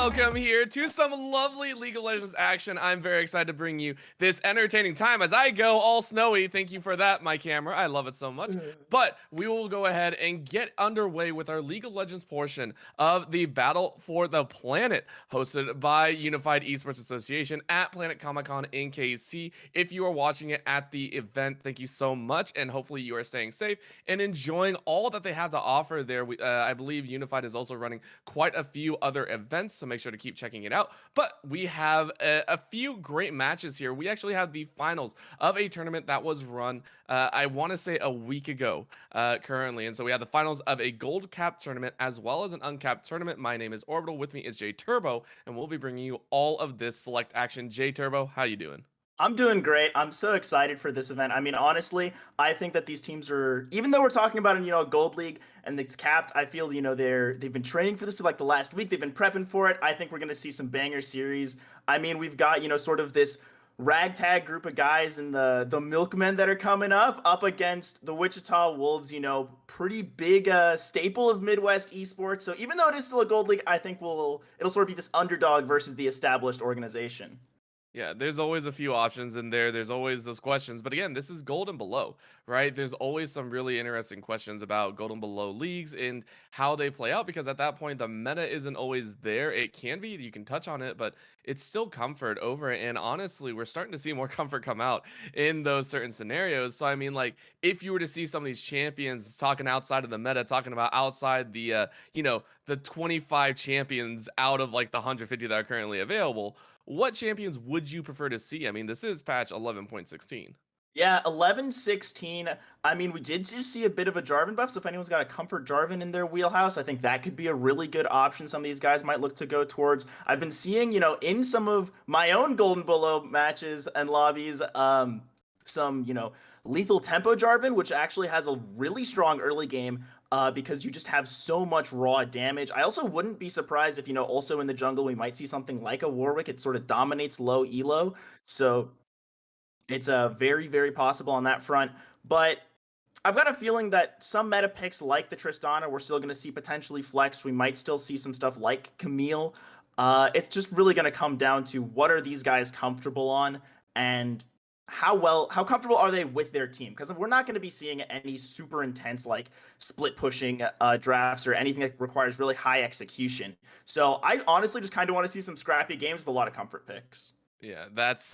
welcome here to some lovely League of Legends action. I'm very excited to bring you this entertaining time as I go all snowy. Thank you for that, my camera. I love it so much. But we will go ahead and get underway with our League of Legends portion of the Battle for the Planet, hosted by Unified Esports Association at Planet Comicon in KC. If you are watching it at the event, thank you so much, and hopefully you are staying safe and enjoying all that they have to offer there. I believe Unified is also running quite a few other events, so make sure to keep checking it out. But we have a few great matches here. We actually have the finals of a tournament that was run, I want to say a week ago currently. And so we have the finals of a gold cap tournament as well as an uncapped tournament. My name is Orbital. With me is J Turbo, and we'll be bringing you all of this select action. J Turbo, how you doing? I'm doing great. I'm so excited for this event. I mean, honestly, I think that these teams are, even though we're talking about, a gold league and it's capped, I feel, they've been training for this for like the last week. They've been prepping for it. I think we're going to see some banger series. I mean, we've got, sort of this ragtag group of guys in the milkmen that are coming up against the Wichita Wolves, pretty big staple of Midwest esports. So even though it is still a gold league, I think it'll sort of be this underdog versus the established organization. Yeah, there's always a few options in there. There's always those questions. But again, this is gold and below, right? There's always some really interesting questions about gold and below leagues and how they play out, because at that point, the meta isn't always there. It can be, you can touch on it, but it's still comfort over it. And honestly, we're starting to see more comfort come out in those certain scenarios. So, I mean, like, if you were to see some of these champions talking outside of the meta, talking about outside the 25 champions out of like the 150 that are currently available, what champions would you prefer to see? I mean, this is patch 11.16. Yeah, 11-16. I mean, we did just see a bit of a Jarvan buff, so if anyone's got a comfort Jarvan in their wheelhouse, I think that could be a really good option some of these guys might look to go towards. I've been seeing, in some of my own Golden Below matches and lobbies, some, lethal tempo Jarvan, which actually has a really strong early game because you just have so much raw damage. I also wouldn't be surprised if, also in the jungle, we might see something like a Warwick. It sort of dominates low elo. So it's very, very possible on that front. But I've got a feeling that some meta picks like the Tristana, we're still going to see potentially flexed. We might still see some stuff like Camille. It's just really going to come down to what are these guys comfortable on and how comfortable are they with their team? Because we're not going to be seeing any super intense like split pushing drafts or anything that requires really high execution. So I honestly just kind of want to see some scrappy games with a lot of comfort picks. Yeah, that's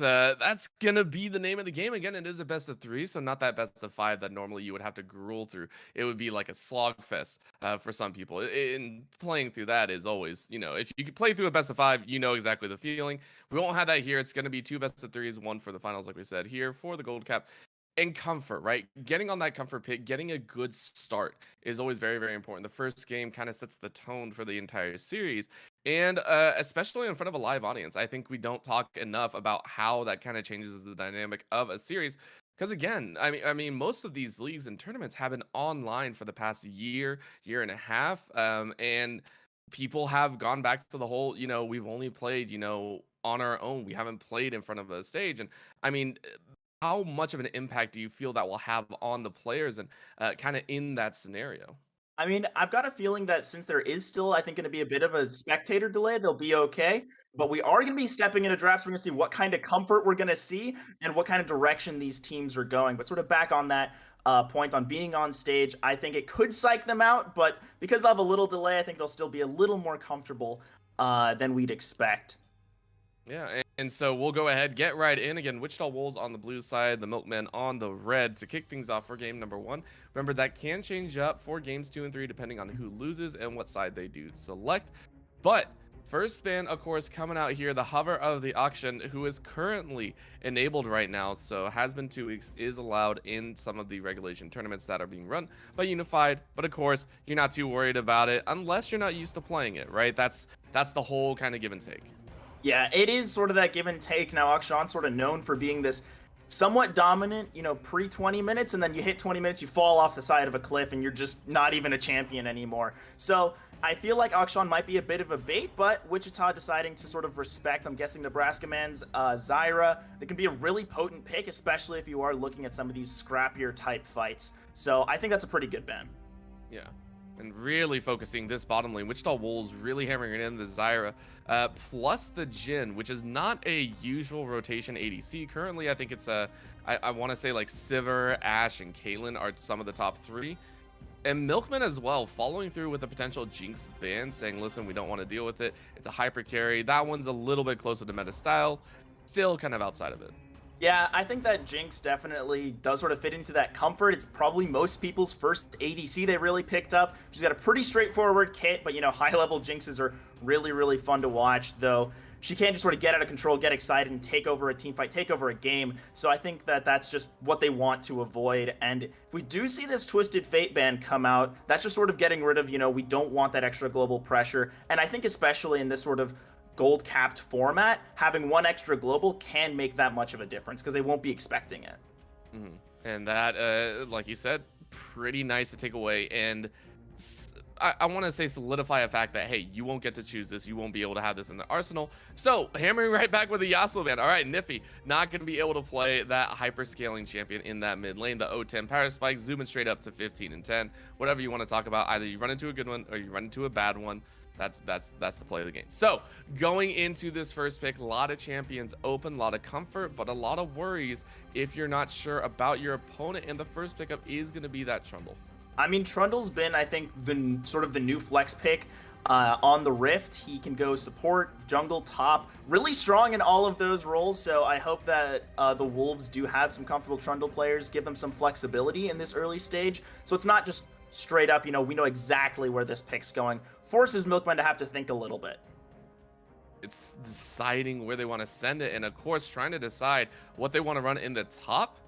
gonna be the name of the game. Again, it is a best of three, so not that best of five that normally you would have to gruel through. It would be like a slog fest for some people. In playing through that is always, if you could play through a best of five, you know exactly the feeling. We won't have that here. It's gonna be two best of threes, one for the finals, like we said here for the gold cap. And comfort, right? Getting on that comfort pick, getting a good start is always very, very important. The first game kind of sets the tone for the entire series. And especially in front of a live audience, I think we don't talk enough about how that kind of changes the dynamic of a series. Because again, I mean, most of these leagues and tournaments have been online for the past year, year and a half, and people have gone back to the whole, we've only played, on our own. We haven't played in front of a stage, and I mean, how much of an impact do you feel that will have on the players and kind of in that scenario? I mean, I've got a feeling that since there is still, I think, going to be a bit of a spectator delay, they'll be okay. But we are going to be stepping into drafts. We're going to see what kind of comfort we're going to see and what kind of direction these teams are going. But sort of back on that point on being on stage, I think it could psych them out. But because they'll have a little delay, I think it'll still be a little more comfortable than we'd expect. Yeah, and so we'll go ahead, get right in. Again, Wichita Wolves on the blue side, the Milkmen on the red to kick things off for game number one. Remember, that can change up for games 2 and 3 depending on who loses and what side they do select. But first spin, of course, coming out here, the hover of the auction, who is currently enabled right now, so has been 2 weeks, is allowed in some of the regulation tournaments that are being run by Unified. But of course, you're not too worried about it unless you're not used to playing it, right? That's the whole kind of give and take. Yeah, it is sort of that give and take. Now, Akshan's sort of known for being this somewhat dominant, pre 20 minutes, and then you hit 20 minutes, you fall off the side of a cliff, and you're just not even a champion anymore. So I feel like Akshan might be a bit of a bait, but Wichita deciding to sort of respect, I'm guessing, Nebraska man's Zyra. That can be a really potent pick, especially if you are looking at some of these scrappier type fights. So I think that's a pretty good ban. Yeah. And really focusing this bottom lane. Wichita Wolves really hammering it in the Zyra, plus the Jhin, which is not a usual rotation ADC. Currently, I think it's I want to say like Sivir, Ashe, and Caitlyn are some of the top 3. And Milkman as well, following through with a potential Jinx ban, saying, listen, we don't want to deal with it. It's a hyper carry. That one's a little bit closer to meta style, still kind of outside of it. Yeah, I think that Jinx definitely does sort of fit into that comfort. It's probably most people's first ADC they really picked up. She's got a pretty straightforward kit, but, you know, high-level Jinxes are really, really fun to watch, though she can't just sort of get out of control, get excited, and take over a team fight, take over a game. So I think that that's just what they want to avoid. And if we do see this Twisted Fate ban come out, that's just sort of getting rid of, you know, we don't want that extra global pressure. And I think especially in this sort of gold capped format, having one extra global can make that much of a difference because they won't be expecting it. And that, like you said, pretty nice to take away. And I want to say solidify a fact that, hey, you won't get to choose this. You won't be able to have this in the arsenal. So hammering right back with the Yasuo ban. All right, Nifty, not going to be able to play that hyper scaling champion in that mid lane. The O10 power spike zooming straight up to 15 and 10. Whatever you want to talk about. Either you run into a good one or you run into a bad one. That's the play of the game. So going into this first pick, a lot of champions open, a lot of comfort, but a lot of worries if you're not sure about your opponent. And the first pickup is going to be that Trundle. I mean, Trundle's been, I think, the sort of the new flex pick on the Rift. He can go support, jungle, top, really strong in all of those roles. So I hope that the Wolves do have some comfortable Trundle players, give them some flexibility in this early stage. So it's not just straight up, you know, we know exactly where this pick's going. Forces Milkman to have to think a little bit. It's deciding where they want to send it, and of course trying to decide what they want to run in the top.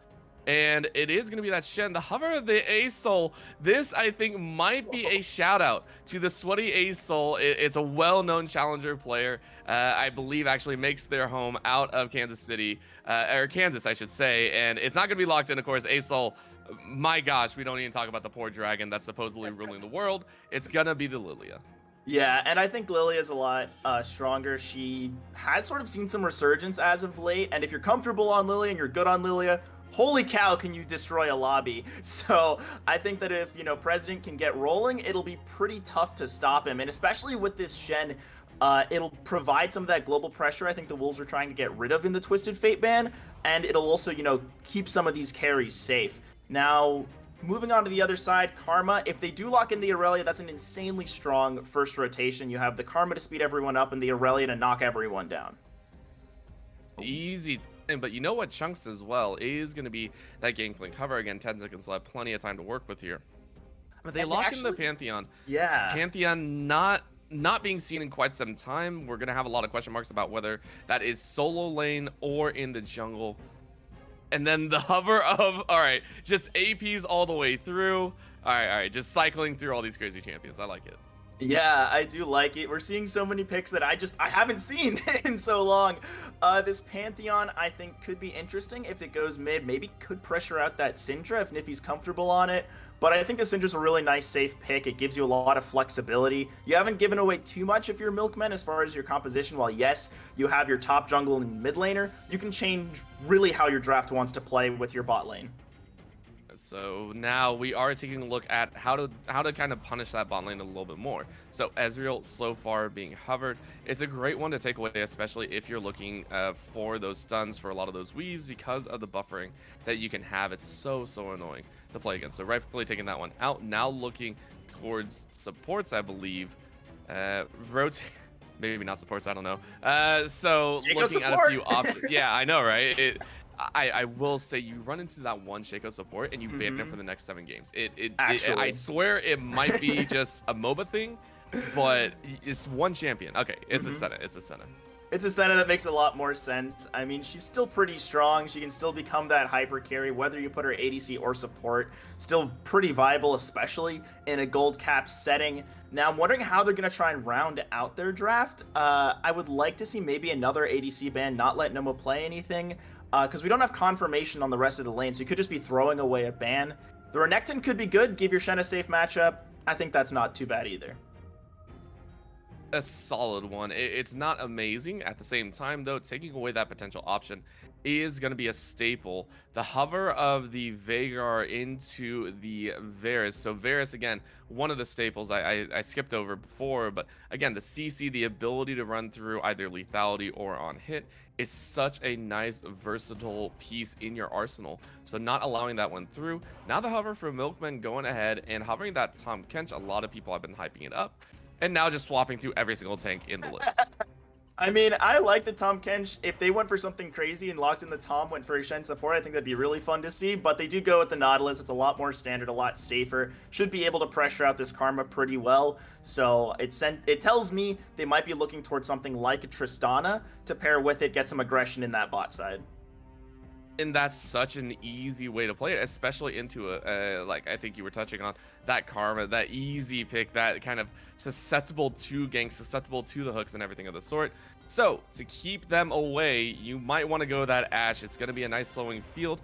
And it is going to be that Shen, the hover of the A-Soul. This, I think, might be a shout out to the sweaty A-Soul. It's a well-known challenger player. I believe actually makes their home out of Kansas City, or Kansas, I should say. And it's not going to be locked in, of course. A-Soul, my gosh, we don't even talk about the poor dragon that's supposedly ruling the world. It's going to be the Lilia. Yeah, and I think Lilia's a lot stronger. She has sort of seen some resurgence as of late. And if you're comfortable on Lilia and you're good on Lilia, holy cow, can you destroy a lobby? So I think that if, you know, President can get rolling, it'll be pretty tough to stop him. And especially with this Shen, it'll provide some of that global pressure I think the Wolves are trying to get rid of in the Twisted Fate ban. And it'll also, you know, keep some of these carries safe. Now, moving on to the other side, Karma. If they do lock in the Aurelia, that's an insanely strong first rotation. You have the Karma to speed everyone up and the Aurelia to knock everyone down. Easy. But you know what, Chunks as well is going to be that Gangplank cover. Again, 10 seconds left, plenty of time to work with here. But they lock in the Pantheon. Yeah. Pantheon not being seen in quite some time. We're going to have a lot of question marks about whether that is solo lane or in the jungle. And then the hover of, all right, just APs all the way through. All right, just cycling through all these crazy champions. I like it. Yeah, I do like it. We're seeing so many picks that I haven't seen in so long. This Pantheon, I think, could be interesting if it goes mid. Maybe could pressure out that Syndra if Nifty's comfortable on it. But I think the Syndra's a really nice, safe pick. It gives you a lot of flexibility. You haven't given away too much if you're Milkmen as far as your composition. While, yes, you have your top jungle and mid laner, you can change really how your draft wants to play with your bot lane. So now we are taking a look at how to kind of punish that bot lane a little bit more. So Ezreal so far being hovered, it's a great one to take away, especially if you're looking for those stuns for a lot of those weaves because of the buffering that you can have. It's so annoying to play against. So rightfully taking that one out. Now looking towards supports, I believe. Rotate. Maybe not supports, I don't know. So Jacob looking support. at a few options. Yeah, I know, right? I will say you run into that one Shaco support and you ban it for the next 7 games. I swear it might be just a MOBA thing, but it's one champion. Okay, it's a Senna. It's a Senna. It's a Senna that makes a lot more sense. I mean, she's still pretty strong. She can still become that hyper carry, whether you put her ADC or support. Still pretty viable, especially in a gold cap setting. Now, I'm wondering how they're going to try and round out their draft. I would like to see maybe another ADC ban, not let Nomo play anything, because we don't have confirmation on the rest of the lane, so you could just be throwing away a ban. The Renekton could be good, give your Shen a safe matchup. I think that's not too bad either. a solid one. It's not amazing. At the same time, though, taking away that potential option is going to be a staple. The hover of the Veigar into the Varus. So Varus, again, one of the staples I skipped over before, but again, the CC, the ability to run through either lethality or on hit, is such a nice versatile piece in your arsenal. So not allowing that one through. Now the hover for Milkman going ahead and hovering that Tom Kench, a lot of people have been hyping it up. And now just swapping through every single tank in the list. I mean, I like the Tom Kench. If they went for something crazy and locked in the Tom, went for a Shen support, I think that'd be really fun to see. But they do go with the Nautilus. It's a lot more standard, a lot safer. Should be able to pressure out this Karma pretty well. So it tells me they might be looking towards something like a Tristana to pair with it, get some aggression in that bot side. And that's such an easy way to play it, especially into like I think you were touching on that Karma, that easy pick, that kind of susceptible to ganks, susceptible to the hooks and everything of the sort. So to keep them away, you might want to go that Ashe. It's going to be a nice slowing field.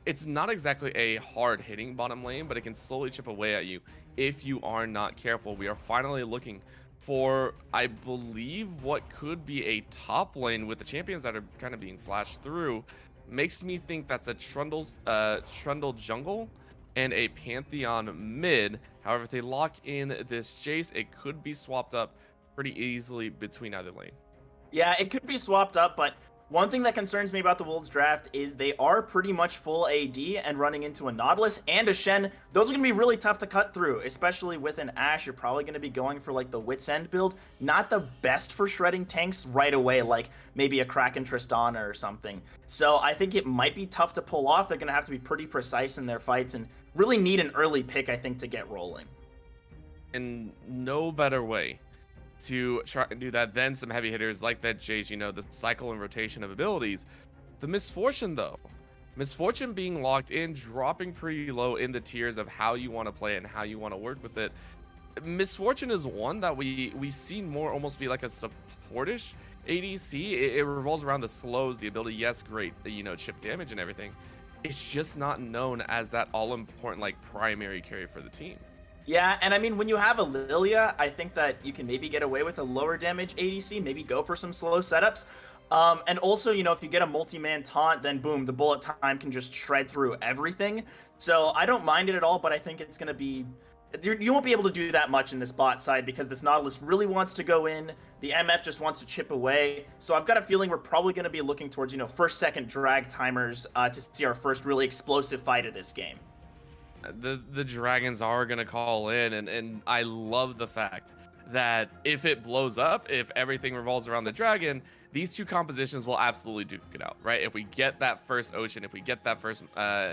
It's not exactly a hard hitting bottom lane, but it can slowly chip away at you if you are not careful. We are finally looking for, I believe, what could be a top lane with the champions that are kind of being flashed through. Makes me think that's a Trundle jungle and a Pantheon mid. However, if they lock in this Jace, it could be swapped up pretty easily between either lane. Yeah, it could be swapped up, but one thing that concerns me about the Wolves draft is they are pretty much full AD, and running into a Nautilus and a Shen, those are going to be really tough to cut through, especially with an Ashe. You're probably going to be going for like the Wit's End build. Not the best for shredding tanks right away, like maybe a Kraken Tristana or something. So I think it might be tough to pull off. They're going to have to be pretty precise in their fights and really need an early pick, I think, to get rolling. And no better way to try and do that than some heavy hitters like that Jace, you know, the cycle and rotation of abilities. The Misfortune, though, Misfortune being locked in, dropping pretty low in the tiers of how you want to play and how you want to work with it. Misfortune is one that we see more almost be like a supportish ADC. It revolves around the slows, the ability, yes, great, you know, chip damage and everything. It's just not known as that all-important like primary carry for the team. Yeah, and I mean, when you have a Lilia, I think that you can maybe get away with a lower damage ADC, maybe go for some slow setups. And also, you know, if you get a multi-man taunt, then boom, the bullet time can just shred through everything. So I don't mind it at all, but I think it's going to be... You won't be able to do that much in this bot side because this Nautilus really wants to go in. The MF just wants to chip away. So I've got a feeling we're probably going to be looking towards, you know, first, second drag timers to see our first really explosive fight of this game. The dragons are gonna call in, and I love the fact that if it blows up, if everything revolves around the dragon, these two compositions will absolutely duke it out, right? If we get that first ocean, if we get that first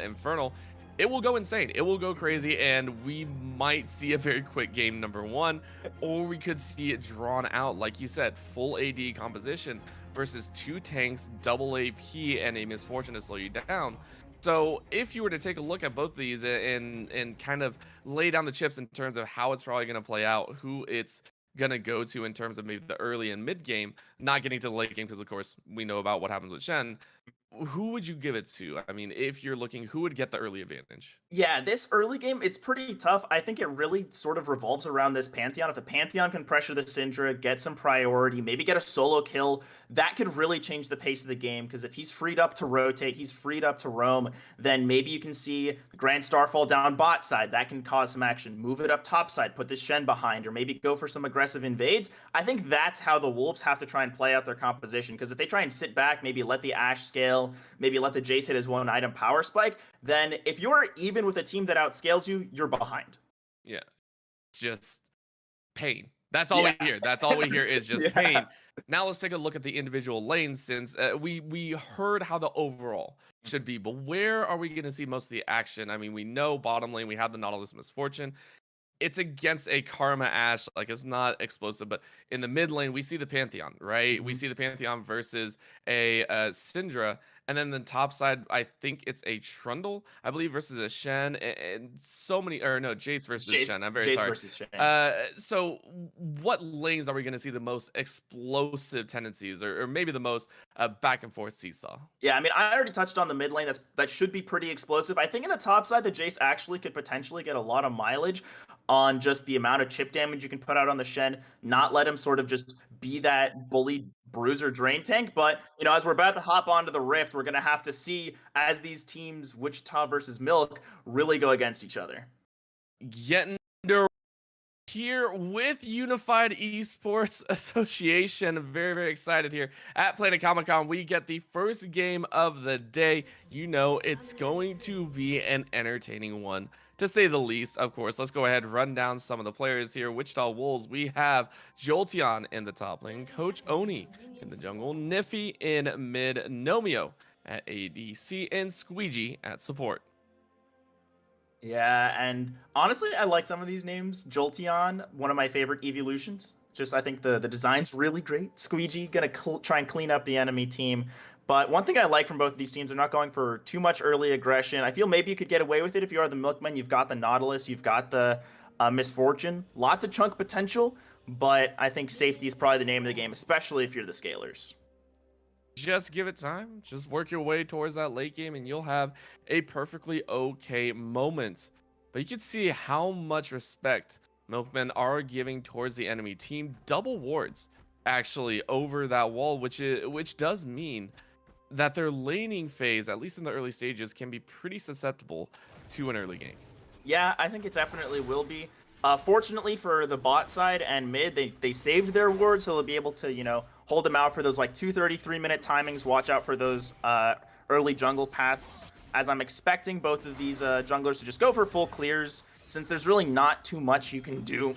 infernal, it will go insane, it will go crazy, and we might see a very quick game number one, or we could see it drawn out, like you said, full AD composition versus two tanks, double AP, and a Misfortune to slow you down. So if you were to take a look at both of these and kind of lay down the chips in terms of how it's probably going to play out, who it's going to go to in terms of maybe the early and mid game, not getting to the late game, because of course we know about what happens with Shen, who would you give it to? I mean, if you're looking, who would get the early advantage? Yeah, this early game, it's pretty tough. I think it really sort of revolves around this Pantheon. If the Pantheon can pressure the Syndra, get some priority, maybe get a solo kill, that could really change the pace of the game, because if he's freed up to rotate, he's freed up to roam, then maybe you can see the Grand Star fall down bot side. That can cause some action. Move it up top side, put the Shen behind, or maybe go for some aggressive invades. I think that's how the Wolves have to try and play out their composition, because if they try and sit back, maybe let the Ashe scale, maybe let the Jace hit his one item power spike, then if you're even with a team that outscales you, you're behind. Yeah, it's just pain. That's all we hear. That's all we hear is just pain. Now let's take a look at the individual lanes, since we heard how the overall should be, but where are we going to see most of the action? I mean, we know bottom lane, we have the Nautilus Misfortune. It's against a Karma Ashe, like it's not explosive, but in the mid lane, we see the Pantheon, right? We see the Pantheon versus a Syndra. And then the top side, I think it's a Trundle, I believe, versus a Shen, and so many, or no, Jace versus Jace, Shen. I'm very Jace sorry. versus Shen. So what lanes are we going to see the most explosive tendencies, or maybe the most back and forth seesaw? Yeah, I mean, I already touched on the mid lane. That should be pretty explosive. I think in the top side, the Jace actually could potentially get a lot of mileage. on just the amount of chip damage you can put out on the Shen, not let him sort of just be that bully bruiser drain tank. But, as we're about to hop onto the Rift, we're going to have to see as these teams, Wichita versus Milk, really go against each other. Getting here with Unified Esports Association. Very, very excited here at Planet Comicon. We get the first game of the day. It's going to be an entertaining one, to say the least. Of course, let's go ahead, run down some of the players here. Wichita Wolves, we have Jolteon in the top lane, Coach Oni in the jungle, Niffy in mid, Nomio at ADC, and Squeegee at support. Yeah, and honestly, I like some of these names. Jolteon, one of my favorite evolutions. Just I think the design's really great. Squeegee gonna try and clean up the enemy team. But one thing I like from both of these teams, they're not going for too much early aggression. I feel maybe you could get away with it if you are the Milkmen. You've got the Nautilus, you've got the Misfortune. Lots of chunk potential, but I think safety is probably the name of the game, especially if you're the Scalers. Just give it time. Just work your way towards that late game, and you'll have a perfectly okay moment. But you can see how much respect Milkmen are giving towards the enemy team. Double wards, actually, over that wall, which does mean that their laning phase, at least in the early stages, can be pretty susceptible to an early gank. Yeah, I think it definitely will be. Fortunately for the bot side and mid, they saved their ward, so they'll be able to, hold them out for those like 2 33-minute timings. Watch out for those early jungle paths, as I'm expecting both of these junglers to just go for full clears, since there's really not too much you can do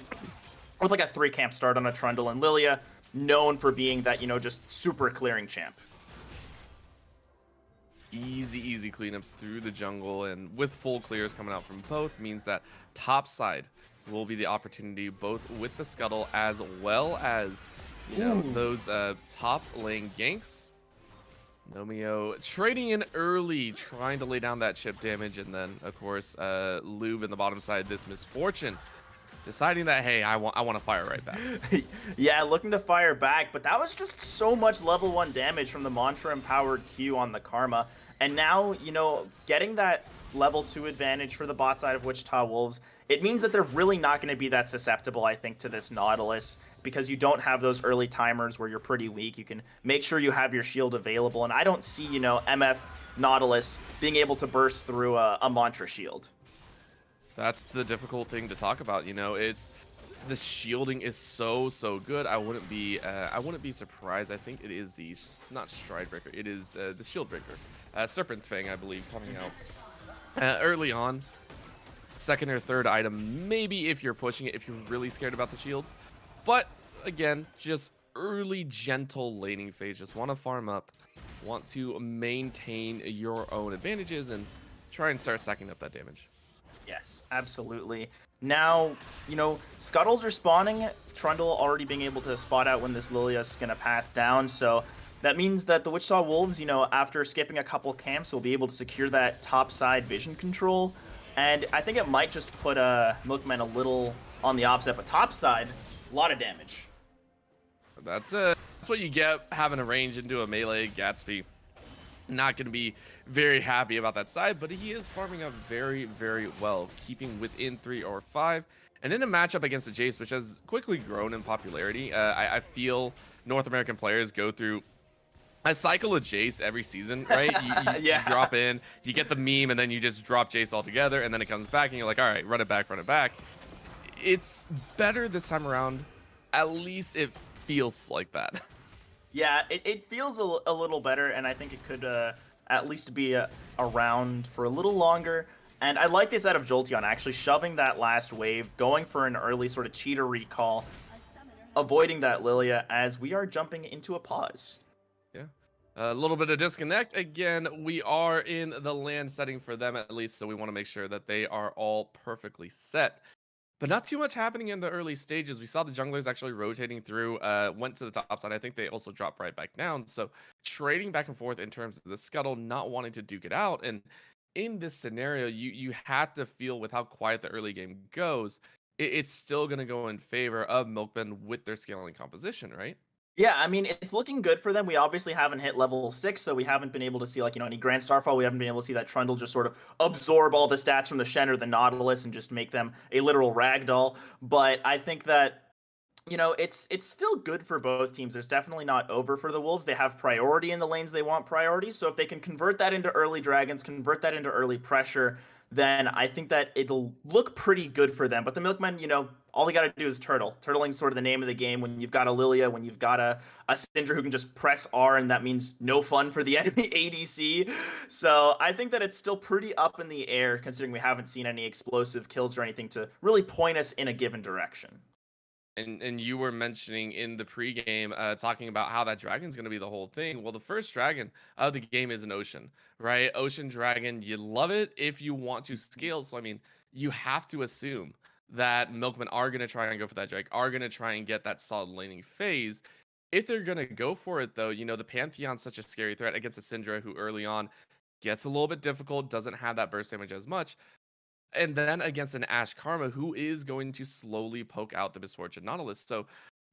with like a 3-camp start on a Trundle, and Lilia known for being that, just super clearing champ. Easy cleanups through the jungle, and with full clears coming out from both means that top side will be the opportunity, both with the scuttle as well as those top lane ganks. Nomio trading in early, trying to lay down that chip damage, and then of course Lube in the bottom side, this Misfortune deciding that, hey, I want to fire right back. Yeah, looking to fire back, but that was just so much level 1 damage from the Mantra empowered Q on the Karma. And now, getting that level 2 advantage for the bot side of Wichita Wolves, it means that they're really not going to be that susceptible, I think, to this Nautilus, because you don't have those early timers where you're pretty weak. You can make sure you have your shield available, and I don't see, MF Nautilus being able to burst through a Mantra shield. That's the difficult thing to talk about. It's the shielding is so good. I wouldn't be surprised. I think it is the not Stride Breaker. It is the Shield Breaker, Serpent's Fang, I believe, coming out early on. Second or third item, maybe if you're pushing it, if you're really scared about the shields. But again, just early gentle laning phase. Just want to farm up, want to maintain your own advantages, and try and start stacking up that damage. Yes, absolutely. Now, Scuttles are spawning. Trundle already being able to spot out when this Lilia's going to path down. So that means that the Wichita Wolves, after skipping a couple camps, will be able to secure that top side vision control. And I think it might just put Milkman a little on the opposite, but top side, a lot of damage. That's it. That's what you get having a range into a melee Gatsby. Not going to be very happy about that side, but he is farming up very well, keeping within 3 or 5. And in a matchup against the Jace, which has quickly grown in popularity, I feel North American players go through a cycle of Jace every season, right? Yeah. You drop in, you get the meme, and then you just drop Jace altogether, and then it comes back, and you're like, all right, run it back. It's better this time around. At least it feels like that. Yeah, it feels a little better, and I think it could at least be around for a little longer. And I like this out of Jolteon, actually shoving that last wave, going for an early sort of cheater recall, avoiding that Lilia as we are jumping into a pause. Yeah. A little bit of disconnect. Again, we are in the land setting for them at least, so we want to make sure that they are all perfectly set. But not too much happening in the early stages. We saw the junglers actually rotating through, went to the top side. I think they also dropped right back down. So trading back and forth in terms of the scuttle, not wanting to duke it out. And in this scenario, you had to feel with how quiet the early game goes, it's still going to go in favor of Milkman with their scaling composition, right? Yeah, I mean, it's looking good for them. We obviously haven't hit level 6, so we haven't been able to see, like, any Grand Starfall. We haven't been able to see that Trundle just sort of absorb all the stats from the Shen or the Nautilus and just make them a literal ragdoll. But I think that it's still good for both teams. There's definitely not over for the Wolves. They have priority in the lanes they want priority. So if they can convert that into early dragons, convert that into early pressure, then I think that it'll look pretty good for them. But the Milkmen, all they got to do is turtle. Turtling's sort of the name of the game. When you've got a Lilia, when you've got a Syndra who can just press R, and that means no fun for the enemy ADC. So I think that it's still pretty up in the air, considering we haven't seen any explosive kills or anything to really point us in a given direction. And you were mentioning in the pregame, talking about how that dragon's going to be the whole thing. Well, the first dragon of the game is an ocean, right? Ocean dragon. You love it if you want to scale. So I mean, you have to assume that milkmen are going to try and go for that drake, are going to try and get that solid laning phase. If they're going to go for it, though, the Pantheon's such a scary threat against a Syndra who early on gets a little bit difficult, doesn't have that burst damage as much. And then against an Ash Karma who is going to slowly poke out the Misfortune Nautilus. So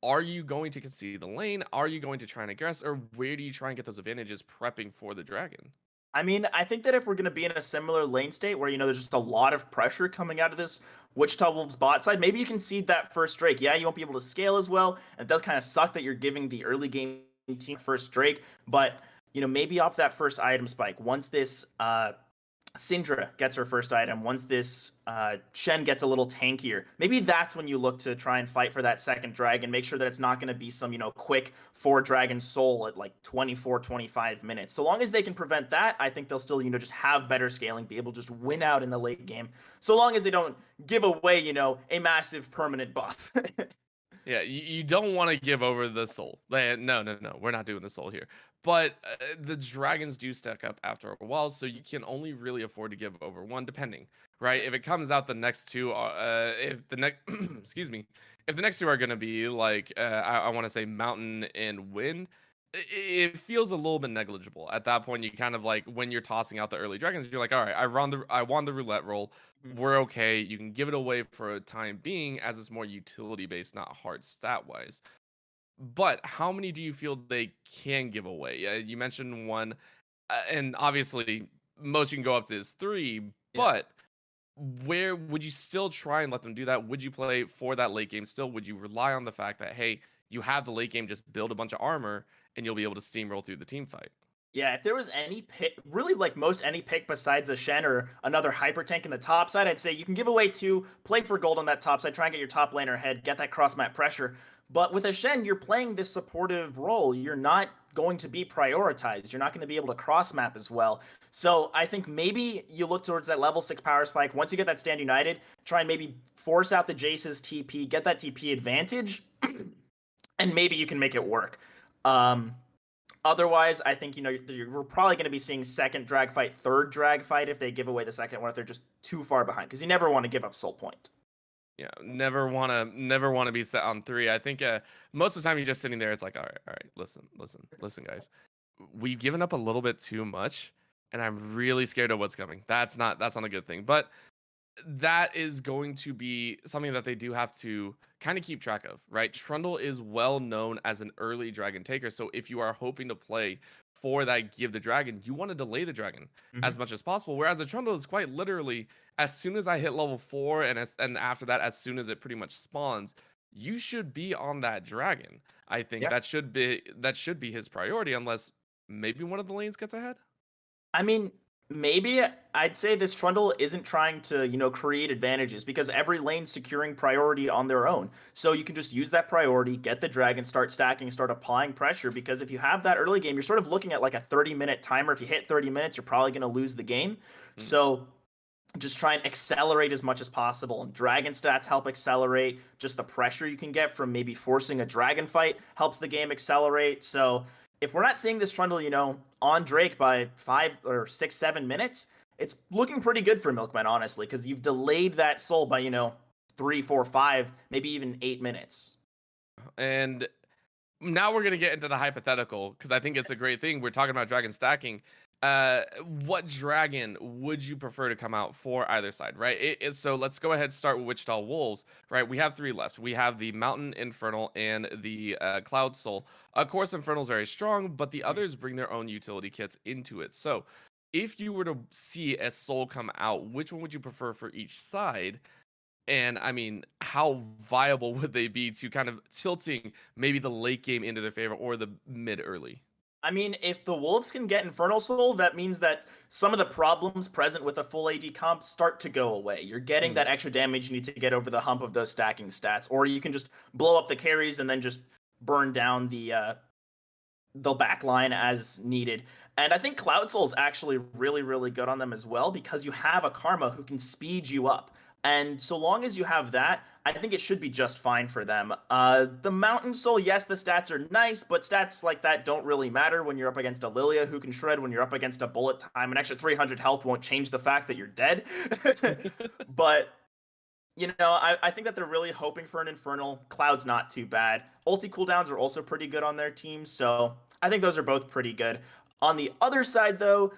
are you going to concede the lane? Are you going to try and aggress? Or where do you try and get those advantages prepping for the dragon? I mean, I think that if we're going to be in a similar lane state where, there's just a lot of pressure coming out of this Wichita Wolves bot side, maybe you can seed that first Drake. Yeah, you won't be able to scale as well. And it does kind of suck that you're giving the early game team first Drake. But, maybe off that first item spike, once this Syndra gets her first item, once this Shen gets a little tankier, maybe that's when you look to try and fight for that second dragon. Make sure that it's not going to be some, quick 4 dragon soul at like 24, 25 minutes. So long as they can prevent that, I think they'll still, just have better scaling, be able to just win out in the late game. So long as they don't give away, a massive permanent buff. Yeah, you don't want to give over the soul. No, no, no. We're not doing the soul here. But the dragons do stack up after a while, so you can only really afford to give over one, depending, right? If it comes out the next two, if the next, excuse me, if the next two are going to be like, I want to say mountain and wind, it feels a little bit negligible. At that point, you kind of like when you're tossing out the early dragons, you're like, all right, I won the roulette roll. We're okay. You can give it away for a time being as it's more utility based, not hard stat wise. But how many do you feel they can give away? You mentioned one, and obviously most you can go up to is three. Yeah. But where would you still try and let them do that? Would you play for that late game still? Would you rely on the fact that hey, you have the late game, just build a bunch of armor and you'll be able to steamroll through the team fight? Yeah, if there was any pick, really like most any pick besides a Shen or another hyper tank in the top side, I'd say you can give away 2, play for gold on that top side, try and get your top laner ahead, get that cross map pressure. But with a Shen, you're playing this supportive role. You're not going to be prioritized. You're not going to be able to cross map as well. So I think maybe you look towards that level 6 power spike. Once you get that stand united, try and maybe force out the Jace's TP, get that TP advantage, and maybe you can make it work. Otherwise, I think we're probably going to be seeing second drag fight, third drag fight if they give away the second one if they're just too far behind because you never want to give up soul point. Yeah, never want to be set on 3. I think most of the time you're just sitting there. It's like, all right, listen, guys. We've given up a little bit too much, and I'm really scared of what's coming. That's not a good thing. But that is going to be something that they do have to kind of keep track of, right? Trundle is well known as an early dragon taker. So if you are hoping to play for that give the dragon, you want to delay the dragon as much as possible. Whereas a Trundle is quite literally as soon as I hit level 4 and after that, as soon as it pretty much spawns, you should be on that dragon. I think Yeah. that should be his priority, unless maybe one of the lanes gets ahead. I mean, maybe I'd say this Trundle isn't trying to, create advantages because every lane's securing priority on their own. So you can just use that priority, get the dragon, start stacking, start applying pressure. Because if you have that early game, you're sort of looking at like a 30-minute timer. If you hit 30 minutes, you're probably going to lose the game. So just try and accelerate as much as possible. And dragon stats help accelerate. Just the pressure you can get from maybe forcing a dragon fight helps the game accelerate. So if we're not seeing this Trundle, on Drake by 5 or 6, 7 minutes, it's looking pretty good for Milkman, honestly, because you've delayed that soul by, 3, 4, 5, maybe even 8 minutes. And now we're gonna get into the hypothetical because I think it's a great thing. We're talking about dragon stacking. What dragon would you prefer to come out for either side, right? So let's go ahead and start with Wichita Wolves, right? We have three left. We have the Mountain Infernal and the Cloud Soul. Of course, Infernal's very strong, but the others bring their own utility kits into it. So if you were to see a Soul come out, which one would you prefer for each side? And I mean, how viable would they be to kind of tilting maybe the late game into their favor or the mid early? I mean, if the Wolves can get Infernal Soul, that means that some of the problems present with a full AD comp start to go away. You're getting Mm. that extra damage you need to get over the hump of those stacking stats, or you can just blow up the carries and then just burn down the back line as needed. And I think Cloud Soul is actually really, really good on them as well because you have a Karma who can speed you up. And so long as you have that, I think it should be just fine for them. The Mountain Soul, yes, the stats are nice, but stats like that don't really matter when you're up against a Lilia who can shred, when you're up against a bullet time. An extra 300 health won't change the fact that you're dead. But I think that they're really hoping for an Infernal. Cloud's not too bad. Ulti cooldowns are also pretty good on their team, so I think those are both pretty good. On the other side, though,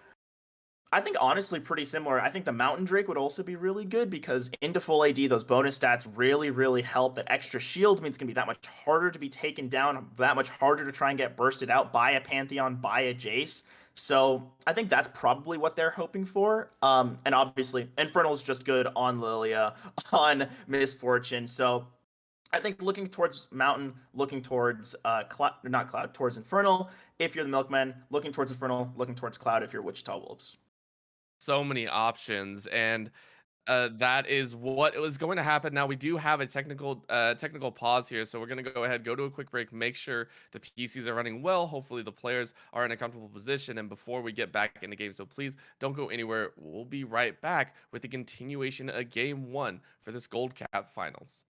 I think honestly pretty similar. I think the Mountain Drake would also be really good because into full AD, those bonus stats really, really help. That extra shield means it's going to be that much harder to be taken down, that much harder to try and get bursted out by a Pantheon, by a Jace. So I think that's probably what they're hoping for. And obviously, Infernal's just good on Lilia, on Misfortune. So I think looking towards Mountain, looking towards not Cloud, towards Infernal. If you're the Milkman, looking towards Infernal, looking towards Cloud if you're Wichita Wolves. So many options, and that is what was going to happen. Now we do have a technical pause here, so we're going to go ahead, go to a quick break, make sure the PCs are running well. Hopefully the players are in a comfortable position, and before we get back in the game, so please don't go anywhere. We'll be right back with the continuation of Game 1 for this Gold Cap Finals.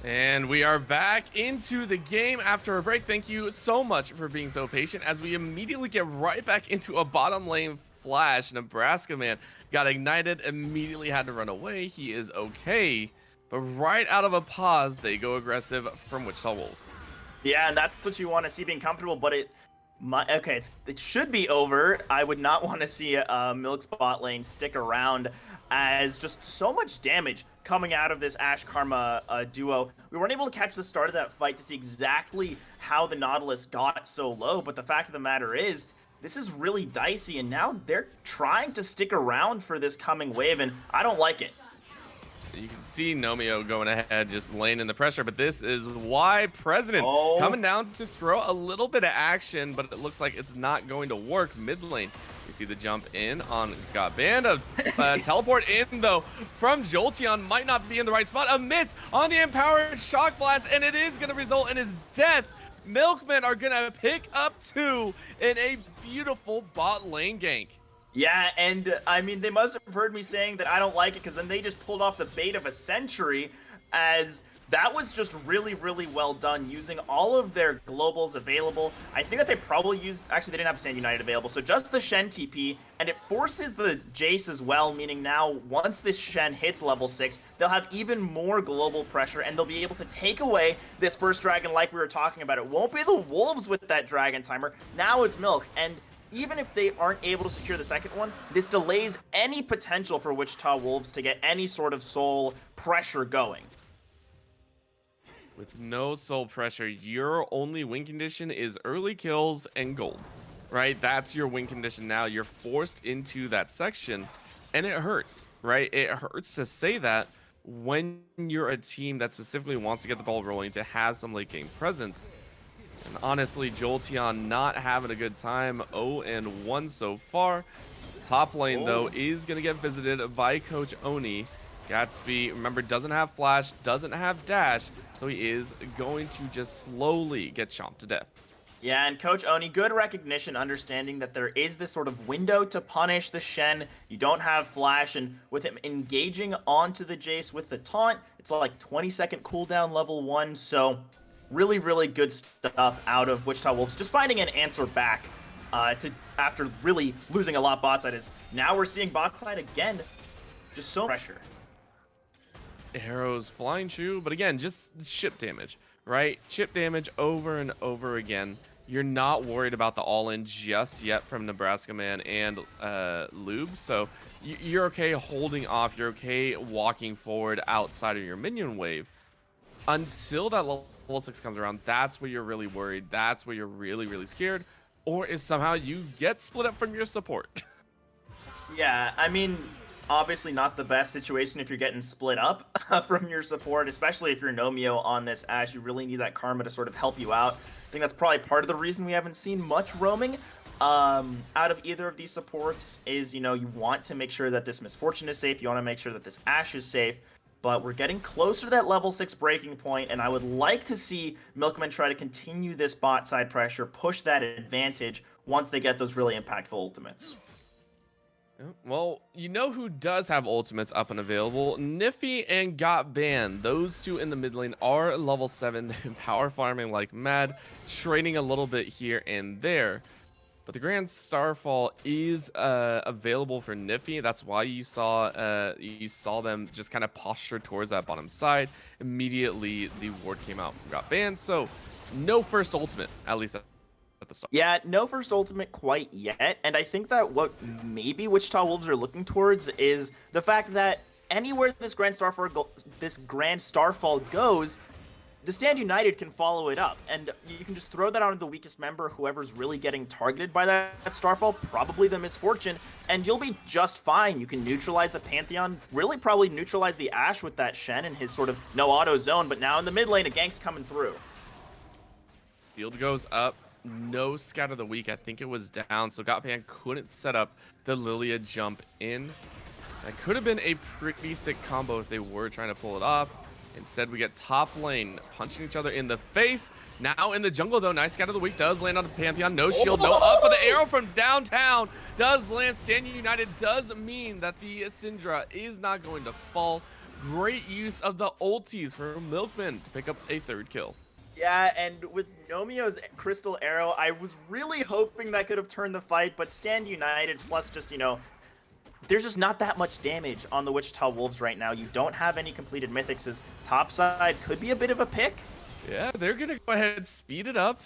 And we are back into the game after a break. Thank you so much for being so patient as we immediately get right back into a bottom lane flash. Nebraska man got ignited, immediately had to run away. He is okay. But right out of a pause, they go aggressive from Wichita Wolves. Yeah, and that's what you want to see, being comfortable, but it should be over. I would not want to see Milk's bot lane stick around, as just so much damage coming out of this Ashe Karma duo. We weren't able to catch the start of that fight to see exactly how the Nautilus got so low, but the fact of the matter is, this is really dicey, and now they're trying to stick around for this coming wave, and I don't like it. You can see Nomio going ahead, just laying in the pressure, but this is why President coming down to throw a little bit of action, but it looks like it's not going to work mid lane. You see the jump in on got banned. Teleport in, though, from Jolteon might not be in the right spot. A miss on the Empowered Shock Blast, and it is going to result in his death. Milkmen are going to pick up 2 in a beautiful bot lane gank. Yeah, and I mean, they must have heard me saying that I don't like it, because then they just pulled off the bait of a century, as that was just really, really well done, using all of their globals available. I think that they probably used, actually they didn't have Stand United available, so just the Shen TP, and it forces the Jace as well, meaning now once this Shen hits level 6, they'll have even more global pressure, and they'll be able to take away this first dragon like we were talking about. It won't be the Wolves with that dragon timer, now it's Milk, and even if they aren't able to secure the second one, this delays any potential for Wichita Wolves to get any sort of soul pressure going. With no soul pressure, your only win condition is early kills and gold, right? That's your win condition now. You're forced into that section, and it hurts, right? It hurts to say that when you're a team that specifically wants to get the ball rolling, to have some late game presence. And honestly, Jolteon not having a good time. 0-1 so far. Top lane, though, is going to get visited by Coach Oni. Gatsby, remember, doesn't have flash, doesn't have dash, so he is going to just slowly get chomped to death. Yeah, and Coach Oni, good recognition, understanding that there is this sort of window to punish the Shen. You don't have flash, and with him engaging onto the Jace with the taunt, it's like 20-second cooldown level 1, so really, really good stuff out of Wichita Wolves. Just finding an answer back after really losing a lot bot side. Is now we're seeing bot side again, just so pressure. Arrows flying true, but again, just chip damage, right? Chip damage over and over again. You're not worried about the all-in just yet from Nebraska man and Lube, so you're okay holding off. You're okay walking forward outside of your minion wave until that level 6 comes around. That's where you're really worried. That's where you're really, really scared. Or is somehow you get split up from your support. Yeah, I mean, obviously not the best situation if you're getting split up from your support, especially if you're Nomio on this Ashe. You really need that Karma to sort of help you out. I think that's probably part of the reason we haven't seen much roaming out of either of these supports. Is, you know, you want to make sure that this Misfortune is safe. You want to make sure that this Ashe is safe. But we're getting closer to that level 6 breaking point, and I would like to see Milkmen try to continue this bot side pressure, push that advantage once they get those really impactful ultimates. Yeah, well, you know who does have ultimates up and available? Nifty and Got Banned. Those two in the mid lane are level 7. They've been power farming like mad, trading a little bit here and there. But the Grand Starfall is available for Nifty. That's why you saw them just kind of posture towards that bottom side. Immediately, the ward came out from Got Banned. So no first ultimate, at least at the start. Yeah, no first ultimate quite yet, and I think that what maybe Wichita Wolves are looking towards is the fact that anywhere this Grand Starfall goes, the Stand United can follow it up, and you can just throw that on the weakest member, whoever's really getting targeted by that Starfall, probably the Misfortune, and you'll be just fine. You can neutralize the Pantheon, really probably neutralize the Ashe with that Shen and his sort of no auto zone, but now in the mid lane, a gank's coming through. Field goes up. No scout of the week. I think it was down. So Gotpan couldn't set up the Lilia jump in. That could have been a pretty sick combo if they were trying to pull it off. Instead, we get top lane punching each other in the face. Now in the jungle, though, nice scout of the week does land on the Pantheon. No shield, no up, but the arrow from downtown does land. Standing United does mean that the Syndra is not going to fall. Great use of the ultis for Milkman to pick up a 3rd kill. Yeah, and with Nomio's Crystal Arrow, I was really hoping that could have turned the fight, but Stand United plus just, there's just not that much damage on the Wichita Wolves right now. You don't have any completed mythics. Top side could be a bit of a pick. Yeah, they're going to go ahead and speed it up.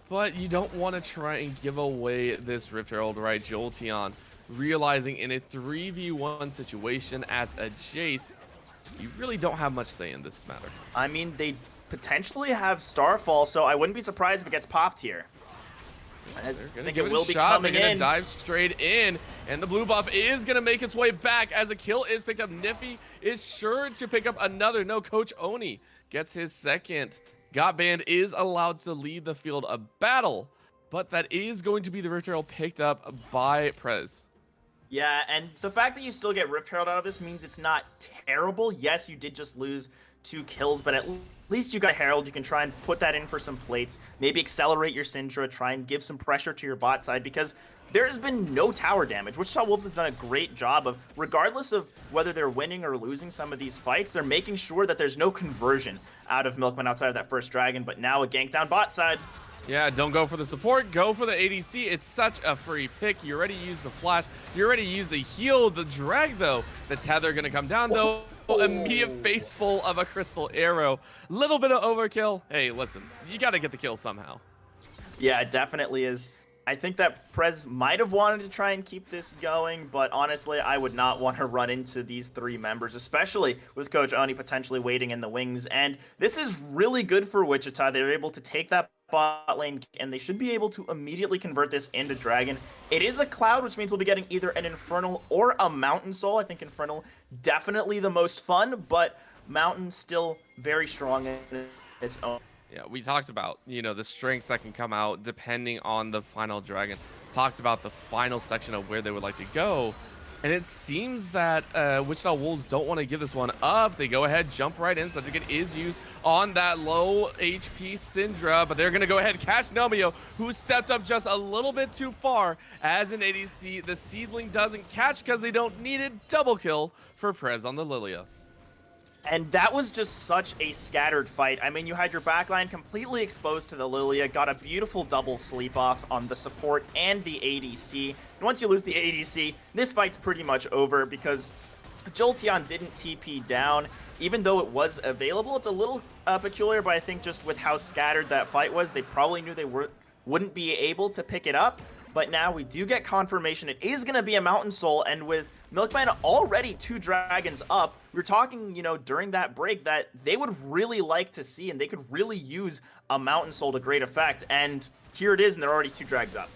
But you don't want to try and give away this Rift Herald, right? Jolteon realizing in a 3v1 situation as a Jace, you really don't have much say in this matter. I mean, they potentially have Starfall, so I wouldn't be surprised if it gets popped here. They're gonna give it a shot. They're gonna dive straight in, and the blue buff is gonna make its way back as a kill is picked up. Nifty is sure to pick up another. No, Coach Oni gets his 2nd. Got Banned is allowed to lead the field of battle, but that is going to be the Rift Herald picked up by Prez. Yeah, and the fact that you still get Rift Herald out of this means it's not terrible. Yes, you did just lose 2 kills, but at least you got Herald. You can try and put that in for some plates, maybe accelerate your Syndra, try and give some pressure to your bot side, because there has been no tower damage. Wichita Wolves have done a great job of, regardless of whether they're winning or losing some of these fights, they're making sure that there's no conversion out of Milkman outside of that first dragon, but now a gank down bot side. Yeah, don't go for the support, go for the ADC. It's such a free pick. You already used the flash, you already used the heal, the drag though. The tether gonna come down though. Immediate face full of a crystal arrow. Little bit of overkill. Hey, listen, you got to get the kill somehow. Yeah, it definitely is. I think that Prez might have wanted to try and keep this going, but honestly, I would not want to run into these 3 members, especially with Coach Oni potentially waiting in the wings. And this is really good for Wichita. They're able to take that bot lane, and they should be able to immediately convert this into Dragon. It is a Cloud, which means we'll be getting either an Infernal or a Mountain Soul. I think Infernal definitely the most fun, but Mountain still very strong in its own. Yeah, we talked about, the strengths that can come out depending on the final dragon. Talked about the final section of where they would like to go. And it seems that Wichita Wolves don't want to give this one up. They go ahead, jump right in. Subject is used on that low HP Syndra, but they're going to go ahead and catch Nomio, who stepped up just a little bit too far as an ADC. The Seedling doesn't catch because they don't need it. Double kill for Prez on the Lilia. And that was just such a scattered fight. I mean, you had your backline completely exposed to the Lilia, got a beautiful double sleep off on the support and the ADC. And once you lose the ADC, this fight's pretty much over because Jolteon didn't TP down, even though it was available. It's a little peculiar, but I think just with how scattered that fight was, they probably knew they wouldn't be able to pick it up. But now we do get confirmation it is going to be a Mountain Soul, and with Milkman already 2 dragons up, we were talking, during that break that they would really like to see, and they could really use a Mountain Soul to great effect, and here it is, and they're already 2 drags up.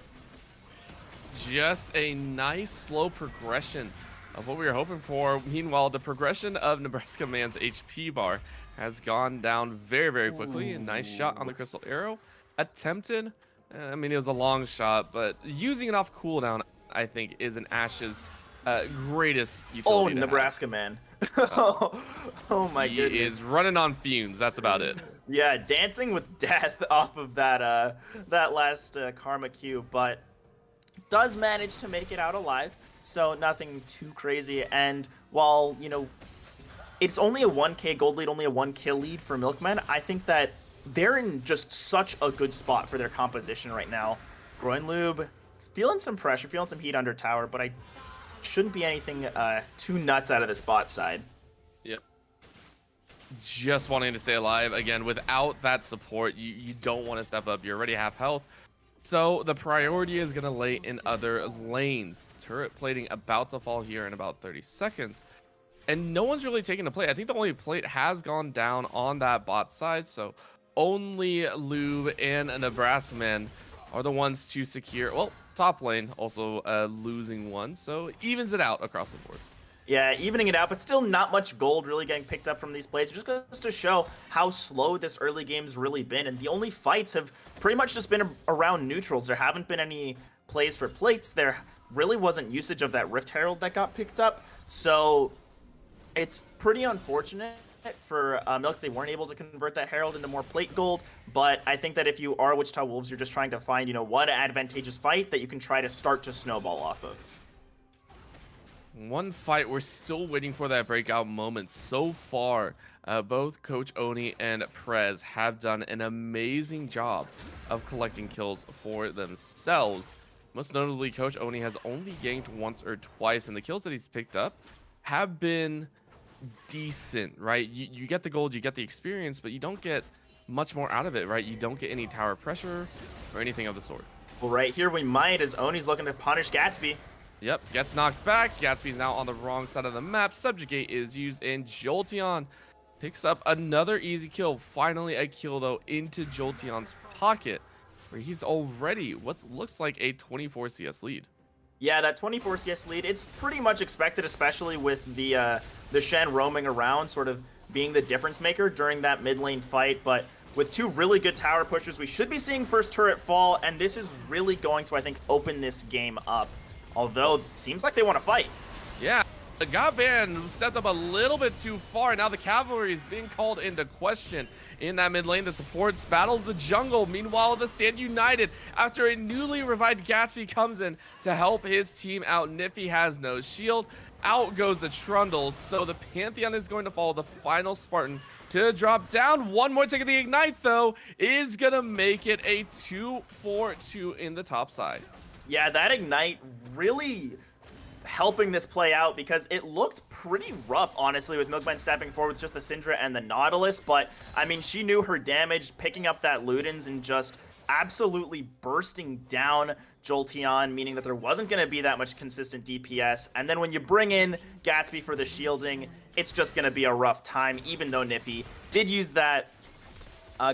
Just a nice slow progression of what we were hoping for. Meanwhile, the progression of Nebraska Man's HP bar has gone down very, very quickly. A nice shot on the Crystal Arrow. Attempted. I mean, it was a long shot, but using it off cooldown, I think, is an Ashe's greatest utility. Oh, Nebraska Man. Oh my goodness. He is running on fumes. That's about it. Yeah, dancing with death off of that last Karma Q, but does manage to make it out alive. so nothing too crazy. And while, you know, it's only a 1k gold lead, only a 1 kill lead for Milkmen, I think that they're in just such a good spot for their composition right now. Groinlube feeling some pressure, feeling some heat under tower, but I shouldn't be anything too nuts out of this bot side. Yep. Just wanting to stay alive. Again, without that support, you don't want to step up. You're already half health. So the priority is going to lay in other lanes. Turret plating about to fall here in about 30 seconds. And no one's really taking a plate. I think the only plate has gone down on that bot side. So only Lube and Nebraskaman are the ones to secure. Well, top lane also losing one. So evens it out across the board. Yeah, evening it out, but still not much gold really getting picked up from these plays. It just goes to show how slow this early game's really been. And the only fights have pretty much just been around neutrals. There haven't been any plays for plates. There really wasn't usage of that Rift Herald that got picked up. So it's pretty unfortunate for Milk. They weren't able to convert that Herald into more plate gold. But I think that if you are Wichita Wolves, you're just trying to find, you know, what advantageous fight that you can try to start to snowball off of. One fight, we're still waiting for that breakout moment. So far, both Coach Oni and Prez have done an amazing job of collecting kills for themselves. Most notably, Coach Oni has only ganked once or twice, and the kills that he's picked up have been decent, right? You get the gold, you get the experience, but you don't get much more out of it, right? You don't get any tower pressure or anything of the sort. Well, right here we might, as Oni's looking to punish Gatsby. Yep, gets knocked back. Gatsby's now on the wrong side of the map. Subjugate is used, and Jolteon picks up another easy kill. Finally a kill, though, into Jolteon's pocket, where he's already what looks like a 24 CS lead. Yeah, that 24 CS lead, it's pretty much expected, especially with the Shen roaming around, sort of being the difference maker during that mid lane fight. But with two really good tower pushers, we should be seeing first turret fall, and this is really going to, I think, open this game up. Although, it seems like they want to fight. Yeah, the God Band stepped up a little bit too far. Now the cavalry is being called into question in that mid lane. The supports battles the jungle. Meanwhile, the stand united after a newly revived Gatsby comes in to help his team out. Niffy has no shield. Out goes the Trundle. So the Pantheon is going to follow the final Spartan to drop down. One more tick of the Ignite, though, is going to make it a 2-4-2 in the top side. Yeah, that Ignite really helping this play out, because it looked pretty rough, honestly, with Milkman stepping forward with just the Syndra and the Nautilus. But, I mean, she knew her damage, picking up that Ludens and just absolutely bursting down Jolteon, meaning that there wasn't going to be that much consistent DPS. And then when you bring in Gatsby for the shielding, it's just going to be a rough time, even though Niffy did use that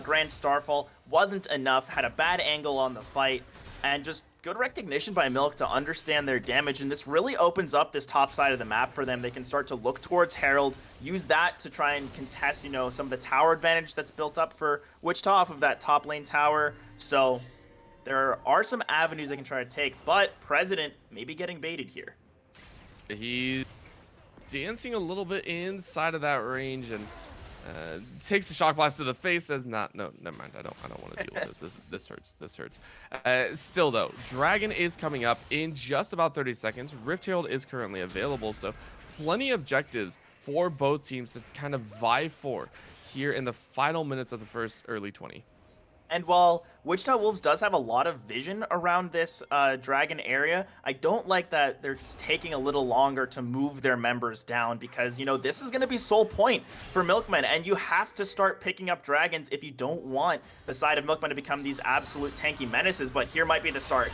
Grand Starfall. Wasn't enough, had a bad angle on the fight, and just good recognition by Milk to understand their damage, and this really opens up this top side of the map for them. They can start to look towards Herald, use that to try and contest, you know, some of the tower advantage that's built up for Wichita off of that top lane tower. So there are some avenues they can try to take, but President may be getting baited here. He's dancing a little bit inside of that range and takes the shock blast to the face. Says, no, never mind. I don't want to deal with this. This hurts. This hurts. Still though, Dragon is coming up in just about 30 seconds. Rift Herald is currently available, so plenty of objectives for both teams to kind of vie for here in the final minutes of the first early 20. And while Wichita Wolves does have a lot of vision around this Dragon area, I don't like that they're taking a little longer to move their members down, because, you know, this is going to be sole point for Milkmen, and you have to start picking up Dragons if you don't want the side of Milkmen to become these absolute tanky menaces. But here might be the start.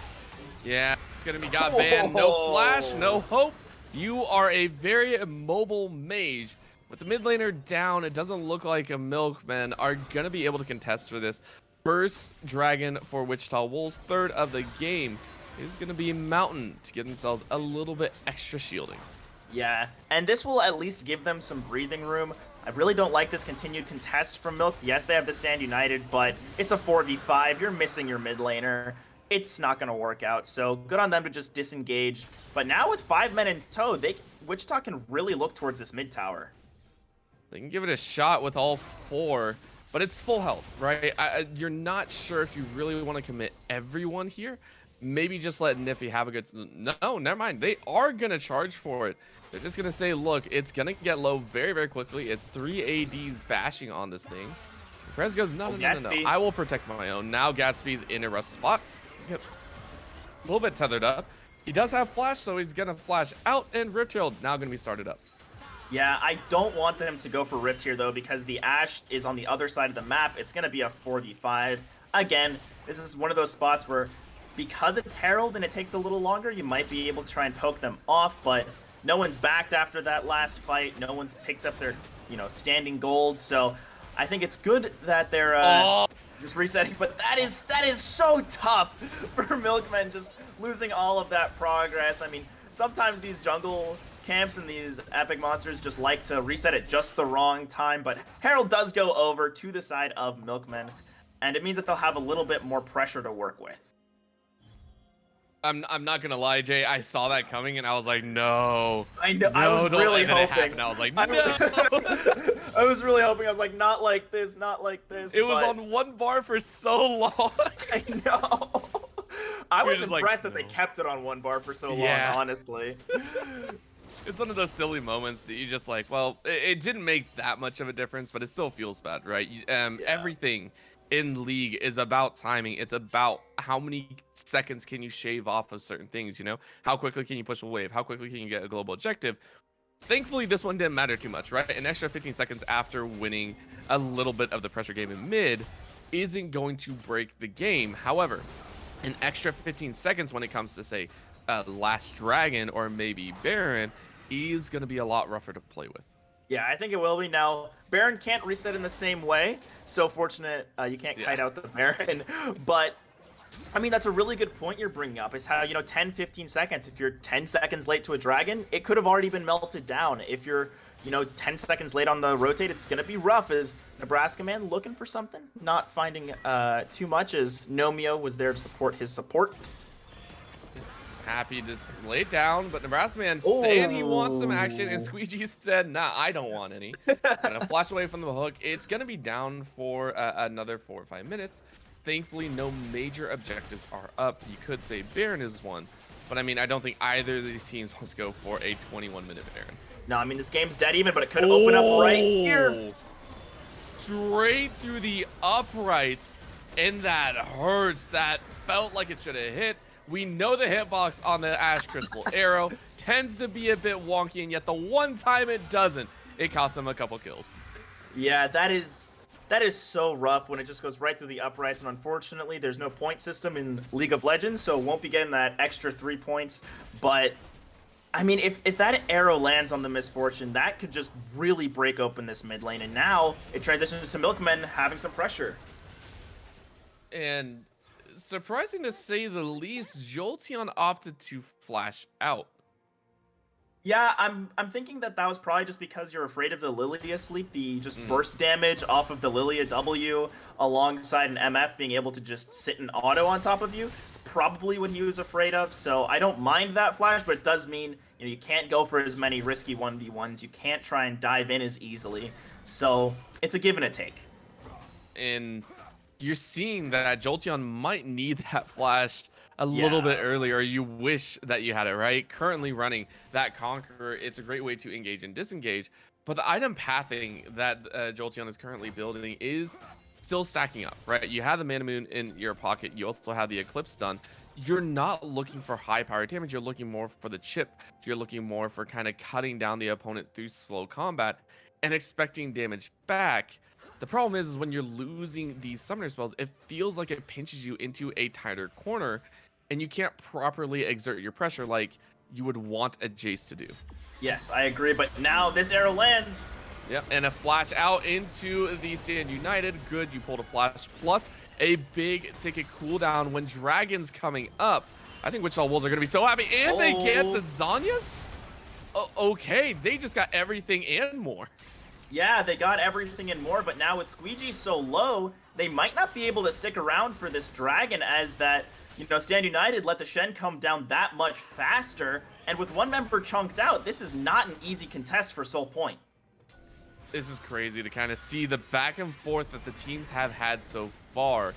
Yeah, it's going to be God Band. No flash, no hope. You are a very immobile mage. With the mid laner down, it doesn't look like a Milkmen are going to be able to contest for this. First Dragon for Wichita Wolves, third of the game, is going to be Mountain to give themselves a little bit extra shielding. Yeah, and this will at least give them some breathing room. I really don't like this continued contest from Milk. Yes, they have the stand united, but it's a 4v5. You're missing your mid laner. It's not going to work out, so good on them to just disengage. But now with 5 men in tow, Wichita can really look towards this mid tower. They can give it a shot with all four. But it's full health, right? You're not sure if you really want to commit everyone here. maybe just let Nifty have a good. No, never mind. They are gonna charge for it. They're just gonna say, look, it's gonna get low very, very quickly. It's 3 ADs bashing on this thing. Prez goes, no, Oh, no, no, no, no. Gatsby. I will protect my own. Now Gatsby's in a rough spot. Yep. A little bit tethered up. He does have flash, so he's gonna flash out, and Riptail now gonna be started up. Yeah, I don't want them to go for Rift here, though, because the Ashe is on the other side of the map. It's going to be a 4v5. Again, this is one of those spots where, because it's Herald and it takes a little longer, you might be able to try and poke them off, but no one's backed after that last fight. No one's picked up their, standing gold, so I think it's good that they're just resetting, but that is so tough for Milkmen, just losing all of that progress. I mean, sometimes these jungle camps and these epic monsters just like to reset at just the wrong time, but Herald does go over to the side of Milkmen, and it means that they'll have a little bit more pressure to work with. I'm not gonna lie, Jay. I saw that coming and I was like, no. I know. No, I was really hoping. And I was like, I no. I was really hoping. I was like, not like this, not like this. It was on one bar for so long. I know. I was just impressed like, that they kept it on one bar for so long, Yeah. honestly. It's one of those silly moments that you just like, well, it didn't make that much of a difference, but it still feels bad, right? Everything in League is about timing. It's about how many seconds can you shave off of certain things, How quickly can you push a wave? How quickly can you get a global objective? Thankfully, this one didn't matter too much, right? An extra 15 seconds after winning a little bit of the pressure game in mid isn't going to break the game. However, an extra 15 seconds when it comes to, say, Last Dragon or maybe Baron is going to be a lot rougher to play with. Yeah, I think it will be. Now, Baron can't reset in the same way. So fortunate you can't kite out the Baron. But, I mean, that's a really good point you're bringing up, is how, 10, 15 seconds. If you're 10 seconds late to a Dragon, it could have already been melted down. If you're, 10 seconds late on the rotate, it's going to be rough. As Nebraska Man looking for something, not finding too much, as Nomio was there to support his support. Happy to lay it down, but Nebraska Man said he wants some action, and Squeegee said, nah, I don't want any. Gonna flash away from the hook. It's gonna be down for another 4 or 5 minutes. Thankfully, no major objectives are up. You could say Baron is one, but I mean, I don't think either of these teams wants to go for a 21-minute Baron. No, I mean, this game's dead even, but it could open up right here. Straight through the uprights, and that hurts. That felt like it should have hit. We know the hitbox on the Ash Crystal Arrow tends to be a bit wonky, and yet the one time it doesn't, it costs them a couple kills. Yeah, that is so rough when it just goes right through the uprights, and unfortunately, there's no point system in League of Legends, so won't be getting that extra 3 points. But, I mean, if that arrow lands on the Misfortune, that could just really break open this mid lane, and now it transitions to Milkmen having some pressure. And surprising to say the least, Jolteon opted to flash out. Yeah, I'm thinking that was probably just because you're afraid of the Lilia sleep, the just burst damage off of the Lilia W alongside an MF being able to just sit in auto on top of you. It's probably what he was afraid of, so I don't mind that flash, but it does mean you can't go for as many risky 1v1s. You can't try and dive in as easily, so it's a give and a take. And you're seeing that Jolteon might need that flash a little bit earlier. You wish that you had it, right? Currently running that Conqueror, it's a great way to engage and disengage, but the item pathing that Jolteon is currently building is still stacking up, right? You have the Mana Moon in your pocket. You also have the Eclipse stun. You're not looking for high power damage. You're looking more for the chip. You're looking more for kind of cutting down the opponent through slow combat and expecting damage back. The problem is when you're losing these summoner spells, it feels like it pinches you into a tighter corner, and you can't properly exert your pressure like you would want a Jace to do. Yes, I agree, but now this arrow lands. Yep, and a flash out into the Stand United. Good, you pulled a flash, plus a big ticket cooldown when Dragon's coming up. I think Wichita Wolves are going to be so happy, and they get the Zanyas? Okay, they just got everything and more. Yeah, they got everything and more, but now with Squeegee so low, they might not be able to stick around for this Dragon, as that, Stand United let the Shen come down that much faster, and with one member chunked out, this is not an easy contest for Soul Point. This is crazy to kind of see the back and forth that the teams have had so far.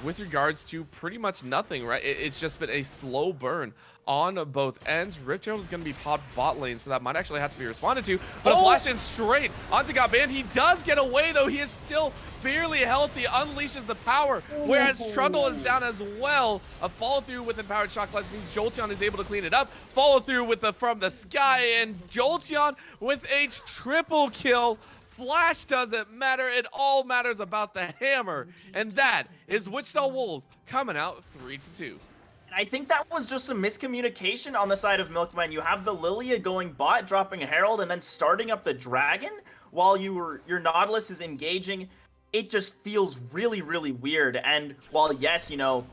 with regards to pretty much nothing, right? It's just been a slow burn on both ends. Rift Herald is going to be popped bot lane, so that might actually have to be responded to. But a flash in straight onto got banned. He does get away, though. He is still barely healthy, unleashes the power, whereas Trundle is down as well. A follow through with empowered shock blast means Jolteon is able to clean it up. Follow through with the from the sky, and Jolteon with a triple kill. Flash doesn't matter. It all matters about the hammer, and that is Wichita Wolves coming out 3-2. I think that was just some miscommunication on the side of Milkman. You have the Lilia going bot, dropping a Herald, and then starting up the Dragon while your Nautilus is engaging. It just feels really, really weird. And while, yes, you know,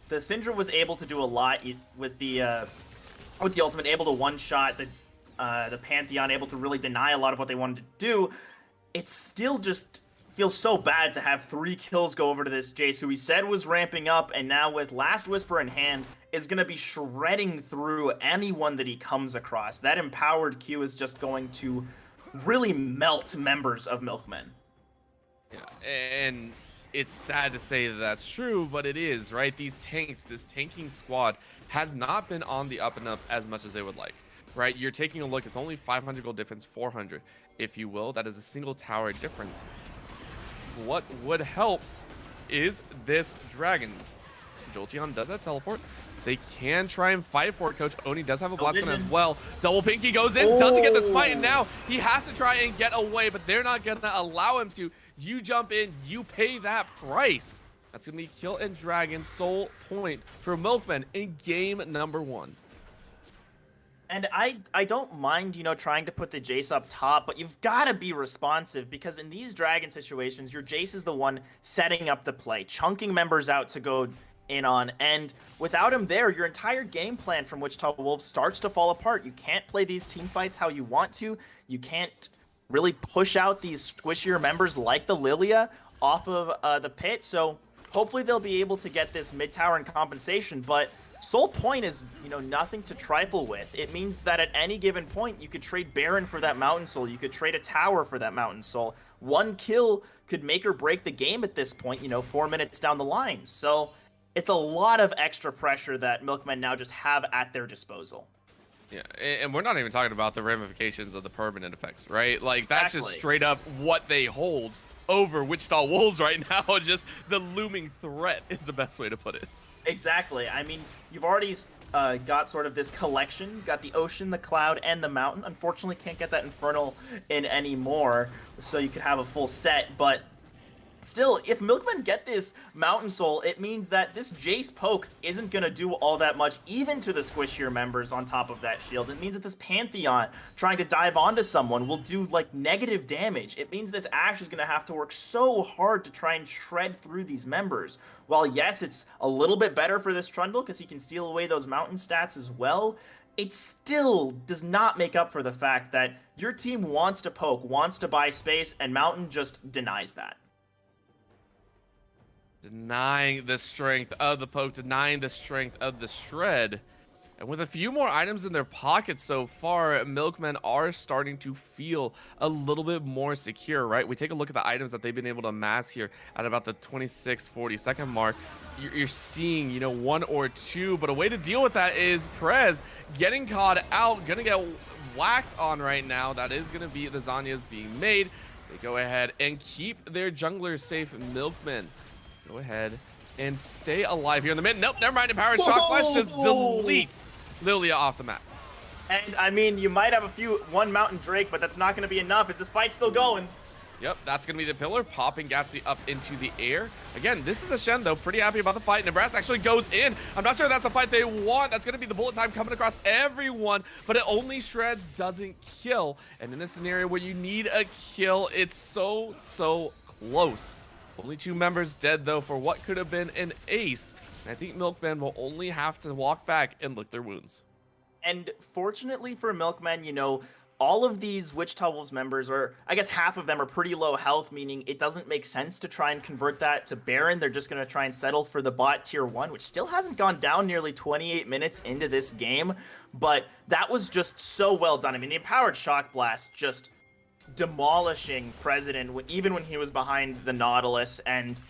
the Syndra was able to do a lot with the ultimate, able to one-shot the Pantheon, able to really deny a lot of what they wanted to do, it still just feels so bad to have 3 kills go over to this Jace, who he said was ramping up, and now with Last Whisper in hand, is going to be shredding through anyone that he comes across. That empowered Q is just going to really melt members of Milkmen. Yeah, and it's sad to say that that's true, but it is, right? These tanks, this tanking squad has not been on the up and up as much as they would like, right? You're taking a look, it's only 500 gold difference, 400, if you will. That is a single tower difference. What would help is this dragon. Jolteon does have teleport. They can try and fight for it. Coach Oni does have a blast gun as well. Double Pinky goes in, doesn't get the smite, and now he has to try and get away, but they're not going to allow him to. You jump in, you pay that price. That's going to be kill and dragon soul point for Milkman in game number 1. And I don't mind, you know, trying to put the Jace up top, but you've got to be responsive, because in these dragon situations, your Jace is the one setting up the play, chunking members out to go in on, and without him there, your entire game plan from Wichita Wolves starts to fall apart. You can't play these team fights how you want to. You can't really push out these squishier members like the Lilia off of the pit, so hopefully they'll be able to get this mid tower in compensation, but Soul Point is, you know, nothing to trifle with. It means that at any given point, you could trade Baron for that Mountain Soul. You could trade a tower for that Mountain Soul. One kill could make or break the game at this point, you know, 4 minutes down the line. So it's a lot of extra pressure that Milkmen now just have at their disposal. Yeah, and we're not even talking about the ramifications of the permanent effects, right? Like, that's just straight up what they hold over Wichita Wolves right now. Just the looming threat is the best way to put it. Exactly. I mean, you've already got sort of this collection. You've got the ocean, the cloud, and the mountain. Unfortunately, can't get that infernal in anymore, so you could have a full set, but still, if Milkmen get this Mountain Soul, it means that this Jace poke isn't going to do all that much, even to the squishier members on top of that shield. It means that this Pantheon trying to dive onto someone will do, like, negative damage. It means this Ashe is going to have to work so hard to try and shred through these members. While, yes, it's a little bit better for this Trundle because he can steal away those mountain stats as well, it still does not make up for the fact that your team wants to poke, wants to buy space, and Mountain just denies that. Denying the strength of the poke, denying the strength of the shred. And with a few more items in their pockets so far, Milkmen are starting to feel a little bit more secure, right? We take a look at the items that they've been able to amass here at about the 26-40 mark. You're seeing, you know, 1 or 2, but a way to deal with that is Perez getting caught out, gonna get whacked on right now. That is gonna be the Zanya's being made. They go ahead and keep their junglers safe. Milkmen go ahead and stay alive here in the mid. Nope, never mind. Empowered Shock Flash just deletes Lilia off the map. And, I mean, you might have one Mountain Drake, but that's not going to be enough. Is this fight still going? Yep, that's going to be the pillar, popping Gatsby up into the air. Again, this is a Shen, though, pretty happy about the fight. Nebraska actually goes in. I'm not sure that's a fight they want. That's going to be the bullet time coming across everyone, but it only shreds, doesn't kill. And in a scenario where you need a kill, it's so close. Only 2 members dead, though, for what could have been an ace. And I think Milkmen will only have to walk back and lick their wounds. And fortunately for Milkmen, you know, all of these Wichita Wolves members, or I guess half of them, are pretty low health, meaning it doesn't make sense to try and convert that to Baron. They're just going to try and settle for the bot tier 1, which still hasn't gone down nearly 28 minutes into this game. But that was just so well done. I mean, the Empowered Shock Blast just demolishing President, even when he was behind the Nautilus, and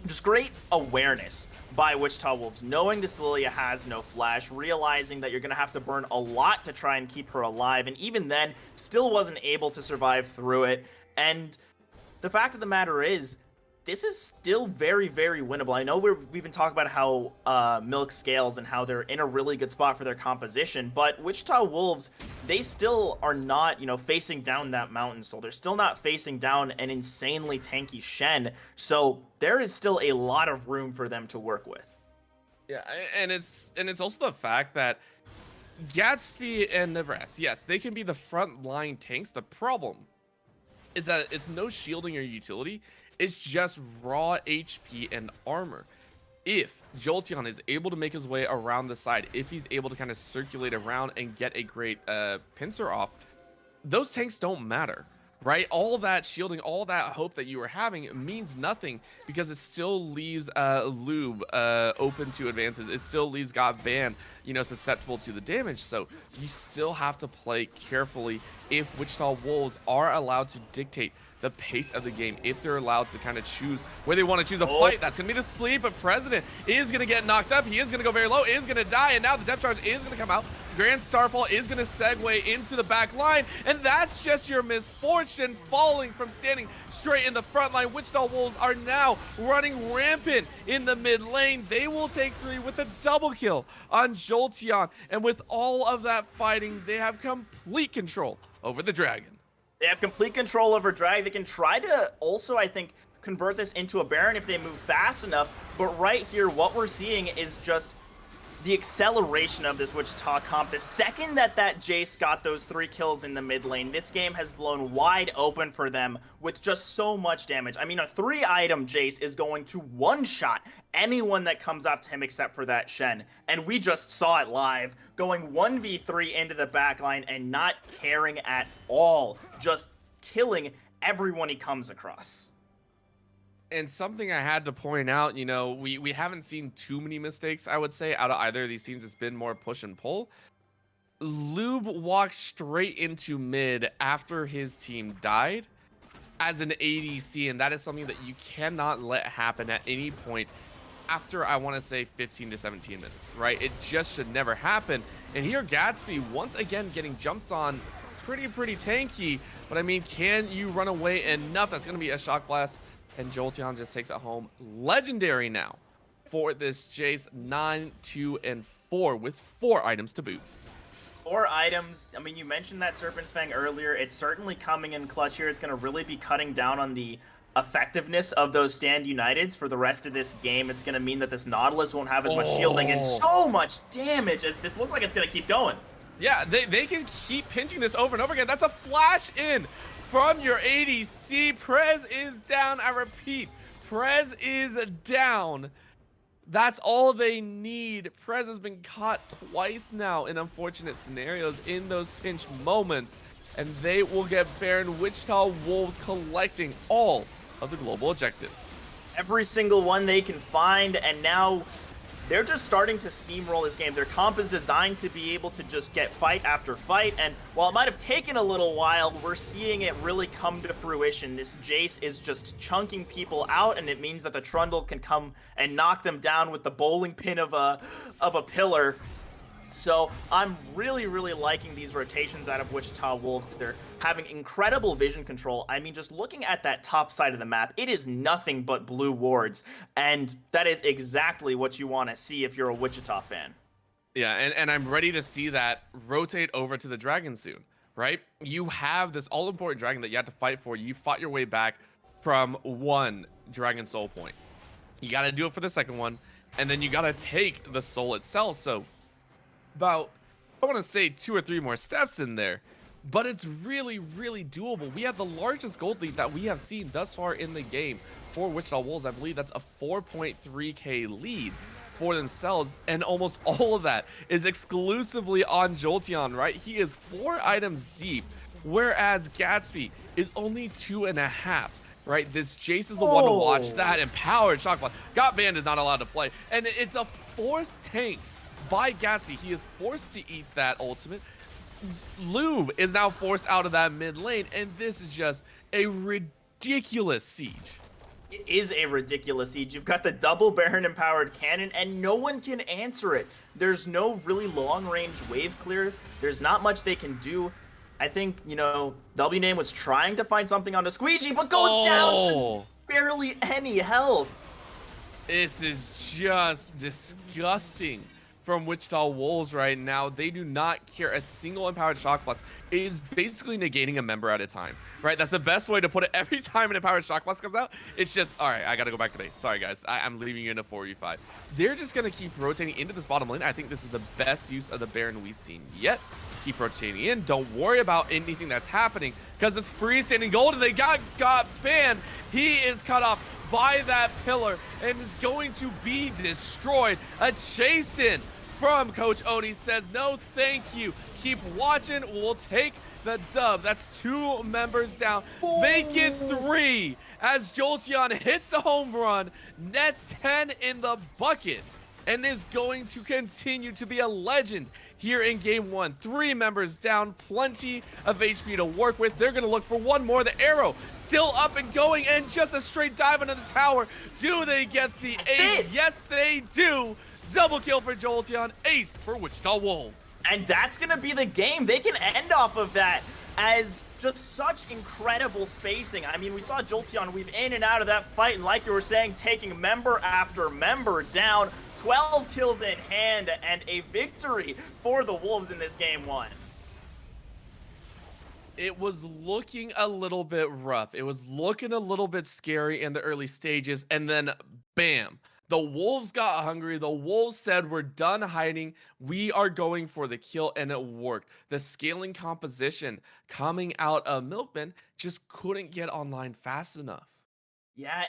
just great awareness by Wichita Wolves, knowing this Lilia has no flash, realizing that you're going to have to burn a lot to try and keep her alive, and even then, still wasn't able to survive through it. And the fact of the matter is, this is still very, very winnable. I know we've been talking about how Milk scales and how they're in a really good spot for their composition, but Wichita Wolves, they still are not, facing down that Mountain Soul. They're still not facing down an insanely tanky Shen, so there is still a lot of room for them to work with. Yeah, and it's also the fact that Gatsby and Nebraska, yes, they can be the front line tanks. The problem is that it's no shielding or utility. It's just raw HP and armor. If Jolteon is able to make his way around the side, if he's able to kind of circulate around and get a great pincer off, those tanks don't matter, right? All that shielding, all that hope that you were having means nothing because it still leaves Lube open to advances. It still leaves God Band, susceptible to the damage. So you still have to play carefully if Wichita Wolves are allowed to dictate the pace of the game, if they're allowed to kind of choose where they want to choose a fight. That's gonna be the sleep, but President is gonna get knocked up. He is gonna go very low, is gonna die, and now the depth charge is gonna come out. Grand Starfall is gonna segue into the back line, and that's just your misfortune, falling from standing straight in the front line. Wichita Wolves are now running rampant in the mid lane. They will take 3 with a double kill on Jolteon, and with all of that fighting, they have complete control over the dragon. They have complete control over Drag. They can try to also, I think, convert this into a Baron if they move fast enough. But right here, what we're seeing is just the acceleration of this Wichita comp. The second that Jace got those 3 kills in the mid lane, this game has blown wide open for them with just so much damage. I mean, a 3-item Jace is going to one-shot anyone that comes up to him except for that Shen. And we just saw it live, going 1v3 into the backline and not caring at all, just killing everyone he comes across. And something I had to point out, we haven't seen too many mistakes, I would say, out of either of these teams. It's been more push and pull. Lube walked straight into mid after his team died as an ADC, and that is something that you cannot let happen at any point after, I want to say, 15 to 17 minutes, right? It just should never happen. And here, Gatsby, once again, getting jumped on pretty tanky. But, I mean, can you run away enough? That's going to be a shock blast. And Jolteon just takes it home. Legendary now for this Jace, 9, 2, and 4 with 4 items to boot. 4 items. I mean, you mentioned that Serpent's Fang earlier. It's certainly coming in clutch here. It's going to really be cutting down on the effectiveness of those Stand Uniteds for the rest of this game. It's going to mean that this Nautilus won't have as much shielding and so much damage as this looks like it's going to keep going. Yeah, they can keep pinching this over and over again. That's a flash in from your ADC. Prez is down. I repeat, Prez is down. That's all they need. Prez has been caught twice now in unfortunate scenarios in those pinch moments, and they will get Baron. Wichita Wolves collecting all of the global objectives. Every single one they can find, and now they're just starting to steamroll this game. Their comp is designed to be able to just get fight after fight, and while it might have taken a little while, we're seeing it really come to fruition. This Jace is just chunking people out, and it means that the Trundle can come and knock them down with the bowling pin of a pillar. So I'm really liking these rotations out of Wichita Wolves. They're having incredible vision control. I mean, just looking at that top side of the map, it is nothing but blue wards. And that is exactly what you want to see if you're a Wichita fan. Yeah, and I'm ready to see that rotate over to the dragon soon, right? You have this all-important dragon that you have to fight for. You fought your way back from 1 dragon soul point. You got to do it for the second one, and then you got to take the soul itself. So about, I want to say 2 or 3 more steps in there, but it's really doable. We have the largest gold lead that we have seen thus far in the game for Wichita Wolves. I believe that's a 4.3k lead for themselves, and almost all of that is exclusively on Jolteon, right? He is 4 items deep, whereas Gatsby is only 2.5. Right, this Jace is the one to watch. That empowered shock blast. Got Band is not allowed to play, and it's a forced tank by Gatsby. He is forced to eat that ultimate. Lube is now forced out of that mid lane, and this is just a ridiculous siege. It is a ridiculous siege. You've got the double Baron empowered cannon, and no one can answer it. There's no really long range wave clear. There's not much they can do. I think, W Name was trying to find something on the squeegee, but goes down to barely any health. This is just disgusting from Wichita Wolves right now. They do not care. A single empowered shock blast is basically negating a member at a time, right? That's the best way to put it. Every time an empowered shock blast comes out, it's just, all right, I got to go back to base. Sorry, guys. I'm leaving you in a 4v5. They're just going to keep rotating into this bottom lane. I think this is the best use of the Baron we've seen yet. Keep rotating in. Don't worry about anything that's happening because it's freestanding gold and they got banned. He is cut off by that pillar and is going to be destroyed. A chase in from Coach Oni says, no, thank you. Keep watching. We'll take the dub. That's 2 members down. Make it 3 as Jolteon hits a home run, nets 10 in the bucket, and is going to continue to be a legend here in game 1. 3 members down, plenty of HP to work with. They're going to look for one more. The arrow still up and going, and just a straight dive into the tower. Do they get the ace? Yes, they do. Double kill for Jolteon, ace for Wichita Wolves. And that's going to be the game. They can end off of that as just such incredible spacing. I mean, we saw Jolteon weave in and out of that fight, and like you were saying, taking member after member down. 12 kills in hand and a victory for the Wolves in this game 1. It was looking a little bit rough. It was looking a little bit scary in the early stages, and then bam. The Wolves got hungry. The Wolves said, we're done hiding. We are going for the kill, and it worked. The scaling composition coming out of Milkman just couldn't get online fast enough. Yeah,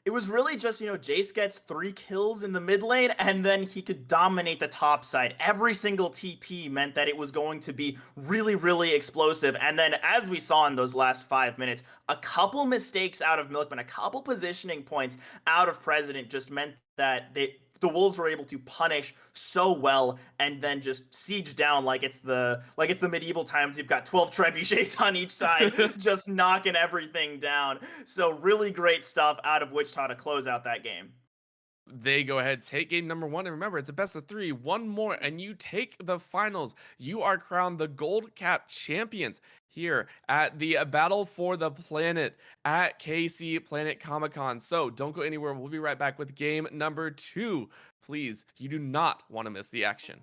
it was really just, Jace gets 3 kills in the mid lane, and then he could dominate the top side. Every single TP meant that it was going to be really, really explosive. And then, as we saw in those last 5 minutes, a couple mistakes out of Milkman, a couple positioning points out of President just meant that the Wolves were able to punish so well and then just siege down like it's the medieval times. You've got 12 trebuchets on each side, just knocking everything down. So really great stuff out of Wichita to close out that game. They go ahead, take game number 1, and remember, it's a best of 3, one more, and you take the finals. You are crowned the Gold Cap champions here at the Battle for the Planet at KC Planet Comicon. So don't go anywhere. We'll be right back with game number 2. Please, you do not want to miss the action.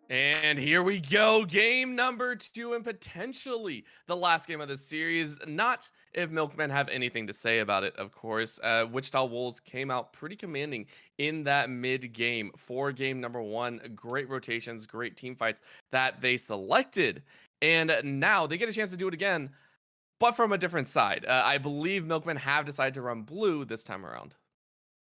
And here we go, game number 2, and potentially the last game of the series. Not if Milkmen have anything to say about it, of course. Wichita Wolves came out pretty commanding in that mid game for game number 1. Great rotations, great team fights that they selected. And now they get a chance to do it again, but from a different side. I believe Milkmen have decided to run blue this time around.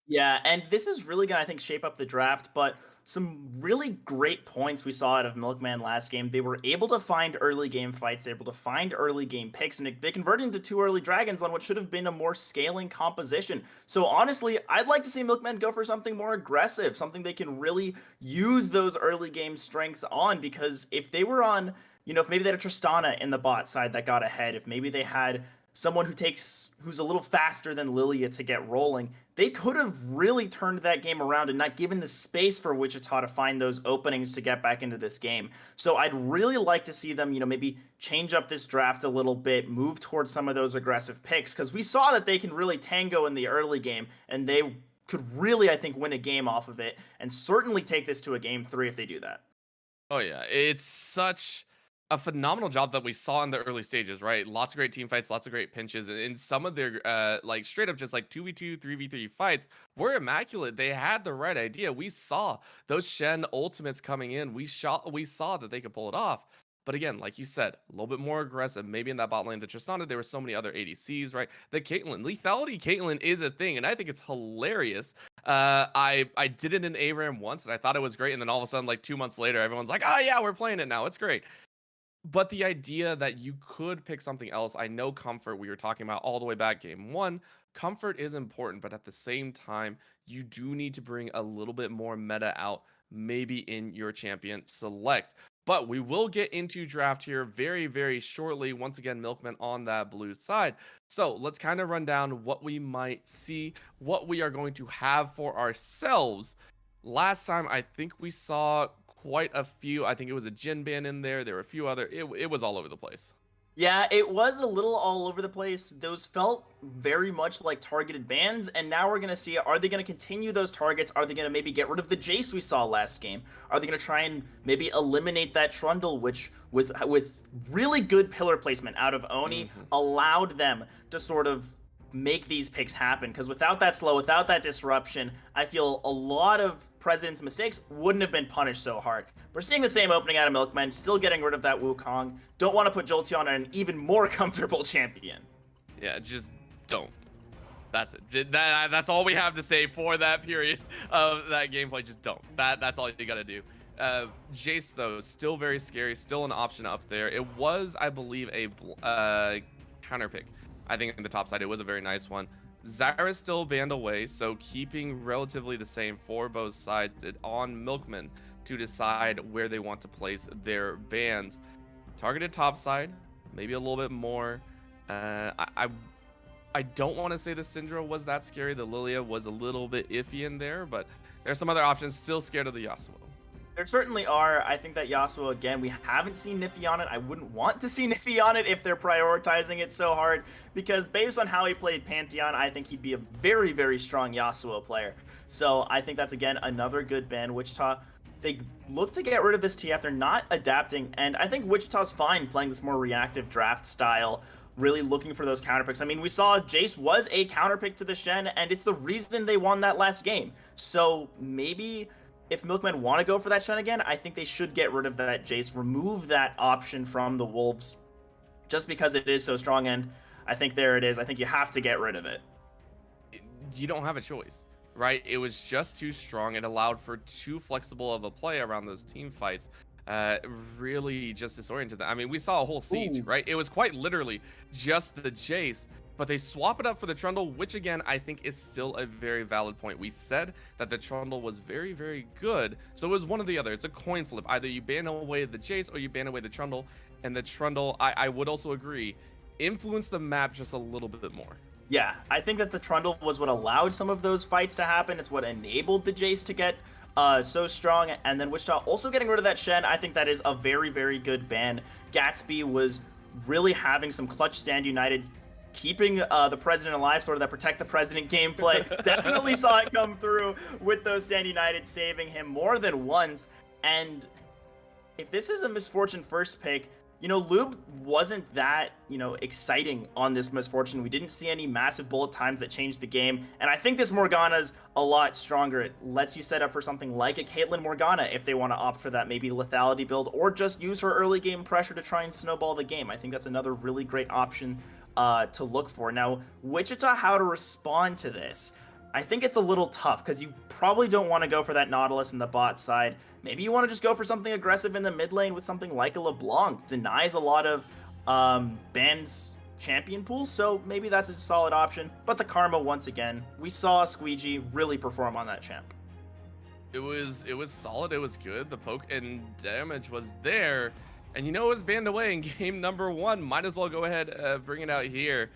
Yeah, and this is really going to, I think, shape up the draft, but some really great points we saw out of Milkman last game. They were able to find early game fights, they were able to find early game picks, and they converted into 2 early dragons on what should have been a more scaling composition. So honestly, I'd like to see Milkman go for something more aggressive, something they can really use those early game strengths on, because if they were on, if maybe they had a Tristana in the bot side that got ahead, if maybe they had someone who's a little faster than Lilia to get rolling, they could have really turned that game around and not given the space for Wichita to find those openings to get back into this game. So I'd really like to see them, maybe change up this draft a little bit, move towards some of those aggressive picks, because we saw that they can really tango in the early game, and they could really, I think, win a game off of it, and certainly take this to a game 3 if they do that. Oh yeah, it's such a phenomenal job that we saw in the early stages, right? Lots of great team fights, lots of great pinches, and in some of their like straight up just like 2v2, 3v3 fights were immaculate. They had the right idea. We saw those Shen ultimates coming in. We saw that they could pull it off. But again, like you said, a little bit more aggressive. Maybe in that bot lane, the Tristana, there were so many other ADCs, right? The Caitlyn, lethality Caitlyn is a thing, and I think it's hilarious. I did it in ARAM once, and I thought it was great, and then all of a sudden, like 2 months later, everyone's like, "Oh yeah, we're playing it now. It's great." But the idea that you could pick something else, I know comfort, we were talking about all the way back game 1, comfort is important, but at the same time, you do need to bring a little bit more meta out, maybe in your champion select. But we will get into draft here very, very shortly. Once again, Milkman on that blue side. So let's kind of run down what we might see, what we are going to have for ourselves. Last time, I think we saw quite a few. I think it was a Jin ban in there. There were a few other. It was all over the place. Yeah, it was a little all over the place. Those felt very much like targeted bans, and now we're going to see, are they going to continue those targets? Are they going to maybe get rid of the Jace we saw last game? Are they going to try and maybe eliminate that Trundle, which with really good pillar placement out of Oni allowed them to sort of make these picks happen? Because without that slow, without that disruption, I feel a lot of President's mistakes wouldn't have been punished so hard. We're seeing the same opening out of Milkman, still getting rid of that Wukong. Don't want to put Jolteon on an even more comfortable champion. Yeah, just don't. That's it. That's all we have to say for that period of that gameplay. Just don't. That's all you got to do. Jace, though, still very scary. Still an option up there. It was, I believe, a counter pick. I think in the top side, it was a very nice one. Zyra still banned away, so keeping relatively the same for both sides. On Milkman to decide where they want to place their bans. Targeted top side, maybe a little bit more. I don't want to say the Syndra was that scary. The Lilia was a little bit iffy in there, but there's some other options. Still scared of the Yasuo. There certainly are. I think that Yasuo, again, we haven't seen Nifty on it. I wouldn't want to see Nifty on it if they're prioritizing it so hard, because based on how he played Pantheon, I think he'd be a very, very strong Yasuo player. So I think that's, again, another good ban. Wichita, they look to get rid of this TF. They're not adapting, and I think Wichita's fine playing this more reactive draft style, really looking for those counter picks. I mean, we saw Jace was a counter pick to the Shen, and it's the reason they won that last game. So maybe if Milkmen want to go for that Shen again, I think they should get rid of that Jace, remove that option from the Wolves, just because it is so strong. And I think there it is. I think you have to get rid of it. You don't have a choice, right? It was just too strong. It allowed for too flexible of a play around those team fights. Really just disoriented them. I mean, we saw a whole siege, right? It was quite literally just the Jace. But they swap it up for the Trundle, which again, I think is still a very valid point. We said that the Trundle was very, very good. So it was one or the other. It's a coin flip. Either you ban away the Jace or you ban away the Trundle. And the Trundle, I would also agree, influenced the map just a little bit more. Yeah, I think that the Trundle was what allowed some of those fights to happen. It's what enabled the Jace to get so strong. And then Wichita also getting rid of that Shen, I think that is a very, very good ban. Gatsby was really having some clutch Stand United keeping the president alive, sort of that protect the president gameplay. Definitely saw it come through with those Stand United saving him more than once. And if this is a Misfortune first pick, Lube wasn't that, exciting on this Misfortune. We didn't see any massive bullet times that changed the game. And I think this Morgana's a lot stronger. It lets you set up for something like a Caitlyn Morgana if they want to opt for that maybe lethality build, or just use her early game pressure to try and snowball the game. I think that's another really great option to look for. Now, Wichita, how to respond to this? I think it's a little tough because you probably don't want to go for that Nautilus in the bot side. Maybe you want to just go for something aggressive in the mid lane with something like a LeBlanc. Denies a lot of Ban's champion pool, so maybe that's a solid option. But the Karma, once again, we saw Squeegee really perform on that champ. It was solid. It was good. The poke and damage was there, and it was banned away in game number 1. Might as well go ahead, bring it out here.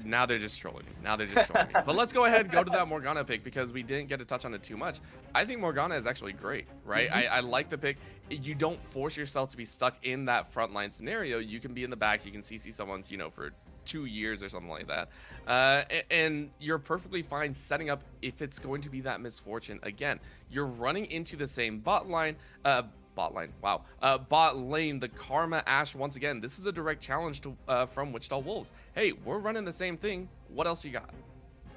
Now they're just trolling me. But let's go ahead and go to that Morgana pick because we didn't get to touch on it too much. I think Morgana is actually great, right? I like the pick. You don't force yourself to be stuck in that frontline scenario. You can be in the back. You can CC someone, for 2 years or something like that. And you're perfectly fine setting up if it's going to be that Misfortune. Again, you're running into the same bot lane, the Karma Ashe. Once again, this is a direct challenge to from Wichita Wolves. Hey, we're running the same thing. What else you got?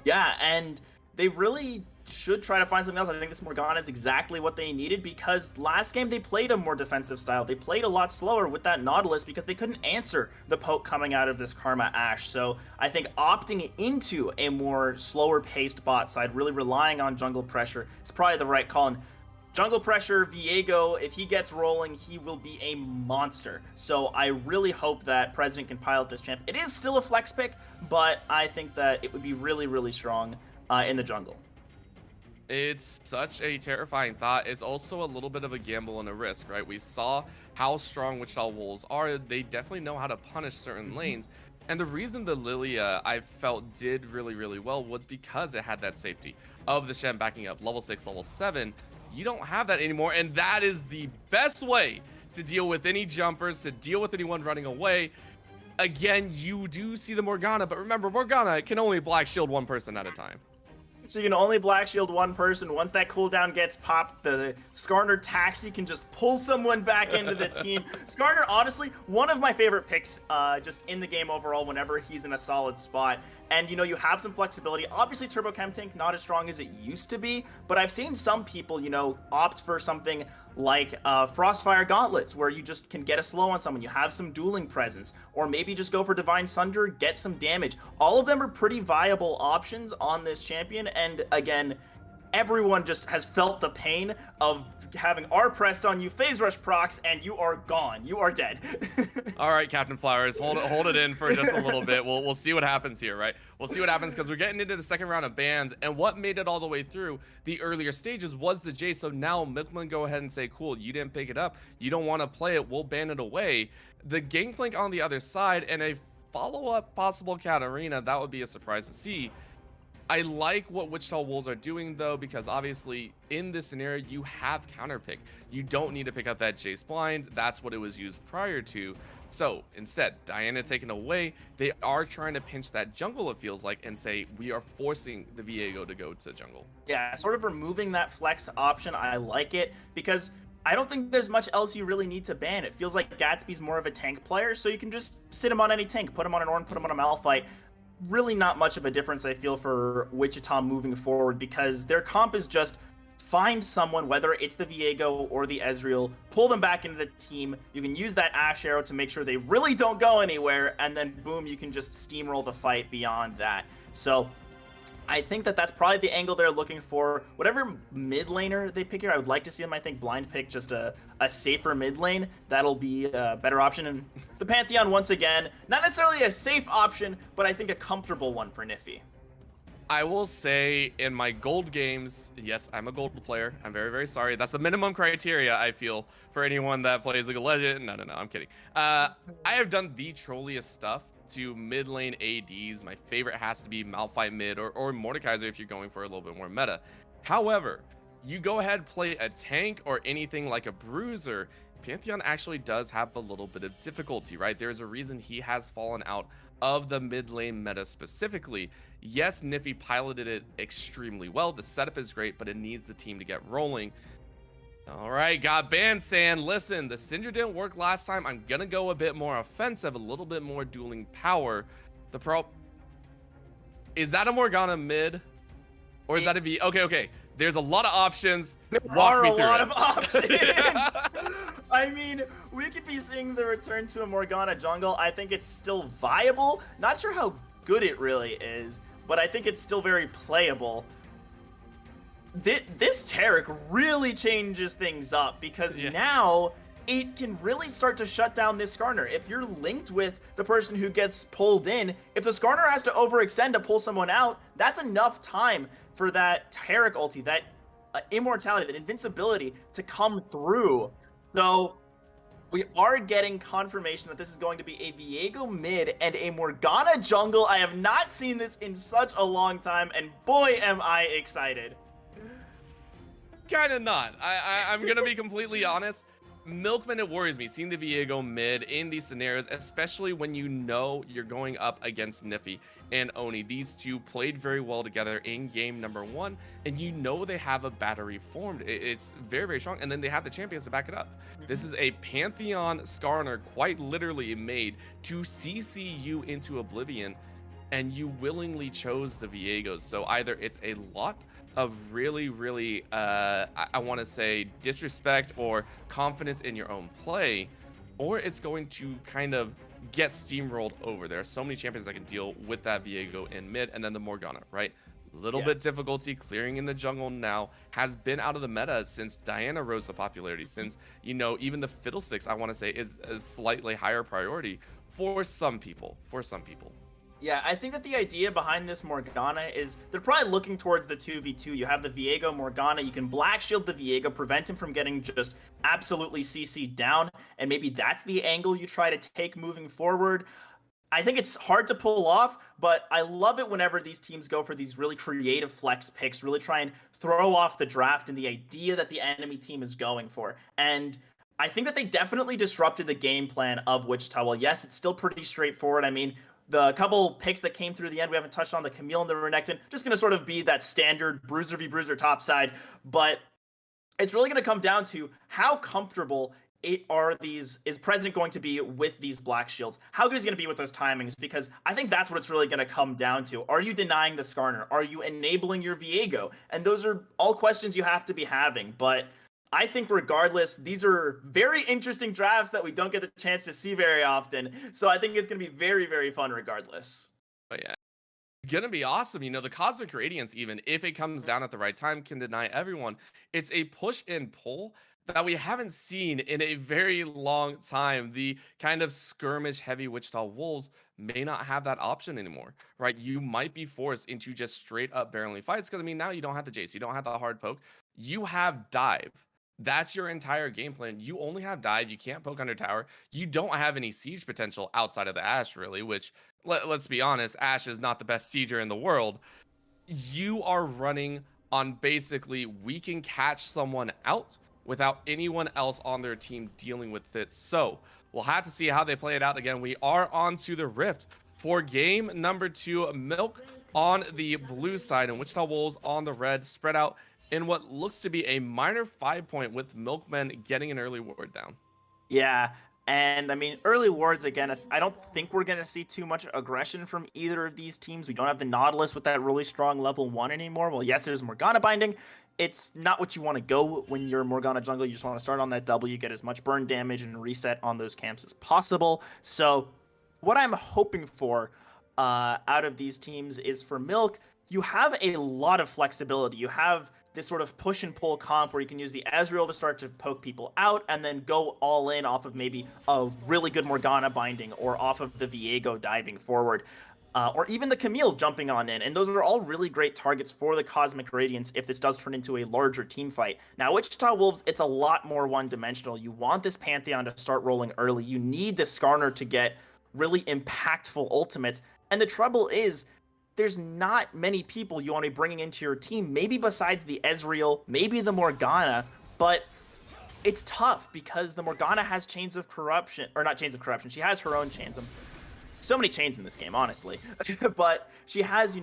Yeah, and they really should try to find something else. I think this Morgana is exactly what they needed, because last game they played a more defensive style. They played a lot slower with that Nautilus because they couldn't answer the poke coming out of this Karma Ashe. So I think opting into a more slower paced bot side, really relying on jungle pressure, is probably the right call. And jungle pressure, Viego, if he gets rolling, he will be a monster. So I really hope that President can pilot this champ. It is still a flex pick, but I think that it would be really, really strong in the jungle. It's such a terrifying thought. It's also a little bit of a gamble and a risk, right? We saw how strong Wichita Wolves are. They definitely know how to punish certain lanes. And the reason the Lilia, I felt, did really, really well was because it had that safety of the Shen backing up. Level 6, level 7. You don't have that anymore, and that is the best way to deal with any jumpers, to deal with anyone running away. Again, you do see the Morgana, but remember, Morgana can only black shield one person at a time. So you can only black shield one person. Once that cooldown gets popped, the Skarner Taxi can just pull someone back into the team. Skarner, honestly, one of my favorite picks just in the game overall whenever he's in a solid spot. And, you have some flexibility. Obviously, Turbo Chem Tank, not as strong as it used to be, but I've seen some people, opt for something like Frostfire Gauntlets, where you just can get a slow on someone. You have some dueling presence, or maybe just go for Divine Sunder, get some damage. All of them are pretty viable options on this champion. And again, everyone just has felt the pain of having R pressed on you, phase rush procs, and you are gone. You are dead. All right, Captain Flowers, hold it in for just a little bit. We'll see what happens here, right? We'll see what happens because we're getting into the second round of bans, and what made it all the way through the earlier stages was the J. So now Milkman go ahead and say, cool, you didn't pick it up, you don't want to play it, we'll ban it away. The Gangplank on the other side and a follow-up possible Katarina, that would be a surprise to see. I like what Wichita Wolves are doing, though, because obviously in this scenario, you have counterpick. You don't need to pick up that Jace blind. That's what it was used prior to. So instead, Diana taken away, they are trying to pinch that jungle, it feels like, and say, we are forcing the Viego to go to jungle. Yeah, sort of removing that flex option. I like it because I don't think there's much else you really need to ban. It feels like Gatsby's more of a tank player, so you can just sit him on any tank, put him on an Ornn, put him on a Malphite. Really not much of a difference, I feel, for Wichita moving forward, because their comp is just find someone, whether it's the Viego or the Ezreal, pull them back into the team. You can use that Ashe arrow to make sure they really don't go anywhere, and then boom, you can just steamroll the fight beyond that. So I think that that's probably the angle they're looking for. Whatever mid laner they pick here, I would like to see them, I think, blind pick just a safer mid lane. That'll be a better option. And the Pantheon, once again, not necessarily a safe option, but I think a comfortable one for Niffy. I will say in my gold games, yes, I'm a gold player. I'm very, very sorry. That's the minimum criteria, I feel, for anyone that plays League of Legends. No, I'm kidding. I have done the trolliest stuff to mid lane ADs. My favorite has to be Malphite mid or Mordekaiser if you're going for a little bit more meta. However, you go ahead, play a tank or anything like a bruiser, Pantheon actually does have a little bit of difficulty, right? There's a reason he has fallen out of the mid lane meta specifically. Yes, Niffy piloted it extremely well. The setup is great, but it needs the team to get rolling. All right, got banned, Sand. Listen, the Syndra didn't work last time. I'm going to go a bit more offensive, a little bit more dueling power. The pro... Is that a Morgana mid? Or is that a V? Okay. There's a lot of options. There are a lot of options. I mean, we could be seeing the return to a Morgana jungle. I think it's still viable. Not sure how good it really is, but I think it's still very playable. This Taric really changes things up because now it can really start to shut down this Skarner. If you're linked with the person who gets pulled in, if the Skarner has to overextend to pull someone out, that's enough time for that Taric ulti, that immortality, that invincibility to come through. So we are getting confirmation that this is going to be a Viego mid and a Morgana jungle. I have not seen this in such a long time, and boy, am I excited. Kind of not. I'm going to be completely honest. Milkman, it worries me seeing the Viego mid in these scenarios, especially when you know you're going up against Niffy and Oni. These two played very well together in game number 1, and you know they have a battery formed. It's very, very strong, and then they have the champions to back it up. This is a Pantheon Skarner quite literally made to CC you into oblivion, and you willingly chose the Viegos. So either it's a lot of really I want to say disrespect or confidence in your own play, or it's going to kind of get steamrolled over. There are so many champions that can deal with that Viego in mid, and then the Morgana, right? Little bit difficulty clearing in the jungle now, has been out of the meta since Diana rose to popularity, since, you know, even the Fiddlesticks, I want to say, is a slightly higher priority for some people. Yeah, I think that the idea behind this Morgana is they're probably looking towards the 2v2. You have the Viego Morgana. You can black shield the Viego, prevent him from getting just absolutely CC'd down, and maybe that's the angle you try to take moving forward. I think it's hard to pull off, but I love it whenever these teams go for these really creative flex picks, really try and throw off the draft and the idea that the enemy team is going for. And I think that they definitely disrupted the game plan of Wichita. Well, yes, it's still pretty straightforward. I mean, the couple picks that came through the end, we haven't touched on the Camille and the Renekton, just going to sort of be that standard bruiser v bruiser top side. But it's really going to come down to how comfortable is President going to be with these black shields? How good is he going to be with those timings? Because I think that's what it's really going to come down to. Are you denying the Skarner? Are you enabling your Viego? And those are all questions you have to be having. But I think regardless, these are very interesting drafts that we don't get the chance to see very often. So I think it's going to be very, very fun regardless. But yeah, it's going to be awesome. You know, the Cosmic Radiance, even if it comes down at the right time, can deny everyone. It's a push and pull that we haven't seen in a very long time. The kind of skirmish heavy Wichita Wolves may not have that option anymore, right? You might be forced into just straight up barreling fights because, I mean, now you don't have the Jace, you don't have the hard poke, you have dive. That's your entire game plan. You only have dive. You can't poke under tower. You don't have any siege potential outside of the Ashe, really, which, let's be honest, Ashe is not the best sieger in the world. You are running on basically, we can catch someone out without anyone else on their team dealing with it. So we'll have to see how they play it out. Again, we are on to the Rift for game number 2. Milk on the blue side and Wichita Wolves on the red, spread out in what looks to be a minor 5-point with Milkmen getting an early ward down. Yeah, and I mean, early wards, again, I don't think we're going to see too much aggression from either of these teams. We don't have the Nautilus with that really strong level 1 anymore. Well, yes, there's Morgana binding. It's not what you want to go when you're Morgana jungle. You just want to start on that W, get as much burn damage and reset on those camps as possible. So what I'm hoping for out of these teams is for Milk, you have a lot of flexibility. You have this sort of push and pull comp where you can use the Ezreal to start to poke people out and then go all in off of maybe a really good Morgana binding or off of the Viego diving forward. Or even the Camille jumping on in. And those are all really great targets for the Cosmic Radiance if this does turn into a larger team fight. Now, Wichita Wolves, it's a lot more one-dimensional. You want this Pantheon to start rolling early. You need the Skarner to get really impactful ultimates. And the trouble is, there's not many people you want to be bringing into your team, maybe besides the Ezreal, maybe the Morgana, but It's tough because the Morgana has chains of corruption, or not chains of corruption. She has her own chains. So many chains in this game, honestly. But she has,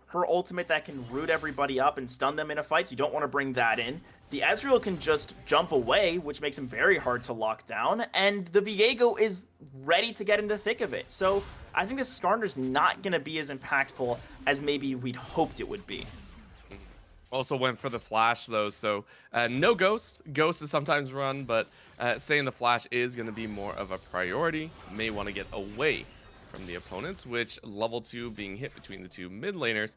her ultimate that can root everybody up and stun them in a fight. So you don't want to bring that in. The Ezreal can just jump away, which makes him very hard to lock down. And the Viego is ready to get in the thick of it. So I think this Skarner's not going to be as impactful as maybe we'd hoped it would be. Also went for the flash though, so no ghost. Ghost is sometimes run, but saying the flash is going to be more of a priority. May want to get away from the opponents, which level 2 being hit between the two mid laners.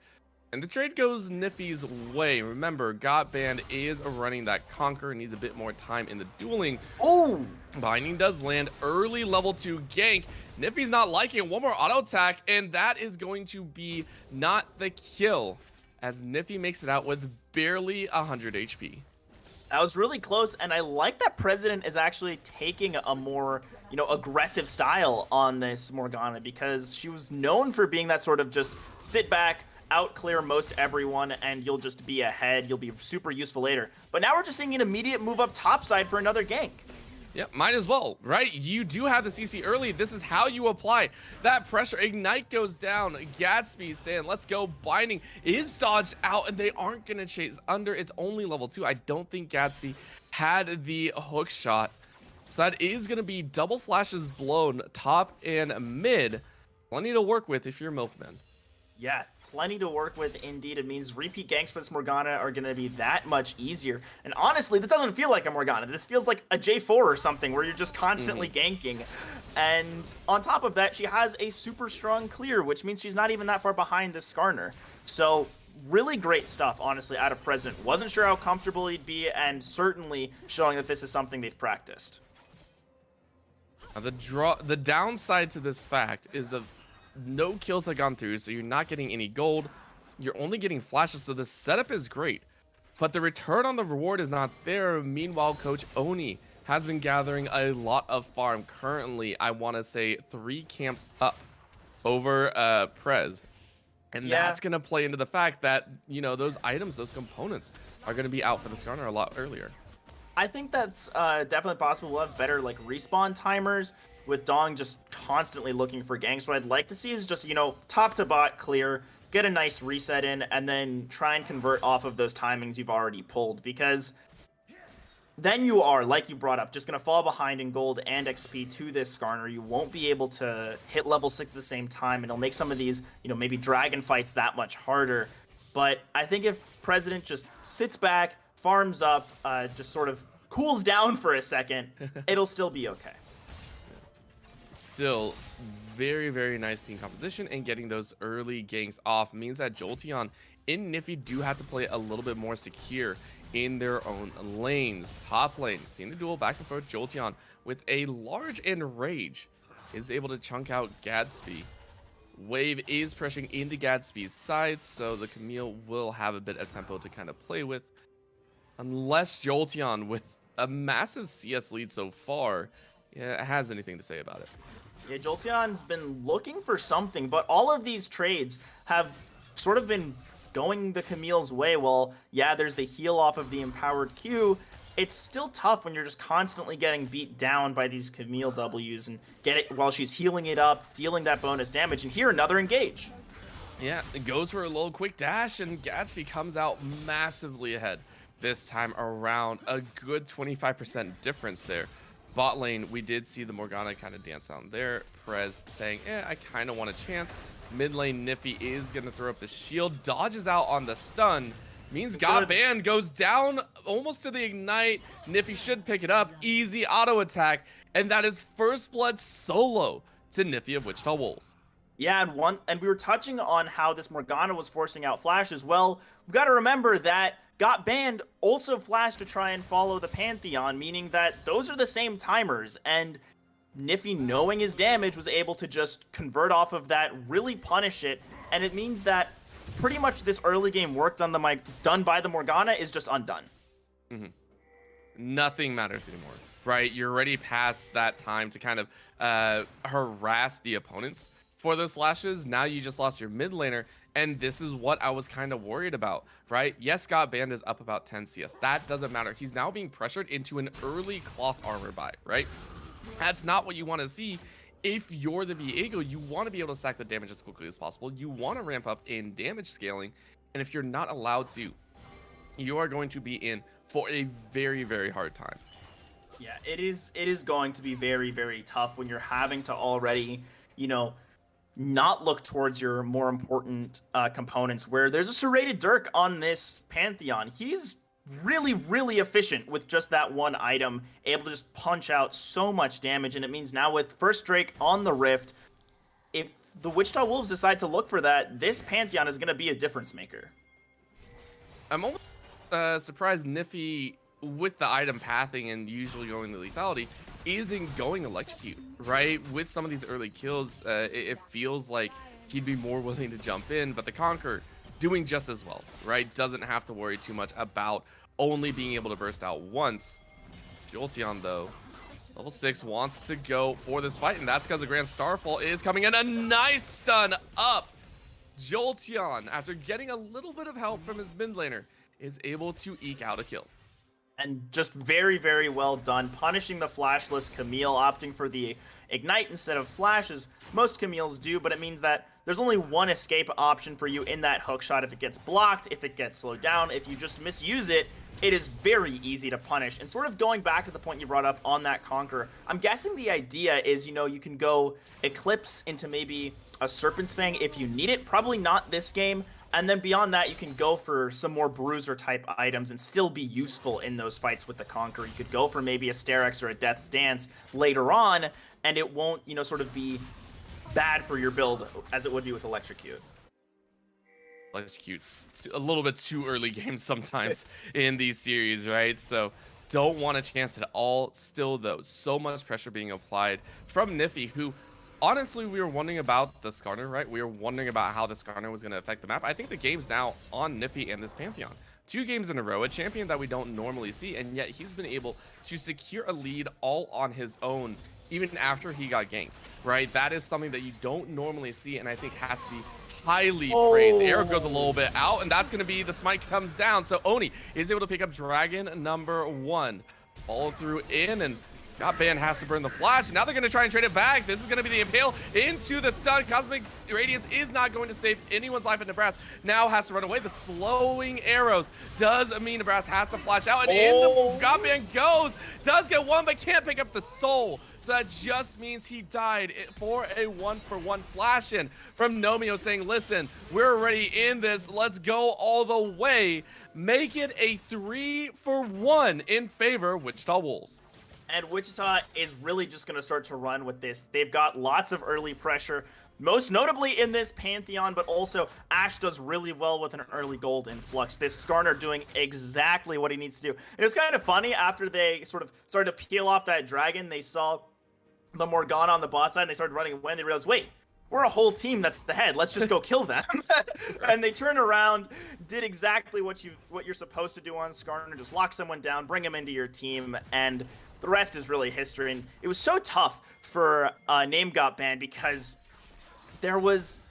And the trade goes Nifty's way. Remember, Got Band is running that Conquer, needs a bit more time in the dueling. Oh! Binding does land early level 2 gank. Nifty's not liking it. One more auto attack, and that is going to be not the kill, as Nifty makes it out with barely 100 HP. That was really close, and I like that President is actually taking a more, aggressive style on this Morgana, because she was known for being that sort of just sit back, out clear most everyone, and you'll just be ahead. You'll be super useful later. But now we're just seeing an immediate move up topside for another gank. Yeah, might as well, right? You do have the CC early. This is how you apply that pressure. Ignite goes down. Gatsby saying, let's go. Binding is dodged out, and they aren't going to chase under. It's only level 2. I don't think Gatsby had the hook shot. So that is going to be double flashes blown top and mid. Plenty to work with if you're Milkman. Yeah, plenty to work with indeed. It means repeat ganks for this Morgana are going to be that much easier. And honestly, this doesn't feel like a Morgana. This feels like a J4 or something where you're just constantly ganking. And on top of that, she has a super strong clear, which means she's not even that far behind this Skarner. So really great stuff, honestly, out of President. Wasn't sure how comfortable he'd be, and certainly showing that this is something they've practiced. Now the downside to this fact is the no kills have gone through, so you're not getting any gold. You're only getting flashes, so the setup is great, but the return on the reward is not there. Meanwhile, Coach Oni has been gathering a lot of farm. Currently, I want to say 3 camps up over Prez, and that's going to play into the fact that, those items, those components are going to be out for the Skarner a lot earlier. I think that's definitely possible. We'll have better respawn timers, with Dong just constantly looking for ganks. What I'd like to see is just, top to bot clear, get a nice reset in, and then try and convert off of those timings you've already pulled, because then you are, like you brought up, just going to fall behind in gold and XP to this Skarner. You won't be able to hit level 6 at the same time, and it'll make some of these, maybe dragon fights that much harder. But I think if President just sits back, farms up, just sort of cools down for a second, it'll still be okay. Still very, very nice team composition, and getting those early ganks off means that Jolteon and Nifty do have to play a little bit more secure in their own lanes. Top lane, seeing the duel back and forth. Jolteon with a large enrage is able to chunk out Gatsby. Wave is pressuring into Gatsby's side, so the Camille will have a bit of tempo to kind of play with, unless Jolteon, with a massive CS lead so far, has anything to say about it. Yeah, Jolteon's been looking for something, but all of these trades have sort of been going the Camille's way. Well, yeah, there's the heal off of the empowered Q. It's still tough when you're just constantly getting beat down by these Camille Ws, and get it while she's healing it up, dealing that bonus damage, and here another engage. Yeah, it goes for a little quick dash, and Gatsby comes out massively ahead this time around. A good 25% difference there. Bot lane, we did see the Morgana kind of dance down there. Prez saying, I kind of want a chance. Mid lane, Nifty is going to throw up the shield. Dodges out on the stun. Means God Band goes down almost to the ignite. Nifty should pick it up. Easy auto attack. And that is first blood solo to Nifty of Wichita Wolves. Yeah, and we were touching on how this Morgana was forcing out flashes. Well, we've got to remember that Got Banned also flashed to try and follow the Pantheon, meaning that those are the same timers, and Nifty, knowing his damage, was able to just convert off of that, really punish it, and it means that pretty much this early game work done by the Morgana is just undone. Nothing matters anymore, right? You're already past that time to kind of harass the opponents for those flashes. Now you just lost your mid laner, And this is what I was kind of worried about, right? Yes, got banned is up about 10 CS. That doesn't matter. He's now being pressured into an early cloth armor buy, right? That's not what you want to see. If you're the Viego, you want to be able to stack the damage as quickly as possible. You want to ramp up in damage scaling. And if you're not allowed to, you are going to be in for a very, very hard time. Yeah, it is going to be very, very tough when you're having to already, you know, not look towards your more important components, where there's a serrated Dirk on this Pantheon. He's really, really efficient with just that one item, able to just punch out so much damage. And it means now with first Drake on the Rift, if the Wichita Wolves decide to look for that, this Pantheon is going to be a difference maker. I'm almost surprised Nifty, with the item pathing and usually going to lethality, isn't going electrocute, right? With some of these early kills, it feels like he'd be more willing to jump in, but the Conquer doing just as well, right? Doesn't have to worry too much about only being able to burst out once. Jolteon, though, level 6, wants to go for this fight, and that's because the Grand Starfall is coming in. A nice stun up. Jolteon, after getting a little bit of help from his mid laner, is able to eke out a kill. And just very, very well done, punishing the flashless Camille, opting for the Ignite instead of flashes. Most Camille's do, but it means that there's only one escape option for you in that hook shot if it gets blocked, if it gets slowed down. If you just misuse it, it is very easy to punish. And sort of going back to the point you brought up on that Conqueror, I'm guessing the idea is, you know, you can go Eclipse into maybe a Serpent's Fang if you need it. Probably not this game. And then beyond that, you can go for some more Bruiser type items and still be useful in those fights with the Conqueror. You could go for maybe a Sterex or a Death's Dance later on, and it won't, you know, sort of be bad for your build as it would be with Electrocute. Electrocute's a little bit too early game sometimes in these series, right? So don't want a chance at all. Still, though, so much pressure being applied from Nifty, who honestly, we were wondering about the Skarner, right? We were wondering about how the Skarner was going to affect the map. I think the game's now on Nifty and this Pantheon. 2 games in a row, a champion that we don't normally see, and yet he's been able to secure a lead all on his own, even after he got ganked, right? That is something that you don't normally see, and I think has to be highly praised. Arrow goes a little bit out, and that's going to be the smite comes down. So Oni is able to pick up Dragon number 1. Follow through in, and Got banned, has to burn the flash. Now they're going to try and trade it back. This is going to be the impale into the stun. Cosmic Radiance is not going to save anyone's life, and Nebraska now has to run away. The slowing arrows does mean Nebraska has to flash out, and in the got banned goes. Does get one, but can't pick up the soul. So that just means he died for a 1-for-1 flash in from Nomio, saying, listen, we're already in this. Let's go all the way. Make it a 3-for-1 in favor of Wichita Wolves. And Wichita is really just going to start to run with this. They've got lots of early pressure, most notably in this Pantheon, but also Ashe does really well with an early gold influx. This Skarner doing exactly what he needs to do. And it was kind of funny, after they sort of started to peel off that dragon, they saw the Morgana on the bot side, and they started running away, and they realized, wait, we're a whole team that's the head. Let's just go kill them. And they turn around, did exactly what you're supposed to do on Skarner, just lock someone down, bring him into your team, and the rest is really history. And it was so tough for Name got banned because it was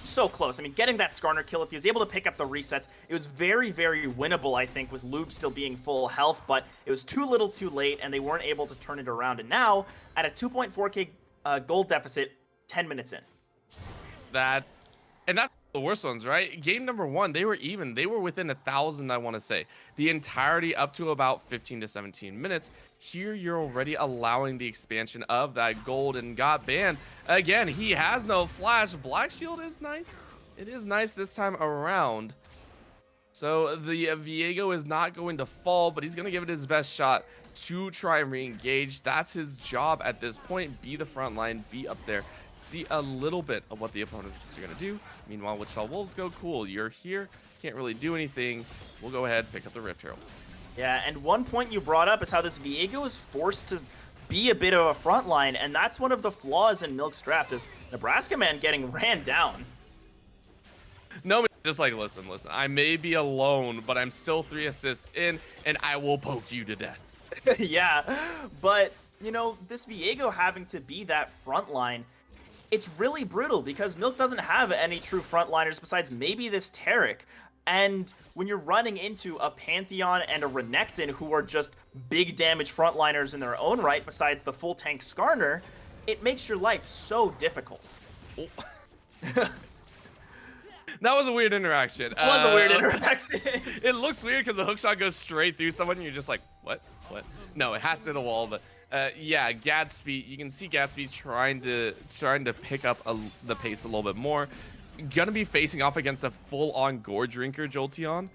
so close. I mean, getting that Skarner kill, if he was able to pick up the resets, it was very, very winnable, I think, with Lube still being full health, but it was too little too late, and they weren't able to turn it around. And now, at a 2.4k gold deficit, 10 minutes in. That's the worst ones, right? Game number 1, they were even. They were within 1,000, I want to say. The entirety up to about 15 to 17 minutes. Here, you're already allowing the expansion of that gold and got banned. Again, he has no flash. Black Shield is nice. It is nice this time around. So the Viego is not going to fall, but he's going to give it his best shot to try and re-engage. That's his job at this point. Be the front line, be up there. See a little bit of what the opponents are going to do. Meanwhile, Wichita Wolves go, cool, you're here, can't really do anything. We'll go ahead, pick up the Rift Herald. Yeah, and one point you brought up is how this Viego is forced to be a bit of a front line, and that's one of the flaws in Milk's draft, is Nebraska Man getting ran down. No, just like, listen, I may be alone, but I'm still 3 assists in, and I will poke you to death. Yeah, but, you know, this Viego having to be that front line, it's really brutal because Milk doesn't have any true frontliners besides maybe this Taric. And when you're running into a Pantheon and a Renekton who are just big damage frontliners in their own right, besides the full tank Skarner, it makes your life so difficult. That was a weird interaction. It was a weird interaction. It looks weird because the hookshot goes straight through someone and you're just like, what? What? No, it has to hit the wall, but yeah, Gatsby, you can see Gatsby trying to pick up the pace a little bit more. Gonna be facing off against a full-on gore drinker Jolteon,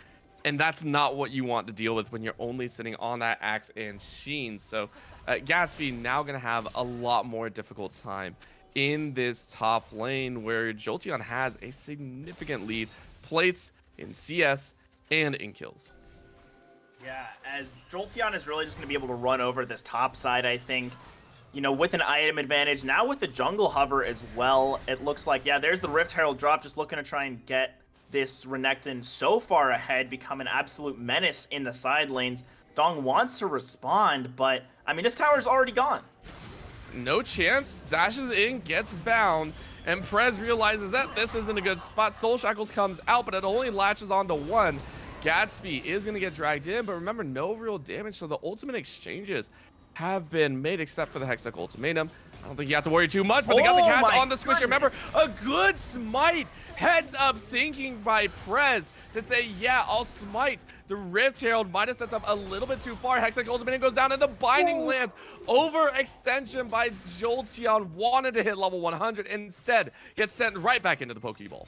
and that's not what you want to deal with when you're only sitting on that Axe and Sheen. So Gatsby now gonna have a lot more difficult time in this top lane where Jolteon has a significant lead, plates in CS and in kills. Yeah, as Jolteon is really just going to be able to run over this top side, I think. You know, with an item advantage. Now with the jungle hover as well, it looks like, yeah, there's the Rift Herald drop, just looking to try and get this Renekton so far ahead, become an absolute menace in the side lanes. Dong wants to respond, but, I mean, this tower's already gone. No chance, dashes in, gets bound, and Prez realizes that this isn't a good spot. Soul Shackles comes out, but it only latches onto one. Gatsby is going to get dragged in, but remember, no real damage, so the ultimate exchanges have been made except for the Hextech Ultimatum. I don't think you have to worry too much, but they got the catch on the squisher. Remember, a good smite, heads up thinking by Prez to say, yeah, I'll smite. The Rift Herald might have set up a little bit too far. Hextech Ultimatum goes down and the Binding lands. Overextension by Jolteon, wanted to hit level 100, instead gets sent right back into the Pokeball.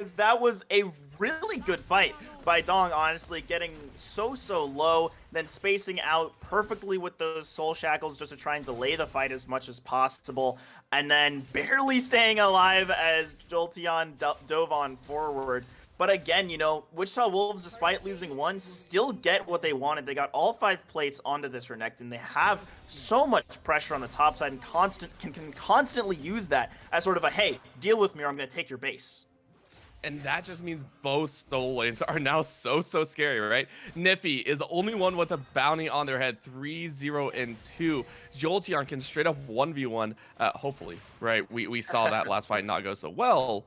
As that was a really good fight by Dong, honestly, getting so low, then spacing out perfectly with those Soul Shackles just to try and delay the fight as much as possible, and then barely staying alive as Jolteon dove on forward. But again, you know, Wichita Wolves, despite losing one, still get what they wanted. They got all 5 plates onto this Renekton. They have so much pressure on the top side and can constantly use that as sort of a, hey, deal with me or I'm going to take your base. And that just means both Soul lanes are now so scary, right? Niffy is the only one with a bounty on their head, 3-0-2. Jolteon can straight up 1v1, hopefully, right? We saw that last fight not go so well,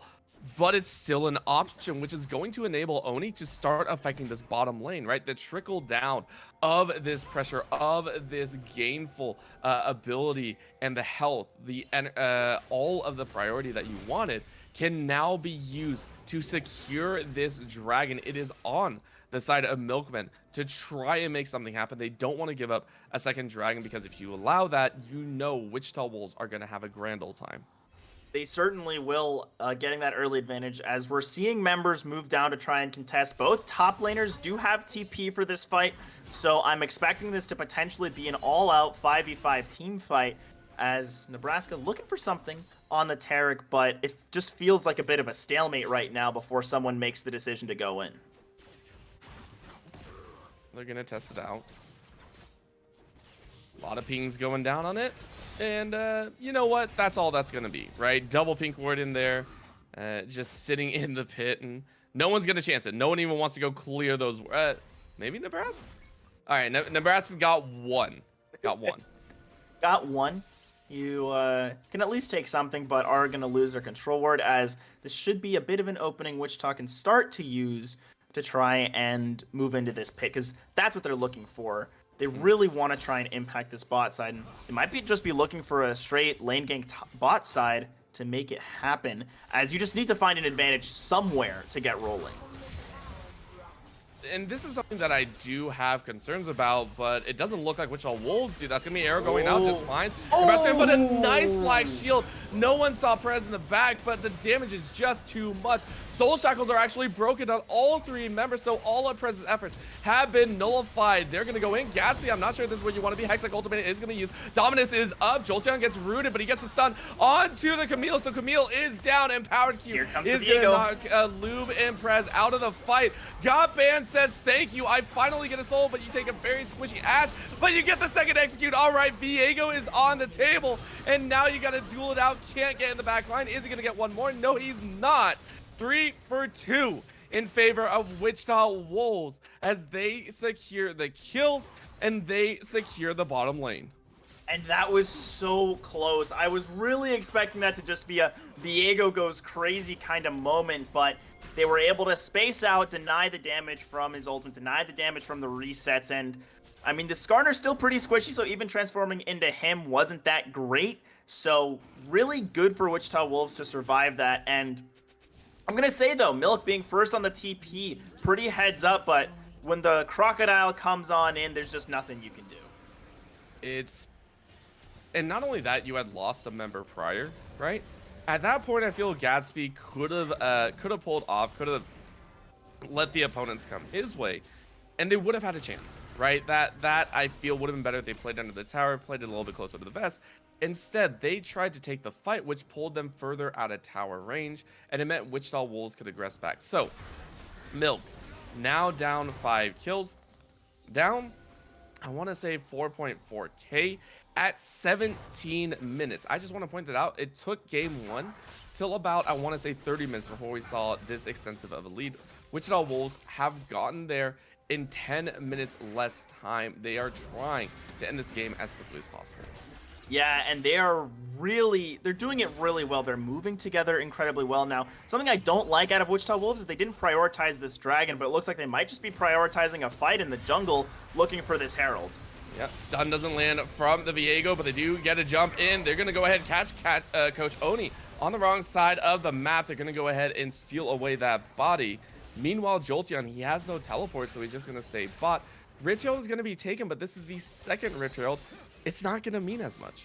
but it's still an option, which is going to enable Oni to start affecting this bottom lane, right? The trickle down of this pressure, of this gainful ability and the health, all of the priority that you wanted can now be used to secure this dragon. It is on the side of Milkman to try and make something happen. They don't want to give up a second dragon because if you allow that, you know Wichita Wolves are going to have a grand old time. They certainly will, getting that early advantage as we're seeing members move down to try and contest. Both top laners do have TP for this fight, so I'm expecting this to potentially be an all-out 5v5 team fight as Nebraska looking for something on the Taric, but it just feels like a bit of a stalemate right now before someone makes the decision to go in. They're going to test it out. A lot of pings going down on it. And you know what? That's all that's going to be, right? Double pink ward in there, just sitting in the pit, and no one's going to chance it. No one even wants to go clear those. Maybe Nebraska? All right, Nebraska's got one. Got one. Got one. You can at least take something, but are going to lose their control ward, as this should be a bit of an opening Wichita can start to use to try and move into this pit, because that's what they're looking for. They really want to try and impact this bot side, and they might just be looking for a straight lane gank bot side to make it happen, as you just need to find an advantage somewhere to get rolling. And this is something that I do have concerns about, but it doesn't look like Wichita Wolves do. That's going to be arrow going out just fine. Oh. But a nice black shield. No one saw Perez in the back, but the damage is just too much. Soul Shackles are actually broken on all 3 members, so all of Perez's efforts have been nullified. They're going to go in. Gatsby, I'm not sure this is where you want to be. Hextech Ultimate is going to use. Dominus is up. Jolteon gets rooted, but he gets the stun onto the Camille, so Camille is down, and Powered Q is going to knock Lube and Perez out of the fight. God Band says, thank you. I finally get a soul, but you take a very squishy Ash, but you get the second execute. All right, Viego is on the table, and now you got to duel it out. Can't get in the back line. Is he going to get one more? No, he's not. 3 for 2 in favor of Wichita Wolves as they secure the kills and they secure the bottom lane. And that was so close. I was really expecting that to just be a Viego goes crazy kind of moment, but they were able to space out, deny the damage from his ultimate, deny the damage from the resets, and I mean, the Skarner's still pretty squishy, so even transforming into him wasn't that great. So really good for Wichita Wolves to survive that, and I'm gonna say though, Milk being first on the TP, pretty heads up, but when the Crocodile comes on in, there's just nothing you can do. It's And not only that, you had lost a member prior, right? At that point, I feel Gatsby could have pulled off, could have let the opponents come his way, and they would have had a chance, right? That I feel would have been better if they played under the tower, played it a little bit closer to the vest. Instead, they tried to take the fight, which pulled them further out of tower range, and it meant Wichita Wolves could aggress back. So, Milk, now down 5 kills, down, I want to say 4.4k at 17 minutes. I just want to point that out. It took game 1 till about, I want to say 30 minutes before we saw this extensive of a lead. Wichita Wolves have gotten there in 10 minutes less time. They are trying to end this game as quickly as possible. Yeah, and they're doing it really well. They're moving together incredibly well now. Something I don't like out of Wichita Wolves is they didn't prioritize this dragon, but it looks like they might just be prioritizing a fight in the jungle looking for this Herald. Yep, stun doesn't land from the Viego, but they do get a jump in. They're going to go ahead and catch Coach Oni on the wrong side of the map. They're going to go ahead and steal away that body. Meanwhile, Jolteon, he has no teleport, so he's just going to stay bot. Rich Herald is going to be taken, but this is the second Rich Herald. It's not going to mean as much.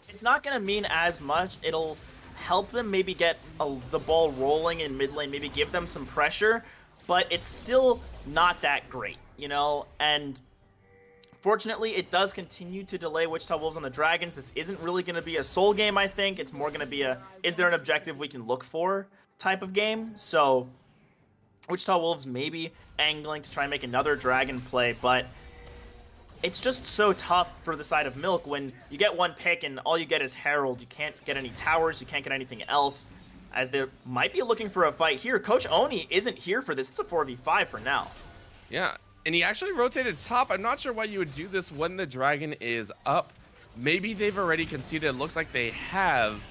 It's not going to mean as much. It'll help them maybe get the ball rolling in mid lane, maybe give them some pressure, but it's still not that great, you know? And fortunately, it does continue to delay Wichita Wolves on the Dragons. This isn't really going to be a soul game, I think. It's more going to be a, is there an objective we can look for type of game? So Wichita Wolves maybe angling to try and make another dragon play, but it's just so tough for the side of Milk when you get one pick and all you get is Herald. You can't get any towers, you can't get anything else, as they might be looking for a fight here. Coach Oni isn't here for this. It's a 4v5 for now. Yeah, and he actually rotated top. I'm not sure why you would do this when the dragon is up. Maybe they've already conceded. It looks like they have.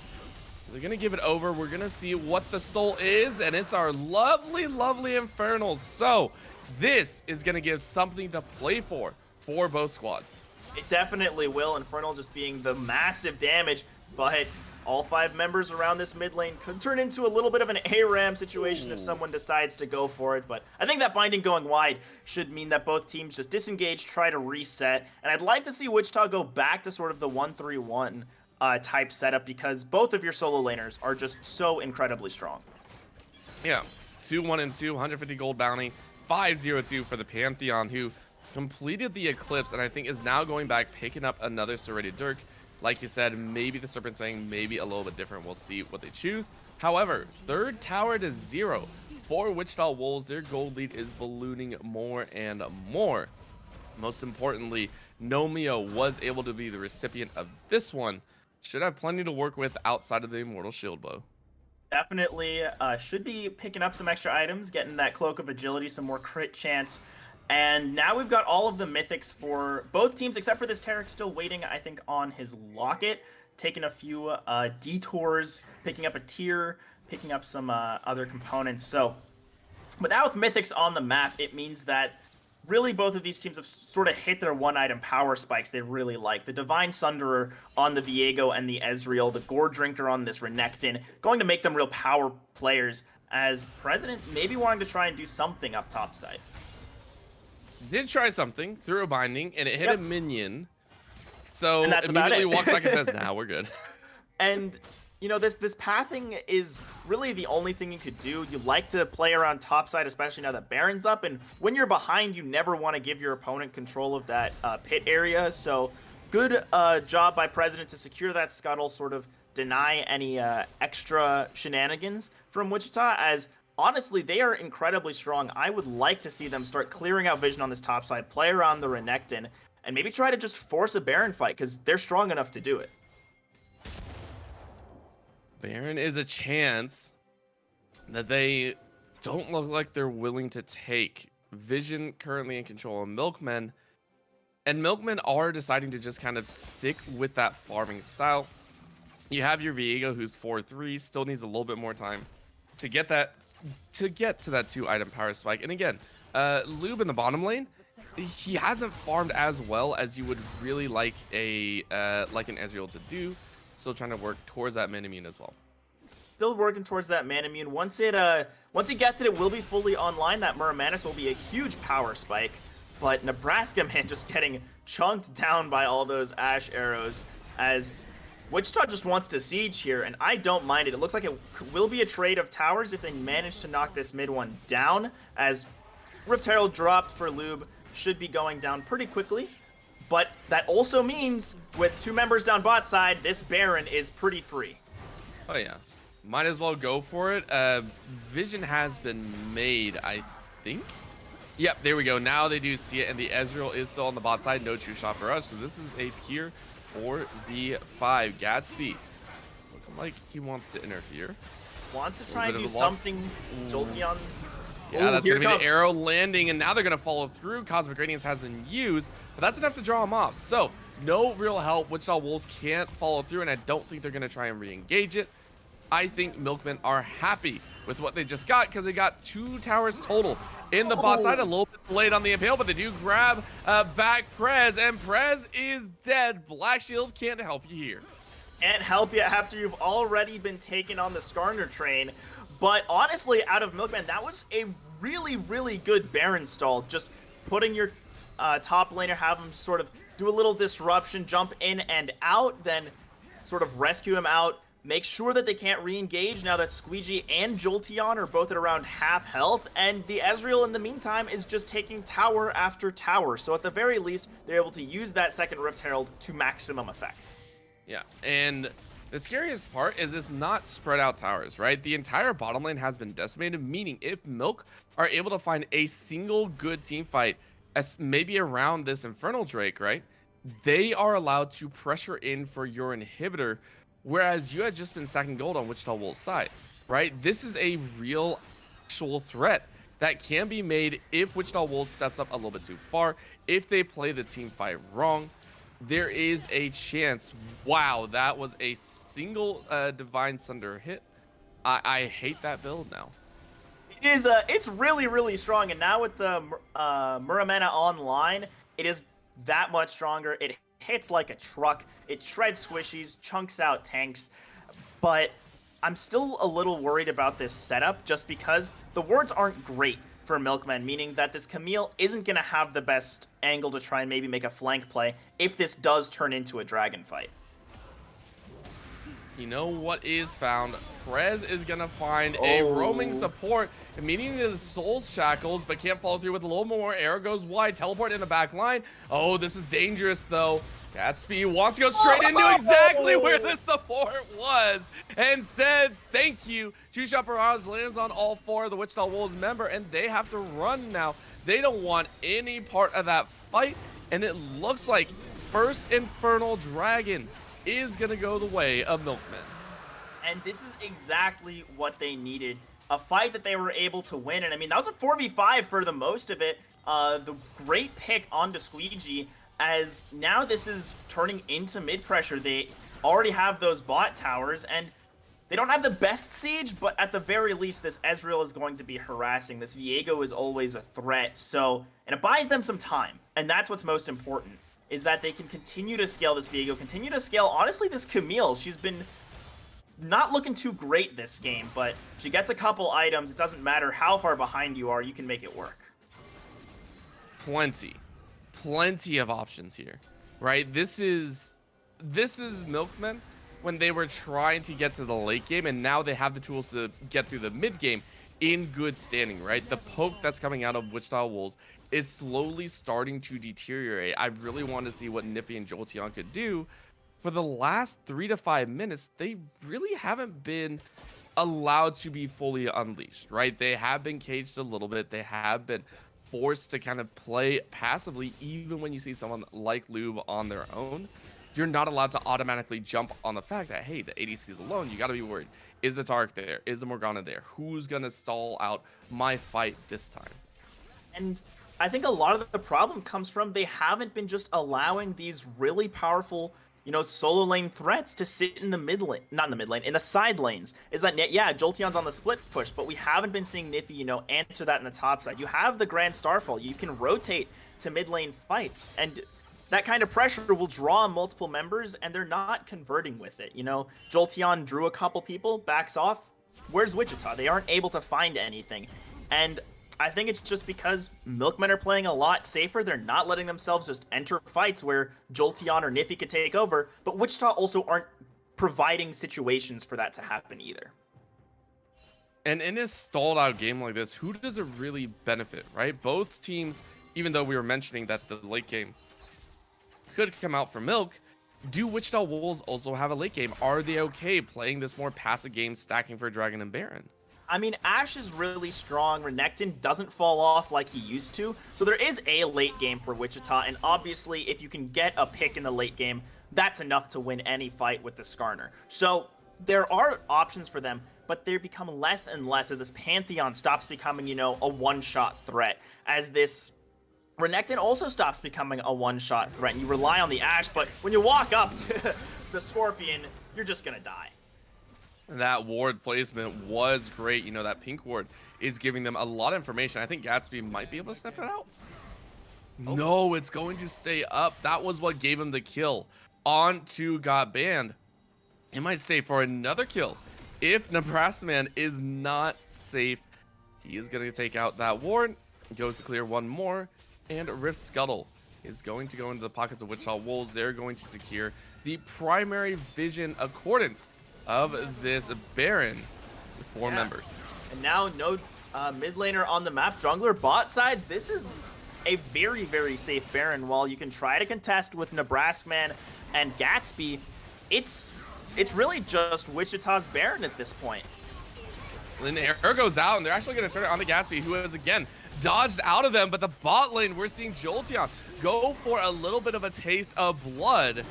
So they're going to give it over. We're going to see what the soul is, and it's our lovely, lovely Infernals. So this is going to give something to play for both squads. It definitely will. Infernal just being the massive damage, but all 5 members around this mid lane could turn into a little bit of an ARAM situation if someone decides to go for it. But I think that binding going wide should mean that both teams just disengage, try to reset. And I'd like to see Wichita go back to sort of the 1-3-1 type setup, because both of your solo laners are just so incredibly strong. Yeah, 2-1-2, 150 gold bounty, 5-0-2 for the Pantheon, who completed the Eclipse, and I think is now going back, picking up another Serrated Dirk. Like you said, maybe the Serpent's Fang, maybe a little bit different. We'll see what they choose. However, third tower to 0 for Wichita Wolves. Their gold lead is ballooning more and more. Most importantly, Nomio was able to be the recipient of this one. Should have plenty to work with outside of the Immortal Shield Bow. Definitely should be picking up some extra items, getting that Cloak of Agility, some more crit chance. And now we've got all of the mythics for both teams, except for this Tarek still waiting, I think, on his locket. Taking a few detours, picking up a tier, picking up some other components. So, but now with mythics on the map, it means that really both of these teams have sort of hit their one-item power spikes they really like. The Divine Sunderer on the Viego and the Ezreal, the Gore Drinker on this Renekton, going to make them real power players, as President maybe wanting to try and do something up top side. Did try something through a binding, and it hit a minion. So and that's immediately walks back and says, nah, we're good. And, you know, this pathing is really the only thing you could do. You like to play around topside, especially now that Baron's up. And when you're behind, you never want to give your opponent control of that pit area. So good job by President to secure that scuttle, sort of deny any extra shenanigans from Wichita, as honestly, they are incredibly strong. I would like to see them start clearing out vision on this top side, play around the Renekton, and maybe try to just force a Baron fight, because they're strong enough to do it. Baron is a chance that they don't look like they're willing to take. Vision currently in control of Milkmen. And Milkmen are deciding to just kind of stick with that farming style. You have your Viego, who's 4-3, still needs a little bit more time to get that to get to that 2-item power spike. And again, Lube in the bottom lane, he hasn't farmed as well as you would really like like an Ezreal to do. Still trying to work towards that Minimune as well. Still working towards that Manamune. Once he gets it, it will be fully online. That Muramanis will be a huge power spike. But Nebraska, man, just getting chunked down by all those Ash arrows as Wichita just wants to siege here, and I don't mind it. It looks like it will be a trade of towers if they manage to knock this mid one down, as Rift Herald dropped for Lube should be going down pretty quickly. But that also means with 2 members down bot side, this Baron is pretty free. Oh yeah, might as well go for it. Vision has been made, I think. Yep, there we go. Now they do see it, and the Ezreal is still on the bot side. No true shot for us, so this is a pure 4v5. Gatsby looking like he wants to interfere. Wants to try and do something. Jolteon. Yeah, that's going to be the arrow landing, and now they're going to follow through. Cosmic Radiance has been used, but that's enough to draw him off. So, no real help. Wichita Wolves can't follow through, and I don't think they're going to try and re-engage it. I think Milkmen are happy with what they just got because they got 2 towers total in the bot side. A little bit delayed on the impale, but they do grab back Prez, and Prez is dead. Black Shield can't help you here. Can't help you after you've already been taken on the Skarner train. But honestly, out of Milkman, that was a really, really good Baron stall. Just putting your top laner, have him sort of do a little disruption, jump in and out, then sort of rescue him out. Make sure that they can't re-engage now that Squeegee and Jolteon are both at around half health, and the Ezreal in the meantime is just taking tower after tower. So at the very least, they're able to use that second Rift Herald to maximum effect. Yeah, and the scariest part is it's not spread out towers, right? The entire bottom lane has been decimated, meaning if Milk are able to find a single good team fight, as maybe around this Infernal Drake, right? They are allowed to pressure in for your inhibitor, whereas you had just been stacking gold on Wichita Wolves' side, right? This is a real actual threat that can be made if Wichita Wolves steps up a little bit too far. If they play the team fight wrong, there is a chance. Wow, that was a single Divine Sunder hit. I hate that build now. It is, it's really, really strong, and now with the Muramana online, it is that much stronger. It hits like a truck. It shreds squishies, chunks out tanks, but I'm still a little worried about this setup just because the wards aren't great for Milkman, meaning that this Camille isn't going to have the best angle to try and maybe make a flank play if this does turn into a dragon fight. You know what is found? Prez is going to find a roaming support, meeting the Soul Shackles, but can't follow through with a little more. Arrow goes wide, teleport in the back line. Oh, this is dangerous, though. Gatsby wants to go straight into exactly where the support was and said thank you. Two-Shot Barrage lands on all 4 of the Wichita Wolves member, and they have to run now. They don't want any part of that fight, and it looks like first Infernal Dragon is going to go the way of Milkmen. And this is exactly what they needed. A fight that they were able to win, and I mean, that was a 4v5 for the most of it. The great pick onto Squeegee, as now this is turning into mid-pressure. They already have those bot towers, and they don't have the best siege, but at the very least, this Ezreal is going to be harassing. This Viego is always a threat, so, and it buys them some time, and that's what's most important, is that they can continue to scale this Viego, continue to scale, honestly, this Camille. She's been not looking too great this game, but she gets a couple items. It doesn't matter how far behind you are, you can make it work. Plenty of options here, right? This is Milkmen when they were trying to get to the late game, and now they have the tools to get through the mid game in good standing, right? The poke that's coming out of Wichita Wolves is slowly starting to deteriorate. I really want to see what Niffy and Jolteon could do. For the last 3 to 5 minutes, they really haven't been allowed to be fully unleashed, right? They have been caged a little bit. They have been forced to kind of play passively. Even when you see someone like Lube on their own, you're not allowed to automatically jump on the fact that, hey, the ADC is alone. You got to be worried. Is the Tark there? Is the Morgana there? Who's going to stall out my fight this time? And I think a lot of the problem comes from they haven't been just allowing these really powerful, solo lane threats to sit in the mid lane, not in the mid lane, in the side lanes. Is that, yeah, Jolteon's on the split push, but we haven't been seeing Niffy, answer that in the top side. You have the Grand Starfall. You can rotate to mid lane fights, and that kind of pressure will draw multiple members, and they're not converting with it. Jolteon drew a couple people, backs off. Where's Wichita? They aren't able to find anything. And I think it's just because Milkmen are playing a lot safer. They're not letting themselves just enter fights where Jolteon or Niffy could take over, but Wichita also aren't providing situations for that to happen either. And in a stalled out game like this, who does it really benefit, right? Both teams, even though we were mentioning that the late game could come out for Milk, do Wichita Wolves also have a late game? Are they okay playing this more passive game, stacking for Dragon and Baron? I mean, Ashe is really strong. Renekton doesn't fall off like he used to. So there is a late game for Wichita. And obviously, if you can get a pick in the late game, that's enough to win any fight with the Skarner. So there are options for them, but they become less and less as this Pantheon stops becoming, a one-shot threat. As this Renekton also stops becoming a one-shot threat. And you rely on the Ashe, but when you walk up to the Scorpion, you're just going to die. That ward placement was great. That pink ward is giving them a lot of information. I think Gatsby might be able to step it out. Oh. No, it's going to stay up. That was what gave him the kill. On to got banned. It might stay for another kill. If Nebraska Man is not safe, he is going to take out that ward. Goes to clear one more. And Rift Scuttle is going to go into the pockets of Wichita Wolves. They're going to secure the primary vision accordance of this Baron with four members. And now no mid laner on the map. Jungler bot side. This is a very, very safe Baron. While you can try to contest with Nebraska Man and Gatsby, it's really just Wichita's Baron at this point. And the air goes out, and they're actually going to turn it on to Gatsby, who has, again, dodged out of them. But the bot lane, we're seeing Jolteon go for a little bit of a taste of blood.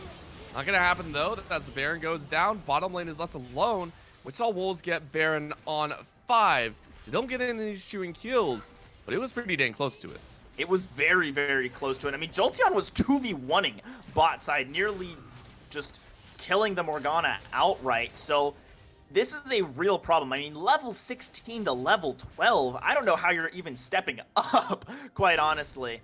Not going to happen, though. As the Baron goes down, bottom lane is left alone. Wichita Wolves get Baron on 5. They don't get any shooting kills, but it was pretty dang close to it. It was very, very close to it. I mean, Jolteon was 2v1ing bot side, nearly just killing the Morgana outright. So this is a real problem. I mean, level 16 to level 12. I don't know how you're even stepping up, quite honestly.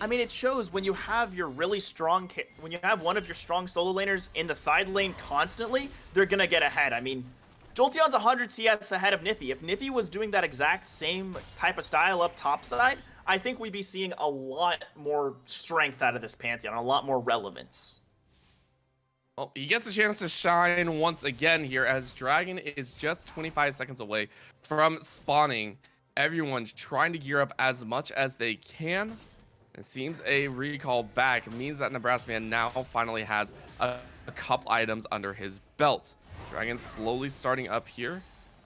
I mean, it shows when you have your really strong, when you have one of your strong solo laners in the side lane constantly, they're gonna get ahead. I mean, Jolteon's 100 CS ahead of Niffy. If Niffy was doing that exact same type of style up top side, I think we'd be seeing a lot more strength out of this Pantheon, a lot more relevance. Well, he gets a chance to shine once again here as Dragon is just 25 seconds away from spawning. Everyone's trying to gear up as much as they can. It seems a recall back means that Nebraska Man now finally has a couple items under his belt. Dragon slowly starting up here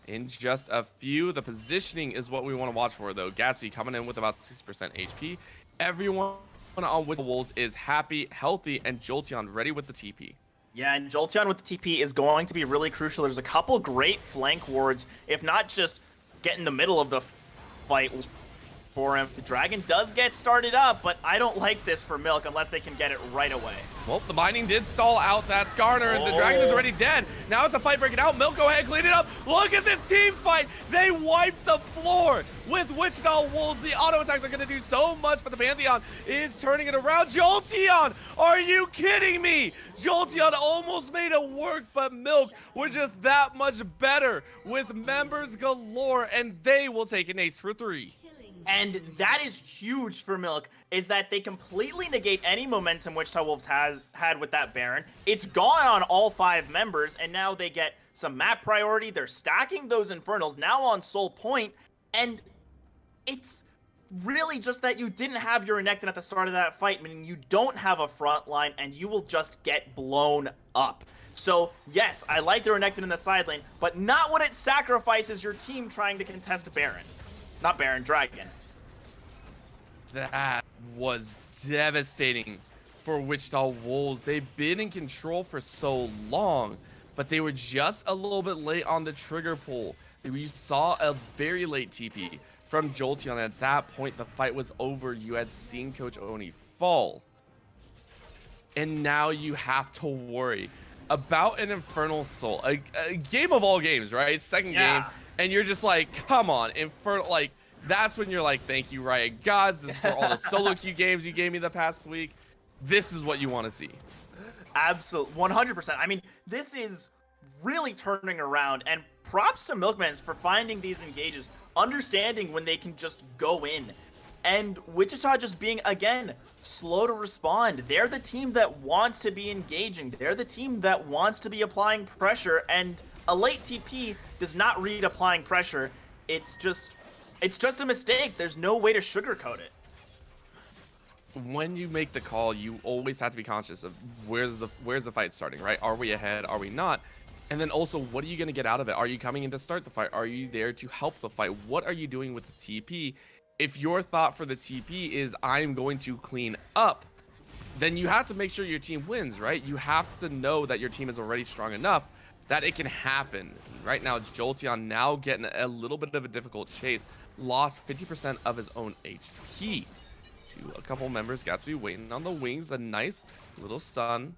in just a few. The positioning is what we want to watch for, though. Gatsby coming in with about 60% HP. Everyone on with the Wolves is happy, healthy, and Jolteon ready with the TP. Yeah, and Jolteon with the TP is going to be really crucial. There's a couple great flank wards, if not just get in the middle of the fight for him. The Dragon does get started up, but I don't like this for Milk unless they can get it right away. Well, the mining did stall out that Skarner, and the Dragon is already dead. Now it's a fight breaking out. Milk, go ahead, clean it up. Look at this team fight. They wiped the floor with Wichita Wolves. The auto attacks are going to do so much, but the Pantheon is turning it around. Jolteon, are you kidding me? Jolteon almost made it work, but Milk were just that much better with members galore, and they will take an ace for 3. And that is huge for Milk, is that they completely negate any momentum Wichita Wolves has had with that Baron. It's gone on all 5 members, and now they get some map priority. They're stacking those Infernals now on Soul Point, and it's really just that you didn't have your Renekton at the start of that fight, meaning you don't have a front line, and you will just get blown up. So, yes, I like the Renekton in the side lane, but not when it sacrifices your team trying to contest Baron. Not Baron, Dragon. That was devastating for Wichita Wolves. They've been in control for so long, but they were just a little bit late on the trigger pull. We saw a very late TP from Jolteon. At that point, the fight was over. You had seen Coach Oni fall. And now you have to worry about an Infernal Soul. A game of all games, right? Second game. And you're just like, come on, Infernal. Like, that's when you're like, thank you, Riot Gods. This is for all the solo queue games you gave me the past week. This is what you want to see. Absolutely, 100%. I mean, this is really turning around, and props to Milkmans for finding these engages, understanding when they can just go in, and Wichita just being, again, slow to respond. They're the team that wants to be engaging. They're the team that wants to be applying pressure, and a late TP does not read applying pressure. It's just a mistake. There's no way to sugarcoat it. When you make the call, you always have to be conscious of where's the fight starting, right? Are we ahead? Are we not? And then also, what are you going to get out of it? Are you coming in to start the fight? Are you there to help the fight? What are you doing with the TP? If your thought for the TP is I'm going to clean up, then you have to make sure your team wins, right? You have to know that your team is already strong enough that it can happen. Right now, Jolteon now getting a little bit of a difficult chase. Lost 50% of his own HP to a couple members. Gatsby waiting on the wings. A nice little stun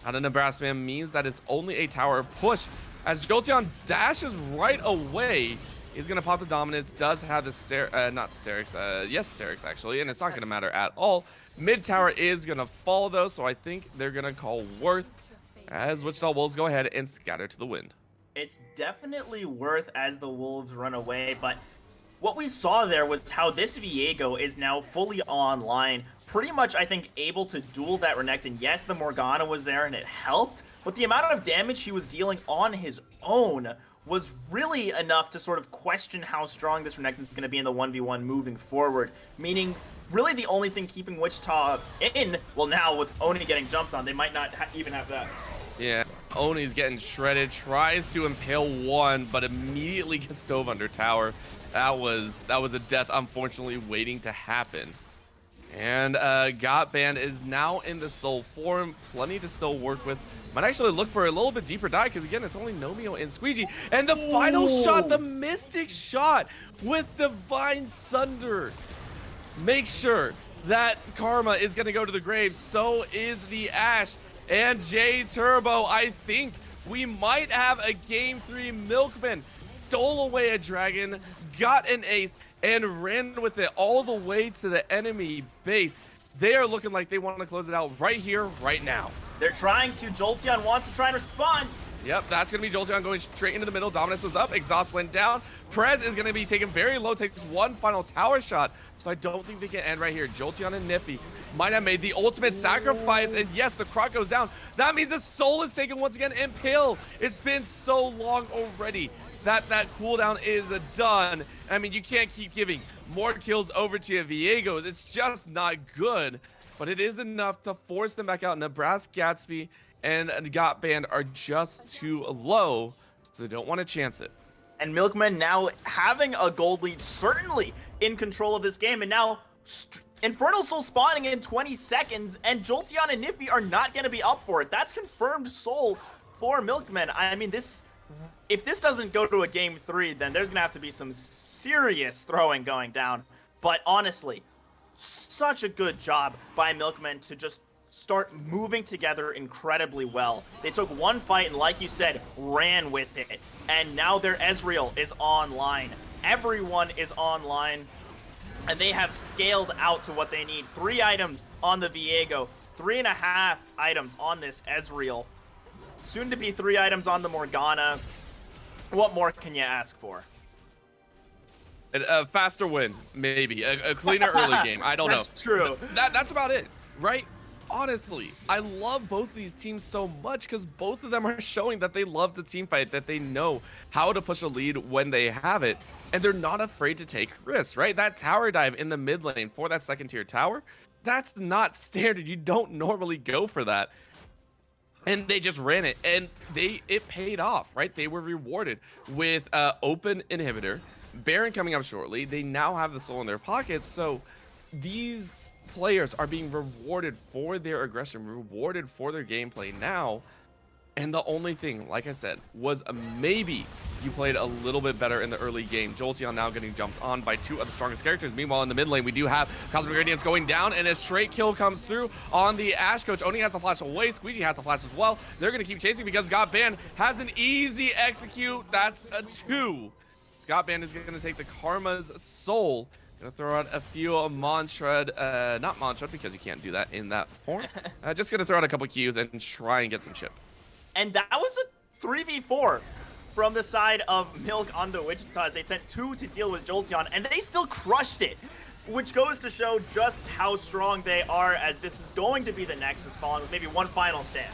out of Nebraska Man means that it's only a tower push. As Jolteon dashes right away, he's going to pop the dominance. Does have the not Sterix, yes, Sterix actually, and it's not going to matter at all. Mid tower is going to fall though, so I think they're going to call Worth as Wichita Wolves go ahead and scatter to the wind. It's definitely Worth as the Wolves run away, but what we saw there was how this Viego is now fully online, pretty much, I think, able to duel that Renekton. Yes, the Morgana was there and it helped, but the amount of damage he was dealing on his own was really enough to sort of question how strong this Renekton is going to be in the 1v1 moving forward, meaning really the only thing keeping Wichita in, well, now with Oni getting jumped on, they might not even have that. Yeah, Oni's getting shredded, tries to impale one, but immediately gets dove under tower. That was a death, unfortunately, waiting to happen. And Got Band is now in the soul form. Plenty to still work with. Might actually look for a little bit deeper dive, because again, it's only Nomio and Squeegee. And the final shot, the Mystic shot with Divine Sunder. Make sure that Karma is going to go to the grave. So is the Ash. And J Turbo, I think we might have a Game 3 Milkman. Stole away a dragon, got an ace, and ran with it all the way to the enemy base. They are looking like they want to close it out right here, right now. They're trying to. Jolteon wants to try and respond. Yep, that's going to be Jolteon going straight into the middle. Dominus was up. Exhaust went down. Prez is going to be taken very low, takes one final tower shot. So I don't think they can end right here. Jolteon and Nippy might have made the ultimate sacrifice. And yes, the Croc goes down. That means the soul is taken once again. Impale. It's been so long already that cooldown is done. I mean, you can't keep giving more kills over to Viego. It's just not good. But it is enough to force them back out. Nebraska, Gatsby, and Got Band are just too low, so they don't want to chance it. And Milkman now having a gold lead, certainly in control of this game, and now Infernal Soul spawning in 20 seconds, and Jolteon and Nippy are not going to be up for it. That's confirmed soul for Milkman. I mean, if this doesn't go to a Game 3, then there's going to have to be some serious throwing going down. But honestly, such a good job by Milkman to just start moving together incredibly well. They took one fight and, like you said, ran with it. And now their Ezreal is online. Everyone is online. And they have scaled out to what they need. 3 items on the Viego. 3.5 items on this Ezreal. Soon to be 3 items on the Morgana. What more can you ask for? A faster win, maybe. A cleaner early game. I don't know. That's true. That's about it, right? Honestly, I love both these teams so much because both of them are showing that they love the team fight, that they know how to push a lead when they have it, and they're not afraid to take risks, right? That tower dive in the mid lane for that second tier tower, that's not standard. You don't normally go for that. And they just ran it, and it paid off, right? They were rewarded with open inhibitor, Baron coming up shortly. They now have the soul in their pockets, so these players are being rewarded for their aggression, rewarded for their gameplay now. And the only thing, like I said, was maybe you played a little bit better in the early game. Jolteon now getting jumped on by two of the strongest characters. Meanwhile, in the mid lane, we do have Cosmic Radiance going down, and a straight kill comes through on the Ash Coach. Oni has to flash away. Squeegee has to flash as well. They're going to keep chasing because Scott Band has an easy execute. That's a 2. Scott Band is going to take the Karma's Soul. Gonna throw out a few Monshred, not Monshred because you can't do that in that form. Just gonna throw out a couple Qs and try and get some chip. And that was a 3v4 from the side of Milk onto Wichita. They sent 2 to deal with Jolteon, and they still crushed it, which goes to show just how strong they are, as this is going to be the Nexus spawn with maybe one final stand.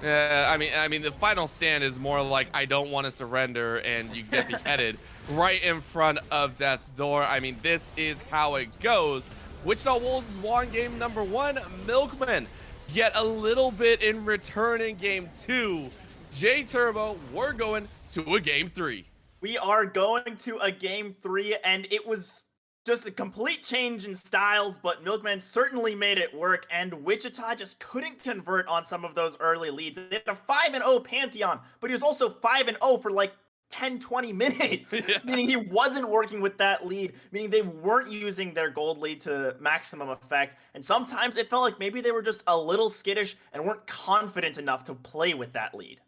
I mean, the final stand is more like I don't want to surrender, and you get beheaded right in front of death's door. I mean, this is how it goes. Wichita Wolves won game number 1. Milkmen get a little bit in return in game 2. J Turbo, we're going to a game 3. We are going to a game 3, and it was just a complete change in styles, but Milkman certainly made it work, and Wichita just couldn't convert on some of those early leads. They had a 5-0 Pantheon, but he was also 5-0 for like 10-20 minutes, meaning he wasn't working with that lead, meaning they weren't using their gold lead to maximum effect, and sometimes it felt like maybe they were just a little skittish and weren't confident enough to play with that lead.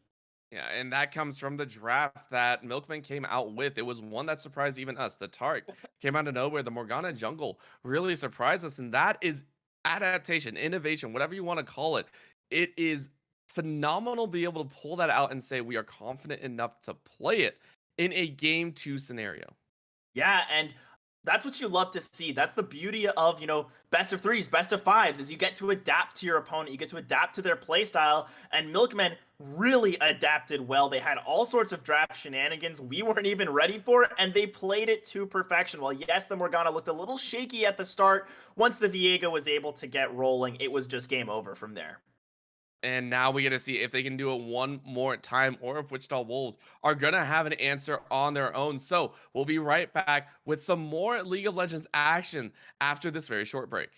Yeah, and that comes from the draft that Milkman came out with. It was one that surprised even us. The Tark came out of nowhere. The Morgana jungle really surprised us, and that is adaptation, innovation, whatever you want to call it. It is phenomenal to be able to pull that out and say we are confident enough to play it in a game 2 scenario. Yeah, and that's what you love to see. That's the beauty of, best of 3s, best of 5s, is you get to adapt to your opponent. You get to adapt to their playstyle, and Milkmen really adapted well. They had all sorts of draft shenanigans we weren't even ready for, and they played it to perfection. While yes, the Morgana looked a little shaky at the start, once the Viego was able to get rolling, it was just game over from there. And now we get to see if they can do it one more time or if Wichita Wolves are going to have an answer on their own. So we'll be right back with some more League of Legends action after this very short break.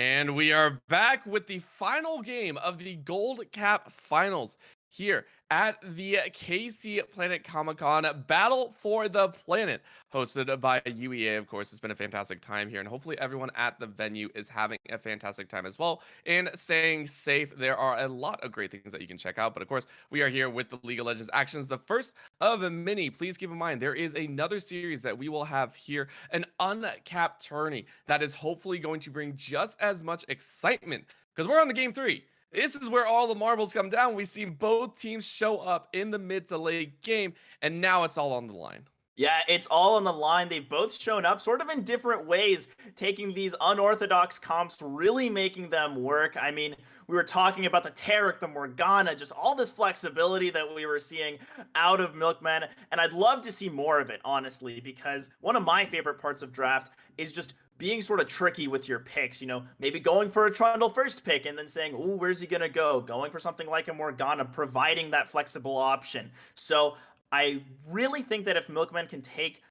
And we are back with the final game of the Gold Cap Finals here at the KC Planet Comicon Battle for the Planet, hosted by UEA. Of course, it's been a fantastic time here, and hopefully everyone at the venue is having a fantastic time as well and staying safe. There are a lot of great things that you can check out, but of course, we are here with the League of Legends actions, the first of many. Please keep in mind there is another series that we will have here, an uncapped tourney that is hopefully going to bring just as much excitement because we're on the game 3. This is where all the marbles come down. We've seen both teams show up in the mid to late game, and now it's all on the line. Yeah, it's all on the line. They've both shown up sort of in different ways, taking these unorthodox comps, really making them work. I mean, we were talking about the Taric, the Morgana, just all this flexibility that we were seeing out of Milkman. And I'd love to see more of it, honestly, because one of my favorite parts of draft is just being sort of tricky with your picks, maybe going for a Trundle first pick and then saying, ooh, where's he going to go? Going for something like a Morgana, providing that flexible option. So I really think that if Milkman can take,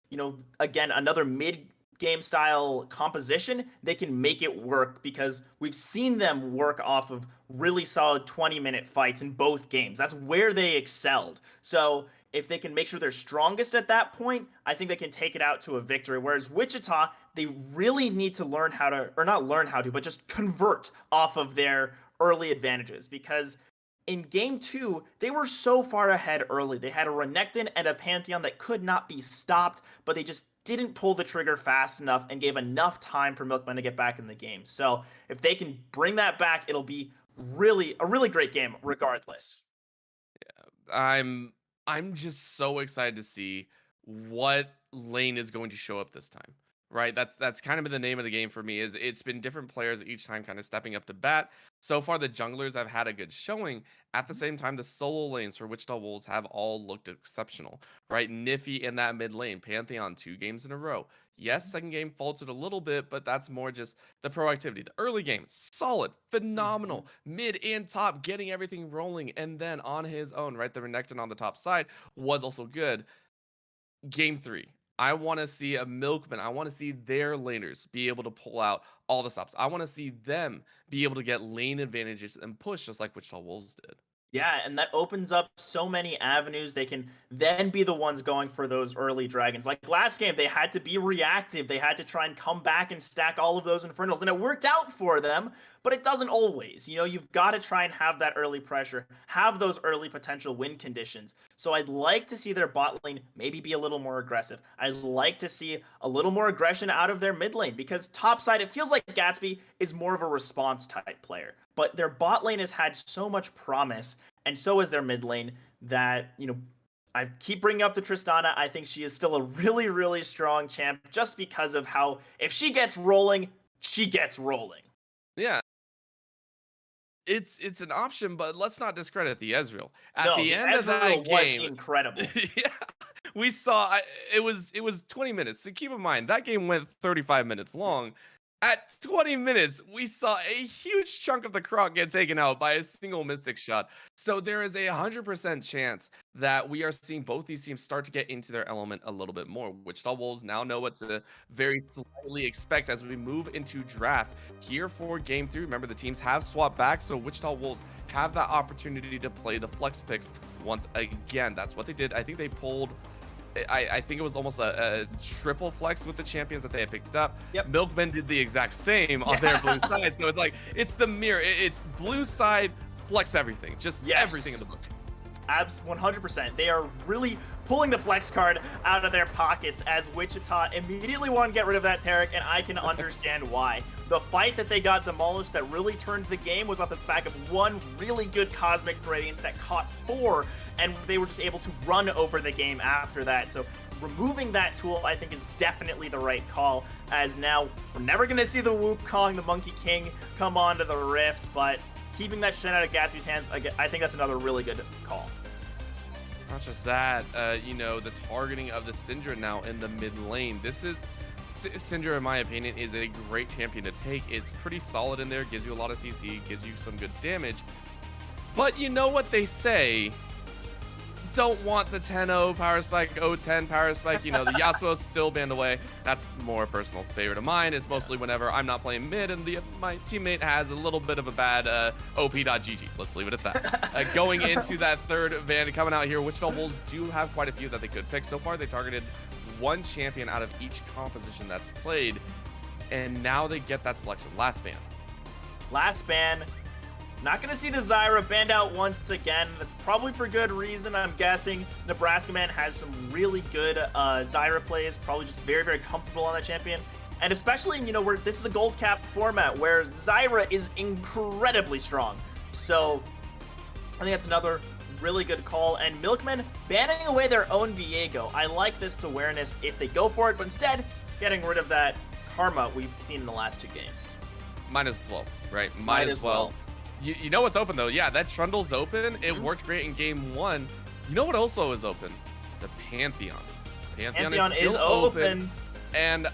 again, another mid-game style composition, they can make it work because we've seen them work off of really solid 20-minute fights in both games. That's where they excelled. So if they can make sure they're strongest at that point, I think they can take it out to a victory. Whereas Wichita, they really need to learn how to, or not learn how to, but just convert off of their early advantages because in game 2, they were so far ahead early. They had a Renekton and a Pantheon that could not be stopped, but they just didn't pull the trigger fast enough and gave enough time for Milkman to get back in the game. So if they can bring that back, it'll be a really great game regardless. I'm just so excited to see what lane is going to show up this time. Right? That's kind of been the name of the game for me. Is it's been different players each time kind of stepping up to bat. So far the junglers have had a good showing. At the same time, the solo lanes for Wichita Wolves have all looked exceptional. Right? Niffy in that mid lane, Pantheon 2 games in a row. Yes, second game faltered a little bit, but that's more just the proactivity. The early game, solid, phenomenal. Mid and top, getting everything rolling. And then on his own, right, the Renekton on the top side was also good. Game 3. I want to see a Milkman. I want to see their laners be able to pull out all the stops. I want to see them be able to get lane advantages and push just like Wichita Wolves did. Yeah, and that opens up so many avenues. They can then be the ones going for those early dragons. Like last game, they had to be reactive. They had to try and come back and stack all of those Infernals, and it worked out for them, but it doesn't always. You've got to try and have that early pressure, have those early potential win conditions. So I'd like to see their bot lane maybe be a little more aggressive. I'd like to see a little more aggression out of their mid lane because topside, it feels like Gatsby is more of a response type player. But their bot lane has had so much promise, and so has their mid lane, that, I keep bringing up the Tristana. I think she is still a really, really strong champ just because of how, if she gets rolling, she gets rolling. Yeah. It's an option, but let's not discredit the Ezreal. At the end Ezreal of that game, was incredible. Yeah, we saw it was 20 minutes. So keep in mind that game went 35 minutes long. At 20 minutes, we saw a huge chunk of the Croc get taken out by a single Mystic shot. So there is a 100% chance that we are seeing both these teams start to get into their element a little bit more. Wichita Wolves now know what to very slightly expect as we move into draft here for game 3. Remember, the teams have swapped back, so Wichita Wolves have that opportunity to play the flex picks once again. That's what they did. I think they pulled... I think it was almost a triple flex with the champions that they had picked up. Yep. Milkmen did the exact same on their blue side. So it's like, it's the mirror. It's blue side, flex everything. Just everything in the book. 100%. They are really pulling the flex card out of their pockets as Wichita immediately want to get rid of that Taric, and I can understand why. The fight that they got demolished that really turned the game was off the back of one really good Cosmic Radiance that caught 4, and they were just able to run over the game after that. So removing that tool, I think, is definitely the right call, as now we're never going to see the Wukong, the Monkey King, come onto the Rift, but keeping that Shen out of Gatsby's hands, I think that's another really good call. Not just that, the targeting of the Syndra now in the mid lane. Syndra, in my opinion, is a great champion to take. It's pretty solid in there, gives you a lot of CC, gives you some good damage. But you know what they say, don't want the 10-0 power spike, 0-10 power spike. You know, the Yasuo's still banned away. That's more a personal favorite of mine. It's mostly whenever I'm not playing mid and my teammate has a little bit of a bad op.gg. Let's leave it at that. Going into that third van coming out here, Wichita Bulls do have quite a few that they could pick. So far, they targeted one champion out of each composition that's played, and now they get that selection. Last ban. Last ban. Not going to see the Zyra banned out once again. That's probably for good reason, I'm guessing. Nebraska Man has some really good Zyra plays, probably just very, very comfortable on that champion. And especially, you know, where this is a gold cap format where Zyra is incredibly strong. So I think that's another really good call. And Milkmen banning away their own Viego. I like this awareness if they go for it, but instead getting rid of that karma we've seen in the last 2 games. Might as well, right? Might as well. You know what's open, though? Yeah, that Trundle's open. It worked great in game 1. You know what also is open? The Pantheon. Pantheon is still open. And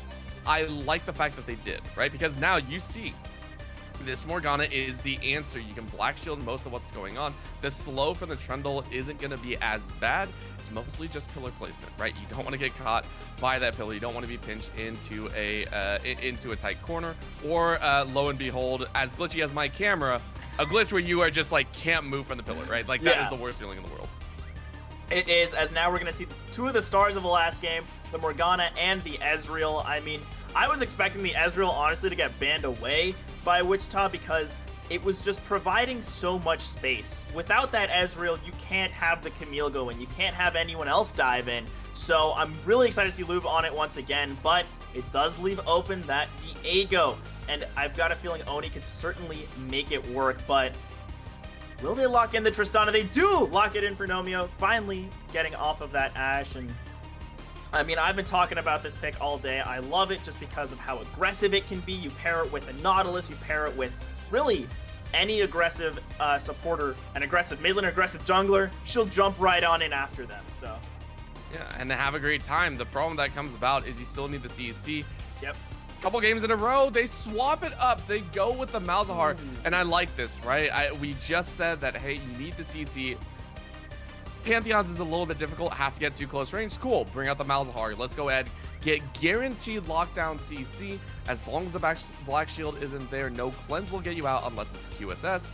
I like the fact that they did, right? Because now you see this Morgana is the answer. You can Black Shield most of what's going on. The slow from the Trundle isn't going to be as bad. It's mostly just pillar placement, right? You don't want to get caught by that pillar. You don't want to be pinched into a tight corner. Or lo and behold, as glitchy as my camera, a glitch where you are just like can't move from the pillar, right? Like that is the worst feeling in the world. It is, as now we're going to see 2 of the stars of the last game, the Morgana and the Ezreal. I mean, I was expecting the Ezreal, honestly, to get banned away by Wichita because it was just providing so much space. Without that Ezreal, you can't have the Camille go in. You can't have anyone else dive in. So I'm really excited to see Lube on it once again, but it does leave open that Viego. And I've got a feeling Oni could certainly make it work, but will they lock in the Tristana? They do lock it in for Nomio, finally getting off of that Ashe. And I mean, I've been talking about this pick all day. I love it just because of how aggressive it can be. You pair it with a Nautilus, you pair it with really any aggressive supporter, an aggressive mid laner, aggressive jungler, she'll jump right on in after them. So yeah, and to have a great time. The problem that comes about is you still need the CEC. Yep. Couple games in a row, they swap it up. They go with the Malzahar, and I like this, right? We just said that, hey, you need the CC. Pantheons is a little bit difficult, have to get too close range. Cool, bring out the Malzahar. Let's go ahead, get guaranteed lockdown CC. As long as the Black Shield isn't there, no cleanse will get you out unless it's QSS.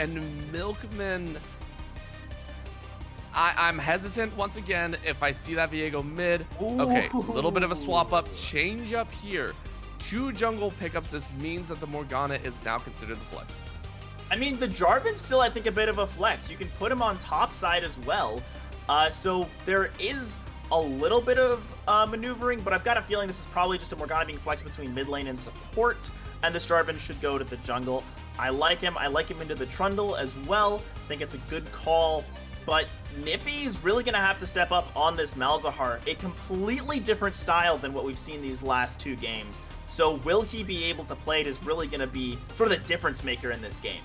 And Milkman, I'm hesitant once again if I see that Viego mid. Okay, a little bit of a swap up, change up here. 2 jungle pickups. This means that the Morgana is now considered the flex. I mean, the Jarvan's still, I think, a bit of a flex. You can put him on top side as well. So there is a little bit of maneuvering, but I've got a feeling this is probably just a Morgana being flexed between mid lane and support, and the Jarvan should go to the jungle. I like him. I like him into the Trundle as well. I think it's a good call. But Niffy's really going to have to step up on this Malzahar. A completely different style than what we've seen these last 2 games. So will he be able to play it is really going to be sort of the difference maker in this game.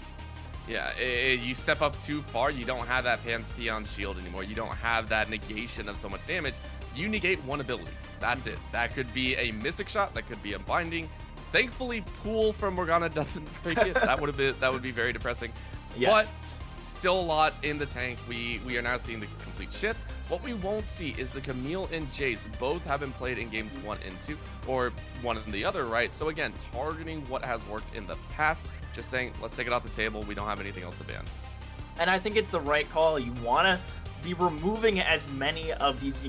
Yeah, you step up too far, you don't have that Pantheon shield anymore. You don't have that negation of so much damage. You negate one ability. That's it. That could be a Mystic Shot. That could be a Binding. Thankfully, Pool from Morgana doesn't break it. That would be very depressing. Yes. But still a lot in the tank. We are now seeing the complete shift. What we won't see is the Camille and Jace. Both have been played in games 1 and 2, or one and the other, right? So again, targeting what has worked in the past, just saying, let's take it off the table. We don't have anything else to ban. And I think it's the right call. You want to be removing as many of these,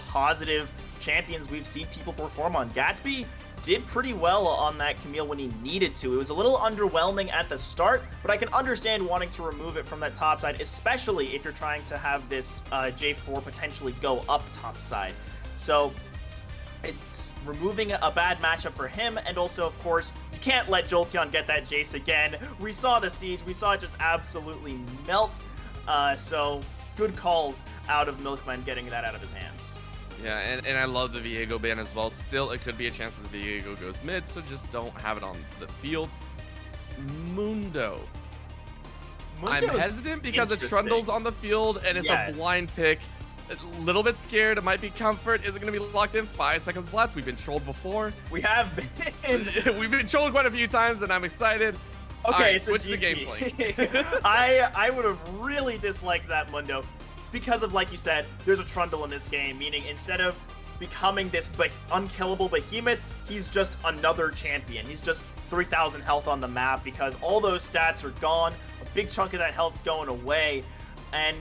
positive champions we've seen people perform on. Gatsby did pretty well on that Camille when he needed to. It was a little underwhelming at the start, but I can understand wanting to remove it from that top side, especially if you're trying to have this J4 potentially go up top side. So it's removing a bad matchup for him, and also, of course, you can't let Jolteon get that Jace again. We saw the Siege. We saw it just absolutely melt. So good calls out of Milkman getting that out of his hands. Yeah, and I love the Viego ban as well. Still, it could be a chance that the Viego goes mid, so just don't have it on the field. Mundo. I'm hesitant because the Trundle's on the field, and it's a blind pick. A little bit scared. It might be comfort. Is it going to be locked in? 5 seconds left. We've been trolled before. We have been. We've been trolled quite a few times, and I'm excited. Okay, right, switch the gameplay. I would have really disliked that, Mundo, because of, like you said, there's a Trundle in this game, meaning instead of becoming this unkillable behemoth, he's just another champion. He's just 3,000 health on the map because all those stats are gone. A big chunk of that health's going away. And,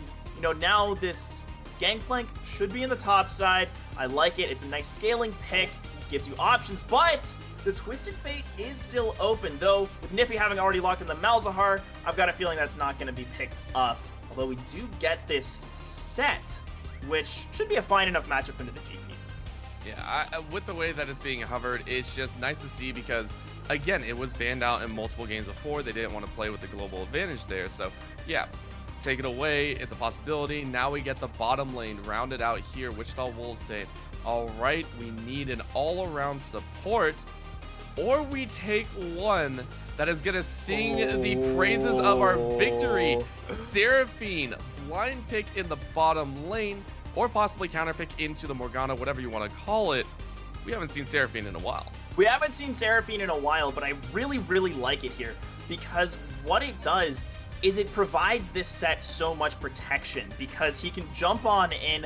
now this Gangplank should be in the top side. I like it. It's a nice scaling pick. Gives you options, but the Twisted Fate is still open, though with Nippy having already locked in the Malzahar, I've got a feeling that's not going to be picked up. Although we do get this set, which should be a fine enough matchup into the GP. Yeah, with the way that it's being hovered, it's just nice to see because, again, it was banned out in multiple games before. They didn't want to play with the global advantage there. So, yeah, take it away. It's a possibility. Now we get the bottom lane rounded out here. Wichita Wolves say, all right, we need an all-around support, or we take one that is going to sing the praises of our victory. Seraphine, blind pick in the bottom lane, or possibly counter pick into the Morgana, whatever you want to call it. We haven't seen Seraphine in a while. We haven't seen Seraphine in a while, but I really, really like it here because what it does is it provides this set so much protection because he can jump on in,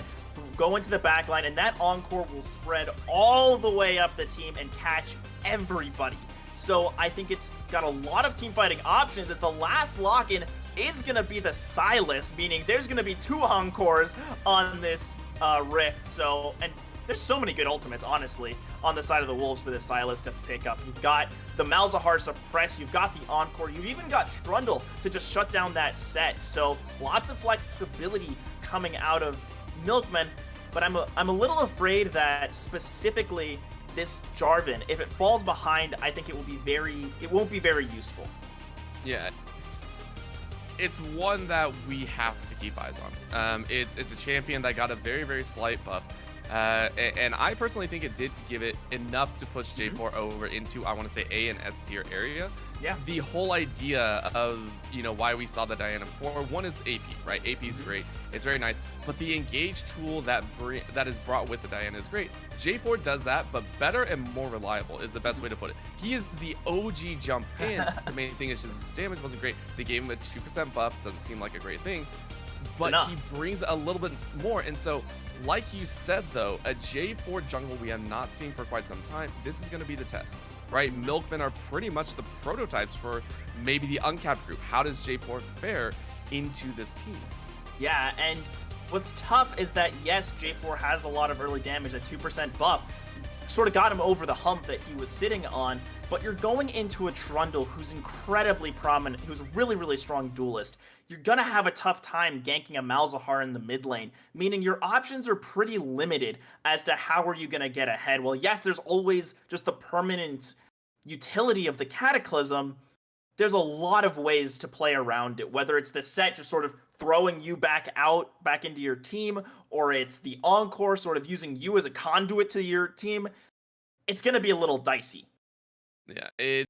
go into the backline, and that Encore will spread all the way up the team and catch everybody. So I think it's got a lot of team fighting options as the last lock-in is going to be the Silas, meaning there's going to be 2 Encores on this Rift. So, and there's so many good ultimates, honestly, on the side of the Wolves for this Silas to pick up. You've got the Malzahar suppress, you've got the Encore, you've even got Trundle to just shut down that set. So lots of flexibility coming out of Milkman, but I'm a little afraid that specifically this Jarvan, if it falls behind, I think it won't be very useful. Yeah, it's one that we have to keep eyes on. It's a champion that got a very, very slight buff. And I personally think it did give it enough to push J4 over into, I want to say, A and S tier area. Yeah. The whole idea of, why we saw the Diana before, one is AP, right? AP is great. It's very nice. But the engage tool that is brought with the Diana is great. J4 does that, but better and more reliable is the best way to put it. He is the OG jump in. The main thing is just his damage wasn't great. They gave him a 2% buff. Doesn't seem like a great thing. But he brings a little bit more. And so, like you said, though, a J4 jungle we have not seen for quite some time. This is going to be the test, right? Milkmen are pretty much the prototypes for maybe the uncapped group. How does J4 fare into this team? Yeah, and what's tough is that, yes, J4 has a lot of early damage, a 2% buff, sort of got him over the hump that he was sitting on, but you're going into a Trundle who's incredibly prominent, who's a really, really strong duelist. You're going to have a tough time ganking a Malzahar in the mid lane, meaning your options are pretty limited as to how are you going to get ahead. Well, yes, there's always just the permanent utility of the Cataclysm. There's a lot of ways to play around it, whether it's the set just sort of throwing you back into your team, or it's the Encore sort of using you as a conduit to your team. It's going to be a little dicey. Yeah, it's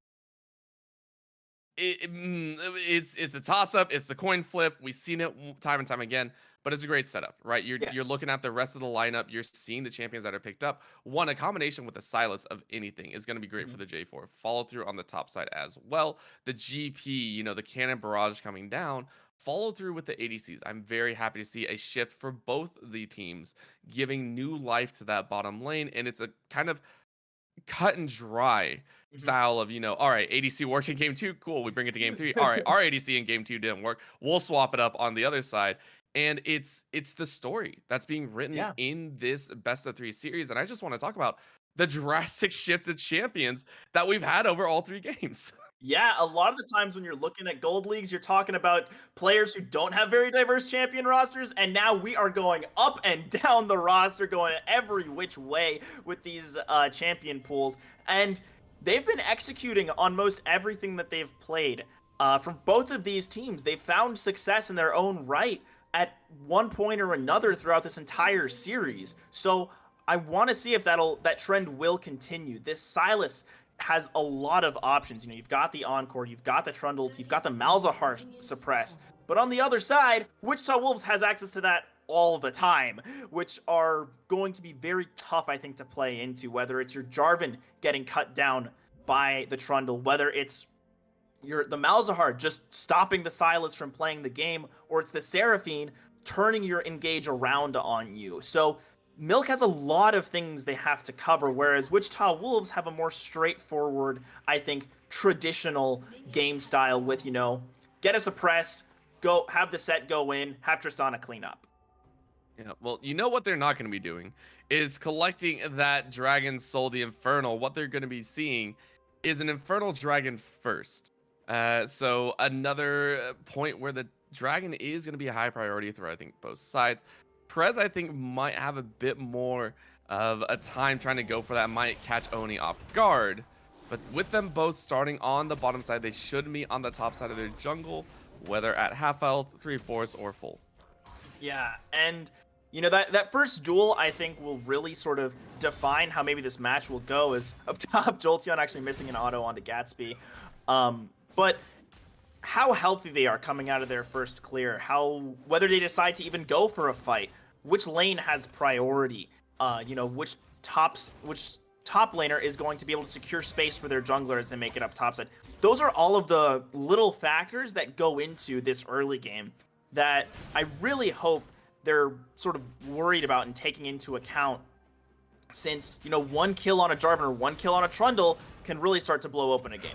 a toss-up. It's the coin flip. We've seen it time and time again, but it's a great setup, right? You're looking at the rest of the lineup. You're seeing the champions that are picked up. A combination with the Silas of anything is going to be great for the J4. Follow through on the top side as well. The GP, the cannon barrage coming down. Follow through with the ADCs. I'm very happy to see a shift for both the teams, giving new life to that bottom lane, and it's a kind of cut and dry style of, all right, ADC worked in game 2, cool, we bring it to game 3. All right, our ADC in game 2 didn't work, we'll swap it up on the other side. And it's the story that's being written in this best of 3 series. And I just want to talk about the drastic shift of champions that we've had over all 3 games. Yeah, a lot of the times when you're looking at gold leagues, you're talking about players who don't have very diverse champion rosters, and now we are going up and down the roster, going every which way with these champion pools, and they've been executing on most everything that they've played. From both of these teams, they've found success in their own right at one point or another throughout this entire series. So I want to see if that trend will continue. This Silas has a lot of options. You've got the Encore, you've got the Trundle, you've got the Malzahar suppress. But on the other side, Wichita Wolves has access to that all the time, which are going to be very tough, I think, to play into, whether it's your Jarvan getting cut down by the Trundle, whether it's the Malzahar just stopping the Silas from playing the game, or it's the Seraphine turning your engage around on you. So Milk has a lot of things they have to cover, whereas Wichita Wolves have a more straightforward, I think, traditional game style with, get a suppress, go have the set go in, have Tristana clean up. Yeah, well, you know what they're not going to be doing is collecting that Dragon Soul, the Infernal. What they're going to be seeing is an Infernal Dragon first. So another point where the Dragon is going to be a high priority through, I think, both sides. Prez, I think, might have a bit more of a time trying to go for that, might catch Oni off guard. But with them both starting on the bottom side, they should be on the top side of their jungle, whether at half health, 3/4, or full. Yeah, and that first duel, I think, will really sort of define how maybe this match will go. Is up top, Jolteon actually missing an auto onto Gatsby. But how healthy they are coming out of their first clear, whether they decide to even go for a fight, which lane has priority, which top laner is going to be able to secure space for their jungler as they make it up topside. Those are all of the little factors that go into this early game that I really hope they're sort of worried about and taking into account, since, one kill on a Jarvan or one kill on a Trundle can really start to blow open a game.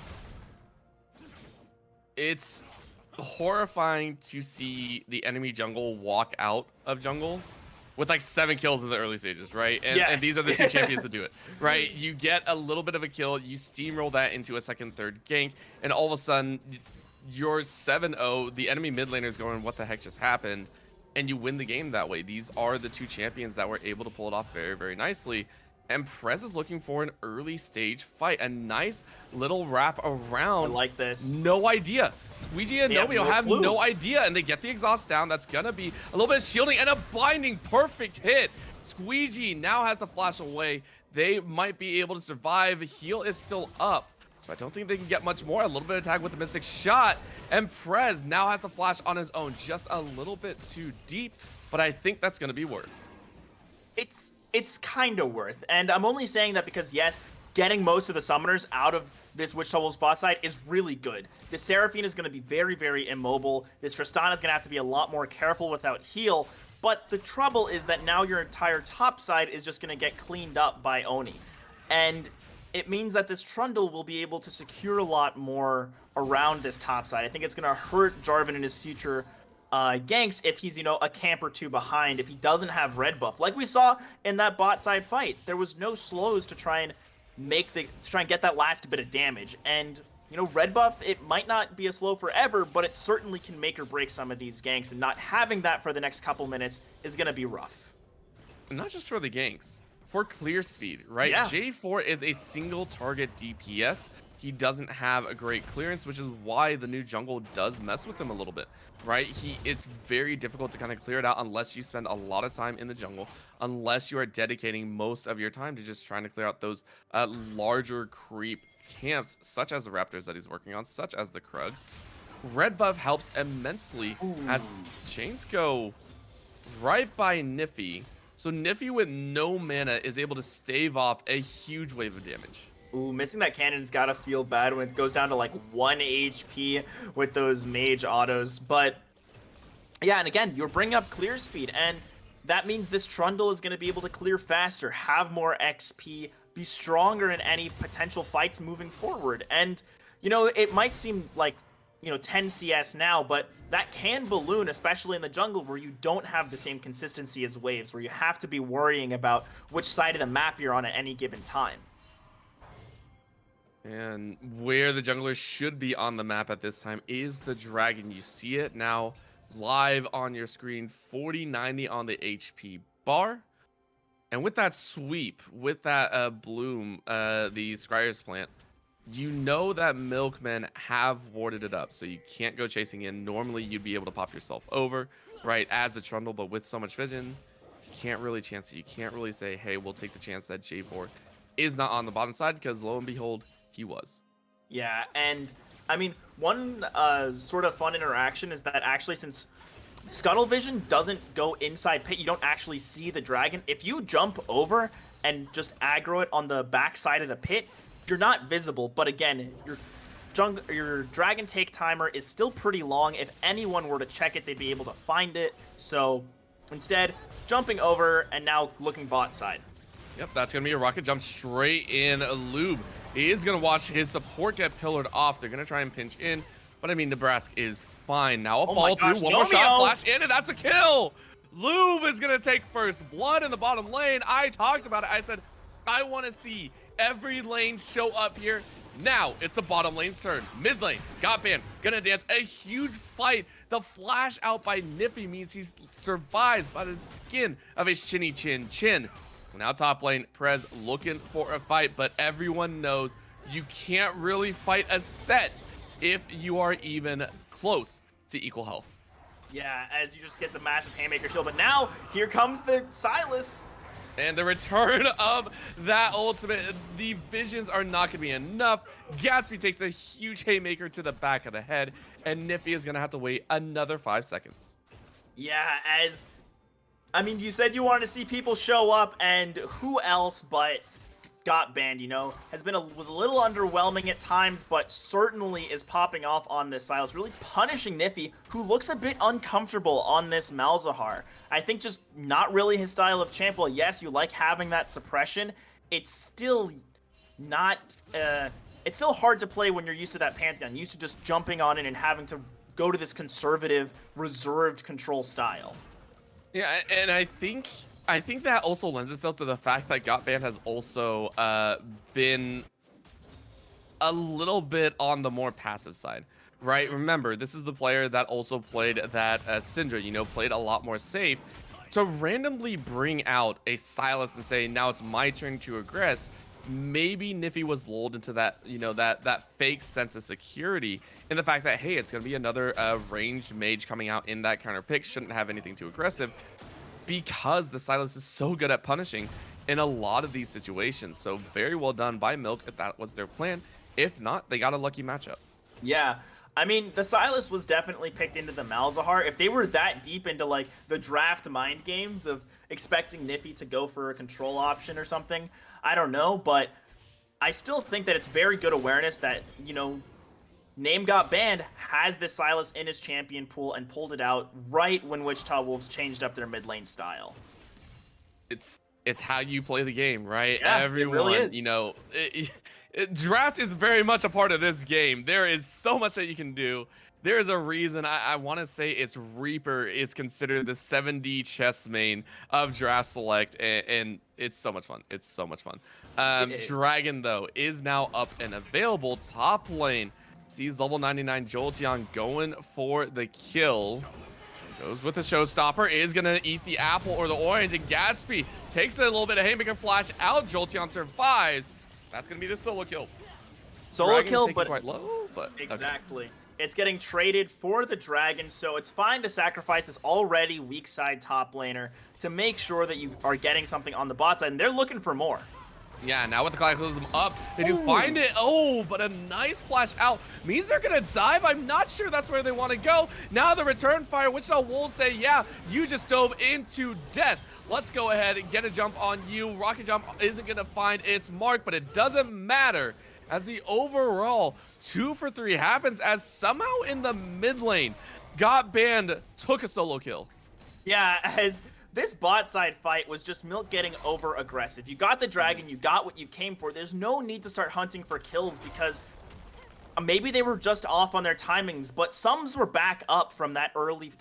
It's horrifying to see the enemy jungle walk out of jungle with like 7 kills in the early stages, right? And these are the 2 champions to do it, right? You get a little bit of a kill, you steamroll that into a second, third gank, and all of a sudden, you're 7-0, the enemy mid laner is going, what the heck just happened? And you win the game that way. These are the 2 champions that were able to pull it off very, very nicely. And Prez is looking for an early stage fight, a nice little wrap around. I like this. No idea. Squeegee and Nomio have no idea, and they get the exhaust down. That's gonna be a little bit of shielding and a binding. Perfect hit. Squeegee now has to flash away. They might be able to survive. Heal is still up, so I don't think they can get much more. A little bit of tag with the Mystic Shot, and Prez now has to flash on his own, just a little bit too deep, but I think that's gonna be worth. It's kind of worth, and I'm only saying that because, yes, getting most of the summoners out of this Wichita Wolves bot side is really good. The Seraphine is going to be very, very immobile. This Tristana is going to have to be a lot more careful without heal, but the trouble is that now your entire top side is just going to get cleaned up by Oni, and it means that this Trundle will be able to secure a lot more around this top side. I think it's going to hurt Jarvan in his future ganks if he's, a camp or 2 behind, if he doesn't have red buff. Like we saw in that bot side fight, there was no slows to try and get that last bit of damage. And, red buff, it might not be a slow forever, but it certainly can make or break some of these ganks, and not having that for the next couple minutes is going to be rough. Not just for the ganks, for clear speed, right? Yeah. J4 is a single target DPS. He doesn't have a great clearance, which is why the new jungle does mess with him a little bit, right? It's very difficult to kind of clear it out unless you spend a lot of time in the jungle, unless you are dedicating most of your time to just trying to clear out those larger creep camps, such as the Raptors that he's working on, such as the Krugs. Red buff helps immensely as chains go right by Niffy. So Niffy with no mana is able to stave off a huge wave of damage. Ooh, missing that cannon's gotta feel bad when it goes down to like 1 HP with those mage autos. But yeah, and again, you're bringing up clear speed, and that means this Trundle is gonna be able to clear faster, have more XP, be stronger in any potential fights moving forward. And, it might seem like, 10 CS now, but that can balloon, especially in the jungle where you don't have the same consistency as waves, where you have to be worrying about which side of the map you're on at any given time. And where the jungler should be on the map at this time is the dragon. You see it now live on your screen, 40-90 on the HP bar. And with that sweep, with that bloom, the Scryer's plant, you know that Milkmen have warded it up, so you can't go chasing in. Normally, you'd be able to pop yourself over, right, as the Trundle, but with so much vision, you can't really chance it. You can't really say, hey, we'll take the chance that J4 is not on the bottom side, because lo and behold, he was. Yeah, and I mean, one sort of fun interaction is that actually, since Scuttle Vision doesn't go inside pit, you don't actually see the dragon. If you jump over and just aggro it on the back side of the pit, you're not visible, but again, your dragon take timer is still pretty long. If anyone were to check it, they'd be able to find it. So instead, jumping over and now looking bot side. Yep, that's going to be a rocket jump straight in. Lube, he is going to watch his support get pillared off. They're going to try and pinch in, but I mean, Nebraska is fine. Now a follow through, one more shot, flash in, and that's a kill. Lube is going to take first blood in the bottom lane. I talked about it. I said, I want to see every lane show up here. Now it's the bottom lane's turn. Mid lane, got banned, gonna dance. A huge fight. The flash out by Nippy means he survives by the skin of his chinny chin. Now top lane, Prez looking for a fight, but everyone knows you can't really fight a set if you are even close to equal health. Yeah, as you just get the massive Haymaker shield, but now here comes the Sylas. And the return of that ultimate. The visions are not going to be enough. Gatsby takes a huge Haymaker to the back of the head, and Niffy is going to have to wait another 5 seconds. Yeah, I mean, you said you wanted to see people show up, and who else but got banned, you know, was a little underwhelming at times, but certainly is popping off on this Sylas, really punishing Niffy, who looks a bit uncomfortable on this Malzahar. I think just not really his style of champ. Well, yes, you like having that suppression. It's still not, it's still hard to play when you're used to that Pantheon, used to just jumping on it and having to go to this conservative, reserved control style. Yeah, and I think that also lends itself to the fact that Gotband has also been a little bit on the more passive side, right? Remember, this is the player that also played that Syndra, you know, played a lot more safe. To randomly bring out a Sylas and say, now it's my turn to aggress, maybe Niffy was lulled into that, you know, that fake sense of security in the fact that, hey, it's going to be another ranged mage coming out in that counter pick, shouldn't have anything too aggressive, because the Sylas is so good at punishing in a lot of these situations. So very well done by Milk if that was their plan. If not, they got a lucky matchup. Yeah. I mean, the Sylas was definitely picked into the Malzahar. If they were that deep into, like, the draft mind games of expecting Niffy to go for a control option or something, I don't know. But I still think that it's very good awareness that, you know, Name Got Banned has this Sylas in his champion pool and pulled it out right when Wichita Wolves changed up their mid lane style. It's how you play the game, right? Yeah, Everyone, it really is. You know, draft is very much a part of this game. There is so much that you can do. There is a reason I want to say it's Reaper is considered the 7D chess main of Draft Select, and it's so much fun. It's so much fun. Dragon, though, is now up and available. Top lane sees level 99 Jolteon going for the kill. Goes with the showstopper, is going to eat the apple or the orange, and Gatsby takes a little bit of Haymaker flash out. Jolteon survives. That's going to be the solo kill. Solo kill, but quite low, but exactly. Okay. It's getting traded for the Dragon, so it's fine to sacrifice this already weak side top laner to make sure that you are getting something on the bot side, and they're looking for more. Yeah, now with the Cataclysm up, they do find it. Oh, but a nice flash out means they're going to dive. I'm not sure that's where they want to go. Now the return fire, Wichita Wolves say, yeah, you just dove into death. Let's go ahead and get a jump on you. Rocket Jump isn't going to find its mark, but it doesn't matter as the overall 2 for 3 happens, as somehow in the mid lane, Got Banned took a solo kill. Yeah, as this bot side fight was just Milk getting over aggressive. You got the Dragon, you got what you came for. There's no need to start hunting for kills because maybe they were just off on their timings, but Sums were back up from that early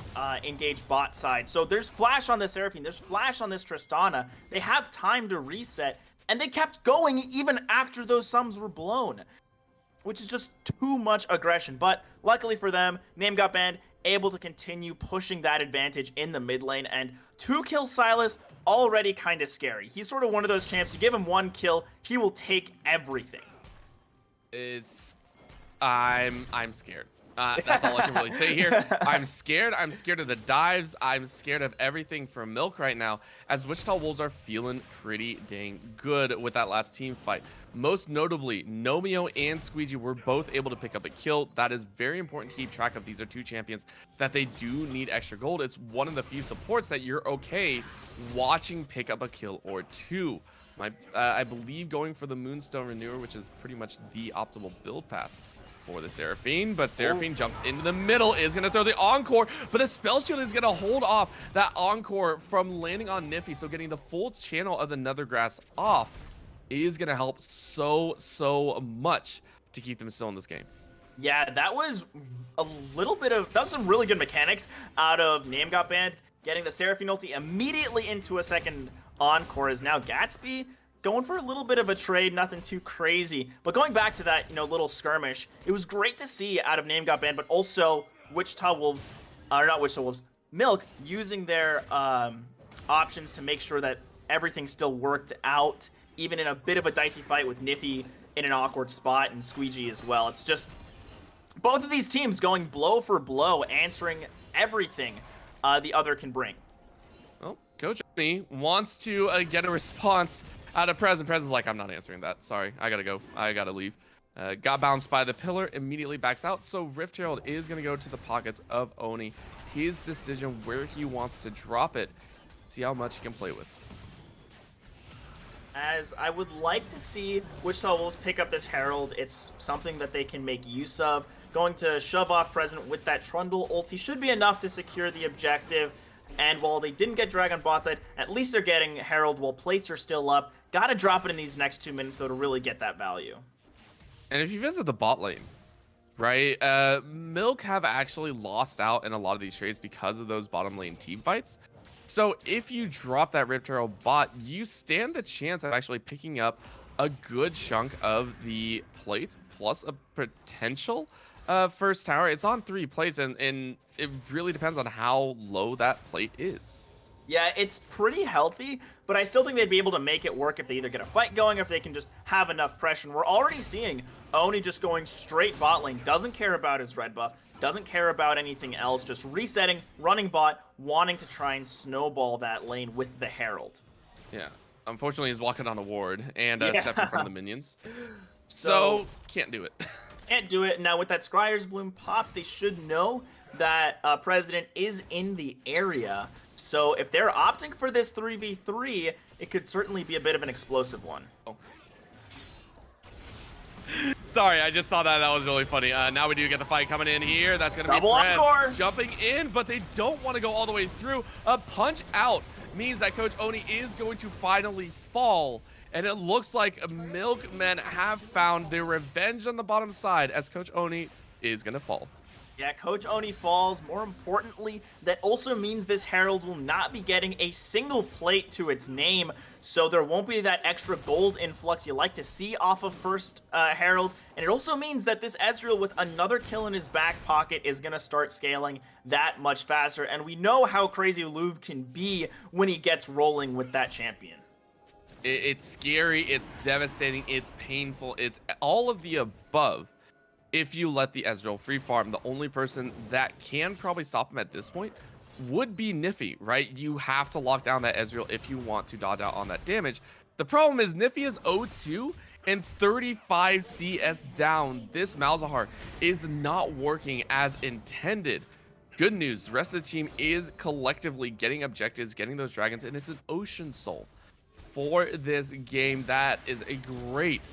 engaged bot side. So there's flash on this Seraphine, there's flash on this Tristana. They have time to reset, and they kept going even after those Sums were blown, which is just too much aggression. But luckily for them, Name Got Banned, able to continue pushing that advantage in the mid lane, and 2 kill Sylas already kind of scary. He's sort of one of those champs, you give him 1 kill, he will take everything. I'm scared. That's all I can really say here. I'm scared. I'm scared of the dives. I'm scared of everything from Milk right now, as Wichita Wolves are feeling pretty dang good with that last team fight. Most notably, Nomeo and Squeegee were both able to pick up a kill. That is very important to keep track of. These are 2 champions that they do need extra gold. It's one of the few supports that you're okay watching pick up a kill or 2. I believe going for the Moonstone Renewer, which is pretty much the optimal build path. for the Seraphine, but Seraphine jumps into the middle, is going to throw the Encore, but the Spell Shield is going to hold off that Encore from landing on Nifty, so getting the full channel of the Nether Grass off is going to help so much to keep them still in this game. Yeah, that was a little bit of... That was some really good mechanics out of NameGotBand, getting the Seraphine ulti immediately into a second Encore. Is now Gatsby going for a little bit of a trade, nothing too crazy. But going back to that, little skirmish, it was great to see out of NameGotBand, but also Wichita Wolves, or not Wichita Wolves, Milk using their options to make sure that everything still worked out, even in a bit of a dicey fight with Niffy in an awkward spot and Squeegee as well. It's just both of these teams going blow for blow, answering everything the other can bring. Well, Coach Oni wants to get a response out of Prez, and Prez is like, I'm not answering that. Sorry, I gotta go. I gotta leave. Got bounced by the pillar, immediately backs out. So Rift Herald is gonna go to the pockets of Oni. His decision where he wants to drop it. See how much he can play with. As I would like to see Wichita Wolves pick up this Herald. It's something that they can make use of. Going to shove off President with that Trundle ulti should be enough to secure the objective. And while they didn't get Dragon bot side, at least they're getting Herald while plates are still up. Gotta drop it in these next 2 minutes, though, to really get that value. And if you visit the bot lane, right, Milk have actually lost out in a lot of these trades because of those bottom lane team fights. So if you drop that Rift Herald bot, you stand the chance of actually picking up a good chunk of the plate plus a potential first tower. It's on 3 plates, and it really depends on how low that plate is. Yeah, it's pretty healthy, but I still think they'd be able to make it work if they either get a fight going or if they can just have enough pressure. And we're already seeing Oni just going straight bot lane, doesn't care about his red buff, doesn't care about anything else, just resetting, running bot, wanting to try and snowball that lane with the Herald. Yeah, unfortunately he's walking on a ward and stepped in front of the minions. So can't do it. Can't do it. Now with that Scryer's Bloom pop, they should know that President is in the area. So if they're opting for this 3v3, it could certainly be a bit of an explosive one. Oh. Sorry, I just saw that. That was really funny. Now we do get the fight coming in here. That's going to be Prez jumping in, but they don't want to go all the way through. A punch out means that Coach Oni is going to finally fall. And it looks like Milkmen have found their revenge on the bottom side as Coach Oni is going to fall. Yeah, Coach Oni falls. More importantly, that also means this Herald will not be getting a single plate to its name, so there won't be that extra gold influx you like to see off of first Herald. And it also means that this Ezreal with another kill in his back pocket is going to start scaling that much faster. And we know how crazy Lube can be when he gets rolling with that champion. It's scary, it's devastating, it's painful, it's all of the above. If you let the Ezreal free farm, the only person that can probably stop him at this point would be Niffy, right? You have to lock down that Ezreal if you want to dodge out on that damage. The problem is Niffy is 0-2 and 35 CS down. This Malzahar is not working as intended. Good news, the rest of the team is collectively getting objectives, getting those dragons, and it's an Ocean Soul for this game. That is a great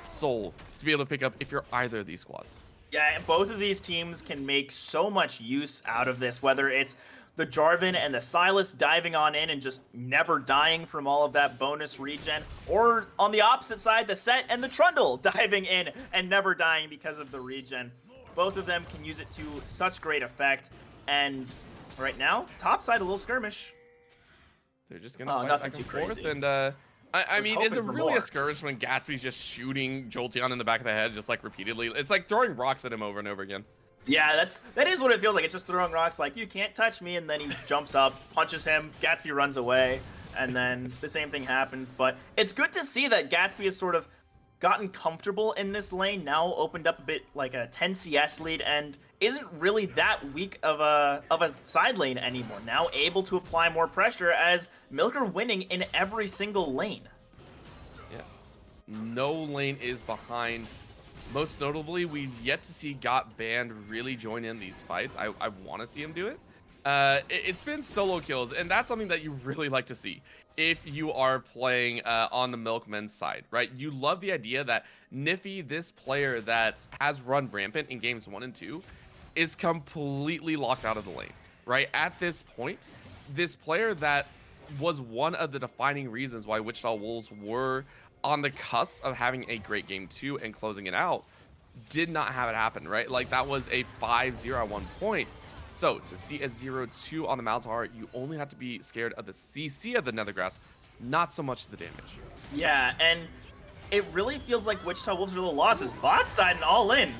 soul to be able to pick up if you're either of these squads. Yeah, both of these teams can make so much use out of this, whether it's the Jarvan and the Silas diving on in and just never dying from all of that bonus regen, or on the opposite side, the Set and the Trundle diving in and never dying because of the regen. Both of them can use it to such great effect. And right now, top side, a little skirmish. They're just gonna fight back and forth, and I mean, is it really a skirmish when Gatsby's just shooting Jolteon in the back of the head, just like repeatedly? It's like throwing rocks at him over and over again. Yeah, that is what it feels like. It's just throwing rocks, like, you can't touch me, and then he jumps up, punches him, Gatsby runs away, and then the same thing happens. But it's good to see that Gatsby has sort of gotten comfortable in this lane, now opened up a bit like a 10 CS lead, and isn't really that weak of a side lane anymore. Now able to apply more pressure as Milk are winning in every single lane. Yeah, no lane is behind. Most notably, we've yet to see Got Banned really join in these fights. I want to see him do it. It's been solo kills, and that's something that you really like to see if you are playing on the Milkman's side, right? You love the idea that Niffy, this player that has run rampant in games 1 and 2, is completely locked out of the lane, right? At this point, this player that was one of the defining reasons why Wichita Wolves were on the cusp of having a great game 2 and closing it out, did not have it happen, right? Like, that was a 5-0 at one point. So to see a 0-2 on the Malzahar, you only have to be scared of the CC of the Nethergrass, not so much the damage. Yeah, and it really feels like Wichita Wolves are a little lost. It's bot side and all in.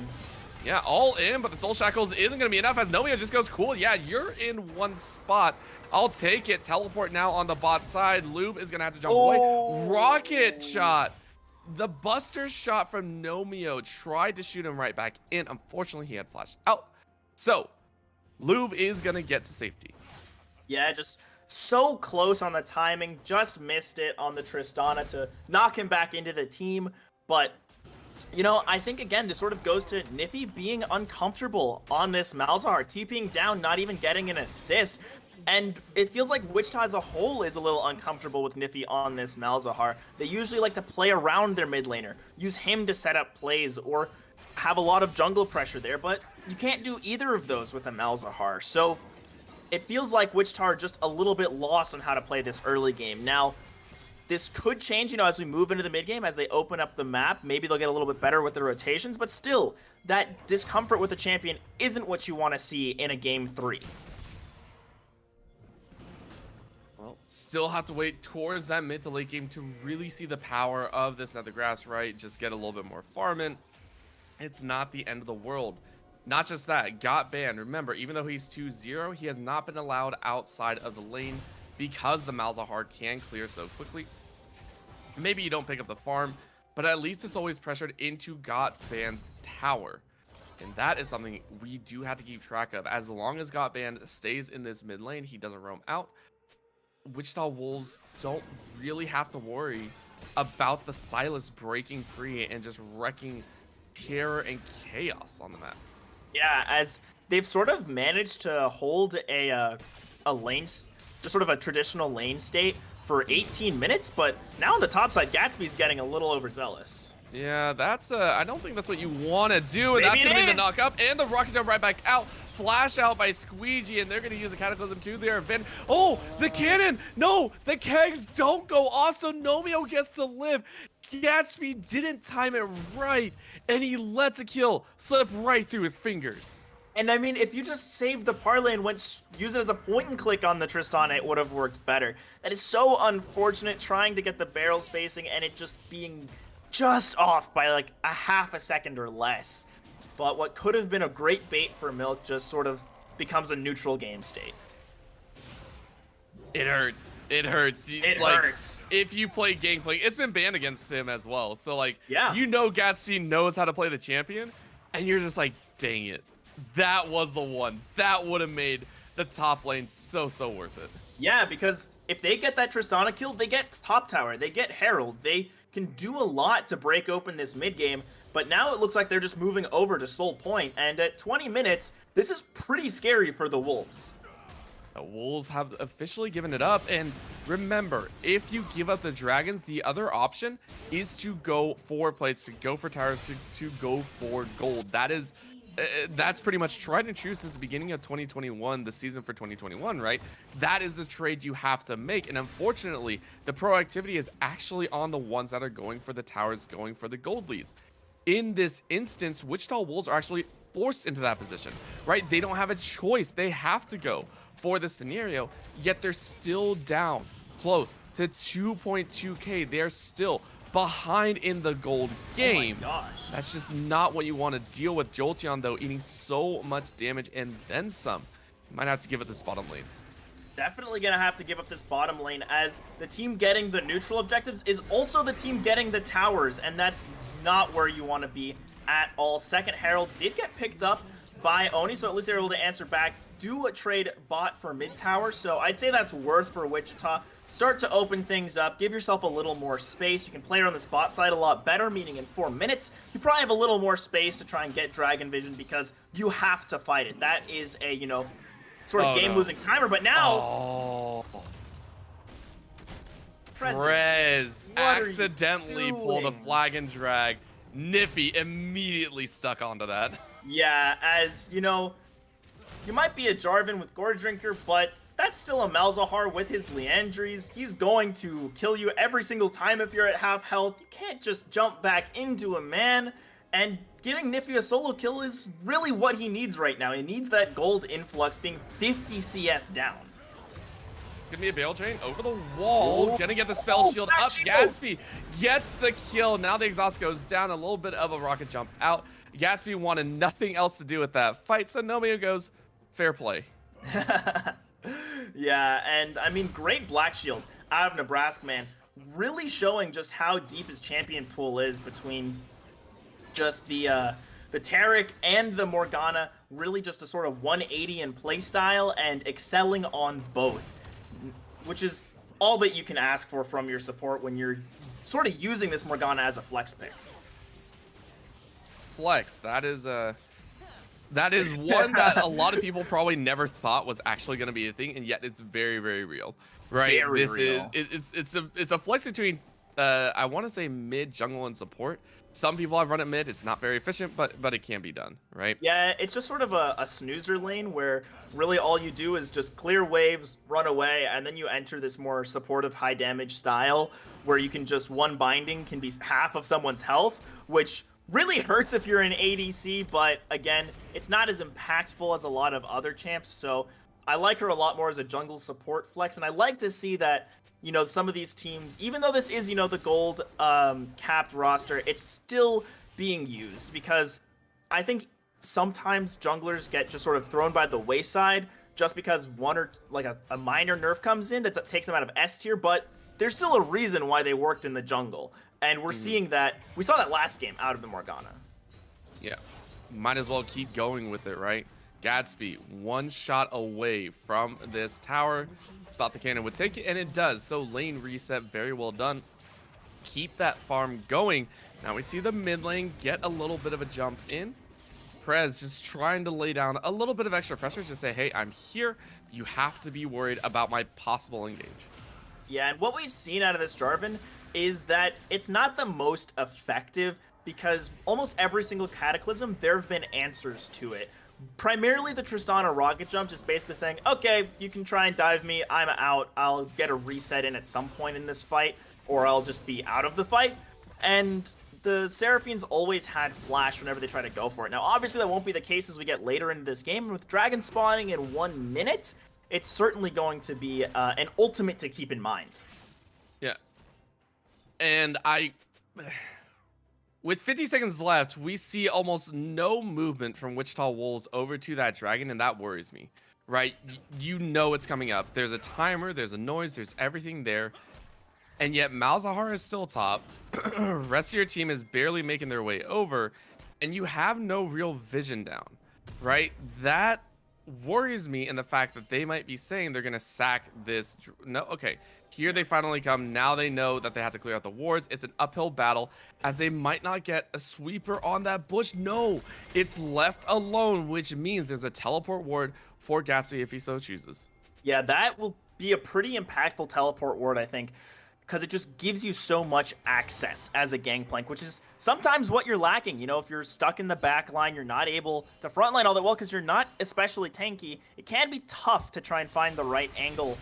Yeah, all in, but the Soul Shackles isn't going to be enough as Nomia just goes, cool, yeah, you're in one spot. I'll take it. Teleport now on the bot side. Lube is going to have to jump away. Rocket shot. The Buster shot from Nomio tried to shoot him right back in. Unfortunately, he had flashed out. So, Lube is going to get to safety. Yeah, just so close on the timing. Just missed it on the Tristana to knock him back into the team. But, you know, I think, again, this sort of goes to Niffy being uncomfortable on this Malzahar. TPing down, not even getting an assist. And it feels like Wichita as a whole is a little uncomfortable with Niffy on this Malzahar. They usually like to play around their mid laner, use him to set up plays, or have a lot of jungle pressure there, but you can't do either of those with a Malzahar. So it feels like Wichita are just a little bit lost on how to play this early game. Now, this could change, you know, as we move into the mid game, as they open up the map. Maybe they'll get a little bit better with the rotations, but still, that discomfort with the champion isn't what you want to see in a game 3. Well, still have to wait towards that mid to late game to really see the power of this Nethergrass, right? Just get a little bit more farming. It's not the end of the world. Not just that, got banned. Remember, even though he's 2-0, he has not been allowed outside of the lane because the Malzahar can clear so quickly. Maybe you don't pick up the farm, but at least it's always pressured into Got Band's tower. And that is something we do have to keep track of. As long as Got Band stays in this mid lane, he doesn't roam out. Wichita Wolves don't really have to worry about the Silas breaking free and just wrecking terror and chaos on the map. Yeah, as they've sort of managed to hold a lane, just sort of a traditional lane state for 18 minutes, but now on the top side, Gatsby's getting a little overzealous. Yeah, that's I don't think that's what you want to do, and that's going to be the knock up and the rocket jump right back out. Flash out by Squeegee, and they're going to use a Cataclysm to their advantage. Oh, the cannon! No, the kegs don't go off, so Nomio gets to live. Gatsby didn't time it right, and he lets a kill slip right through his fingers. And I mean, if you just saved the parlay and use it as a point and click on the Tristana, it would have worked better. That is so unfortunate, trying to get the barrel spacing and it just being just off by like a half a second or less. But what could have been a great bait for Milk just sort of becomes a neutral game state. It hurts. It hurts. It like, hurts. If you play Gangplank, it's been banned against him as well. So, like, yeah. You know Gatsby knows how to play the champion, and you're just like, dang it. That was the one. That would have made the top lane so worth it. Yeah, because if they get that Tristana kill, they get top tower, they get Herald, they can do a lot to break open this mid game. But now it looks like they're just moving over to Soul Point, and at 20 minutes, this is pretty scary for the Wolves. The Wolves have officially given it up, and remember, if you give up the Dragons, the other option is to go for plates, to go for towers, to go for gold. That's pretty much tried and true since the beginning of 2021, the season for 2021, right? That is the trade you have to make, and unfortunately, the proactivity is actually on the ones that are going for the towers, going for the gold leads. In this instance, Wichita Wolves are actually forced into that position, right? They don't have a choice. They have to go for the scenario, yet they're still down close to 2.2k. They're still behind in the gold game. Oh my gosh. That's just not what you want to deal with. Jolteon, though, eating so much damage and then some. You might have to give it this bottom lane. Definitely gonna have to give up this bottom lane, as the team getting the neutral objectives is also the team getting the towers, and that's not where you want to be at all. Second Herald did get picked up by Oni, so at least they're able to answer back, do a trade bot for mid tower, so I'd say that's worth for Wichita. Start to open things up, give yourself a little more space. You can play around the spot side a lot better, meaning in 4 minutes, you probably have a little more space to try and get Dragon Vision because you have to fight it. That is a, you know, sort of Oh, no. game-losing timer. But now, Oh. President, Prez what are you accidentally pulled a doing? flag and drag. Niffy immediately stuck onto that. Yeah, as you know, you might be a Jarvan with Gore Drinker, but that's still a Malzahar with his Leandries. He's going to kill you every single time if you're at half health. You can't just jump back into a man. And giving Niffy a solo kill is really what he needs right now. He needs that gold influx being 50 CS down. It's gonna be a Bale Drain over the wall. Oh. Gonna get the spell shield that up. shield. Gatsby gets the kill. Now the exhaust goes down. A little bit of a rocket jump out. Gatsby wanted nothing else to do with that fight. So Nomia goes, fair play. Yeah, and I mean, great Black Shield out of Nebraska, man. Really showing just how deep his champion pool is between just the Taric and the Morgana. Really just a sort of 180 in playstyle and excelling on both, which is all that you can ask for from your support when you're sort of using this Morgana as a flex pick. Flex, that is one that a lot of people probably never thought was actually going to be a thing, and yet it's very, very real, right? Very this real. it's a flex between I want to say mid, jungle, and support. Some people have run it mid. It's not very efficient, but it can be done, right? Yeah, it's just sort of a snoozer lane where really all you do is just clear waves, run away, and then you enter this more supportive high damage style where you can just one binding can be half of someone's health, which really hurts if you're an ADC, but again, it's not as impactful as a lot of other champs, so I like her a lot more as a jungle support flex, and I like to see that, you know, some of these teams, even though this is, you know, the gold capped roster, it's still being used, because I think sometimes junglers get just sort of thrown by the wayside just because one or like a minor nerf comes in that takes them out of S tier, but there's still a reason why they worked in the jungle. And we're seeing that. We saw that last game out of the Morgana. Yeah, might as well keep going with it, right? Gatsby, one shot away from this tower. Thought the cannon would take it, and it does. So lane reset, very well done. Keep that farm going. Now we see the mid lane get a little bit of a jump in. Prez just trying to lay down a little bit of extra pressure to say, hey, I'm here. You have to be worried about my possible engage. Yeah, and what we've seen out of this Jarvan is that it's not the most effective because almost every single Cataclysm, there have been answers to it. Primarily the Tristana rocket jump, just basically saying, okay, you can try and dive me, I'm out, I'll get a reset in at some point in this fight, or I'll just be out of the fight. And the Seraphines always had flash whenever they try to go for it. Now, obviously that won't be the case as we get later into this game, and with Dragon spawning in 1 minute, it's certainly going to be an ultimate to keep in mind. Yeah. And with 50 seconds left, we see almost no movement from Wichita Wolves over to that dragon, and that worries me, right? You know it's coming up. There's a timer, there's a noise, there's everything there. And yet Malzahar is still top. Rest of your team is barely making their way over, and you have no real vision down, right? That worries me in the fact that they might be saying they're going to sack this. No, okay. Here they finally come. Now they know that they have to clear out the wards. It's an uphill battle as they might not get a sweeper on that bush. No, it's left alone, which means there's a teleport ward for Gatsby if he so chooses. Yeah, that will be a pretty impactful teleport ward, I think, because it just gives you so much access as a gangplank, which is sometimes what you're lacking. You know, if you're stuck in the back line, you're not able to frontline all that well because you're not especially tanky. It can be tough to try and find the right angle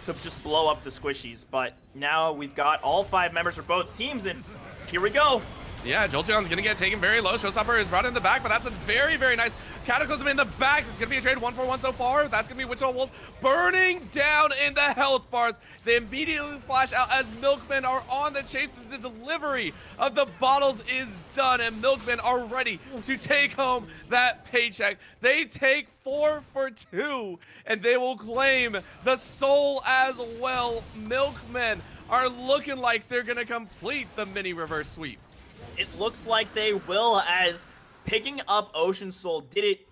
to just blow up the squishies. But now we've got all 5 members for both teams, and here we go. Yeah, Jolteon's gonna get taken very low. Showstopper is brought in the back, but that's a very, very nice Cataclysm in the back. It's gonna be a trade 1-for-1 so far. That's gonna be Wichita Wolves burning down in the health bars. They immediately flash out as Milkmen are on the chase. The delivery of the bottles is done, and Milkmen are ready to take home that paycheck. They take 4 for 2, and they will claim the soul as well. Milkmen are looking like they're gonna complete the mini reverse sweep. It looks like they will, as picking up Ocean Soul did it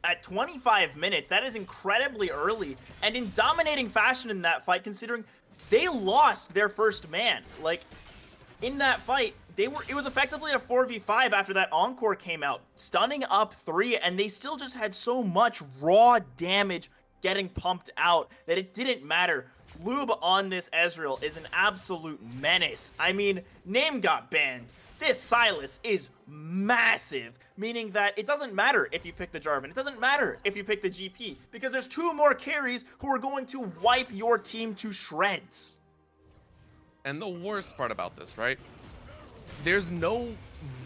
at 25 minutes. That is incredibly early, and in dominating fashion in that fight, considering they lost their first man. Like, in that fight, it was effectively a 4v5 after that Encore came out, stunning up 3, and they still just had so much raw damage getting pumped out that it didn't matter. Lube on this Ezreal is an absolute menace. I mean, name got banned. This Silas is massive, meaning that it doesn't matter if you pick the Jarvan. It doesn't matter if you pick the GP, because there's 2 more carries who are going to wipe your team to shreds. And the worst part about this, right? There's no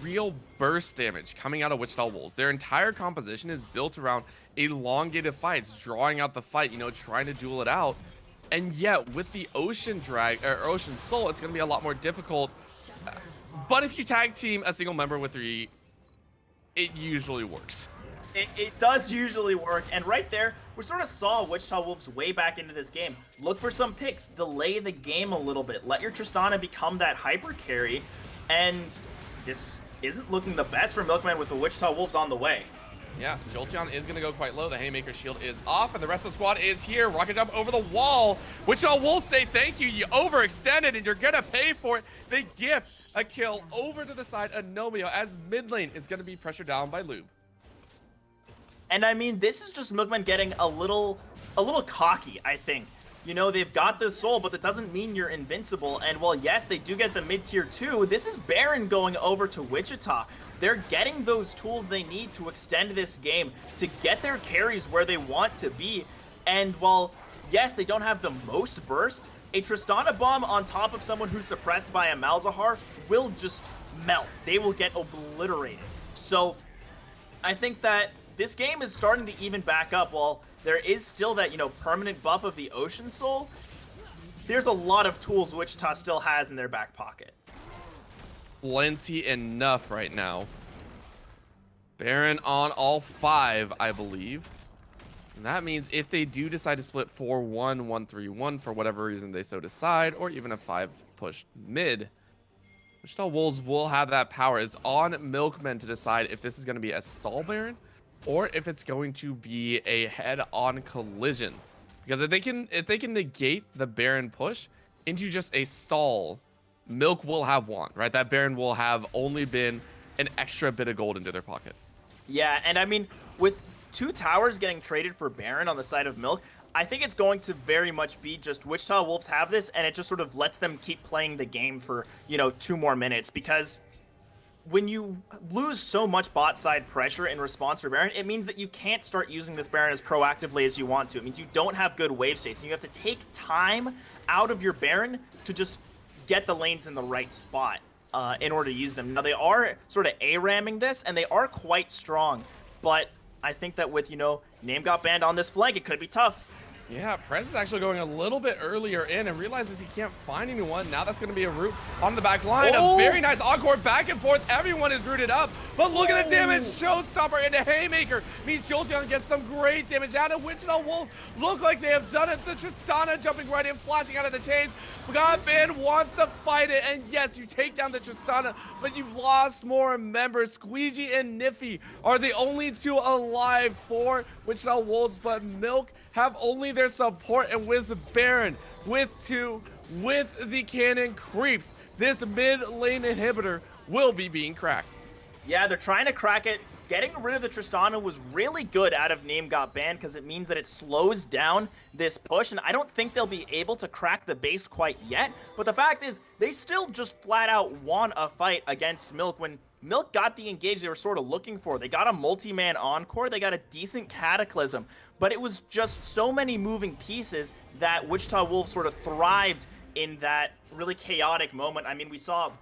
real burst damage coming out of Wichita Wolves. Their entire composition is built around elongated fights, drawing out the fight, you know, trying to duel it out. And yet, with the Ocean Soul, it's going to be a lot more difficult. But if you tag team a single member with 3, it usually works. It does usually work, and right there, we sort of saw Wichita Wolves way back into this game. Look for some picks, delay the game a little bit, let your Tristana become that hyper carry, and this isn't looking the best for Milkman with the Wichita Wolves on the way. Yeah, Jolteon is going to go quite low. The Haymaker shield is off, and the rest of the squad is here. Rocket jump over the wall. Wichita Wolves say thank you. You overextended, and you're going to pay for it. They gift a kill over to the side of Nomio as mid lane is going to be pressured down by Lube. And I mean, this is just Milkman getting a little cocky, I think. You know, they've got the soul, but that doesn't mean you're invincible. And while, yes, they do get the mid-tier 2, this is Baron going over to Wichita. They're getting those tools they need to extend this game, to get their carries where they want to be. And while, yes, they don't have the most burst, a Tristana bomb on top of someone who's suppressed by a Malzahar will just melt. They will get obliterated. So I think that this game is starting to even back up. While there is still that, you know, permanent buff of the Ocean Soul, there's a lot of tools Wichita still has in their back pocket. Plenty enough right now. Baron on all 5, I believe. And that means if they do decide to split 4-1, 1-3-1 for whatever reason they so decide, or even a 5 push mid, Wichita Wolves will have that power. It's on Milkmen to decide if this is going to be a stall Baron or if it's going to be a head-on collision. Because if they can negate the Baron push into just a stall, Milk will have won, right? That Baron will have only been an extra bit of gold into their pocket. Yeah, and I mean, with 2 towers getting traded for Baron on the side of Milk, I think it's going to very much be just Wichita Wolves have this, and it just sort of lets them keep playing the game for, you know, 2 more minutes. Because when you lose so much bot side pressure in response for Baron, it means that you can't start using this Baron as proactively as you want to. It means you don't have good wave states, and you have to take time out of your Baron to just get the lanes in the right spot in order to use them. Now, they are sort of A-ramming this, and they are quite strong, but I think that with, you know, name got banned on this flank, it could be tough. Yeah, Prez is actually going a little bit earlier in and realizes he can't find anyone. Now that's going to be a root on the back line. Oh. A very nice encore back and forth. Everyone is rooted up. But look at the damage. Showstopper into Haymaker means Jolteon gets some great damage out of Wichita Wolves. Look like they have done it. The Tristana jumping right in, flashing out of the chains. Godman wants to fight it. And yes, you take down the Tristana, but you've lost more members. Squeegee and Niffy are the only 2 alive for Wichita Wolves, but Milk have only their support, and with Baron, with 2, with the cannon creeps, this mid lane inhibitor will be being cracked. Yeah, they're trying to crack it. Getting rid of the Tristana was really good out of name got banned because it means that it slows down this push, and I don't think they'll be able to crack the base quite yet, but the fact is they still just flat out won a fight against Milk when Milk got the engage they were sort of looking for. They got a multi-man encore, they got a decent Cataclysm, but it was just so many moving pieces that Wichita Wolves sort of thrived in that really chaotic moment. I mean, we saw,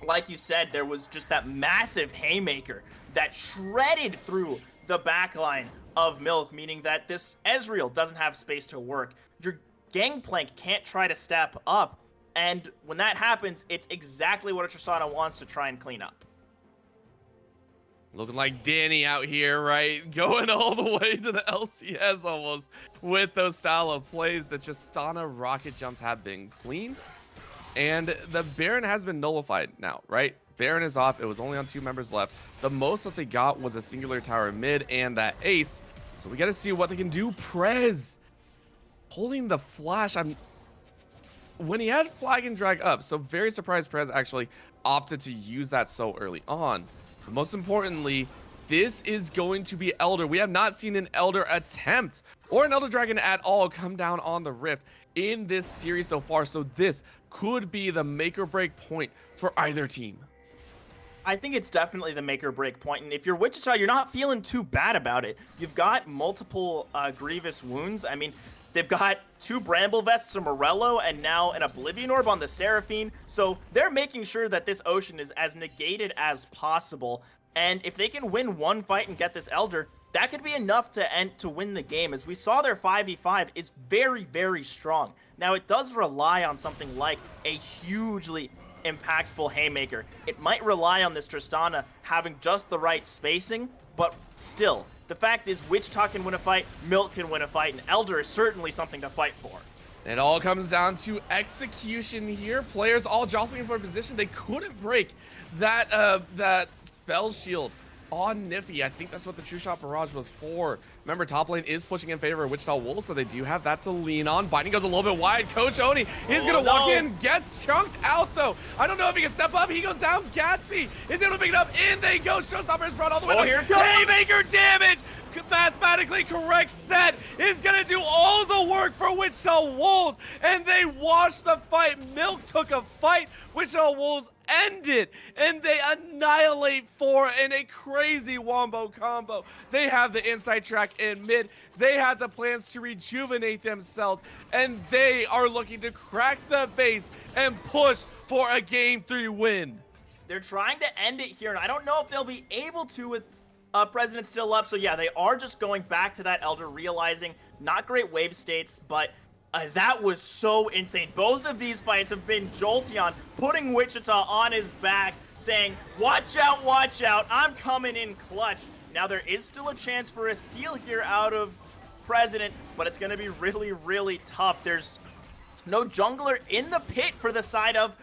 like you said, there was just that massive Haymaker that shredded through the backline of Milk, meaning that this Ezreal doesn't have space to work. Your Gangplank can't try to step up, and when that happens, it's exactly what a Tristana wants to try and clean up. Looking like Danny out here, right? Going all the way to the LCS almost with those style of plays. The Tristana rocket jumps have been clean. And the Baron has been nullified now, right? Baron is off. It was only on 2 members left. The most that they got was a singular tower mid and that ace. So we got to see what they can do. Prez pulling the flash. When he had flag and drag up, so very surprised Prez actually opted to use that so early on. But most importantly, this is going to be Elder. We have not seen an Elder attempt or an Elder Dragon at all come down on the Rift in this series so far. So this could be the make or break point for either team. I think it's definitely the make or break point. And if you're Wichita, you're not feeling too bad about it. You've got multiple grievous wounds. I mean, they've got 2 Bramble Vests, a Morello, and now an Oblivion Orb on the Seraphine. So they're making sure that this Ocean is as negated as possible. And if they can win one fight and get this Elder, that could be enough to win the game. As we saw, their 5v5 is very, very strong. Now, it does rely on something like a hugely impactful Haymaker. It might rely on this Tristana having just the right spacing, but still, the fact is Wichita can win a fight, Milk can win a fight, and Elder is certainly something to fight for. It all comes down to execution here. Players all jostling for a position. They couldn't break that spell shield on Nifty. I think that's what the True Shot Barrage was for. Remember, top lane is pushing in favor of Wichita Wolves, so they do have that to lean on. Binding goes a little bit wide. Coach Oni is going to walk in, gets chunked out, though. I don't know if he can step up. He goes down. Gatsby is able to pick it up. In they go. Showstopper is brought all the way Oh, up. here it comes. Haymaker damage. Mathematically correct set is going to do all the work for Wichita Wolves, and they washed the fight. Milk took a fight. Wichita Wolves ended, and they annihilate 4 in a crazy wombo combo. They have the inside track in mid. They had the plans to rejuvenate themselves, and they are looking to crack the base and push for a Game 3 win. They're trying to end it here, and I don't know if they'll be able to with President still up. So yeah, they are just going back to that Elder, realizing not great wave states, but that was so insane. Both of these fights have been Jolteon putting Wichita on his back, saying, watch out, I'm coming in clutch. Now there is still a chance for a steal here out of President, but it's going to be really, really tough. There's no jungler in the pit for the side of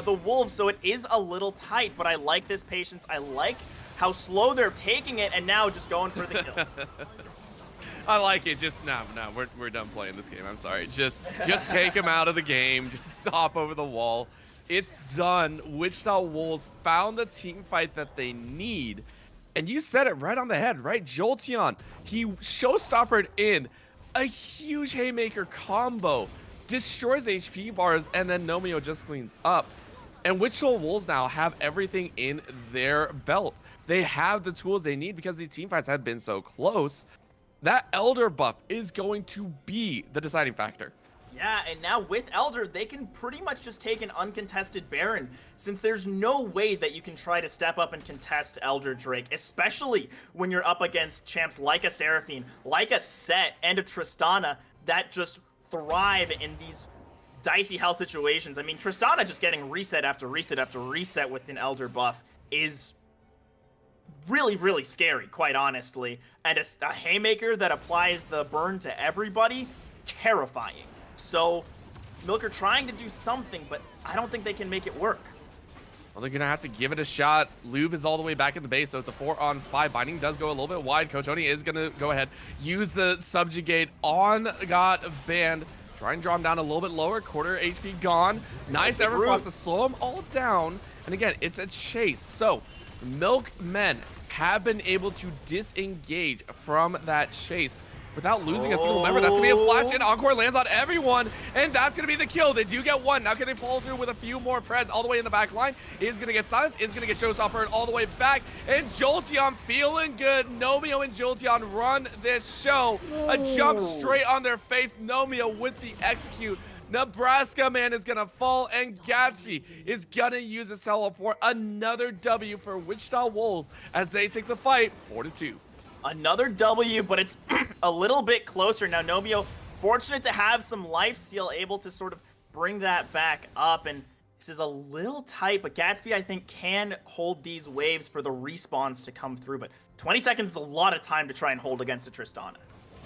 the Wolves, so it is a little tight, but I like this patience. I like how slow they're taking it, and now just going for the kill. I like it. Just no, we're done playing this game. I'm sorry. Just take him out of the game. Just stop over the wall. It's done. Wichita Wolves found the team fight that they need, and you said it right on the head, right? Jolteon, he showstoppered in a huge Haymaker combo, destroys HP bars, and then Nomio just cleans up. And Wichita Wolves now have everything in their belt. They have the tools they need because these team fights have been so close. That Elder buff is going to be the deciding factor. Yeah, and now with Elder, they can pretty much just take an uncontested Baron, since there's no way that you can try to step up and contest Elder Drake, especially when you're up against champs like a Seraphine, like a Set, and a Tristana that just thrive in these dicey health situations. I mean, Tristana just getting reset after reset after reset with an Elder buff is really, really scary, quite honestly. And a Haymaker that applies the burn to everybody, terrifying. So, Milk are trying to do something, but I don't think they can make it work. Well, they're going to have to give it a shot. Lube is all the way back in the base, so it's a 4-on-5. Binding does go a little bit wide. Coach Oni is going to go ahead, use the Subjugate on Got Band. Try and draw him down a little bit lower. Quarter HP gone. Nice Everfrost to slow them all down. And again, it's a chase. So, Milk men have been able to disengage from that chase without losing a single member. That's going to be a flash in. Encore lands on everyone, and that's going to be the kill. They do get one. Now can they follow through with a few more Preds all the way in the back line? Is going to get silenced. Is going to get Showstopper all the way back. And Jolteon feeling good. Nomio and Jolteon run this show. A jump straight on their face. Nomio with the execute. Nebraska man is going to fall, and Gatsby is going to use a teleport. Another W for Wichita Wolves as they take the fight 4-2. Another W, but it's a little bit closer. Now, Nomio, fortunate to have some lifesteal, able to sort of bring that back up. And this is a little tight, but Gatsby, I think, can hold these waves for the respawns to come through. But 20 seconds is a lot of time to try and hold against a Tristana.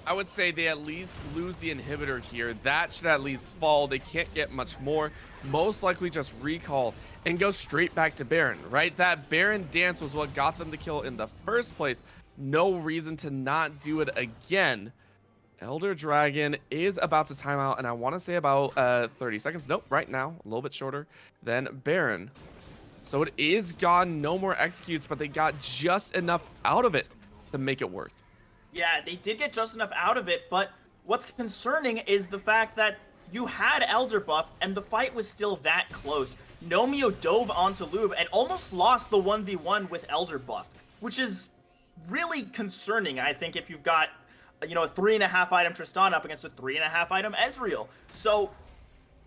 I would say they at least lose the inhibitor here. That should at least fall. They can't get much more. Most likely just recall and go straight back to Baron, right? That Baron dance was what got them the kill in the first place. No reason to not do it again. Elder Dragon is about to time out, and I want to say about 30 seconds. Nope, right now, a little bit shorter than Baron. So it is gone, no more executes, but they got just enough out of it to make it worth. Yeah, they did get just enough out of it, but what's concerning is the fact that you had Elder buff, and the fight was still that close. Nomio dove onto Lube and almost lost the 1v1 with Elder buff, which is really concerning, I think, if you've got, you know, a 3.5 item Tristan up against a 3.5 item Ezreal. So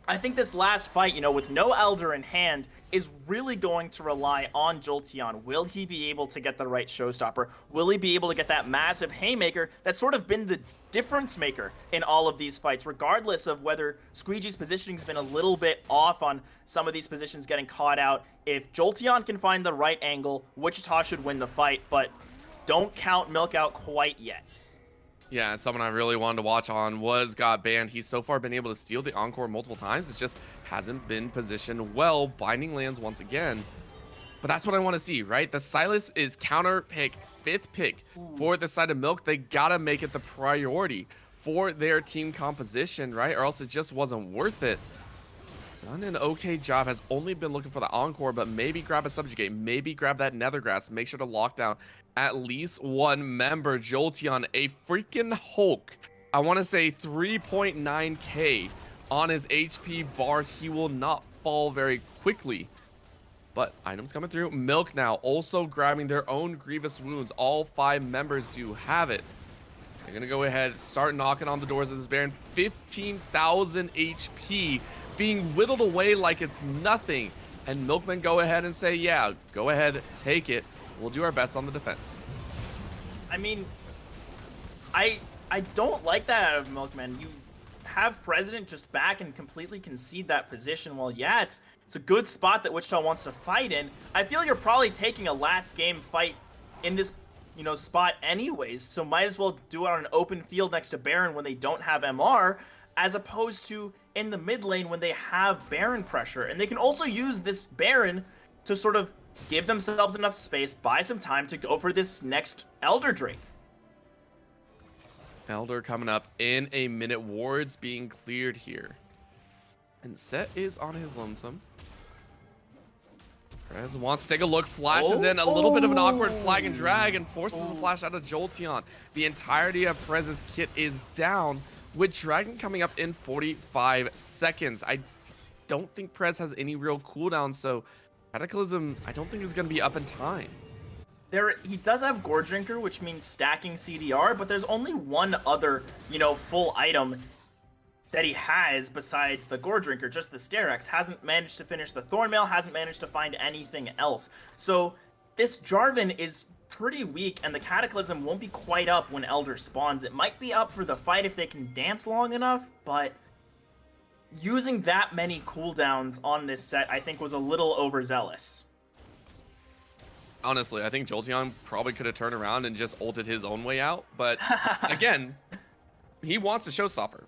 I think this last fight, you know, with no Elder in hand, is really going to rely on Jolteon. Will he be able to get the right showstopper? Will he be able to get that massive haymaker that's sort of been the difference maker in all of these fights, regardless of whether Squeegee's positioning's been a little bit off on some of these positions getting caught out? If Jolteon can find the right angle, Wichita should win the fight, but don't count Milk out quite yet. Yeah, and someone I really wanted to watch on was got banned. He's so far been able to steal the Encore multiple times. It just hasn't been positioned well. Binding lands once again. But that's what I want to see, right? The Sylas is counter pick, 5th pick for the side of Milk. They got to make it the priority for their team composition, right? Or else it just wasn't worth it. Done an okay job. Has only been looking for the Encore, but maybe grab a Subjugate. Maybe grab that Nethergrass. Make sure to lock down at least one member. Jolteon, a freaking Hulk. I want to say 3.9k on his HP bar. He will not fall very quickly. But items coming through. Milk now also grabbing their own Grievous Wounds. All 5 members do have it. They're going to go ahead, start knocking on the doors of this Baron. 15,000 HP being whittled away like it's nothing. And Milkmen go ahead and say, yeah, go ahead, take it. We'll do our best on the defense. I mean, I don't like that out of Milkmen. You have President just back and completely concede that position. Well, yeah, it's a good spot that Wichita wants to fight in. I feel you're probably taking a last game fight in this, you know, spot anyways, so might as well do it on an open field next to Baron when they don't have MR, as opposed to in the mid lane when they have Baron pressure. And they can also use this Baron to sort of give themselves enough space, buy some time to go for this next Elder Drake. Elder coming up in a minute. Wards being cleared here. And Set is on his lonesome. Prez wants to take a look, flashes in a little bit of an awkward flag and drag, and forces the flash out of Jolteon. The entirety of Prez's kit is down, with Dragon coming up in 45 seconds. I don't think Prez has any real cooldown, so Cataclysm I don't think is going to be up in time. He does have Gore Drinker, which means stacking CDR, but there's only one other, you know, full item that he has besides the Gore Drinker, just the Sterex. Hasn't managed to finish the Thornmail, hasn't managed to find anything else. So this Jarvan is pretty weak, and the Cataclysm won't be quite up when Elder spawns. It might be up for the fight if they can dance long enough, but using that many cooldowns on this set, I think, was a little overzealous. Honestly, I think Jolteon probably could have turned around and just ulted his own way out, but again, he wants the showstopper.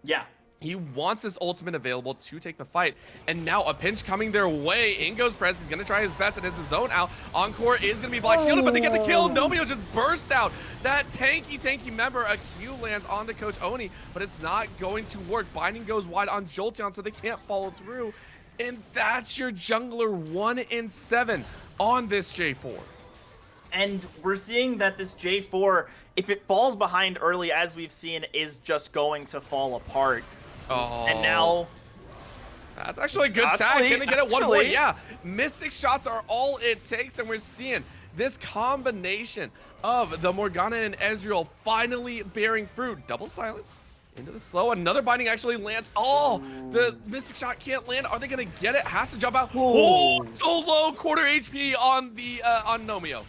Yeah. He wants his ultimate available to take the fight. And now a pinch coming their way. In goes Prez. He's going to try his best. It is his zone out. Encore is going to be black shielded, but they get the kill. Nomio just burst out. That tanky member. A Q lands onto Coach Oni, but it's not going to work. Binding goes wide on Jolteon, so they can't follow through. And that's your jungler 1 in 7 on this J4. And we're seeing that this J4, if it falls behind early, as we've seen, is just going to fall apart. Oh. And now... That's actually a good tag. Can they get it 1 more? Yeah. Mystic shots are all it takes, and we're seeing this combination of the Morgana and Ezreal finally bearing fruit. Double silence into the slow. Another binding actually lands. Oh, the Mystic shot can't land. Are they going to get it? Has to jump out. Oh, so low. Quarter HP on the on Nomio.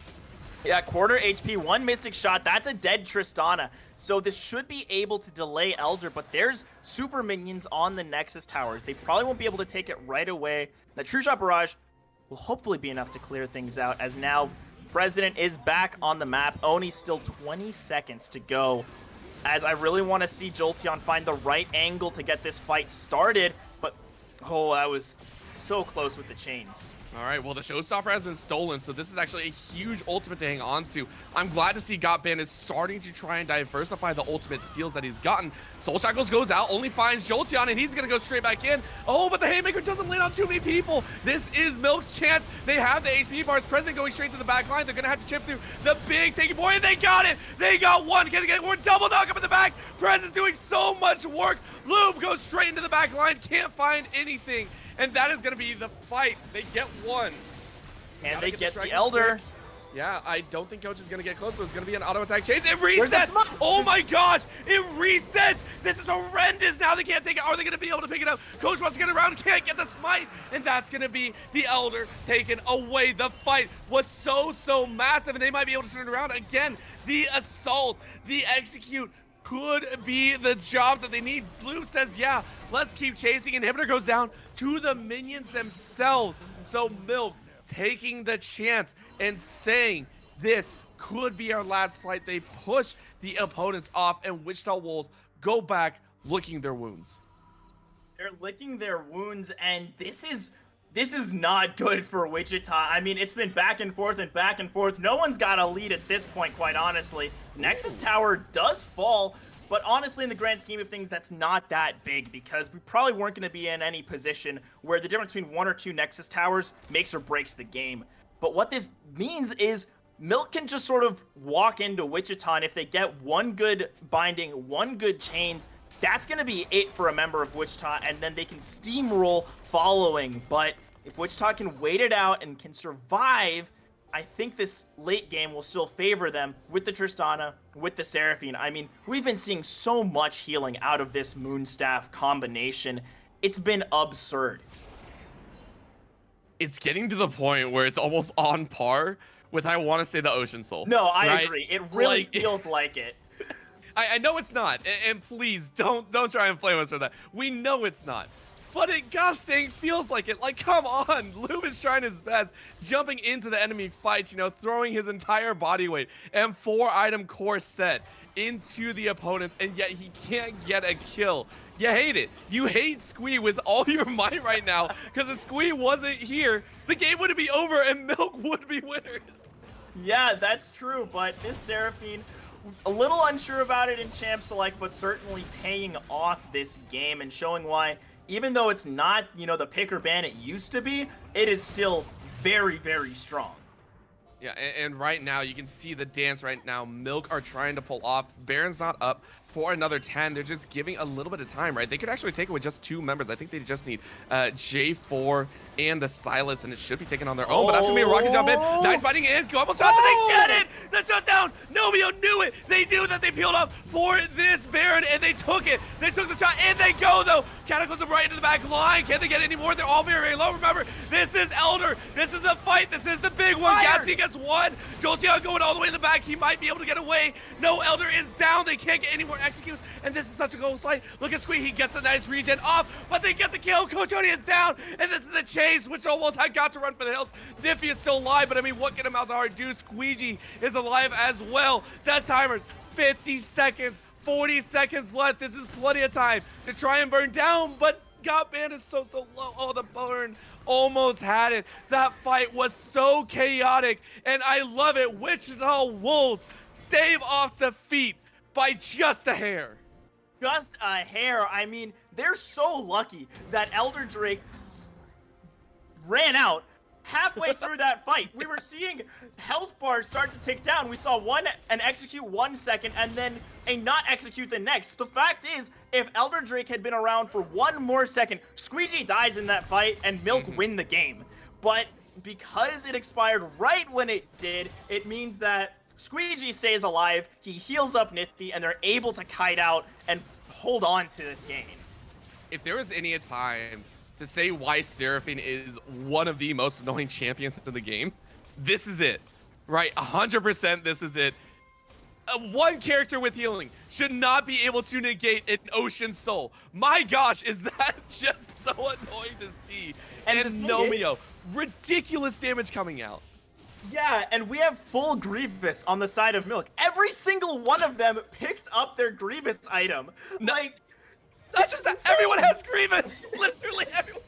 Yeah, quarter HP, 1 Mystic shot. That's a dead Tristana. So this should be able to delay Elder, but there's super minions on the Nexus towers. They probably won't be able to take it right away. The True Shot Barrage will hopefully be enough to clear things out, as now President is back on the map. Only still 20 seconds to go, as I really want to see Jolteon find the right angle to get this fight started. But, oh, that was so close with the chains. All right, well, the showstopper has been stolen, so this is actually a huge ultimate to hang on to. I'm glad to see Gotban is starting to try and diversify the ultimate steals that he's gotten. Soul Shackles goes out, only finds Jolteon, and he's going to go straight back in. Oh, but the Haymaker doesn't land on too many people. This is Milk's chance. They have the HP bars. President going straight to the back line. They're going to have to chip through the big taking point, and they got it. They got one. Can they get more? Double knock up in the back. President's doing so much work. Lube goes straight into the back line. Can't find anything. And that is going to be the fight. They get one. And they get the Elder. Yeah, I don't think Coach is going to get close, so it's going to be an auto attack chase. It resets. Oh my gosh, it resets. This is horrendous. Now they can't take it. Are they going to be able to pick it up? Coach wants to get around, can't get the smite. And that's going to be the Elder taken away. The fight was so massive, and they might be able to turn it around again. The assault, the execute could be the job that they need. Blue says, yeah, let's keep chasing. Inhibitor goes down to the minions themselves. So Milk taking the chance and saying this could be our last fight. They push the opponents off, and Wichita Wolves go back licking their wounds. They're licking their wounds, and this is not good for Wichita. I mean, it's been back and forth and back and forth. No one's got a lead at this point, quite honestly. Nexus Tower does fall, but honestly, in the grand scheme of things, that's not that big because we probably weren't going to be in any position where the difference between one or two Nexus Towers makes or breaks the game. But what this means is Milk can just sort of walk into Wichita, and if they get one good binding, one good chains, that's going to be it for a member of Wichita, and then they can steamroll following. But if Wichita can wait it out and can survive, I think this late game will still favor them with the Tristana, with the Seraphine. I mean, we've been seeing so much healing out of this Moonstaff combination. It's been absurd. It's getting to the point where it's almost on par with, I want to say, the Ocean Soul. No, I right? agree. It really feels like it. I know it's not, and please don't try and flame us for that. We know it's not, but it gosh dang feels like it. Like, come on, Lube is trying his best, jumping into the enemy fight, you know, throwing his entire body weight and 4-item core set into the opponents, and yet he can't get a kill. You hate it. You hate Squee with all your might right now, because if Squee wasn't here, the game would be over and Milk would be winners. Yeah, that's true, but this Seraphine, a little unsure about it in Champ Select, but certainly paying off this game and showing why, even though it's not, you know, the pick or ban it used to be, it is still very strong. Yeah, and right now, you can see the dance right now. Milk are trying to pull off. Baron's not up for another 10. They're just giving a little bit of time, right? They could actually take it with just 2 members. I think they just need J4 and the Silas, and it should be taken on their own, but that's going to be a rocket jump in. Nice biting in. Couple shots, and they get it! The shutdown! Novio knew it! They knew that they peeled up for this Baron, and they took it. They took the shot, and they go, though. Cataclysm right into the back line. Can they get any more? They're all very low. Remember, this is Elder. This is the fight. This is the big one. Gatsby gets one. Jolteon going all the way in the back. He might be able to get away. No, Elder is down. They can't get any more executes, and this is such a close fight. Look at Squee. He gets a nice regen off, but they get the kill. Coach Oni is down, and this is a chase, which almost had got to run for the hills. Nifty is still alive, but I mean, what can a Malzahar do? Squeegee is alive as well. Dead timers, 50 seconds, 40 seconds left. This is plenty of time to try and burn down, but Gotban is so low. Oh, the burn almost had it. That fight was so chaotic, and I love it. Wichita Wolves stave off defeat by just a hair. Just a hair. I mean, they're so lucky that Elder Drake ran out halfway through that fight. We were seeing health bars start to tick down. We saw an execute 1 second and then a not execute the next. The fact is, if Elder Drake had been around for 1 more second, Squeegee dies in that fight and Milk win the game. But because it expired right when it did, it means that Squeegee stays alive, he heals up Nifty, and they're able to kite out and hold on to this game. If there was any time to say why Seraphine is one of the most annoying champions in the game, this is it, right? 100% this is it. One character with healing should not be able to negate an Ocean Soul. My gosh, is that just so annoying to see? And Nomio, ridiculous damage coming out. Yeah, and we have full Grievous on the side of Milk. Every single one of them picked up their Grievous item. Like, everyone has Grievous. Literally everyone.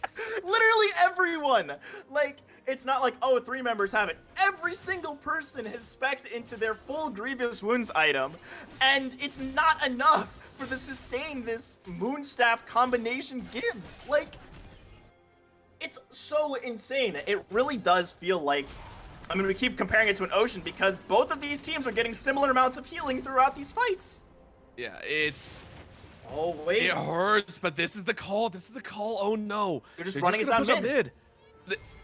Literally every everyone. Like, it's not like, oh, 3 members have it. Every single person has spec'd into their full Grievous Wounds item, and it's not enough for the sustain this Moonstaff combination gives. Like, it's so insane. It really does feel like, I mean, we keep comparing it to an ocean because both of these teams are getting similar amounts of healing throughout these fights. Yeah, it's... Oh, wait. It hurts, but this is the call. This is the call. Oh, no. They're just running it down mid.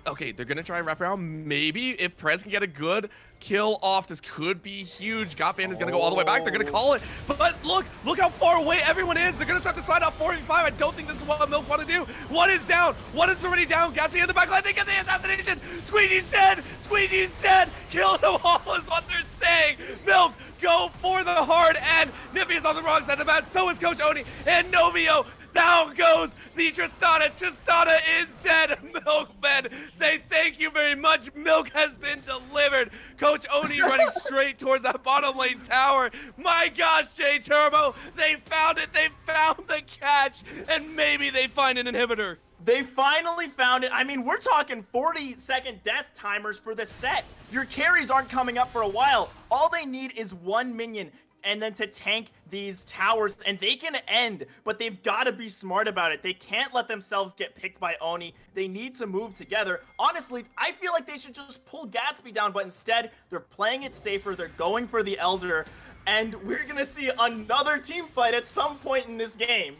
Okay, they're going to try and wrap around. Maybe if Prez can get a good kill off, this could be huge. Gotband is going to go all the way back. They're going to call it. But look how far away everyone is. They're going to start to slide out 4v5. I don't think this is what Milk want to do. One is down. One is already down. Gatsby in the back line. They get the assassination. Squeegee's dead. Squeegee's dead. Kill them all is what they're saying. Milk, go for the hard end. Nippy is on the wrong side of the map. So is Coach Oni and Nomio. Down goes the Tristana. Tristana is dead. Milkmen say thank you very much. Milk has been delivered. Coach Oni running straight towards that bottom lane tower. My gosh, J Turbo, they found it. They found the catch, and maybe they find an inhibitor. They finally found it. I mean, we're talking 40-second death timers for the set. Your carries aren't coming up for a while. All they need is 1 minion and then to tank these towers, and they can end, but they've got to be smart about it. They can't let themselves get picked by Oni. They need to move together. Honestly, I feel like they should just pull Gatsby down, but instead, they're playing it safer. They're going for the Elder, and we're going to see another team fight at some point in this game.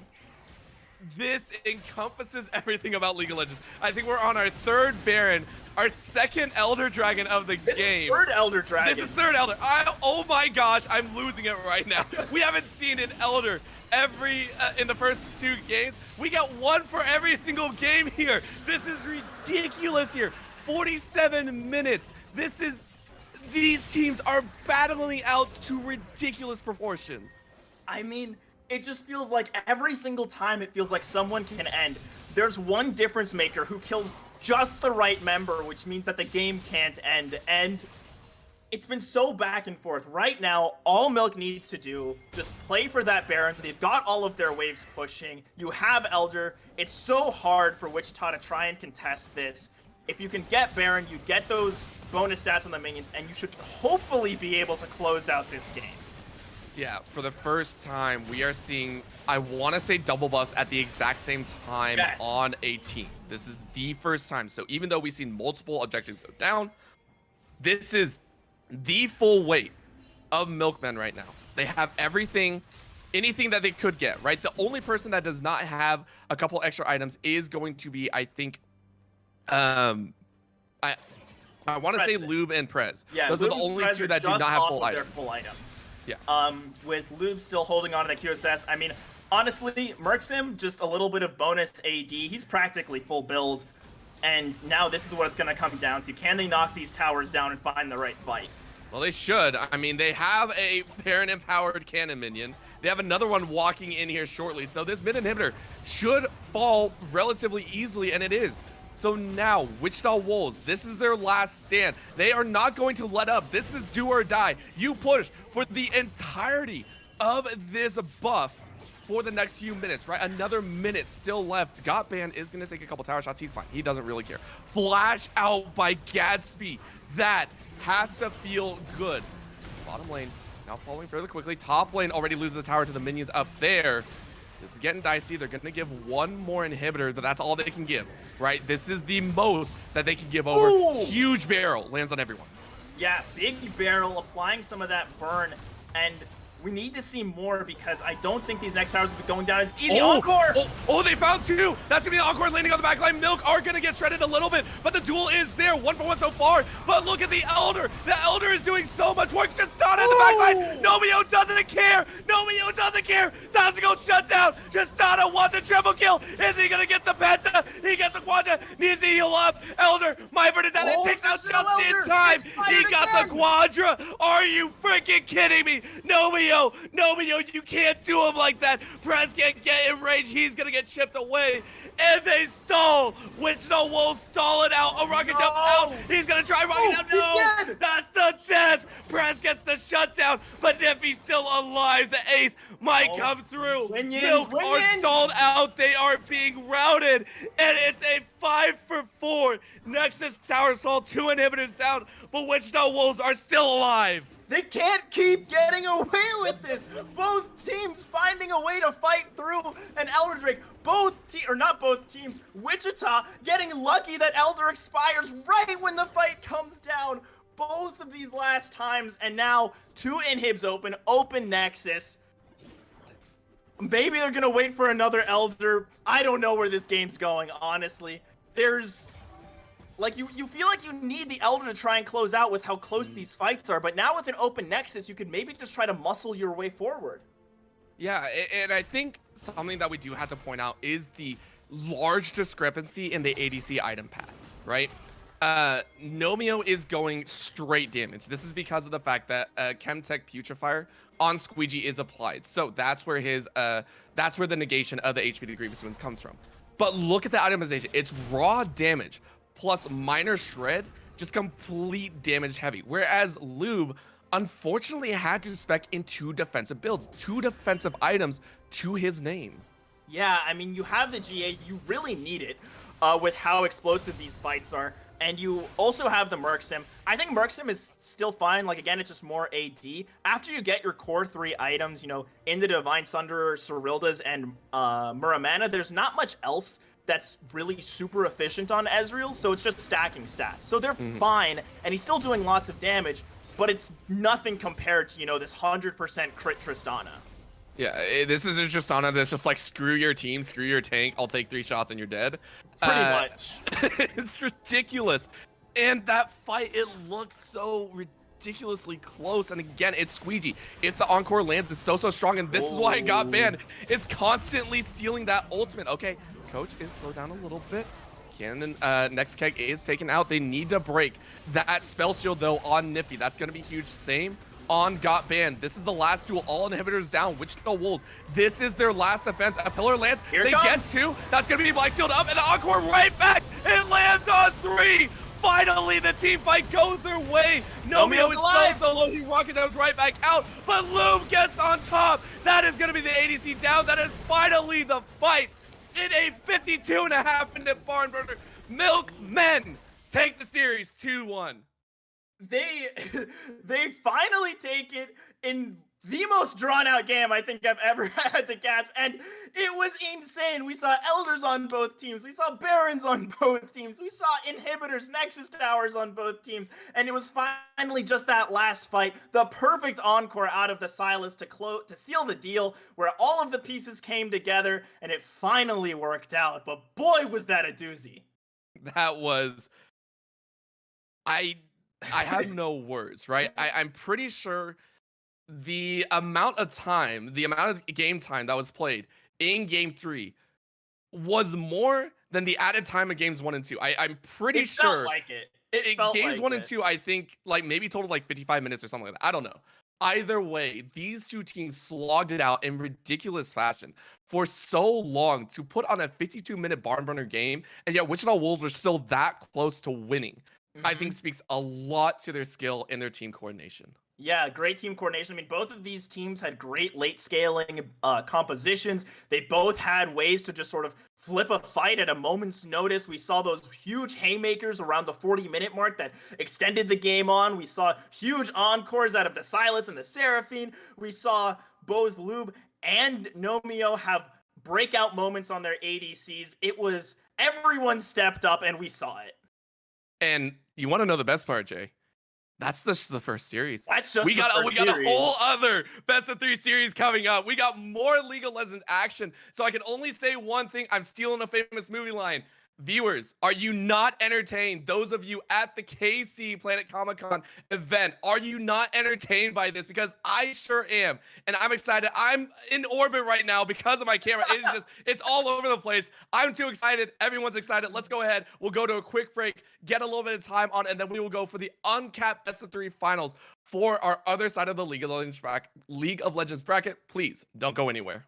This encompasses everything about League of Legends. I think we're on our 3rd Baron, our 2nd Elder Dragon of the game. This is 3rd Elder Dragon. This is 3rd Elder. Oh my gosh, I'm losing it right now. We haven't seen an Elder in the first 2 games. We got 1 for every single game here. This is ridiculous here. 47 minutes. These teams are battling out to ridiculous proportions. I mean, it just feels like every single time it feels like someone can end. There's one difference maker who kills just the right member, which means that the game can't end. And it's been so back and forth. Right now, all Milk needs to do, just play for that Baron. They've got all of their waves pushing. You have Elder. It's so hard for Wichita to try and contest this. If you can get Baron, you get those bonus stats on the minions, and you should hopefully be able to close out this game. Yeah, for the first time, we are seeing, I want to say double buffs at the exact same time on a team. This is the first time. So even though we've seen multiple objectives go down, this is the full weight of Milkmen right now. They have everything, anything that they could get, right? The only person that does not have a couple extra items is going to be, I think, I want to say Lube and Prez. Yeah, those are the only 2 that do not have full items. Yeah. With Lube still holding on to the QSS, I mean, honestly, Merxim, just a little bit of bonus AD. He's practically full build, and now this is what it's going to come down to. Can they knock these towers down and find the right fight? Well, they should. I mean, they have a Baron-empowered cannon minion. They have another one walking in here shortly, so this mid inhibitor should fall relatively easily, and it is. So now, Wichita Wolves, this is their last stand. They are not going to let up. This is do or die. You push for the entirety of this buff for the next few minutes, right? Another minute still left. Gotband is going to take a couple tower shots. He's fine. He doesn't really care. Flash out by Gatsby. That has to feel good. Bottom lane now falling fairly quickly. Top lane already loses the tower to the minions up there. This is getting dicey. They're going to give 1 more inhibitor, but that's all they can give, right? This is the most that they can give over. Ooh. Huge barrel lands on everyone. Yeah, big barrel, applying some of that burn, and we need to see more because I don't think these next towers will be going down. It's easy. Encore! Oh, they found 2. That's going to be the Encore landing on the backline. Milk are going to get shredded a little bit, but the duel is there. 1 for 1 so far. But look at the Elder. The Elder is doing so much work. Just on the backline. Nomio doesn't care. Nomio doesn't care. That's going to shut down. Justana wants a triple kill. Is he going to get the Penta? He gets the Quadra. Needs to heal up. Elder, my burden that it takes out just in time. He got the Quadra. Are you freaking kidding me? Nomio, you can't do him like that. Prez can't get in range. He's going to get chipped away. and they stall. Wichita Wolves stall it out. A rocket jump out. He's gonna try rocket jump. No, that's the death. Press gets the shutdown, but Niffy's still alive. The ace might come through. Milk are stalled out. They are being routed, and it's a 5-for-4. Nexus Tower stall, 2 inhibitors down, but Wichita Wolves are still alive. They can't keep getting away with this. Both teams finding a way to fight through an Elder Drake. Not both teams, Wichita getting lucky that Elder expires right when the fight comes down. Both of these last times, and now 2 inhibs open Nexus. Maybe they're gonna wait for another Elder. I don't know where this game's going, honestly. There's... Like, you feel like you need the Elder to try and close out with how close these fights are, but now with an open Nexus, you could maybe just try to muscle your way forward. Yeah, and I think something that we do have to point out is the large discrepancy in the ADC item path, right? Nomio is going straight damage. This is because of the fact that Chemtech Putrefier on Squeegee is applied. So that's where that's where the negation of the HP to Grievous Wounds comes from. But look at the itemization. It's raw damage plus minor shred, just complete damage heavy. Whereas Lube, unfortunately, had to spec in 2 defensive builds, 2 defensive items to his name. Yeah, I mean, you have the GA, you really need it with how explosive these fights are. And you also have the Merc Sim. I think Merc Sim is still fine. Like, again, it's just more AD. After you get your core 3 items, you know, in the Divine Sunderer, Cerildas, and Muramana, there's not much else that's really super efficient on Ezreal, so it's just stacking stats. So they're fine, and he's still doing lots of damage, but it's nothing compared to, you know, this 100% crit Tristana. Yeah, this is a Tristana that's just like, screw your team, screw your tank, I'll take 3 shots and you're dead. Pretty much. It's ridiculous. And that fight, it looked so ridiculously close. And again, it's Squeegee. If the Encore lands, is so strong, and this is why it got banned. It's constantly stealing that ultimate. Okay, Coach is slowed down a little bit. Cannon, next keg is taken out. They need to break that spell shield though on Niffy. That's gonna be huge. Same on got banned. This is the last duel. All inhibitors down. Wichita Wolves. This is their last defense. A pillar lands. They get 2. That's gonna be Black Shield up, and the Encore right back. It lands on 3. Finally, the team fight goes their way. Nomio is so low. He rocket jumps right back out, but Loom gets on top. That is gonna be the ADC down. That is finally the fight. In a 52.5-minute barn burner, Milkmen take the series 2-1. They finally take it in the most drawn-out game I think I've ever had to cast, and it was insane. We saw Elders on both teams. We saw Barons on both teams. We saw Inhibitors, Nexus Towers on both teams, and it was finally just that last fight, the perfect encore out of the Silas to seal the deal, where all of the pieces came together, and it finally worked out. But boy, was that a doozy. That was... I have no words, right? I'm pretty sure the amount of time, the amount of game time that was played in game 3 was more than the added time of games 1 and 2. I'm pretty sure. Felt like it. Games 1 and 2, I think, like, maybe total like 55 minutes or something like that. I don't know. Either way, these 2 teams slogged it out in ridiculous fashion for so long to put on a 52-minute barn burner game, and yet Wichita Wolves were still that close to winning. I think speaks a lot to their skill and their team coordination. Yeah, great team coordination. I mean, both of these teams had great late scaling compositions. They both had ways to just sort of flip a fight at a moment's notice. We saw those huge haymakers around the 40-minute mark that extended the game on. We saw huge encores out of the Silas and the Seraphine. We saw both Lube and Nomio have breakout moments on their ADCs. It was, everyone stepped up and we saw it. And you want to know the best part, Jay? That's the first series. That's just we got a whole other best of 3 series coming up. We got more League of Legends action. So I can only say one thing. I'm stealing a famous movie line. Viewers, are you not entertained? Those of you at the KC Planet Comicon event, are you not entertained by this? Because I sure am, and I'm excited. I'm in orbit right now because of my camera. It's all over the place. I'm too excited. Everyone's excited. Let's go ahead. We'll go to a quick break, get a little bit of time on, and then we will go for the uncapped best of 3 finals for our other side of the League of Legends bracket. Please don't go anywhere.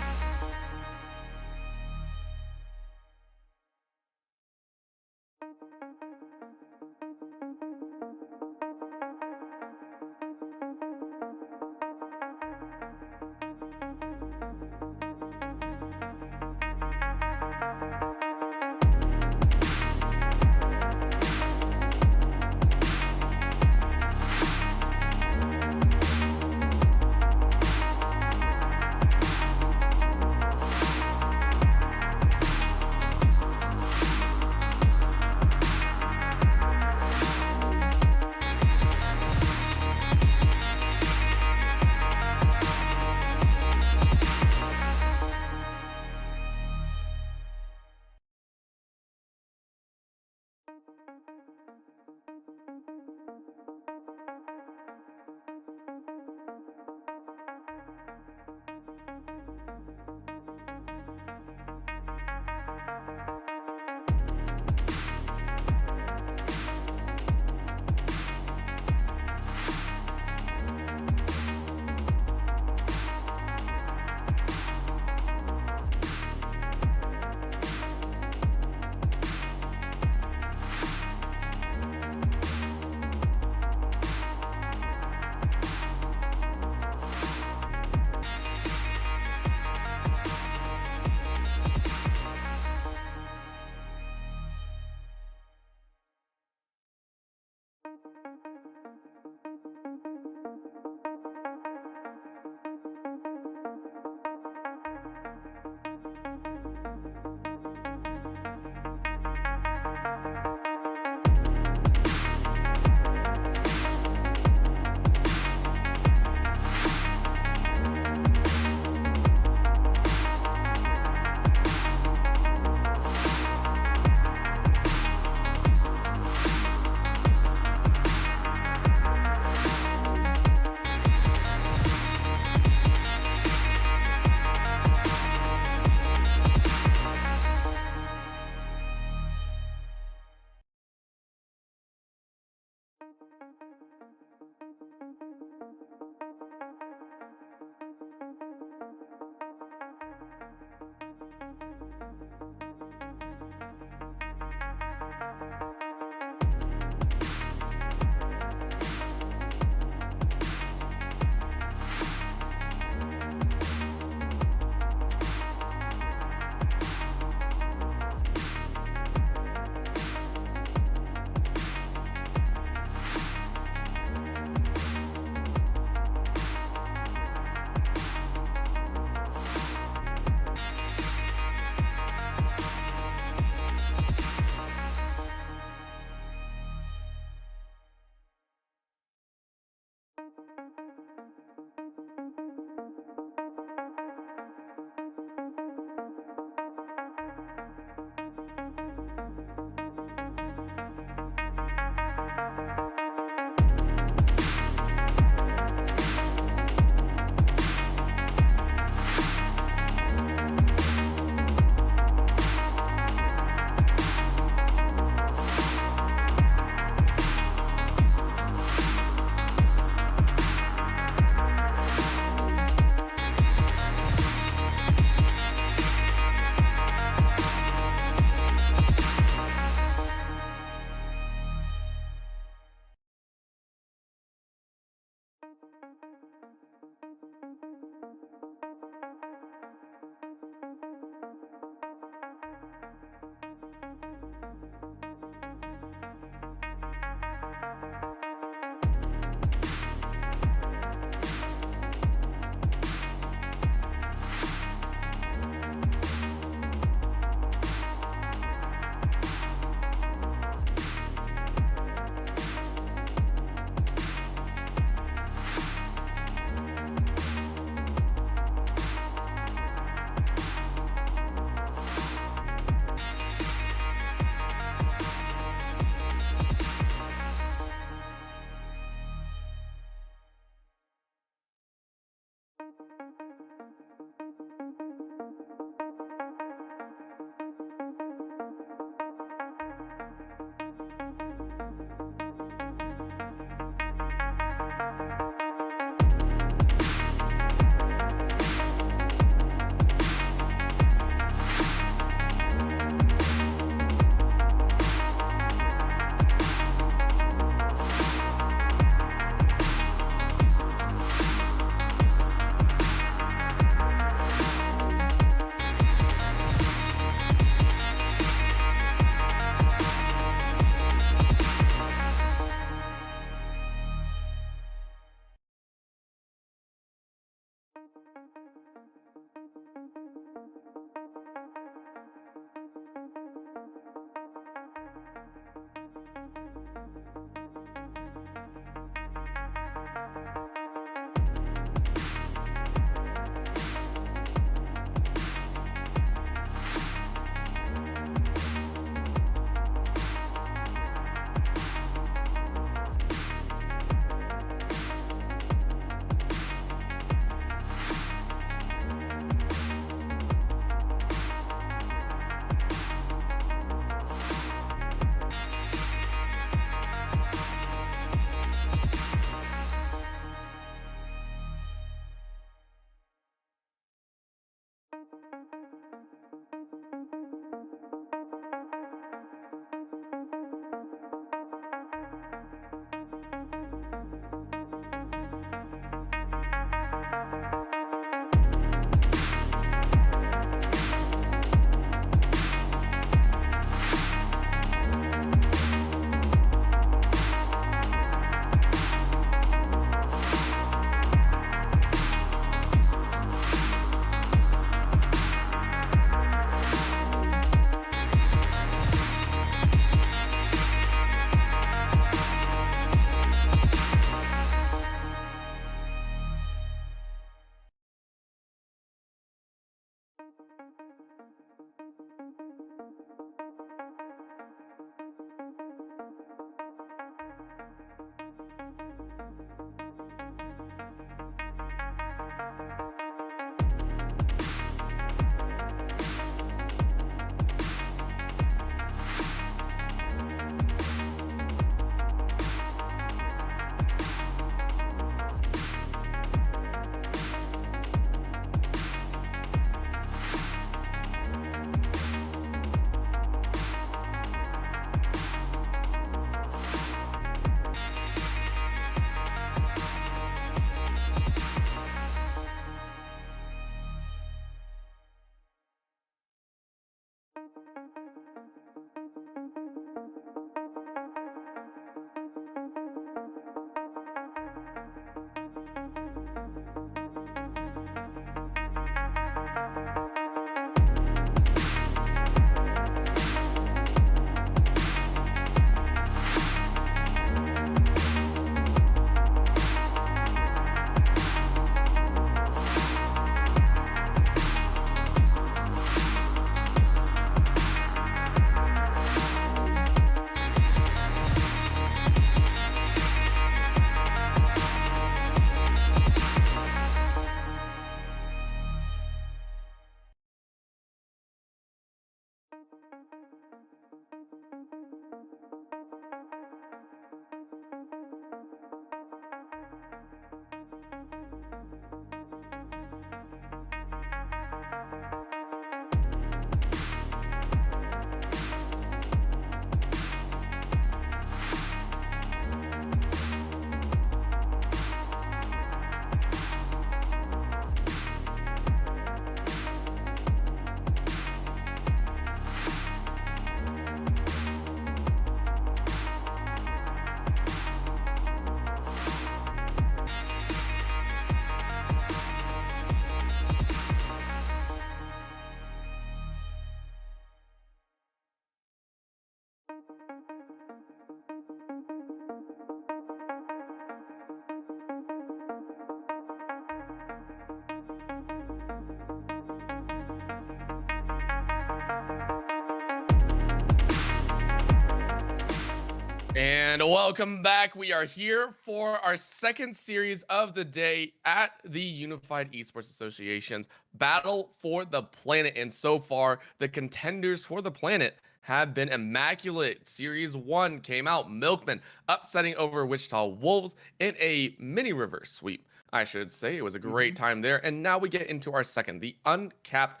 And welcome back. We are here for our second series of the day at the Unified Esports Association's Battle for the Planet. And so far, the contenders for the planet have been immaculate. Series 1 came out, Milkman upsetting over Wichita Wolves in a mini reverse sweep. I should say it was a great time there. And now we get into our second, the uncapped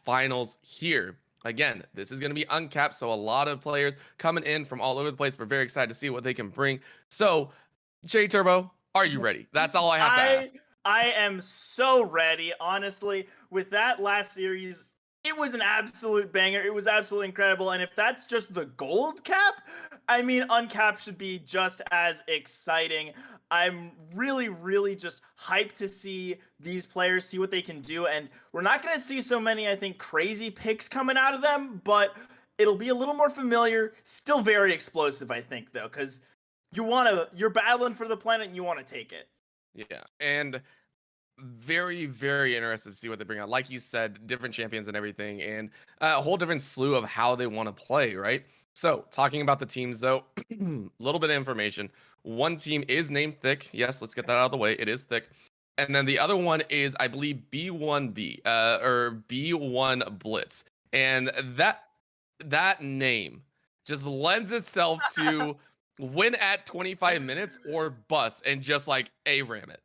finals here. Again, this is going to be uncapped, so a lot of players coming in from all over the place. We're very excited to see what they can bring. So, J Turbo, are you ready? That's all I have to I ask. I am so ready, honestly. With that last series, it was an absolute banger. It was absolutely incredible. And if that's just the gold cap, I mean, uncapped should be just as exciting. I'm really, really just hyped to see these players, see what they can do. And we're not going to see so many, I think, crazy picks coming out of them, but it'll be a little more familiar. Still very explosive, I think, though, because you're battling for the planet and you want to take it. Yeah, and very, very interested to see what they bring out. Like you said, different champions and everything, and a whole different slew of how they want to play, right? So, talking about the teams, though, a little bit of information. One team is named Thick. Yes, let's get that out of the way. It is Thick. And then the other one is, I believe, B1B, or B1 Blitz. And that name just lends itself to win at 25 minutes or bust and just like A ram it.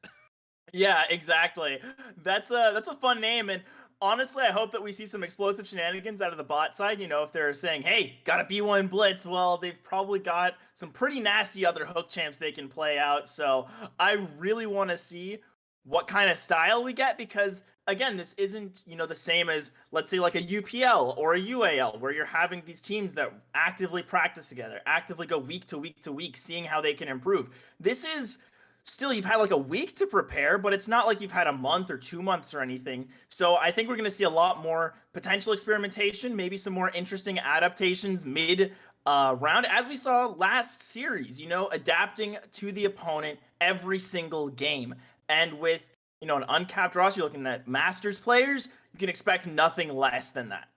Yeah, exactly. That's a fun name, and Honestly, I hope that we see some explosive shenanigans out of the bot side. You know, if they're saying, hey, got a B1 blitz, well, they've probably got some pretty nasty other hook champs they can play out. So I really want to see what kind of style we get because, again, this isn't, the same as, let's say, like a UPL or a UAL, where you're having these teams that actively practice together, actively go week to week to week, seeing how they can improve. This is still, you've had like a week to prepare, but it's not like you've had a month or 2 months or anything. So I think we're going to see a lot more potential experimentation, maybe some more interesting adaptations mid round, as we saw last series, adapting to the opponent every single game. And with, an uncapped roster, you're looking at Masters players, you can expect nothing less than that.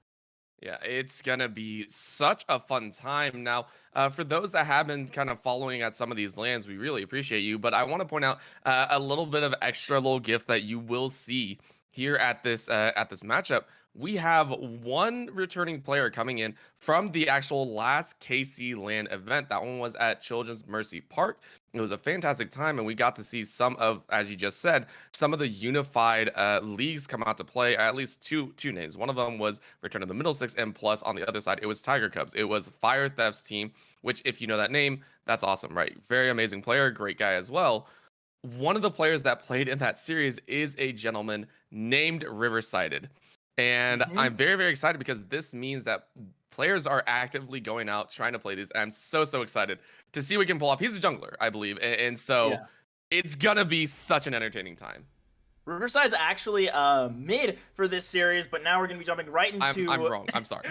Yeah, it's gonna be such a fun time. Now, for those that have been kind of following at some of these lands, we really appreciate you. But I want to point out a little bit of extra little gift that you will see here at this matchup. We have one returning player coming in from the actual last KC land event. That one was at Children's Mercy Park. It was a fantastic time, and we got to see some of, as you just said, some of the unified leagues come out to play. At least two names. One of them was Return of the Middle Six, and plus on the other side, it was Tiger Cubs. It was Fire Theft's team, which if you know that name, that's awesome, right? Very amazing player, great guy as well. One of the players that played in that series is a gentleman named Riversided. And Mm-hmm. I'm very, very excited because this means that players are actively going out trying to play these. I'm so excited to see what we can pull off. He's a jungler, I believe. And so Yeah. it's going to be such an entertaining time. Riverside's actually mid for this series, but now we're going to be jumping right into... I'm wrong. I'm sorry.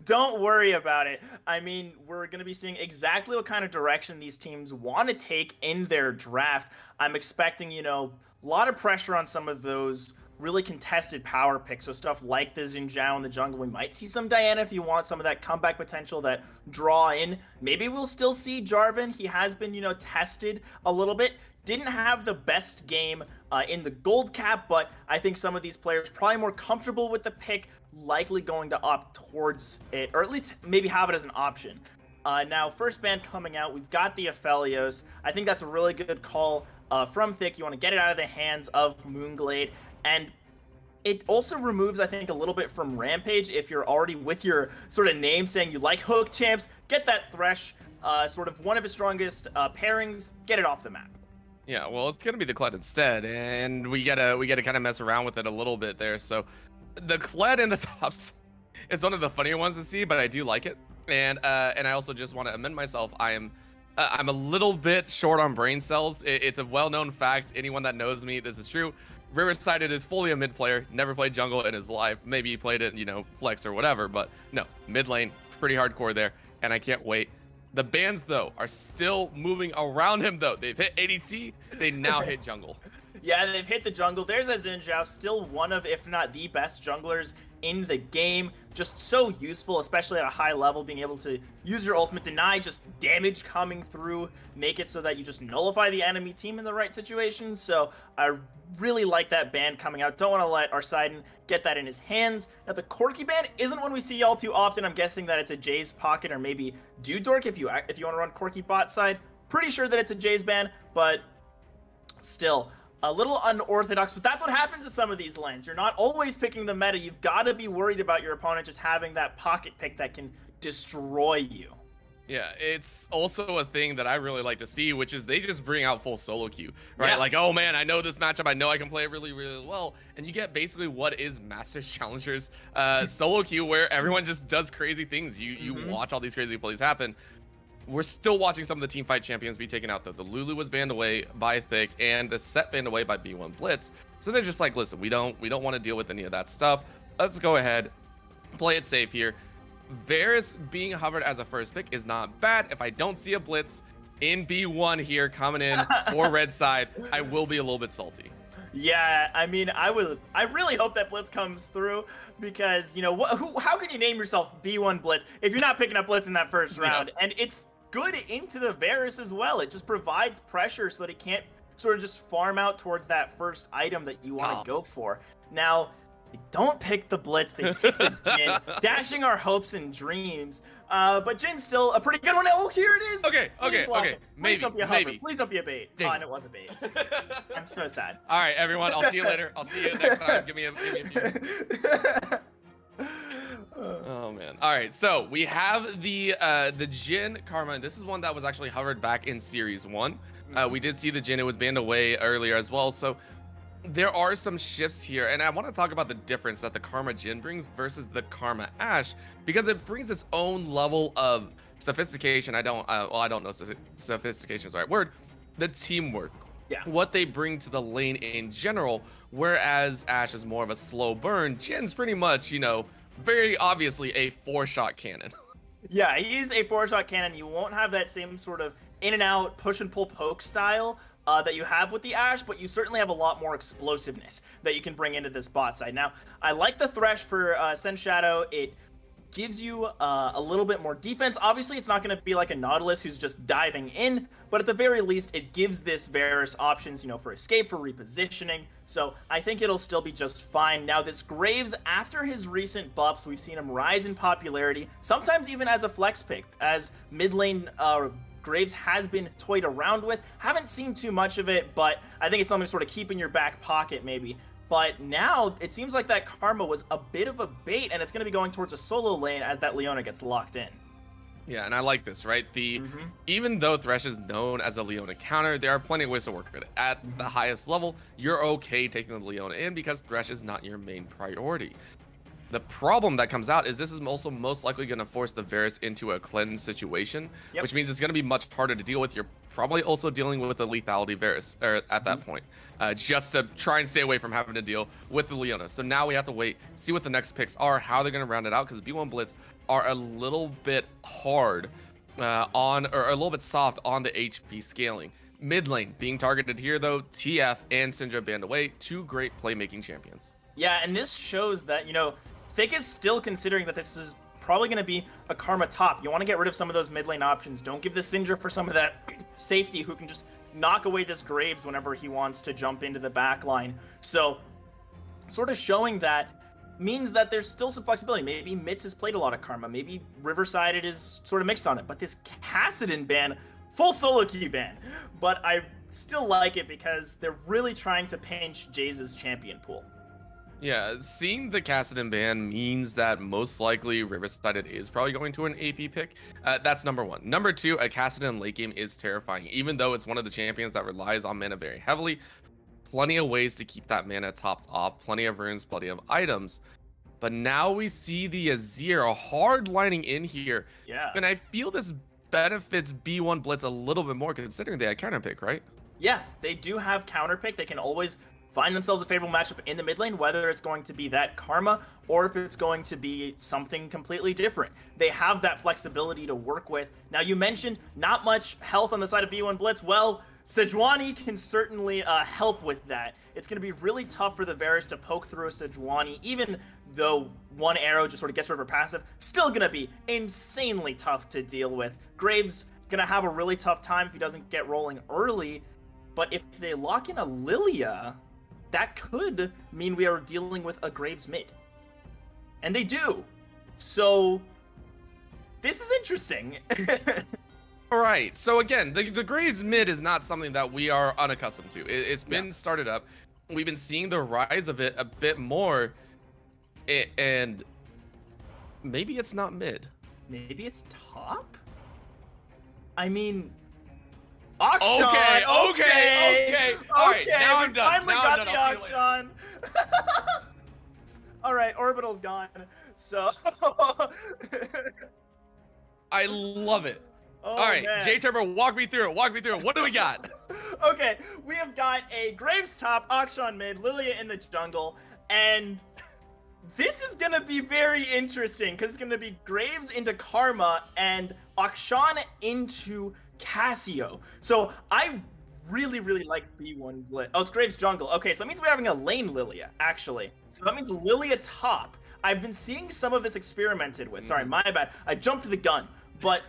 Don't worry about it. I mean, we're going to be seeing exactly what kind of direction these teams want to take in their draft. I'm expecting, a lot of pressure on some of those really contested power picks. So stuff like the Xin Zhao in the jungle. We might see some Diana if you want some of that comeback potential, that draw in. Maybe we'll still see Jarvan. He has been, tested a little bit. Didn't have the best game in the gold cap, but I think some of these players probably more comfortable with the pick, likely going to opt towards it, or at least maybe have it as an option. Now, first ban coming out, we've got the Aphelios. I think that's a really good call from Thick. You want to get it out of the hands of Moonglade, and it also removes, I think, a little bit from Rampage. If you're already with your sort of name saying you like hook champs, get that Thresh, sort of one of his strongest pairings, get it off the map. Yeah, well, it's gonna be the Kled instead, and we gotta kind of mess around with it a little bit there. So, the Kled in the tops, it's one of the funnier ones to see, but I do like it. And I also just want to amend myself. I'm a little bit short on brain cells. It's a well-known fact. Anyone that knows me, this is true. Riversided is fully a mid player. Never played jungle in his life. Maybe he played it, flex or whatever. But no, mid lane, pretty hardcore there. And I can't wait. The bans, though, are still moving around him, though. They've hit ADC. They now hit jungle. Yeah, they've hit the jungle. There's that Xin Zhao, still one of, if not the best junglers in the game. Just so useful, especially at a high level, being able to use your ultimate, deny just damage coming through, make it so that you just nullify the enemy team in the right situation. So I really like that ban coming out. Don't want to let Arsidon get that in his hands. Now, the Corki ban isn't one we see all too often. I'm guessing that it's a Jay's pocket or maybe Dude Dork if you want to run Corki bot side. Pretty sure that it's a Jay's ban, but still a little unorthodox, but that's what happens at some of these lanes. You're not always picking the meta. You've got to be worried about your opponent just having that pocket pick that can destroy you. Yeah, it's also a thing that I really like to see, which is they just bring out full solo queue, right? Yeah. Like, oh man, I know this matchup. I know I can play it really, really well. And you get basically what is Masters Challengers solo queue, where everyone just does crazy things. You watch all these crazy plays happen. We're still watching some of the team fight champions be taken out, though. The Lulu was banned away by Thick, and the Set banned away by B1 Blitz. So they're just like, listen, we don't want to deal with any of that stuff. Let's go ahead, play it safe here. Varus being hovered as a first pick is not bad. If I don't see a Blitz in B1 here coming in for red side, I will be a little bit salty. Yeah, I mean, I really hope that Blitz comes through because, how can you name yourself B1 Blitz if you're not picking up Blitz in that first round? And it's good into the Varus as well. It just provides pressure so that he can't sort of just farm out towards that first item that you want to go for. Now, They don't pick the Blitz, they pick the Jhin, dashing our hopes and dreams. But Jin's still a pretty good one. Oh, here it is. Okay, Please lock okay. it. Please don't be a hover. Maybe. Please don't be a bait. Dang. Oh, and it was a bait. I'm so sad. All right, everyone. I'll see you later. I'll see you next time. Give me a few. Oh man. All right, so we have the Jhin Karma, and this is one that was actually hovered back in Series 1. We did see the Jhin, it was banned away earlier as well, so there are some shifts here, and I want to talk about the difference that the Karma Jhin brings versus the Karma Ashe, because it brings its own level of sophistication. I don't know if sophistication is the right word. The teamwork. Yeah. What they bring to the lane in general, whereas Ashe is more of a slow burn, Jin's pretty much, you know, very obviously a 4-shot cannon. Yeah, he's a 4-shot cannon. You won't have that same sort of in and out, push and pull poke style that you have with the Ashe, but you certainly have a lot more explosiveness that you can bring into this bot side. Now, I like the Thresh for Send Shadow. It gives you a little bit more defense. Obviously, it's not going to be like a Nautilus who's just diving in, but at the very least, it gives this Varus options, you know, for escape, for repositioning. So I think it'll still be just fine. Now, this Graves, after his recent buffs, we've seen him rise in popularity, sometimes even as a flex pick, as mid lane Graves has been toyed around with. Haven't seen too much of it, but I think it's something to sort of keep in your back pocket maybe. But now it seems like that Karma was a bit of a bait, and it's going to be going towards a solo lane as that Leona gets locked in. Yeah, and I like this, right? Even though Thresh is known as a Leona counter, there are plenty of ways to work with it. At the highest level, you're okay taking the Leona in because Thresh is not your main priority. The problem that comes out is this is also most likely going to force the Varus into a cleanse situation, which means it's going to be much harder to deal with. You're probably also dealing with the lethality Varus at that point, just to try and stay away from having to deal with the Leona. So now we have to wait, see what the next picks are, how they're going to round it out, because B1 Blitz are a little bit hard or a little bit soft on the HP scaling. Mid lane being targeted here though, TF and Syndra banned away, two great playmaking champions. Yeah, and this shows that, you know, Thick is still considering that this is probably going to be a Karma top. You want to get rid of some of those mid lane options. Don't give the Syndra for some of that safety who can just knock away this Graves whenever he wants to jump into the back line. So sort of showing that means that there's still some flexibility. Maybe Mitz has played a lot of Karma. Maybe Riverside it is sort of mixed on it. But this Kassadin ban, full solo queue ban. But I still like it because they're really trying to pinch Jayce's champion pool. Yeah, seeing the Kassadin ban means that most likely Riverside is probably going to an AP pick. That's number one. Number two, a Kassadin late game is terrifying. Even though it's one of the champions that relies on mana very heavily, plenty of ways to keep that mana topped off, plenty of runes, plenty of items. But now we see the Azir hard lining in here. Yeah. And I feel this benefits B1 Blitz a little bit more considering they had counter pick, right? Yeah, they do have counter pick. They can always find themselves a favorable matchup in the mid lane, whether it's going to be that Karma or if it's going to be something completely different. They have that flexibility to work with. Now, you mentioned not much health on the side of B1 Blitz. Well, Sejuani can certainly help with that. It's going to be really tough for the Varus to poke through a Sejuani, even though one arrow just sort of gets rid of her passive. Still going to be insanely tough to deal with. Graves going to have a really tough time if he doesn't get rolling early. But if they lock in a Lilia, that could mean we are dealing with a Graves mid. And they do. So this is interesting. All right. So again, the Graves mid is not something that we are unaccustomed to. It's been started up. We've been seeing the rise of it a bit more. And maybe it's not mid. Maybe it's top? I mean, Akshan, okay. All right, now I'm done. Finally got the Akshan. All right, Orbital's gone. So I love it. Oh, all right, man. J-Turbo, walk me through it. What do we got? Okay, we have got a Graves top, Akshan mid, Lilia in the jungle, and this is gonna be very interesting because it's gonna be Graves into Karma and Akshan into Cassio. So I really like B1 Blitz. Oh, it's Graves jungle. Okay, so that means we're having a lane Lilia, actually. So that means Lilia top. I've been seeing some of this experimented with. Sorry, my bad. I jumped the gun. But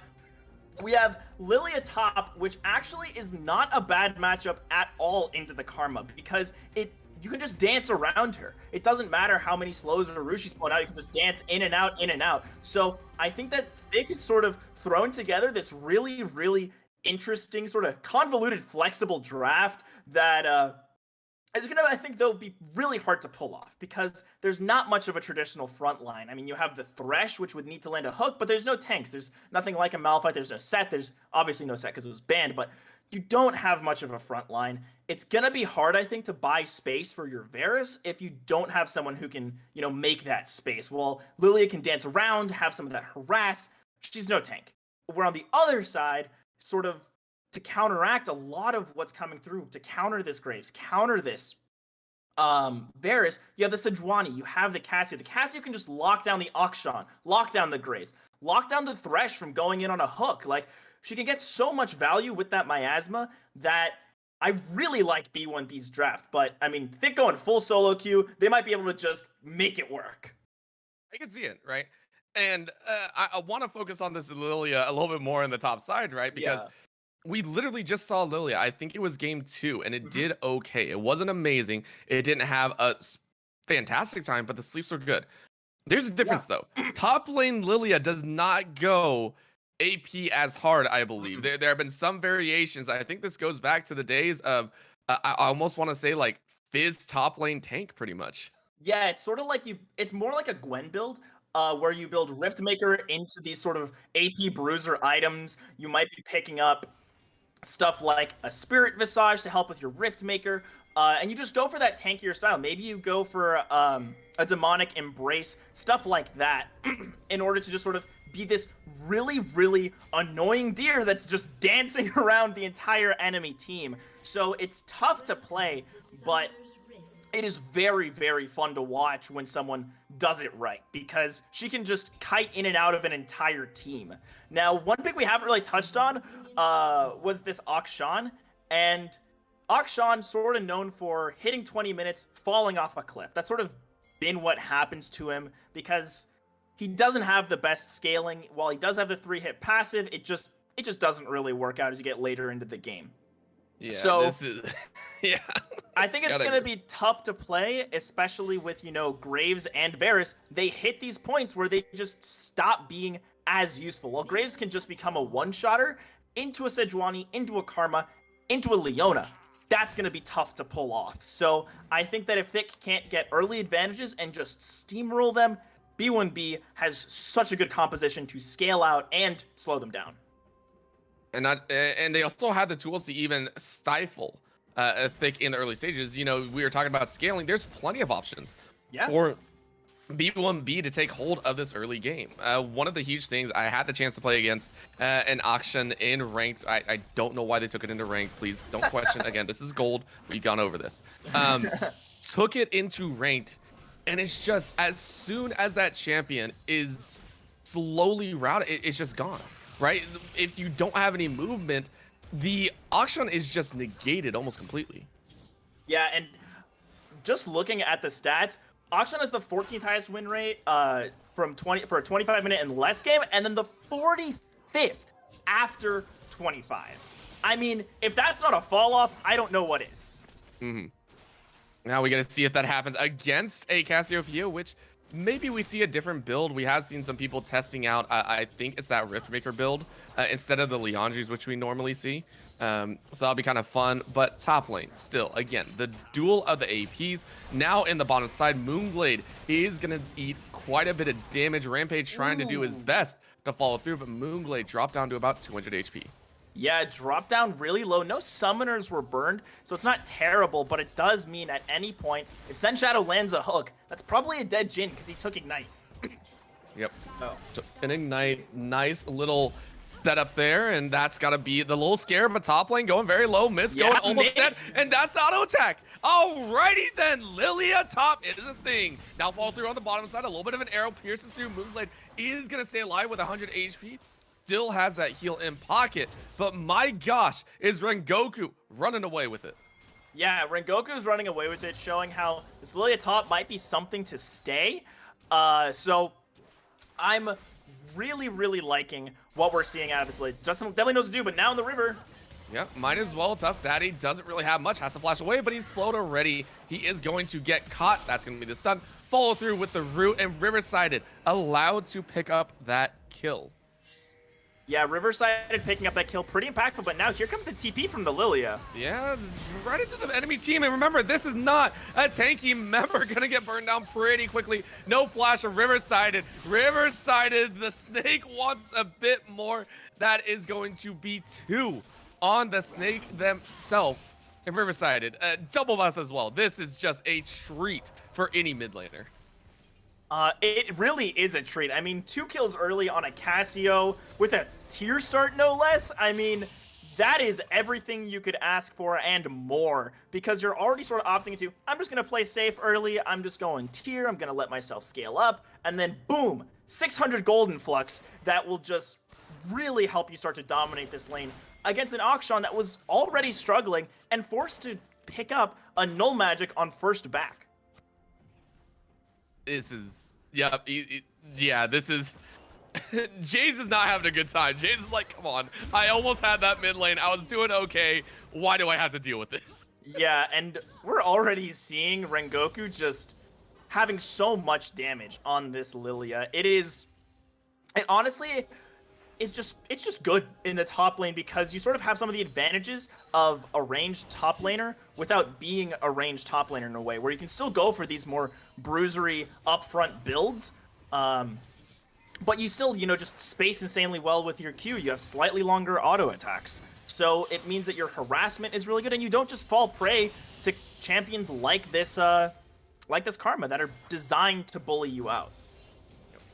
we have Lilia top, which actually is not a bad matchup at all into the Karma because it you can just dance around her. It doesn't matter how many slows or Rushi's pulling out, you can just dance in and out, in and out. So I think that Thick is sort of thrown together this really, really interesting, sort of convoluted, flexible draft that it's gonna, I think, though, be really hard to pull off because there's not much of a traditional front line. I mean, you have the Thresh, which would need to land a hook, but there's no tanks. There's nothing like a Malphite. There's no set. There's obviously no set because it was banned, but you don't have much of a front line. It's gonna be hard, I think, to buy space for your Varus if you don't have someone who can, make that space. Well, Lilia can dance around, have some of that harass. She's no tank. Where on the other side, sort of to counteract a lot of what's coming through, to counter this Graves, counter this Varus, you have the Sejuani, you have the Cassio. The Cassio can just lock down the Akshan, lock down the Graves, lock down the Thresh from going in on a hook. Like, she can get so much value with that miasma that I really like B1B's draft. But, I mean, Thick going full solo queue, they might be able to just make it work. I can see it, right? And I want to focus on this Lilia a little bit more in the top side, right? Because we literally just saw Lilia. I think it was game 2, and it did okay. It wasn't amazing. It didn't have a fantastic time, but the sleeps were good. There's a difference, though. Top lane Lilia does not go AP as hard, I believe. There have been some variations. I think this goes back to the days of, I almost want to say, like, Fizz top lane tank, pretty much. Yeah, it's sort of like it's more like a Gwen build, where you build Riftmaker into these sort of AP bruiser items. You might be picking up stuff like a Spirit Visage to help with your Riftmaker, and you just go for that tankier style. Maybe you go for a Demonic Embrace, stuff like that, in order to just sort of be this really, really annoying deer that's just dancing around the entire enemy team. So it's tough to play, but it is very, very fun to watch when someone does it right, because she can just kite in and out of an entire team. Now, one pick we haven't really touched on was this Akshan, and Akshan sort of known for hitting 20 minutes, falling off a cliff. That's sort of been what happens to him, because he doesn't have the best scaling. While he does have the 3-hit passive, it just doesn't really work out as you get later into the game. Yeah, so this is, yeah. I think it's going to be tough to play, especially with, Graves and Varus. They hit these points where they just stop being as useful. While Graves can just become a one-shotter into a Sejuani, into a Karma, into a Leona. That's going to be tough to pull off. So I think that if Thick can't get early advantages and just steamroll them, B1B has such a good composition to scale out and slow them down. And they also had the tools to even stifle Thick in the early stages. We were talking about scaling. There's plenty of options for B1B to take hold of this early game. One of the huge things, I had the chance to play against an Akshan in ranked. I don't know why they took it into ranked. Please don't question. Again, this is gold. We've gone over this. Took it into ranked, and it's just, as soon as that champion is slowly routed, it's just gone. Right? If you don't have any movement, the Akshan is just negated almost completely. Yeah, and just looking at the stats, Akshan has the 14th highest win rate for a 25-minute and less game, and then the 45th after 25. I mean, if that's not a fall off, I don't know what is. Now we got to see if that happens against a Cassiopeia, which maybe we see a different build. We have seen some people testing out, I think it's that Riftmaker build instead of the Liandry's, which we normally see. So that'll be kind of fun. But top lane, still, again, the duel of the APs. Now in the bottom side, Moonglade is going to eat quite a bit of damage. Rampage trying to do his best to follow through, but Moonglade dropped down to about 200 HP. Yeah, it dropped down really low. No summoners were burned, so it's not terrible, but it does mean at any point, if Sen Shadow lands a hook, that's probably a dead Jhin because he took Ignite. Yep. So an Ignite, nice little setup there, and that's got to be the little scare, but top lane going very low, Miss going almost dead, and that's the auto attack. Alrighty then, Lilia top is a thing. Now fall through on the bottom side, a little bit of an arrow pierces through. Moonblade is going to stay alive with 100 HP. Still has that heal in pocket, but my gosh, is Rengoku running away with it. Yeah, Rengoku is running away with it, showing how this Lilia top might be something to stay. So I'm really, really liking what we're seeing out of this Lilia. Justin definitely knows what to do, but now in the river, Yeah, might as well. Tough Daddy doesn't really have much. Has to flash away, but he's slowed already. He is going to get caught. That's going to be the stun. Follow through with the root, and Riverside allowed to pick up that kill. Yeah, Riverside picking up that kill, pretty impactful, but now here comes the TP from the Lilia. Yeah, right into the enemy team. And remember, this is not a tanky member. Gonna get burned down pretty quickly. No flash of Riverside. Riverside, the snake wants a bit more. That is going to be 2 on the snake themselves. And Riverside, double bus as well. This is just a treat for any mid laner. It really is a treat. I mean, 2 kills early on a Casio with a tier start, no less. I mean, that is everything you could ask for and more, because you're already sort of opting into, I'm just going to play safe early, I'm just going tier, I'm going to let myself scale up, and then boom, 600 gold influx that will just really help you start to dominate this lane against an Akshan that was already struggling and forced to pick up a null magic on first back. This is, yeah, this is, Jace is not having a good time. Jace is like, come on, I almost had that mid lane. I was doing okay. Why do I have to deal with this? Yeah, and we're already seeing Rengoku just having so much damage on this Lilia. It honestly, it's just good in the top lane because you sort of have some of the advantages of a ranged top laner without being a ranged top laner in a way, where you can still go for these more bruisery upfront builds, but you still, just space insanely well with your Q. You have slightly longer auto attacks, so it means that your harassment is really good, and you don't just fall prey to champions like this Karma that are designed to bully you out.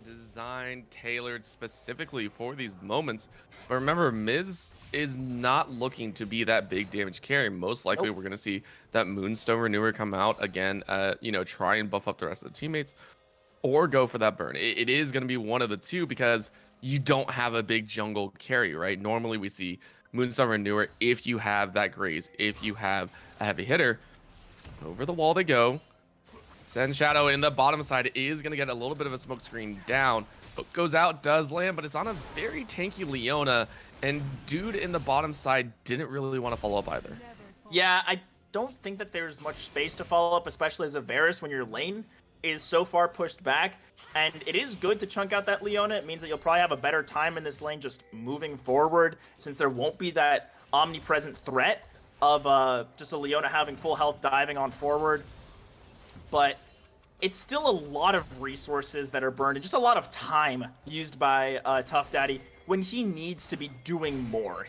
Designed, tailored specifically for these moments. But remember, Miz is not looking to be that big damage carry. Most likely, we're going to see that Moonstone Renewer come out again, try and buff up the rest of the teammates, or go for that burn. It is going to be one of the two because you don't have a big jungle carry, right? Normally, we see Moonstone Renewer if you have that Graze, if you have a heavy hitter. Over the wall they go. Send Shadow in the bottom side is going to get a little bit of a smoke screen down. Hook goes out, does land, but it's on a very tanky Leona. And dude in the bottom side didn't really want to follow up either. Yeah, I don't think that there's much space to follow up, especially as a Varus when your lane is so far pushed back. And it is good to chunk out that Leona. It means that you'll probably have a better time in this lane just moving forward, since there won't be that omnipresent threat of just a Leona having full health diving on forward. But it's still a lot of resources that are burned and just a lot of time used by Tough Daddy when he needs to be doing more.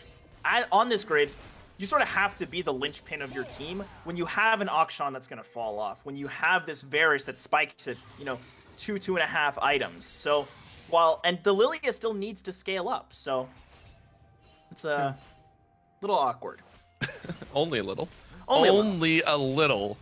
On this Graves, you sort of have to be the linchpin of your team when you have an Akshan that's going to fall off, when you have this Varus that spikes at, 2.5 items. So, and the Lilia still needs to scale up, so it's a little awkward. Only a little. Only a little.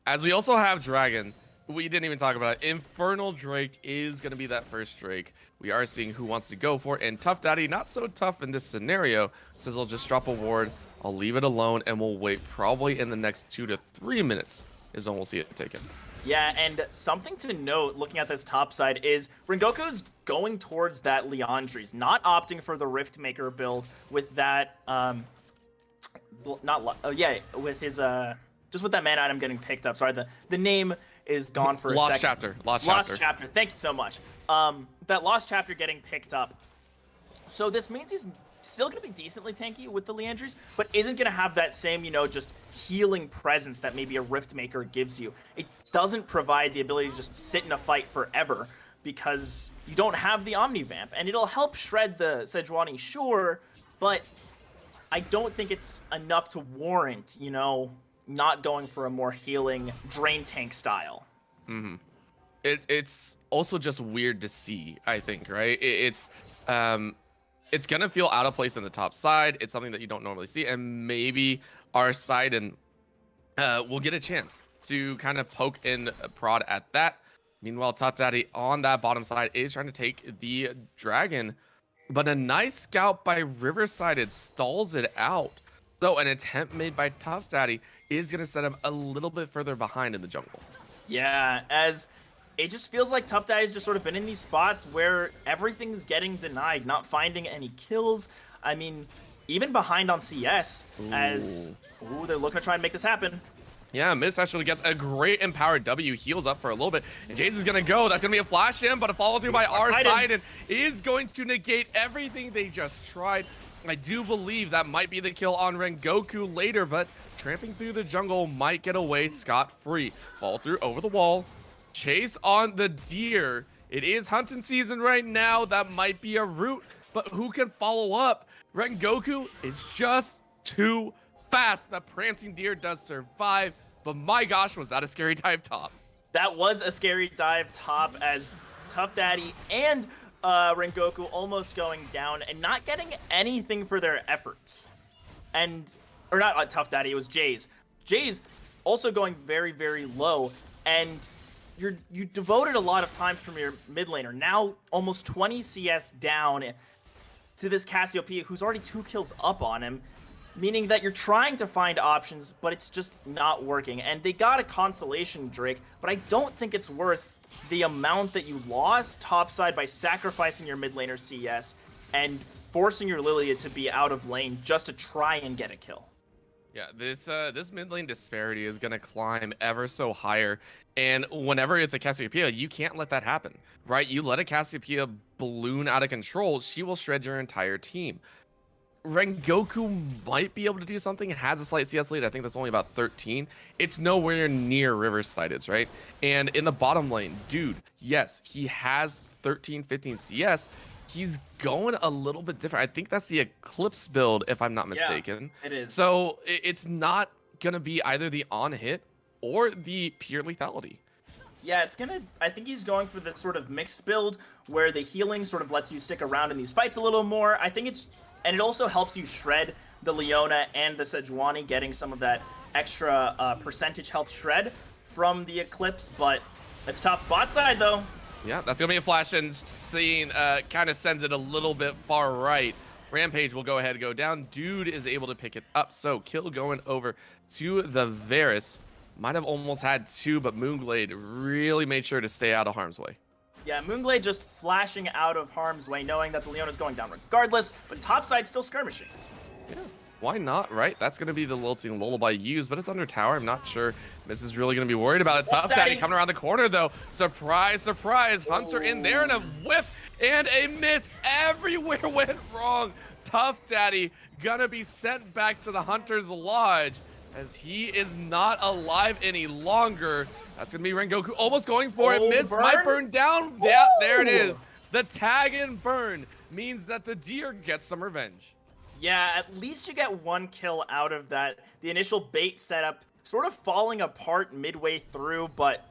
As we also have Dragon, we didn't even talk about it. Infernal Drake is going to be that first Drake. We are seeing who wants to go for it. And Tough Daddy, not so tough in this scenario, says I'll just drop a ward. I'll leave it alone, and we'll wait probably in the next 2 to 3 minutes is when we'll see it taken. Yeah, and something to note looking at this top side is Rengoku's going towards that Leandries, not opting for the Riftmaker build with that, with his, just with that man item getting picked up. Sorry, the name is gone for a Lost second. Chapter. Lost Chapter. Thank you so much. That Lost Chapter getting picked up. So this means he's still going to be decently tanky with the Leandries, but isn't going to have that same, just healing presence that maybe a Riftmaker gives you. It doesn't provide the ability to just sit in a fight forever because you don't have the Omnivamp, and it'll help shred the Sejuani, sure, but I don't think it's enough to warrant, not going for a more healing drain tank style. Mm-hmm. It's also just weird to see, I think, right? It's gonna feel out of place in the top side. It's something that you don't normally see, and maybe our side and will get a chance to kind of poke and prod at that. Meanwhile, Tough Daddy on that bottom side is trying to take the dragon, but a nice scout by Riverside, it stalls it out. So an attempt made by Tough Daddy is going to set him a little bit further behind in the jungle. Yeah, as it just feels like Tough Daddy's just sort of been in these spots where everything's getting denied, not finding any kills. I mean, even behind on CS as they're looking to try and make this happen. Yeah, Miss actually gets a great empowered W, heals up for a little bit, and James is gonna go. That's gonna be a flash in, but a follow through by our side, and is going to negate everything they just tried. I do believe that might be the kill on Rengoku later, but tramping through the jungle might get away scot-free. Fall through over the wall, chase on the deer. It is hunting season right now. That might be a route, but who can follow up? Rengoku is just too fast. The prancing deer does survive. But my gosh, was that a scary dive top? That was a scary dive top as Tough Daddy and Rengoku almost going down and not getting anything for their efforts. Or not Tough Daddy, it was Jay's. Jay's also going very, very low, and you devoted a lot of time from your mid laner. Now almost 20 CS down to this Cassiopeia who's already 2 kills up on him. Meaning that you're trying to find options, but it's just not working. And they got a consolation Drake, but I don't think it's worth the amount that you lost topside by sacrificing your mid laner CS and forcing your Lilia to be out of lane just to try and get a kill. Yeah, this mid lane disparity is gonna climb ever so higher, and whenever it's a Cassiopeia, you can't let that happen, right? You let a Cassiopeia balloon out of control, she will shred your entire team. Rengoku might be able to do something. It has a slight CS lead. I think that's only about 13. It's nowhere near Riverside is, right? And in the bottom lane, dude, yes, he has 13, 15 CS. He's going a little bit different. I think that's the Eclipse build, if I'm not mistaken. Yeah, it is. So it's not going to be either the on-hit or the pure lethality. Yeah, I think he's going for the sort of mixed build where the healing sort of lets you stick around in these fights a little more. And it also helps you shred the Leona and the Sejuani, getting some of that extra percentage health shred from the Eclipse, but it's tough. Bot side, though. Yeah, that's going to be a flash, and Scene kind of sends it a little bit far right. Rampage will go ahead and go down. Dude is able to pick it up, so kill going over to the Varus. Might have almost had 2, but Moonglade really made sure to stay out of harm's way. Yeah, Moonglade just flashing out of harm's way, knowing that the Leona's going down regardless, but topside still skirmishing. Yeah, why not, right? That's going to be the lilting lullaby used, but it's under tower. I'm not sure Miss is really going to be worried about it. Tough Daddy coming around the corner, though. Surprise, surprise. Hunter in there, and a whiff and a miss. Everywhere went wrong. Tough Daddy gonna be sent back to the Hunter's Lodge as he is not alive any longer. That's going to be Rengoku almost going for it. Miss might burn down. Yeah, there it is. The tag and burn means that the deer gets some revenge. Yeah, at least you get 1 kill out of that. The initial bait setup sort of falling apart midway through, but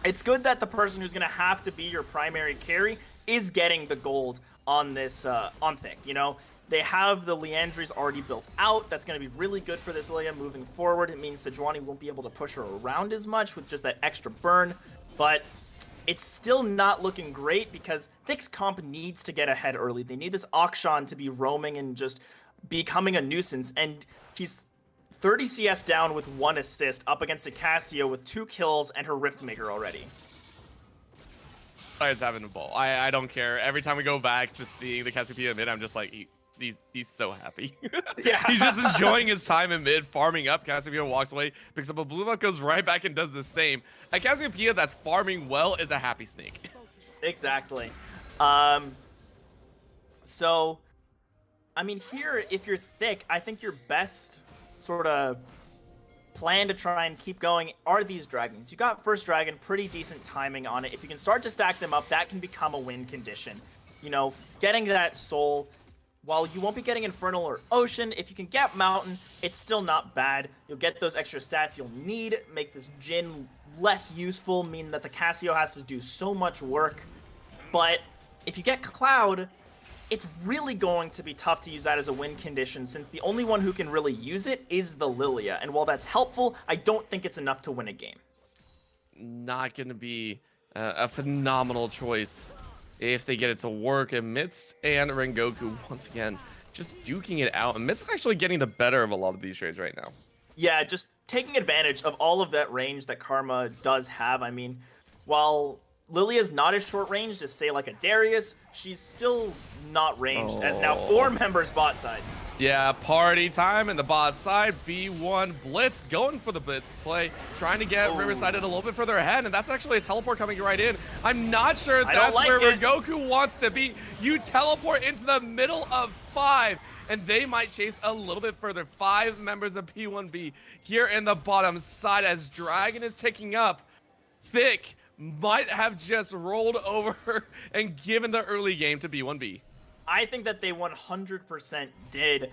it's good that the person who's going to have to be your primary carry is getting the gold on this, on Thick, you know? They have the Leandries already built out. That's going to be really good for this Lilia moving forward. It means Sejuani won't be able to push her around as much with just that extra burn. But it's still not looking great because Thick's comp needs to get ahead early. They need this Akshan to be roaming and just becoming a nuisance. And he's 30 CS down with 1 assist up against a Cassio with 2 kills and her Riftmaker already. It's having a ball. I don't care. Every time we go back to seeing the Cassiopeia mid, I'm just like, he's so happy. Yeah. He's just enjoying his time in mid, farming up. Cassiopeia walks away, picks up a blue buff, goes right back and does the same. A Cassiopeia that's farming well is a happy snake. Exactly. So, I mean, here, if you're Thick, I think your best sort of plan to try and keep going are these dragons. You got first dragon, pretty decent timing on it. If you can start to stack them up, that can become a win condition. You know, getting that soul, while you won't be getting Infernal or Ocean, if you can get Mountain, it's still not bad. You'll get those extra stats you'll need, make this Jhin less useful, meaning that the Cassio has to do so much work. But if you get Cloud, it's really going to be tough to use that as a win condition, since the only one who can really use it is the Lilia. And while that's helpful, I don't think it's enough to win a game. Not going to be a phenomenal choice if they get it to work. And Mitz and Rengoku, once again, just duking it out. And Mitz is actually getting the better of a lot of these trades right now. Yeah, just taking advantage of all of that range that Karma does have. I mean, while Lilia's not as short range as, say, like a Darius, she's still not ranged, as now 4 members bot side. Yeah, party time in the bot side. B1 Blitz going for the Blitz play, trying to get Riverside a little bit further ahead, and that's actually a teleport coming right in. I'm not sure that's where Rengoku wants to be. You teleport into the middle of 5, and they might chase a little bit further. 5 members of P1B here in the bottom side as Dragon is ticking up. Thick might have just rolled over and given the early game to B1B. I think that they 100% did.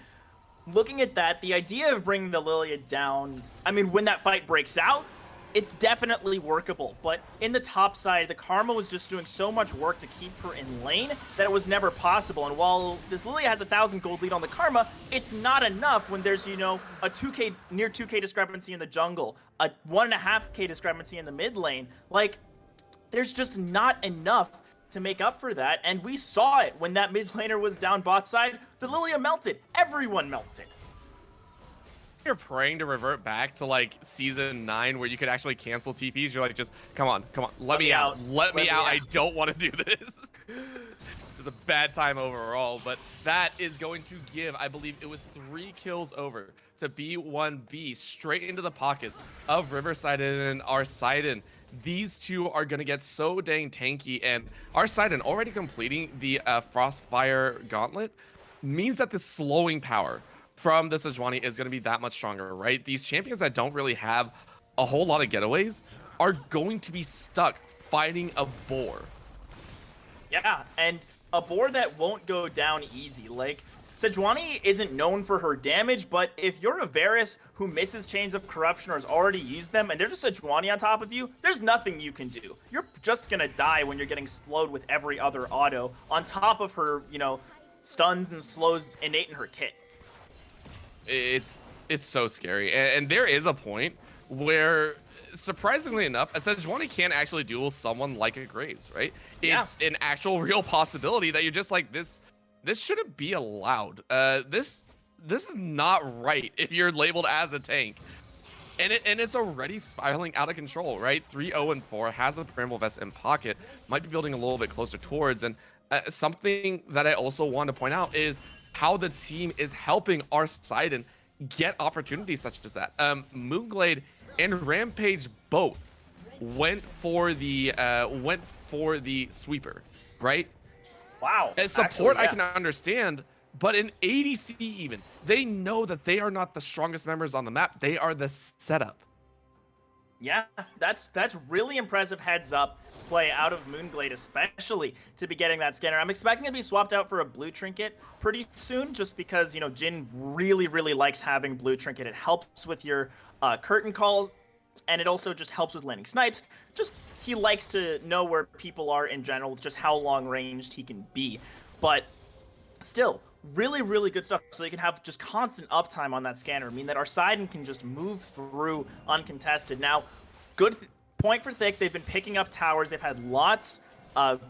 Looking at that, the idea of bringing the Lilia down, I mean, when that fight breaks out, it's definitely workable. But in the top side, the Karma was just doing so much work to keep her in lane that it was never possible. And while this Lilia has 1,000 gold lead on the Karma, it's not enough when there's, you know, a 2k, near 2k discrepancy in the jungle, a 1.5k discrepancy in the mid lane. Like, there's just not enough to make up for that, and we saw it when that mid laner was down bot side. The Lilia melted. Everyone melted. You're praying to revert back to like season 9 where you could actually cancel TPs. You're like, just come on, let me out. Let me out. I don't want to do this. It's a bad time overall, but that is going to give, I believe it was 3 kills over to B1B straight into the pockets of Riverside and Arsidon. These two are going to get so dang tanky, and Arsidon already completing the Frostfire Gauntlet means that the slowing power from the Sejuani is going to be that much stronger, right? These champions that don't really have a whole lot of getaways are going to be stuck fighting a boar. Yeah, and a boar that won't go down easy. Like, Sejuani isn't known for her damage, but if you're a Varus who misses Chains of Corruption or has already used them, and there's a Sejuani on top of you, there's nothing you can do. You're just gonna die when you're getting slowed with every other auto, on top of her, you know, stuns and slows innate in her kit. It's so scary, and there is a point where, surprisingly enough, a Sejuani can't actually duel someone like a Graves, right? It's an actual real possibility that you're just like, this shouldn't be allowed. This is not right if you're labeled as a tank. And it's already spiraling out of control, right? 3-0-4 has a Bramble Vest in pocket, might be building a little bit closer towards. And something that I also want to point out is how the team is helping Arsidon get opportunities such as that. Moonglade and Rampage both went for the sweeper, right? Wow. As support, I can understand, but in ADC even, they know that they are not the strongest members on the map. They are the setup. Yeah, that's really impressive heads up play out of Moonglade, especially to be getting that scanner. I'm expecting it to be swapped out for a blue trinket pretty soon, just because, you know, Jhin really, really likes having blue trinket. It helps with your curtain call, and it also just helps with landing snipes. Just, he likes to know where people are in general, just how long ranged he can be. But still, really, really good stuff. So they can have just constant uptime on that scanner. I mean, that Arsidon can just move through uncontested. Now, good point for Thick. They've been picking up towers. They've had lots of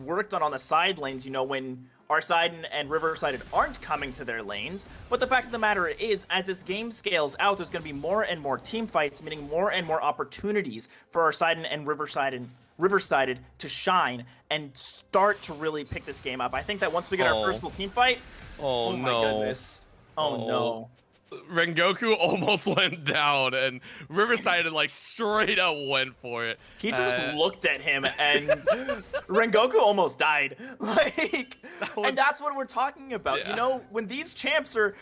work done on the side lanes, you know, when Arsidon and Riverside aren't coming to their lanes. But the fact of the matter is, as this game scales out, there's going to be more and more team fights, meaning more and more opportunities for Arsidon and Riverside to shine and start to really pick this game up. I think that once we get our personal team fight, oh my goodness. Oh no. Rengoku almost went down, and Riverside like straight up went for it. He just looked at him, and Rengoku almost died. Like, and that's what we're talking about. Yeah. You know, when these champs are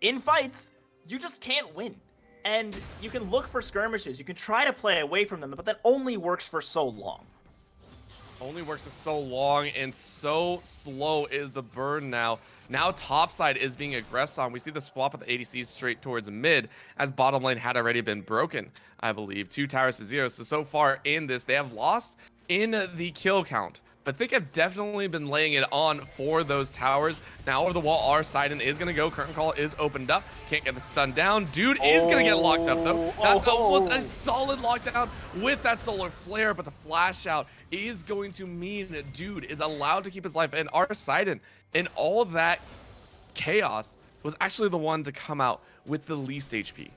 in fights, you just can't win. And you can look for skirmishes. You can try to play away from them, but that only works for so long. Only works for so long, and so slow is the burn now. Now topside is being aggressed on. We see the swap of the ADCs straight towards mid, as bottom lane had already been broken, I believe. 2 towers to 0. So far in this, they have lost in the kill count, but they have definitely been laying it on for those towers. Now over the wall, Arsidon is going to go. Curtain call is opened up. Can't get the stun down. Dude is going to get locked up, though. That's almost a solid lockdown with that solar flare, but the flash out is going to mean that dude is allowed to keep his life. And Arsidon, in all that chaos, was actually the one to come out with the least HP.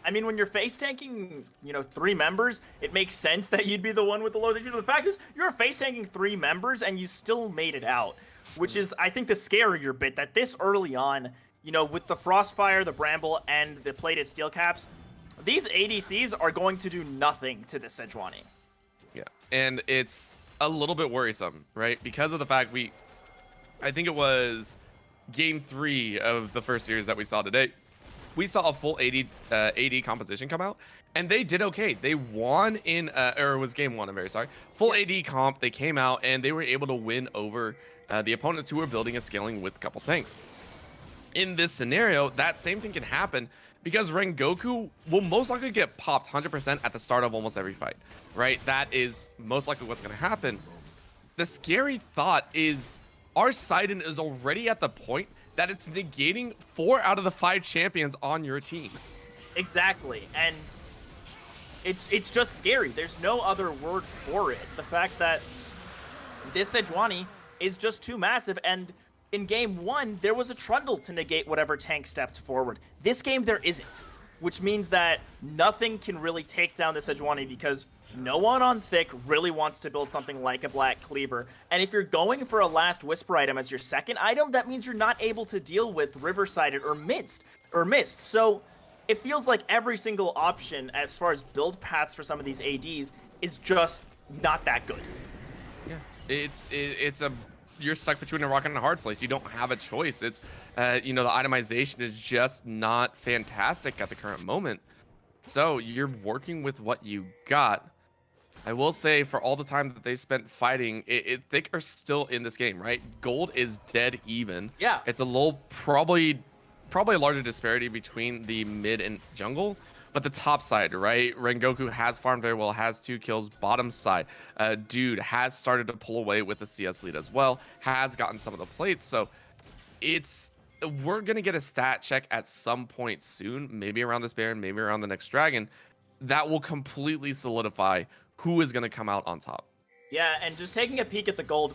I mean, when you're face tanking, you know, 3 members, it makes sense that you'd be the one with the lowest HP. But the fact is, you're face tanking 3 members and you still made it out. which is, I think, the scarier bit, that this early on, with the Frostfire, the Bramble, and the plated steel caps, these ADCs are going to do nothing to the Sejuani. Yeah, and it's a little bit worrisome, right? Because of the fact I think it was game 3 of the first series that we saw today. We saw a full AD composition come out, and they did okay. They won in, or it was game 1, I'm very sorry. Full AD comp, they came out, and they were able to win over the opponents who were building and scaling with a couple tanks. In this scenario, that same thing can happen because Rengoku will most likely get popped 100% at the start of almost every fight, right? That is most likely what's going to happen. The scary thought is our Sidon is already at the point that it's negating 4 out of the 5 champions on your team. Exactly, and it's just scary. There's no other word for it. The fact that this Sejuani is just too massive, and in game 1, there was a Trundle to negate whatever tank stepped forward. This game, there isn't, which means that nothing can really take down the Sejuani because no one on Thick really wants to build something like a Black Cleaver. And if you're going for a last Whisper item as your second item, that means you're not able to deal with River-Sided or Mist. So it feels like every single option as far as build paths for some of these ADs is just not that good. Yeah, you're stuck between a rock and a hard place. You don't have a choice. It's the itemization is just not fantastic at the current moment. So you're working with what you got. I will say, for all the time that they spent fighting, Thick are still in this game, right? Gold is dead even. Yeah. It's a little, probably a larger disparity between the mid and jungle, but the top side, right? Rengoku has farmed very well, has 2 kills. Bottom side, Dude has started to pull away with the CS lead as well, has gotten some of the plates. So we're going to get a stat check at some point soon, maybe around this Baron, maybe around the next Dragon, that will completely solidify who is going to come out on top. Yeah, and just taking a peek at the gold,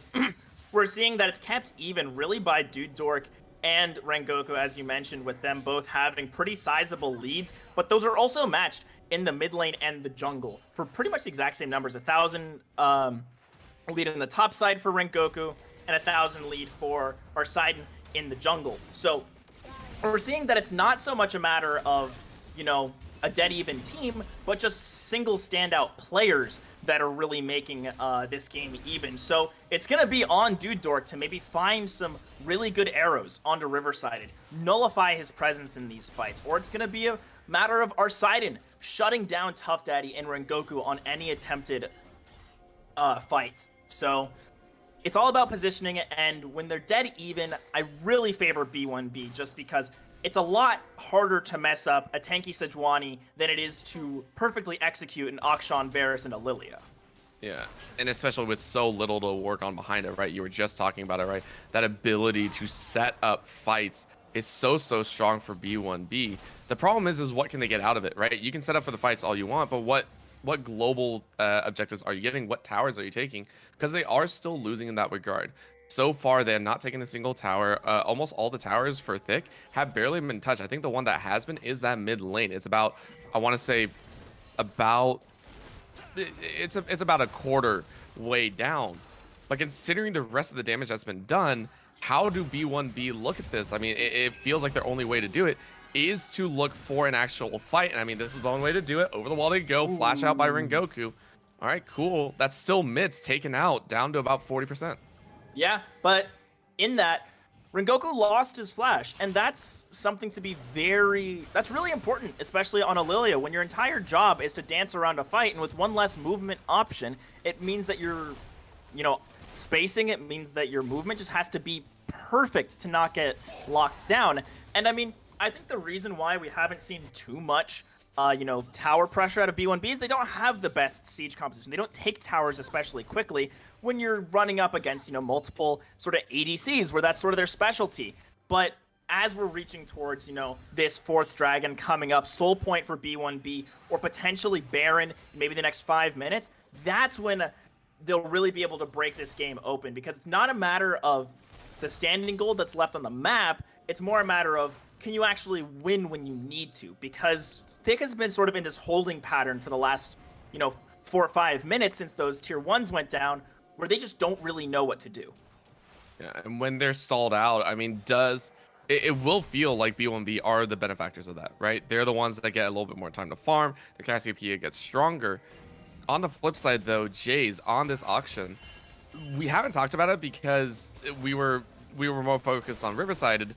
we're seeing that it's kept even really by Dude Dork and Rengoku, as you mentioned, with them both having pretty sizable leads, but those are also matched in the mid lane and the jungle for pretty much the exact same numbers. 1,000 lead in the top side for Rengoku and 1,000 lead for our Sidon in the jungle. So we're seeing that it's not so much a matter of, a dead even team, but just single standout players that are really making this game even. So it's going to be on Dude Dork to maybe find some really good arrows onto River-Sided, nullify his presence in these fights, or it's going to be a matter of our Sidon shutting down Tough Daddy and Rengoku on any attempted fight. So it's all about positioning, and when they're dead even, I really favor B1B just because it's a lot harder to mess up a tanky Sejuani than it is to perfectly execute an Akshan, Varus, and a Lilia. Yeah, and especially with so little to work on behind it, right? You were just talking about it, right? That ability to set up fights is so strong for B1B. The problem is what can they get out of it, right? You can set up for the fights all you want, but what global objectives are you getting? What towers are you taking? Because they are still losing in that regard. So far, they have not taken a single tower. Almost all the towers for Thick have barely been touched. I think the one that has been is that mid lane. It's about, I want to say, it's about a quarter way down. But considering the rest of the damage that's been done, how do B1B look at this? I mean, it feels like their only way to do it is to look for an actual fight. And I mean, this is the only way to do it. Over the wall they go. Flash out by Rengoku. All right, cool. That's still mids taken out, down to about 40%. Yeah, but in that, Rengoku lost his flash, and that's something to be that's really important, especially on a Lilia, when your entire job is to dance around a fight, and with one less movement option, it means that you're, spacing, it means that your movement just has to be perfect to not get locked down. And I mean, I think the reason why we haven't seen too much tower pressure out of B1B is they don't have the best siege composition. They don't take towers especially quickly when you're running up against, multiple sort of ADCs where that's sort of their specialty. But as we're reaching towards, this 4th Dragon coming up, Soul Point for B1B, or potentially Baron, maybe the next 5 minutes, that's when they'll really be able to break this game open, because it's not a matter of the standing gold that's left on the map. It's more a matter of, can you actually win when you need to? Because Thick has been sort of in this holding pattern for the last, 4 or 5 minutes since those tier 1s went down, where they just don't really know what to do. Yeah, and when they're stalled out, I mean, it will feel like B1B are the benefactors of that, right? They're the ones that get a little bit more time to farm. The Cassiopeia gets stronger. On the flip side, though, Jays on this auction, we haven't talked about it because we were more focused on Riverside.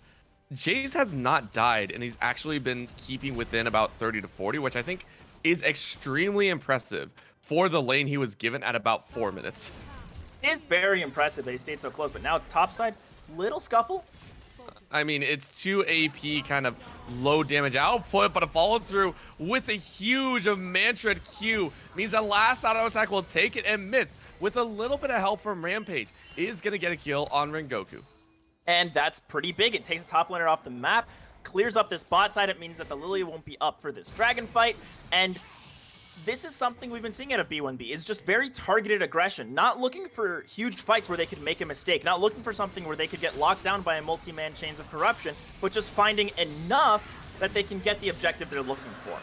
Jays has not died, and he's actually been keeping within about 30 to 40, which I think is extremely impressive for the lane he was given at about 4 minutes. It is very impressive that he stayed so close, but now topside, little scuffle. I mean, it's 2 AP kind of low damage output, but a follow through with a huge Mantred Q means that last auto attack will take it and miss. With a little bit of help from Rampage, is going to get a kill on Rengoku. And that's pretty big. It takes the top laner off the map, clears up this bot side. It means that the Lily won't be up for this dragon fight. And this is something we've been seeing out of B1B, is just very targeted aggression. Not looking for huge fights where they could make a mistake. Not looking for something where they could get locked down by a multi-man chains of corruption, but just finding enough that they can get the objective they're looking for.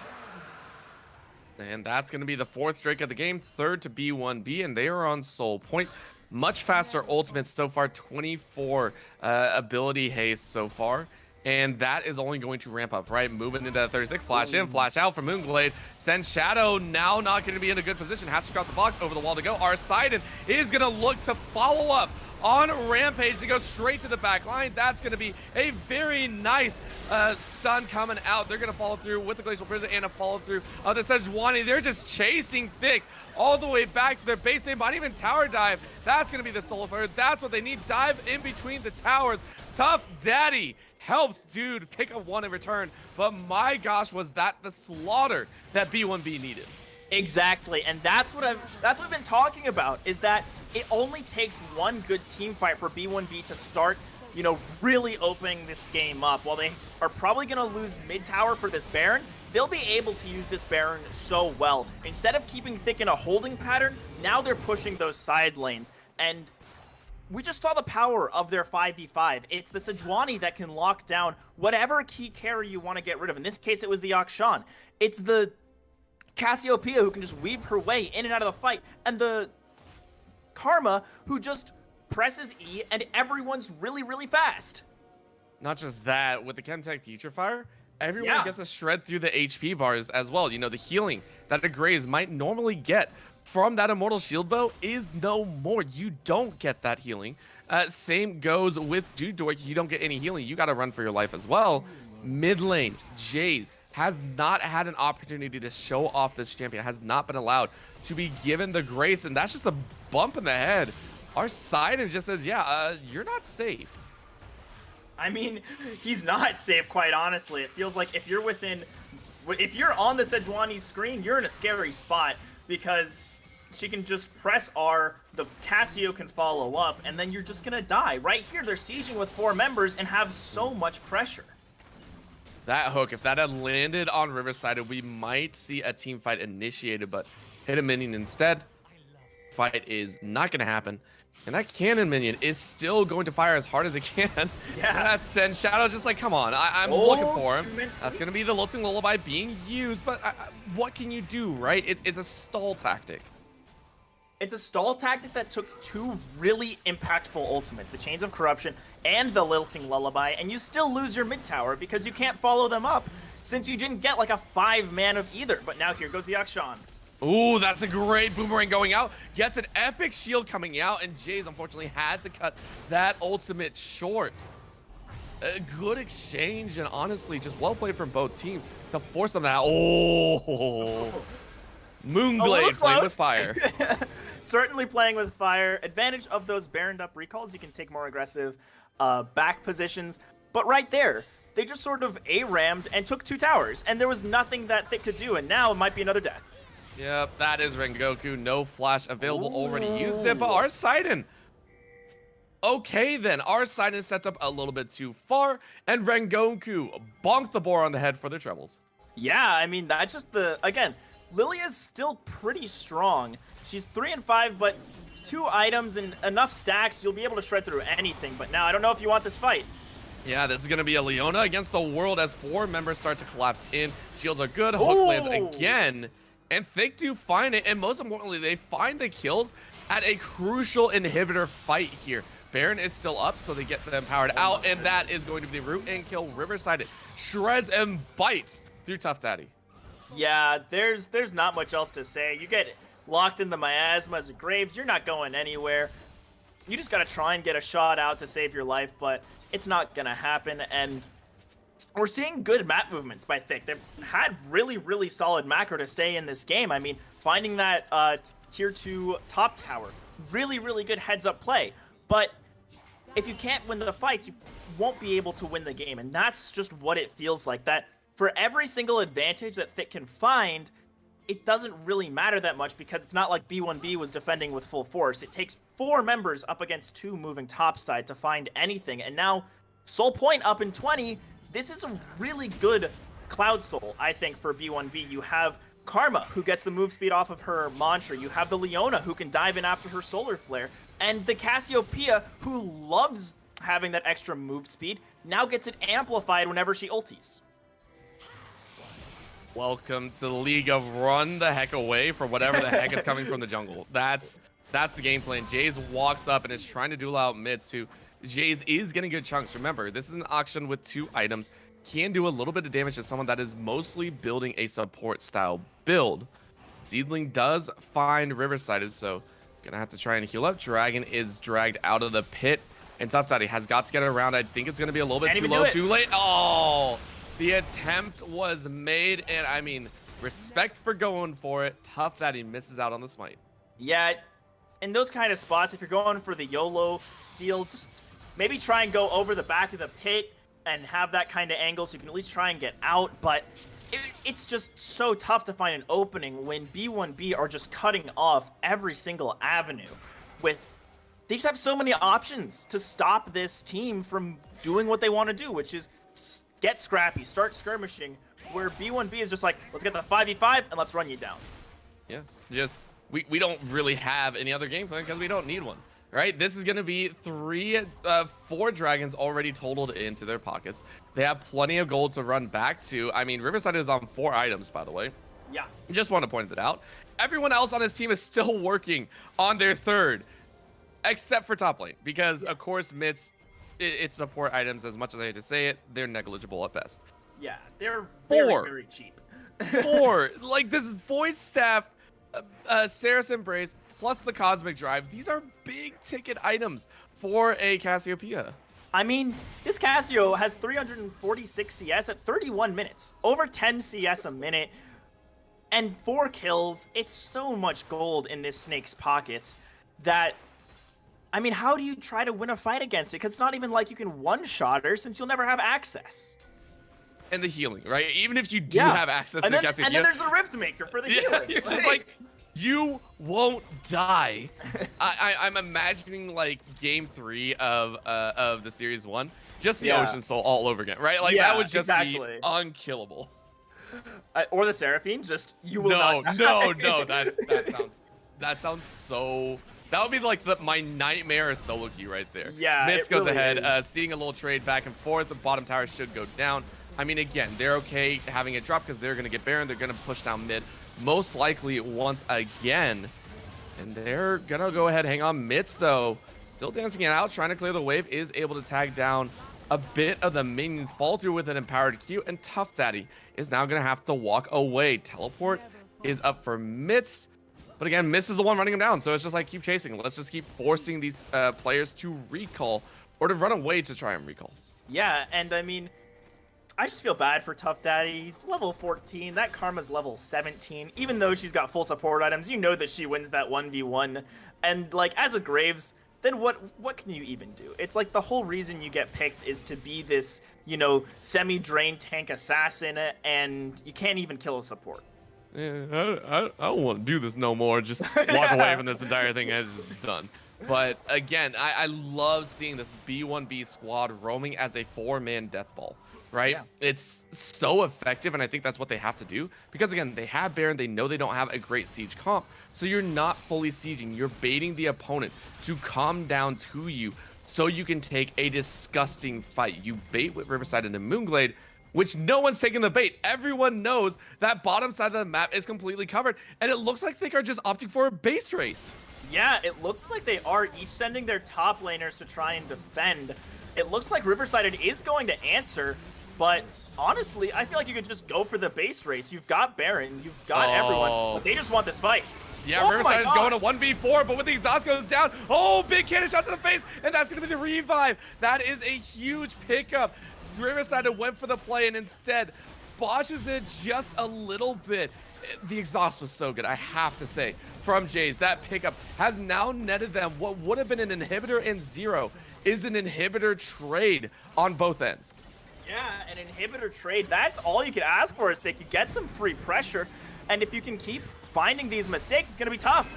And that's going to be the 4th Drake of the game, 3rd to B1B, and they are on Soul Point. Much faster ultimates so far, 24 ability haste so far. And that is only going to ramp up, right? Moving into that 36, flash in, flash out from Moonglade. Send Shadow now not going to be in a good position. Has to drop the box over the wall to go. Arsidon is going to look to follow up on Rampage to go straight to the back line. That's going to be a very nice stun coming out. They're going to follow through with the Glacial Prison and a follow through of the Sejuani. They're just chasing thick all the way back to their base. They might even tower dive. That's going to be the Soul Fire. That's what they need. Dive in between the towers. Tough Daddy helps dude pick up 1 in return, but my gosh, was that the slaughter that B1B needed. Exactly, and that's what we've been talking about, is that it only takes one good team fight for B1B to start, you know, really opening this game up. While they are probably going to lose mid tower for this Baron, they'll be able to use this Baron so well. Instead of keeping thick in a holding pattern, now they're pushing those side lanes, and we just saw the power of their 5v5. It's the Sejuani that can lock down whatever key carry you want to get rid of. In this case, it was the Akshan. It's the Cassiopeia who can just weave her way in and out of the fight, and the Karma who just presses E and everyone's really, really fast. Not just that, with the Chemtech Putrefier, everyone gets a shred through the HP bars as well. You know, the healing that a Graves might normally get from that Immortal Shield Bow is no more. You don't get that healing. Same goes with Dude Dork. You don't get any healing. You got to run for your life as well. Mid lane, Jays has not had an opportunity to show off this champion, has not been allowed to be given the grace, and that's just a bump in the head. Our side just says, yeah, you're not safe. I mean, he's not safe, quite honestly. It feels like if you're on the Sejuani's screen, you're in a scary spot, because she can just press R, the Cassio can follow up, and then you're just gonna die. Right here, they're sieging with 4 members and have so much pressure. That hook, if that had landed on Riverside, we might see a team fight initiated, but hit a minion instead. Fight is not gonna happen. And that cannon minion is still going to fire as hard as it can. Yeah. That Send Shadow just like, come on, I'm looking for him. That's going to be the Lilting Lullaby being used, but what can you do, right? It's a stall tactic. It's a stall tactic that took 2 really impactful ultimates, the Chains of Corruption and the Lilting Lullaby, and you still lose your mid tower because you can't follow them up since you didn't get like a 5-man of either. But now here goes the Akshan. Ooh, that's a great boomerang going out. Gets an epic shield coming out, and Jays unfortunately had to cut that ultimate short. A good exchange, and honestly, just well played from both teams to force them out. Oh, Moonglade playing with fire. Certainly playing with fire. Advantage of those Baroned up recalls. You can take more aggressive back positions. But right there, they just sort of A-rammed and took 2 towers, and there was nothing that they could do, and now it might be another death. Yep, that is Rengoku. No flash available. Already used it, but Arsidon. Okay, then. Arsidon sets up a little bit too far, and Rengoku bonked the boar on the head for their troubles. Yeah, I mean, that's just again, Lilia's still pretty strong. She's 3 and 5, but 2 items and enough stacks, you'll be able to shred through anything. But now, I don't know if you want this fight. Yeah, this is going to be a Leona against the world as 4 members start to collapse in. Shields are good. Hook lands again. And Thick do find it, and most importantly, they find the kills at a crucial inhibitor fight here. Baron is still up, so they get them powered out, and that is going to be the root and kill. Riverside shreds and bites through Tough Daddy. Yeah, there's not much else to say. You get locked in the miasmas of Graves, you're not going anywhere. You just gotta try and get a shot out to save your life, but it's not gonna happen. And we're seeing good map movements by Thick. They've had really, really solid macro to stay in this game. I mean, finding that tier 2 top tower, really, really good heads-up play. But if you can't win the fights, you won't be able to win the game. And that's just what it feels like. That for every single advantage that Thick can find, it doesn't really matter that much because it's not like B1B was defending with full force. It takes 4 members up against 2 moving topside to find anything. And now Soul Point up in 20. This is a really good Cloud Soul, I think, for B1B. You have Karma, who gets the move speed off of her Mantra. You have the Leona, who can dive in after her Solar Flare. And the Cassiopeia, who loves having that extra move speed, now gets it amplified whenever she ulties. Welcome to the League of Run the heck away from whatever the heck is coming from the jungle. That's the game plan. Jays walks up and is trying to duel out mids too. Jays is getting good chunks. Remember, this is an auction with 2 items. Can do a little bit of damage to someone that is mostly building a support style build. Seedling does find Riverside, so gonna have to try and heal up. Dragon is dragged out of the pit, and Tough Daddy has got to get around. I think it's gonna be a little bit too low, too late. Oh, the attempt was made, and I mean, respect for going for it. Tough Daddy misses out on the smite. Yeah, in those kind of spots, if you're going for the YOLO steal, just maybe try and go over the back of the pit and have that kind of angle so you can at least try and get out. But it's just so tough to find an opening when B1B are just cutting off every single avenue. They just have so many options to stop this team from doing what they want to do, which is get scrappy, start skirmishing, where B1B is just like, let's get the 5v5 and let's run you down. Yeah, just we don't really have any other game plan because we don't need one. Right, this is going to be 4 dragons already totaled into their pockets. They have plenty of gold to run back to. I mean, Riverside is on 4 items, by the way. Yeah. Just want to point that out. Everyone else on his team is still working on their 3rd, except for top lane, because of course mids, it's support items. As much as I hate to say it, they're negligible at best. Yeah, they're very, very cheap. 4, like this is Void Staff, Sarah's Embrace, plus the Cosmic Drive. These are big ticket items for a Cassiopeia. I mean, this Cassio has 346 CS at 31 minutes. Over 10 CS a minute. And 4 kills. It's so much gold in this Snake's pockets that... I mean, how do you try to win a fight against it? Because it's not even like you can one-shot her since you'll never have access. And the healing, right? Even if you do have access to Cassiopeia. And then there's the Rift Maker for the healing. You're just like, you won't die. I'm imagining like game 3 of the series 1, just the Ocean Soul all over again, right? Like that would just be unkillable. Or the Seraphine, just you will not die. No, that sounds so. That would be like my nightmare solo queue right there. Yeah, Mitz goes really ahead, seeing a little trade back and forth. The bottom tower should go down. I mean, again, they're okay having it drop because they're going to get Baron. They're going to push down mid, most likely once again. And they're going to go ahead, hang on. Mitz, though, still dancing it out, trying to clear the wave, is able to tag down a bit of the minions, fall through with an empowered Q, and Tough Daddy is now going to have to walk away. Teleport is up for Mitz. But again, Miss is the one running him down, so it's just like keep chasing. Let's just keep forcing these players to recall or to run away to try and recall. Yeah, and I mean, I just feel bad for Tough Daddy. He's level 14. That Karma's level 17. Even though she's got full support items, you know that she wins that 1v1. And like as a Graves, then what can you even do? It's like the whole reason you get picked is to be this, you know, semi-drained tank assassin, and you can't even kill a support. Yeah, I don't want to do this no more. Just walk away from this entire thing as it's done. But again, I love seeing this B1B squad roaming as a 4-man death ball, right? Yeah. It's so effective, and I think that's what they have to do. Because again, they have Baron, they know they don't have a great siege comp, so you're not fully sieging. You're baiting the opponent to calm down to you so you can take a disgusting fight. You bait with Riverside into Moonglade, which no one's taking the bait. Everyone knows that bottom side of the map is completely covered, and it looks like they are just opting for a base race. Yeah, it looks like they are each sending their top laners to try and defend. It looks like Riverside is going to answer, but honestly, I feel like you could just go for the base race. You've got Baron, you've got everyone, but they just want this fight. Yeah, Oh Riverside is going to 1v4, but when the exhaust goes down, oh, big cannon shot to the face, and that's going to be the revive. That is a huge pickup. Riverside went for the play and instead botches it just a little bit. The exhaust was so good, I have to say, from Jays. That pickup has now netted them what would have been an inhibitor and 0 is an inhibitor trade on both ends. Yeah, an inhibitor trade, that's all you can ask for is they could get some free pressure, and if you can keep finding these mistakes, it's going to be tough.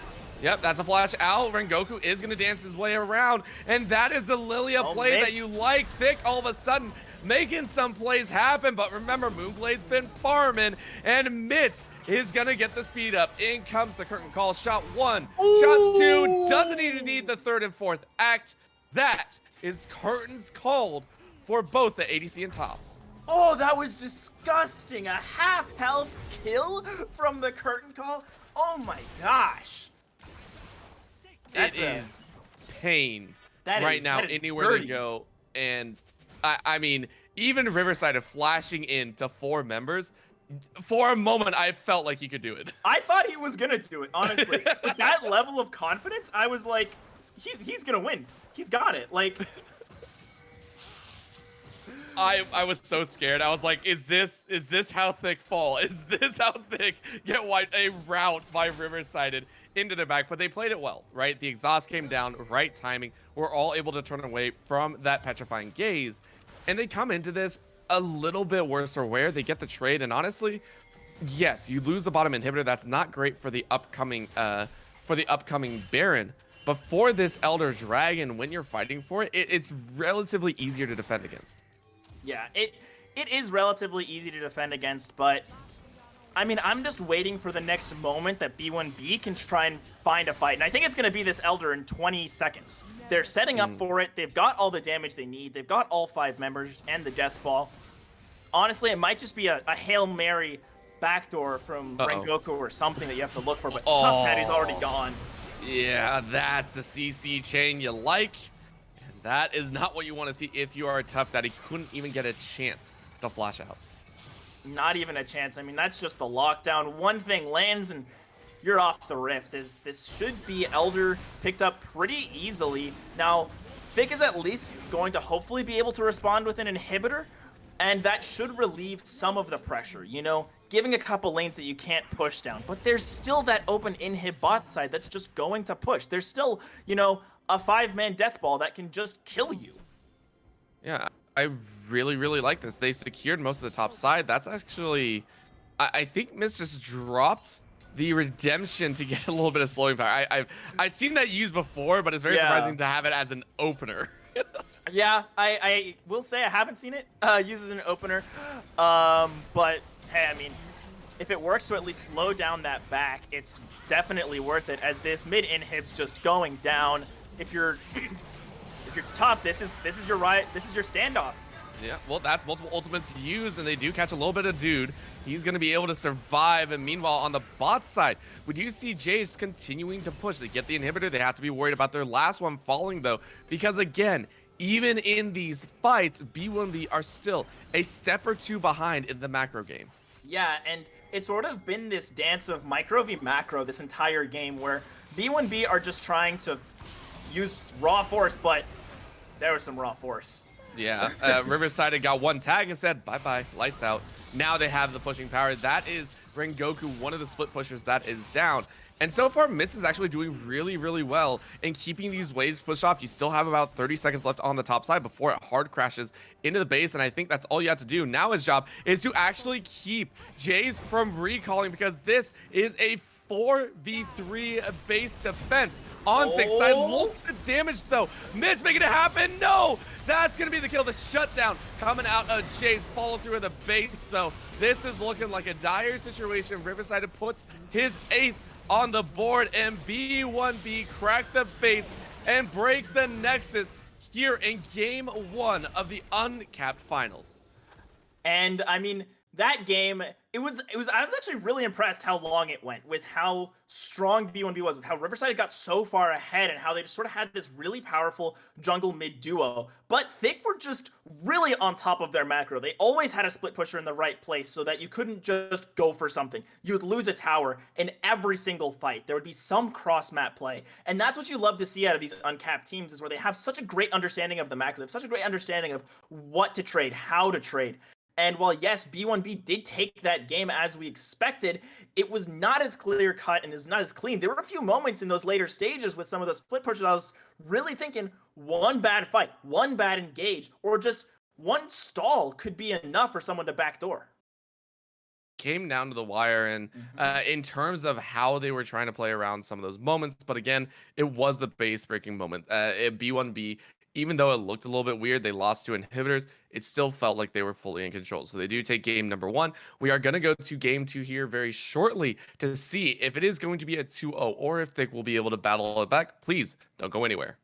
Yep, that's a flash out. Rengoku is going to dance his way around, and that is the Lilia play that you like. Thick all of a sudden making some plays happen, but remember, Moonglade's been farming, and Mitz is going to get the speed up. In comes the curtain call. Shot 1, Ooh. shot 2, doesn't even need the 3rd and 4th act. That is curtains called for both the ADC and top. Oh, that was disgusting. A half-health kill from the curtain call. Oh my gosh. It is pain right now anywhere dirty. they go. And I mean, even Riverside of flashing in to 4 members, for a moment, I felt like he could do it. I thought he was going to do it, honestly. With that level of confidence, I was like, he's going to win. He's got it. Like... I was so scared. I was like, is this how Thick fall? Is this how Thick get wiped? A rout by Riverside into their back, but they played it well, right? The exhaust came down, right timing. We're all able to turn away from that petrifying gaze, and they come into this a little bit worse or where they get the trade. And honestly, yes, you lose the bottom inhibitor. That's not great for the upcoming Baron. But for this Elder Dragon, when you're fighting for it, it's relatively easier to defend against. Yeah, it is relatively easy to defend against, but I mean, I'm just waiting for the next moment that B1B can try and find a fight. And I think it's going to be this Elder in 20 seconds. They're setting up for it. They've got all the damage they need. They've got all 5 members and the Death Ball. Honestly, it might just be a Hail Mary backdoor from Rengoku or something that you have to look for, but Tough Patty's already gone. Yeah, that's the CC chain you like. And that is not what you want to see if you are a Tough Daddy. Couldn't even get a chance to flash out. Not even a chance. I mean, that's just the lockdown. One thing lands and you're off the rift. This should be Elder picked up pretty easily. Now, Vic is at least going to hopefully be able to respond with an inhibitor, and that should relieve some of the pressure, you know, giving a couple lanes that you can't push down. But there's still that open inhib bot side that's just going to push. There's still, you know, a 5-man death ball that can just kill you. Yeah, I really, really like this. They secured most of the top side. That's actually, I think Miss just dropped the redemption to get a little bit of slowing power. I've seen that used before, but it's very surprising to have it as an opener. Yeah, I will say I haven't seen it used as an opener, but hey, I mean, if it works to at least slow down that back, it's definitely worth it. As this mid inhib's just going down. If you're top, this is your standoff. Yeah, well, that's multiple ultimates used, and they do catch a little bit of dude. He's going to be able to survive, and meanwhile, on the bot side, we do see Jace continuing to push. They get the inhibitor. They have to be worried about their last one falling, though, because, again, even in these fights, B1B are still a step or two behind in the macro game. Yeah, and it's sort of been this dance of micro v macro this entire game, where B1B are just trying to use raw force, but there was some raw force. Yeah, Riverside had got one tag and said, bye-bye, lights out. Now they have the pushing power. That is Rengoku, one of the split pushers that is down. And so far, Mitz is actually doing really, really well in keeping these waves pushed off. You still have about 30 seconds left on the top side before it hard crashes into the base, and I think that's all you have to do. Now his job is to actually keep Jace from recalling, because this is a 4v3 base defense on Thick side. Look at the damage, though. Mitz making it happen. No! That's going to be the kill. The shutdown coming out of Jace. Follow through of the base, though. This is looking like a dire situation. Riverside puts his 8th on the board, and B1B crack the base and break the Nexus here in game 1 of the uncapped finals. And I mean, That game, it was I was actually really impressed how long it went, with how strong B1B was, with how Riverside had got so far ahead, and how they just sort of had this really powerful jungle mid duo. But Thick were just really on top of their macro. They always had a split pusher in the right place so that you couldn't just go for something. You would lose a tower in every single fight. There would be some cross map play. And that's what you love to see out of these uncapped teams, is where they have such a great understanding of the macro. They have such a great understanding of what to trade, how to trade. And while, yes, B1B did take that game as we expected, it was not as clear cut and is not as clean. There were a few moments in those later stages with some of the split pushes I was really thinking one bad fight, one bad engage, or just one stall could be enough for someone to backdoor. Came down to the wire, and in terms of how they were trying to play around some of those moments, but again, it was the base breaking moment. B1B, even though it looked a little bit weird, they lost to inhibitors, it still felt like they were fully in control. So they do take game number one. We are going to go to game two here very shortly to see if it is going to be a 2-0 or if they will be able to battle it back. Please don't go anywhere.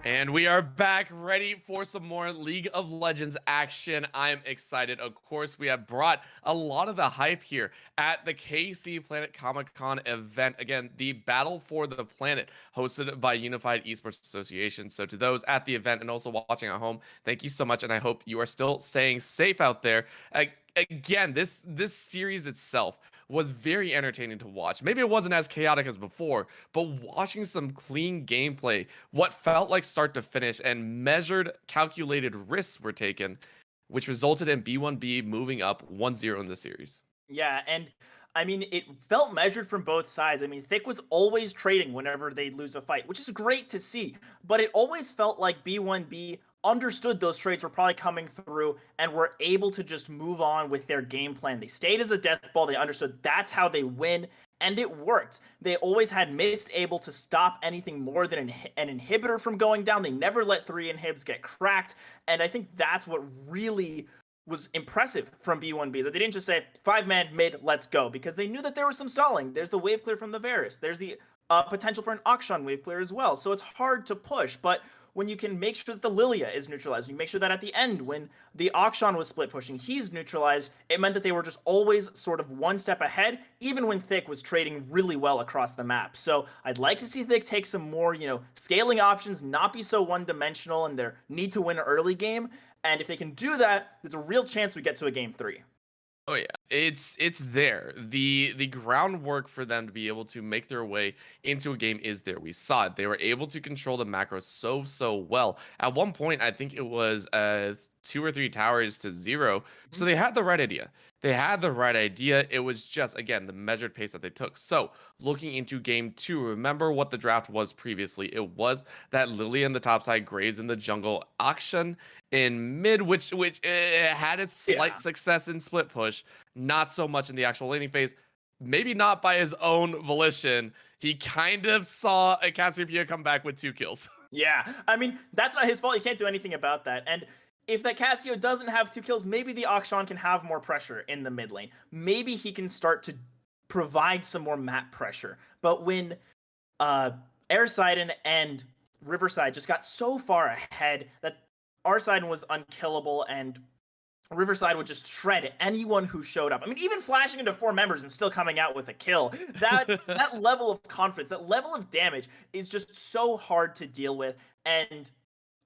And we are back ready for some more League of Legends action. I'm excited. Of course, we have brought a lot of the hype here at the KC Planet Comic Con event. Again, the Battle for the Planet, hosted by Unified Esports Association. So, to those at the event and also watching at home, thank you so much. And I hope you are still staying safe out there. Again, this series itself was very entertaining to watch. Maybe it wasn't as chaotic as before, but watching some clean gameplay, what felt like start to finish, and measured, calculated risks were taken, which resulted in B1B moving up 1-0 in the series. Yeah, and I mean, it felt measured from both sides. I mean, Thick was always trading whenever they'd lose a fight, which is great to see. But it always felt like B1B understood those trades were probably coming through and were able to just move on with their game plan. They stayed as a death ball. They understood that's how they win. And it worked. They always had Mist able to stop anything more than an inhibitor from going down. They never let 3 inhibs get cracked. And I think that's what really was impressive from B1B, that they didn't just say 5-man mid, let's go, because they knew that there was some stalling. There's the wave clear from the Varus. There's the potential for an Akshan wave clear as well. So it's hard to push, but when you can make sure that the Lilia is neutralized, you make sure that at the end, when the Akshan was split pushing, he's neutralized, it meant that they were just always sort of one step ahead, even when Thick was trading really well across the map. So I'd like to see Thick take some more, scaling options, not be so one-dimensional in their need to win an early game. And if they can do that, there's a real chance we get to a game 3. Oh yeah, it's there. The groundwork for them to be able to make their way into a game is there. We saw it. They were able to control the macros so well. At one point, I think it was 2 or 3 towers to 0. So they had the right idea. They had the right idea. It was just, again, the measured pace that they took. So looking into game 2, remember what the draft was previously. It was that Lily in the top side, Graves in the jungle, Akshan in mid, which had its slight success in split push, not so much in the actual laning phase. Maybe not by his own volition. He kind of saw a Cassiopeia come back with 2 kills. Yeah, I mean, that's not his fault. You can't do anything about that. And if that Cassio doesn't have 2 kills, maybe the Akshan can have more pressure in the mid lane. Maybe he can start to provide some more map pressure. But when Airsidon and Riverside just got so far ahead that Airsidon was unkillable and Riverside would just shred anyone who showed up. I mean, even flashing into 4 members and still coming out with a kill. That level of confidence, that level of damage is just so hard to deal with. And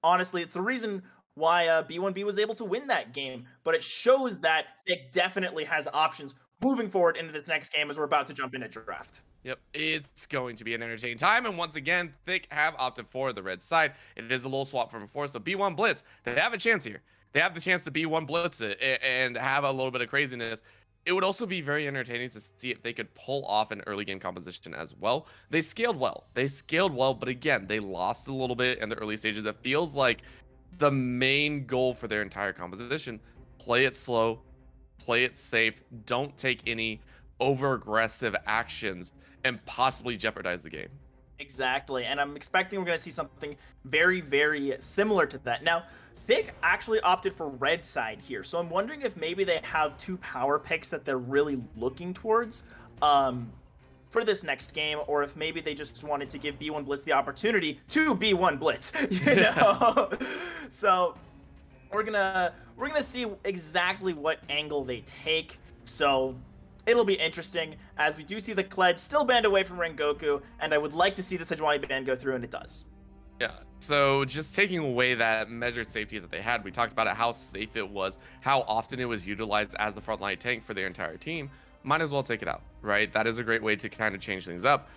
honestly, it's the reason why B1B was able to win that game. But it shows that it definitely has options moving forward into this next game as we're about to jump into draft. Yep, it's going to be an entertaining time. And once again, Thick have opted for the red side. It is a little swap from before. So B1 Blitz, they have a chance here. They have the chance to B1 Blitz it and have a little bit of craziness. It would also be very entertaining to see if they could pull off an early game composition as well. They scaled well. But again, they lost a little bit in the early stages. It feels like the main goal for their entire composition, play it slow, play it safe, don't take any over aggressive actions and possibly jeopardize the game. Exactly, and I'm expecting we're going to see something very, very similar to that. Now, Thick actually opted for red side here, so I'm wondering if maybe they have 2 power picks that they're really looking towards for this next game, or if maybe they just wanted to give B1 Blitz the opportunity to B1 Blitz, So we're gonna see exactly what angle they take. So it'll be interesting, as we do see the Kled still banned away from Rengoku, and I would like to see the Sejuani ban go through, and it does. Yeah, so just taking away that measured safety that they had, we talked about it, how safe it was, how often it was utilized as the frontline tank for their entire team. Might as well take it out, right? That is a great way to kind of change things up.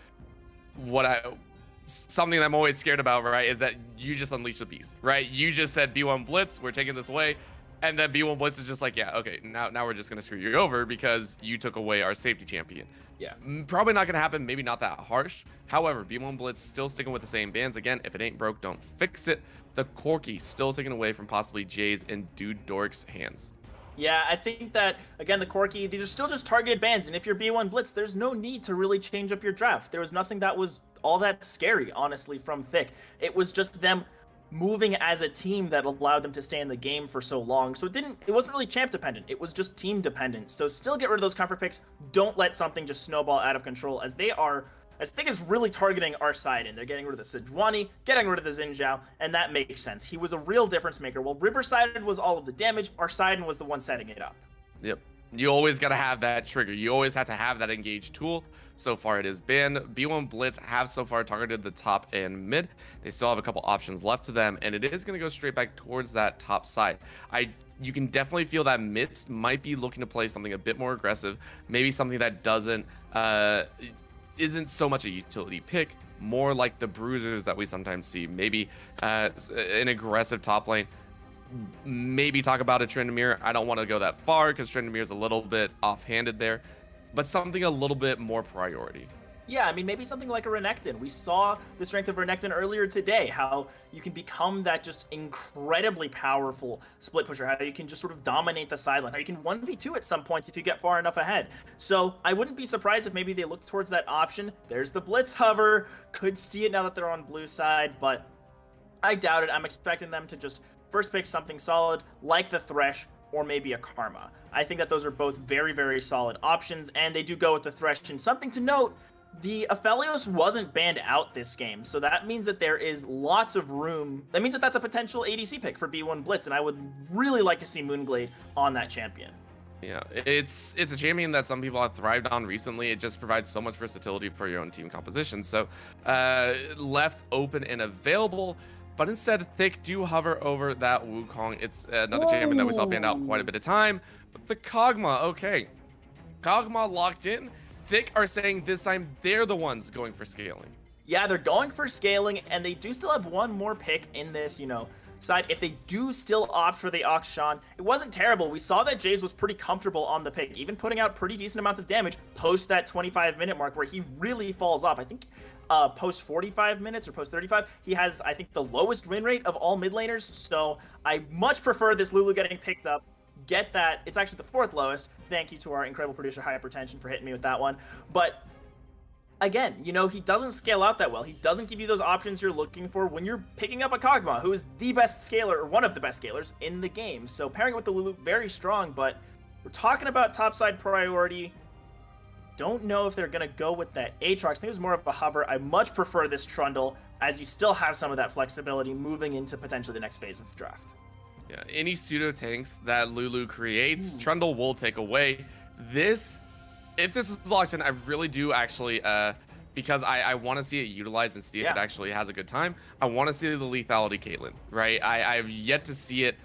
Something that I'm always scared about, right, is that you just unleash the beast, right? You just said B1 Blitz, we're taking this away. And then B1 Blitz is just like, yeah, okay, now we're just going to screw you over because you took away our safety champion. Yeah. Probably not going to happen, maybe not that harsh. However, B1 Blitz still sticking with the same bans. Again, if it ain't broke, don't fix it. The Corki still taken away from possibly Jay's and Dude Dork's hands. Yeah, I think that, again, the Corki, these are still just targeted bans, and if you're B1 Blitz, there's no need to really change up your draft. There was nothing that was all that scary, honestly, from Thick. It was just them moving as a team that allowed them to stay in the game for so long. So it wasn't really champ dependent. It was just team dependent. So still get rid of those comfort picks. Don't let something just snowball out of control, as they are as Thick is really targeting our side, and they're getting rid of the Sejuani, getting rid of the Xin Zhao, and that makes sense. He was a real difference maker. While Riverside was all of the damage, our side was the one setting it up. Yep. You always got to have that trigger. You always have to have that engaged tool. So far it has been. B1 Blitz have so far targeted the top and mid. They still have a couple options left to them, and it is going to go straight back towards that top side. You can definitely feel that Mitz might be looking to play something a bit more aggressive, maybe something that isn't so much a utility pick, more like the bruisers that we sometimes see. Maybe an aggressive top lane. Maybe talk about a Tryndamere. I don't want to go that far because Tryndamere is a little bit offhanded there, but something a little bit more priority. Yeah, I mean, maybe something like a Renekton. We saw the strength of Renekton earlier today, how you can become that just incredibly powerful split pusher, how you can just sort of dominate the sideline, how you can 1v2 at some points if you get far enough ahead. So I wouldn't be surprised if maybe they look towards that option. There's the Blitz hover. Could see it now that they're on blue side, but I doubt it. I'm expecting them to just first pick something solid like the Thresh or maybe a Karma. I think that those are both very, very solid options, and they do go with the Thresh. And something to note, the Aphelios wasn't banned out this game, so that means that there is lots of room. That means that that's a potential ADC pick for B1 Blitz, and I would really like to see Moonglade on that champion. Yeah, it's a champion that some people have thrived on recently. It just provides so much versatility for your own team composition. So left open and available. But instead, Thick do hover over that Wukong. It's another champion that we saw banned out quite a bit of time. But the Kog'Maw, okay. Kog'Maw locked in. Thick are saying this time they're the ones going for scaling. Yeah, they're going for scaling, and they do still have one more pick in this, side. If they do still opt for the Akshan, it wasn't terrible. We saw that Jays was pretty comfortable on the pick, even putting out pretty decent amounts of damage post that 25-minute mark where he really falls off. I think post 45 minutes or post 35, he has, I think, the lowest win rate of all mid laners. So I much prefer this Lulu getting picked up. Get that. It's actually the fourth lowest. Thank you to our incredible producer, Hypertension, for hitting me with that one. But again, he doesn't scale out that well. He doesn't give you those options you're looking for when you're picking up a Kog'Maw, who is the best scaler, or one of the best scalers in the game. So pairing it with the Lulu, very strong, but we're talking about topside priority. Don't know if they're going to go with that Aatrox. I think it was more of a hover. I much prefer this Trundle, as you still have some of that flexibility moving into potentially the next phase of draft. Yeah, any pseudo tanks that Lulu creates, Trundle will take away. If this is locked in, I really do actually, because I want to see it utilized and see if it actually has a good time. I want to see the lethality Caitlyn, right? I've yet to see it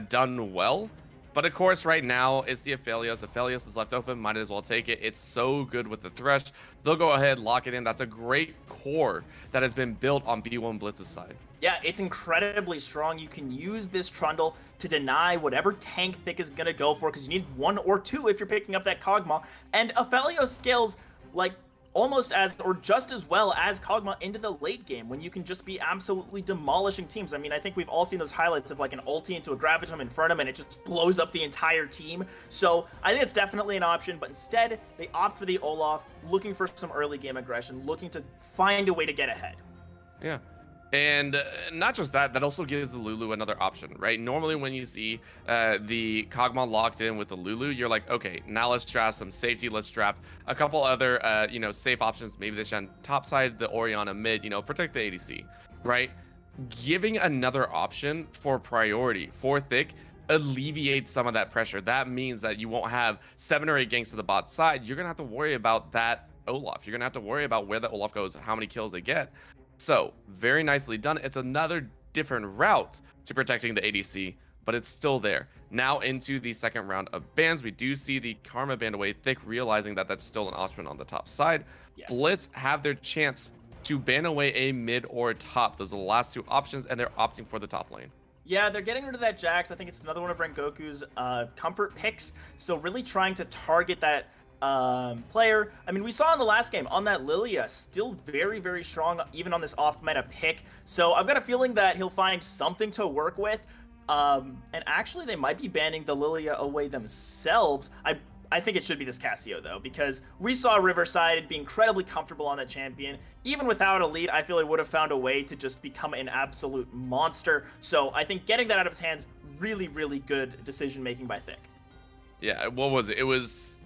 done well. But of course, right now, it's the Aphelios. Aphelios is left open. Might as well take it. It's so good with the Thresh. They'll go ahead, lock it in. That's a great core that has been built on B1 Blitz's side. Yeah, it's incredibly strong. You can use this Trundle to deny whatever tank Thick is going to go for, because you need one or two if you're picking up that Kog'Maw. And Aphelios scales like almost as, or just as well as Kog'Maw into the late game, when you can just be absolutely demolishing teams. I mean, I think we've all seen those highlights of like an ulti into a Gravitum Infernum and it just blows up the entire team. So I think it's definitely an option, but instead they opt for the Olaf, looking for some early game aggression, looking to find a way to get ahead. Yeah. And not just that, that also gives the Lulu another option, right? Normally when you see the Kog'Maw locked in with the Lulu, you're like, okay, now let's draft some safety. Let's draft a couple other, safe options. Maybe the Shen top side, the Orianna mid, protect the ADC, right? Giving another option for priority for Thick alleviates some of that pressure. That means that you won't have 7 or 8 ganks to the bot side. You're going to have to worry about that Olaf. You're going to have to worry about where the Olaf goes, how many kills they get. So, very nicely done. It's another different route to protecting the ADC, but it's still there. Now into the second round of bans, we do see the Karma banned away. Thick realizing that that's still an option on the top side. Yes. Blitz have their chance to ban away a mid or a top. Those are the last two options, and they're opting for the top lane. Yeah, they're getting rid of that Jax. I think it's another one of Rengoku's comfort picks. So really trying to target that player. I mean, we saw in the last game on that Lilia, still very, very strong, even on this off-meta pick. So I've got a feeling that he'll find something to work with. And actually, they might be banning the Lilia away themselves. I think it should be this Cassio, though, because we saw Riverside be incredibly comfortable on that champion. Even without a lead, I feel he would have found a way to just become an absolute monster. So I think getting that out of his hands, really, really good decision-making by Thick. Yeah, what was it? It was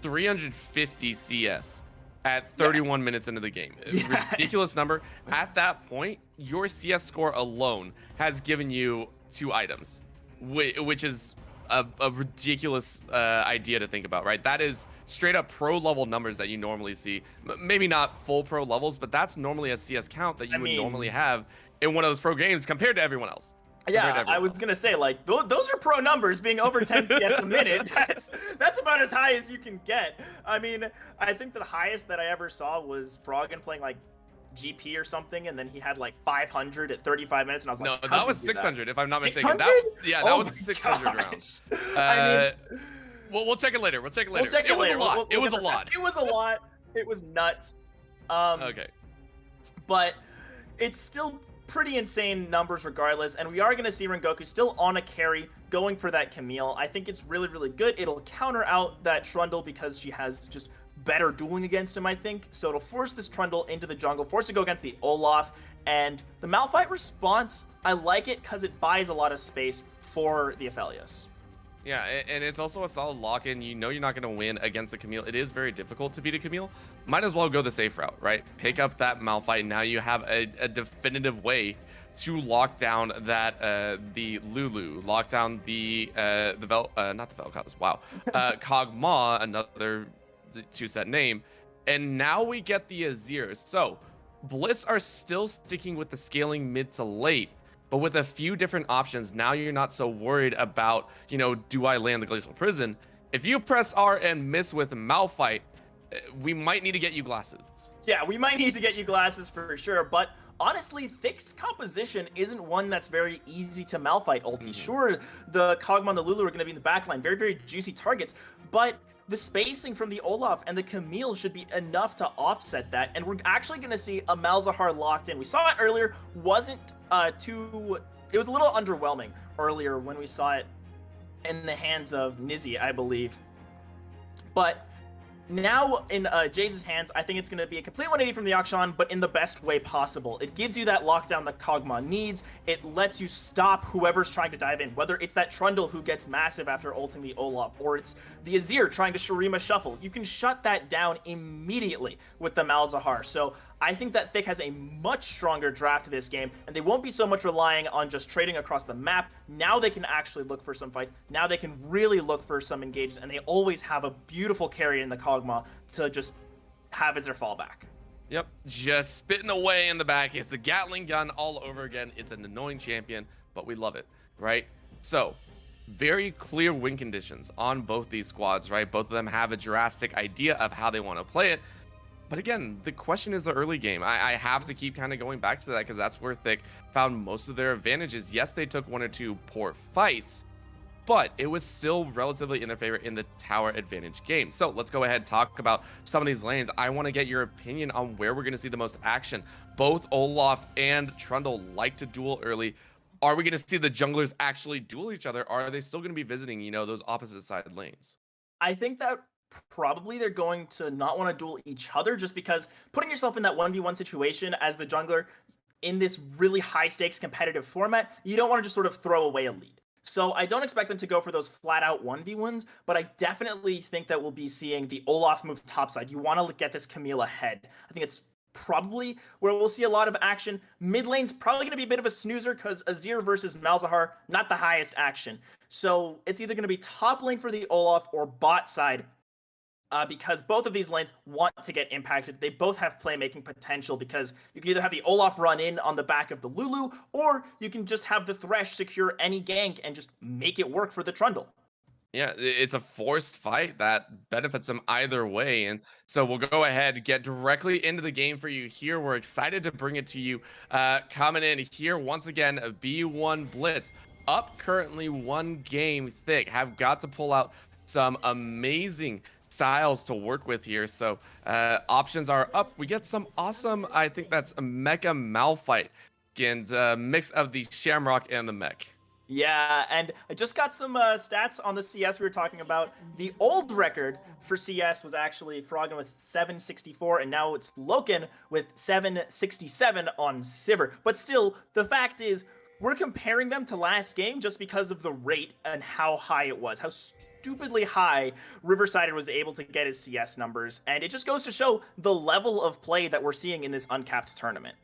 350 CS at Yes. 31 minutes into the game. Yes. Ridiculous number. At that point, your CS score alone has given you 2 items, which is a ridiculous idea to think about, right? That is straight up pro level numbers that you normally see. Maybe not full pro levels, but that's normally a CS count that you I would normally mean, have in one of those pro games compared to everyone else. Compared to yeah, I everyone was else. gonna say, like, those are pro numbers, being over 10 CS a minute. That's about as high as you can get. I mean, I think the highest that I ever saw was Froggen playing like GP or something, and then he had like 500 at 35 minutes, and I was No, like, how that did was he do that? 600 if I'm not mistaken. 600? That Oh was my 600 rounds. gosh. I mean, We'll check it later. We'll check it later. we'll check it later. Was a lot. We'll it was get a the stats. lot. It was a lot. It was nuts. Okay. But it's still pretty insane numbers regardless, and we are going to see Rengoku still on a carry going for that Camille. I think it's really, really good. It'll counter out that Trundle because she has just better dueling against him, I think. So it'll force this Trundle into the jungle, force it to go against the Olaf, and the Malphite response, I like it because it buys a lot of space for the Aphelios. Yeah, and it's also a solid lock-in. You know you're not going to win against the Camille. It is very difficult to beat a Camille. Might as well go the safe route, right? Pick up that Malphite. Now you have a definitive way to lock down that the Lulu, lock down the not the Vel'Koz, wow, Kog'Maw, another 2-set name, and now we get the Azir. So Blitz are still sticking with the scaling mid to late, but with a few different options. Now you're not so worried about, do I land the Glacial Prison? If you press R and miss with Malphite, we might need to get you glasses. Yeah, we might need to get you glasses for sure, but honestly, Thick's composition isn't one that's very easy to Malphite ulti. Sure, the Kog'Maw and the Lulu are going to be in the backline, very, very juicy targets, but the spacing from the Olaf and the Camille should be enough to offset that, and we're actually going to see a Malzahar locked in. We saw it earlier, it was a little underwhelming earlier when we saw it in the hands of Nizzy, I believe. But now in Jay's hands, I think it's going to be a complete 180 from the Akshan, but in the best way possible. It gives you that lockdown that Kog'Maw needs. It lets you stop whoever's trying to dive in, whether it's that Trundle who gets massive after ulting the Olaf, or it's the Azir trying to Shurima shuffle. You can shut that down immediately with the Malzahar. So I think that Thick has a much stronger draft this game, and they won't be so much relying on just trading across the map. Now they can actually look for some fights. Now they can really look for some engages, and they always have a beautiful carry in the Kog'Maw to just have as their fallback. Yep, just spitting away in the back. It's the Gatling gun all over again. It's an annoying champion, but we love it, right? So, very clear win conditions on both these squads, right? Both of them have a drastic idea of how they want to play it. But again, the question is the early game. I have to keep kind of going back to that because that's where Thick found most of their advantages. Yes, they took 1 or 2 poor fights, but it was still relatively in their favor in the tower advantage game. So let's go ahead and talk about some of these lanes. I want to get your opinion on where we're going to see the most action. Both Olaf and Trundle like to duel early. Are we going to see the junglers actually duel each other? Or are they still going to be visiting, those opposite side lanes? I think that probably they're going to not want to duel each other, just because putting yourself in that 1v1 situation as the jungler in this really high stakes competitive format, you don't want to just sort of throw away a lead. So I don't expect them to go for those flat out 1v1s, but I definitely think that we'll be seeing the Olaf move topside. You want to get this Camille ahead. I think it's probably where we'll see a lot of action. Mid lane's probably going to be a bit of a snoozer because Azir versus Malzahar, not the highest action. So it's either going to be top lane for the Olaf or bot side, because both of these lanes want to get impacted. They both have playmaking potential because you can either have the Olaf run in on the back of the Lulu, or you can just have the Thresh secure any gank and just make it work for the Trundle. Yeah, it's a forced fight that benefits them either way. And so we'll go ahead, get directly into the game for you here. We're excited to bring it to you. Coming in here once again, a B1 Blitz. Up currently 1 game. Thick have got to pull out some amazing styles to work with here. So options are up. We get some awesome, I think that's a Mecha Malphite, and mix of the Shamrock and the Mech. Yeah, and I just got some stats on the CS we were talking about. The old record for CS was actually Froggen with 764, and now it's Loken with 767 on Sivir. But still, the fact is, we're comparing them to last game just because of the rate and how high it was, how stupidly high Riverside was able to get his CS numbers, and it just goes to show the level of play that we're seeing in this uncapped tournament.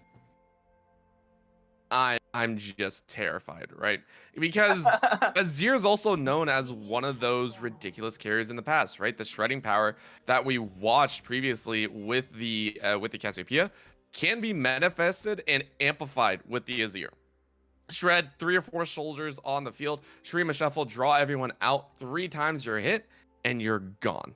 I'm just terrified, right? Because Azir is also known as one of those ridiculous carriers in the past, right? The shredding power that we watched previously with the Cassiopeia can be manifested and amplified with the Azir. Shred 3 or 4 soldiers on the field, Shurima Shuffle, draw everyone out 3 times your hit, and you're gone.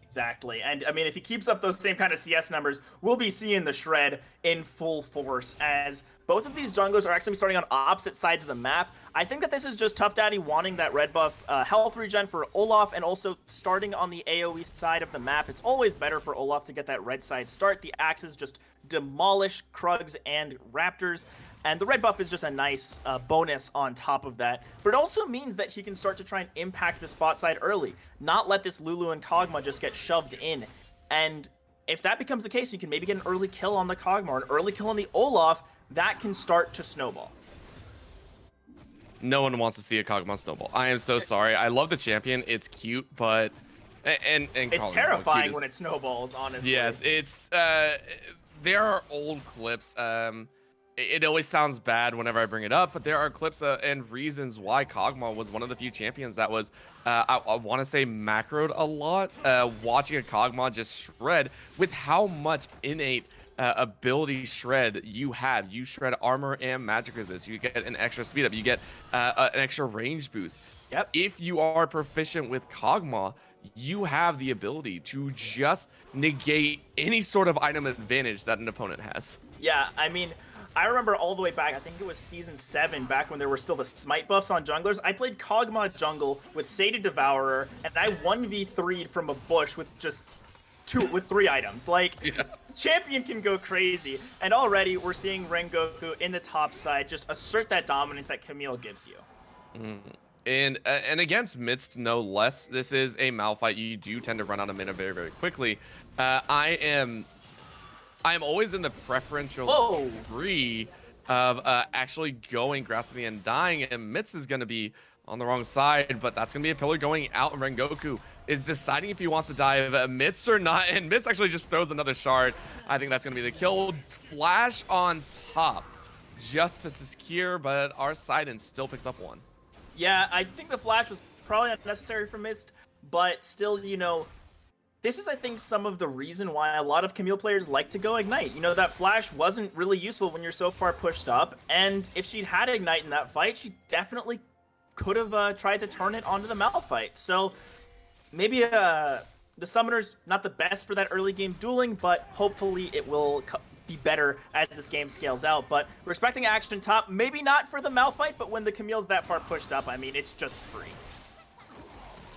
Exactly. And I mean, if he keeps up those same kind of CS numbers, we'll be seeing the Shred in full force, as both of these junglers are actually starting on opposite sides of the map. I think that this is just Tough Daddy wanting that red buff health regen for Olaf, and also starting on the AoE side of the map. It's always better for Olaf to get that red side start. The axes just demolish Krugs and Raptors, and the red buff is just a nice bonus on top of that. But it also means that he can start to try and impact the spot side early, not let this Lulu and Kog'Maw just get shoved in. And if that becomes the case, you can maybe get an early kill on the Kog'Maw, or an early kill on the Olaf. That can start to snowball. No one wants to see a Kog'Maw snowball. I am so sorry. I love the champion. It's cute, but and it's terrifying when it snowballs, honestly. Yes, it's there are old clips. It always sounds bad whenever I bring it up, but there are clips and reasons why Kog'Maw was one of the few champions that was, I want to say, macroed a lot. Watching a Kog'Maw just shred with how much innate ability shred you have. You shred armor and magic resist. You get an extra speed up. You get an extra range boost. Yep. If you are proficient with Kog'Maw, you have the ability to just negate any sort of item advantage that an opponent has. Yeah, I mean, I remember all the way back, I think it was Season 7, back when there were still the smite buffs on junglers. I played Kog'Maw jungle with Sated Devourer, and I 1v3'd from a bush with just 3 items. Like, yeah. Champion can go crazy. And already we're seeing Rengoku in the top side just assert that dominance that Camille gives you. And against Midst, no less, this is a Malphite. You do tend to run out of mana very, very quickly. I'm always in the preferential tree of actually going grasping and dying, and Mitz is going to be on the wrong side, but that's going to be a pillar going out, and Rengoku is deciding if he wants to dive Mitz or not, and Mitz actually just throws another shard. I think that's going to be the kill. Flash on top just to secure, but our Sidon still picks up one. Yeah, I think the flash was probably unnecessary for Mist, but still, you know, this is, I think, some of the reason why a lot of Camille players like to go Ignite. You know, that flash wasn't really useful when you're so far pushed up, and if she'd had Ignite in that fight, she definitely could have tried to turn it onto the Malphite. So maybe the Summoner's not the best for that early game dueling, but hopefully it will be better as this game scales out. But we're expecting action top, maybe not for the Malphite, but when the Camille's that far pushed up, I mean, it's just free.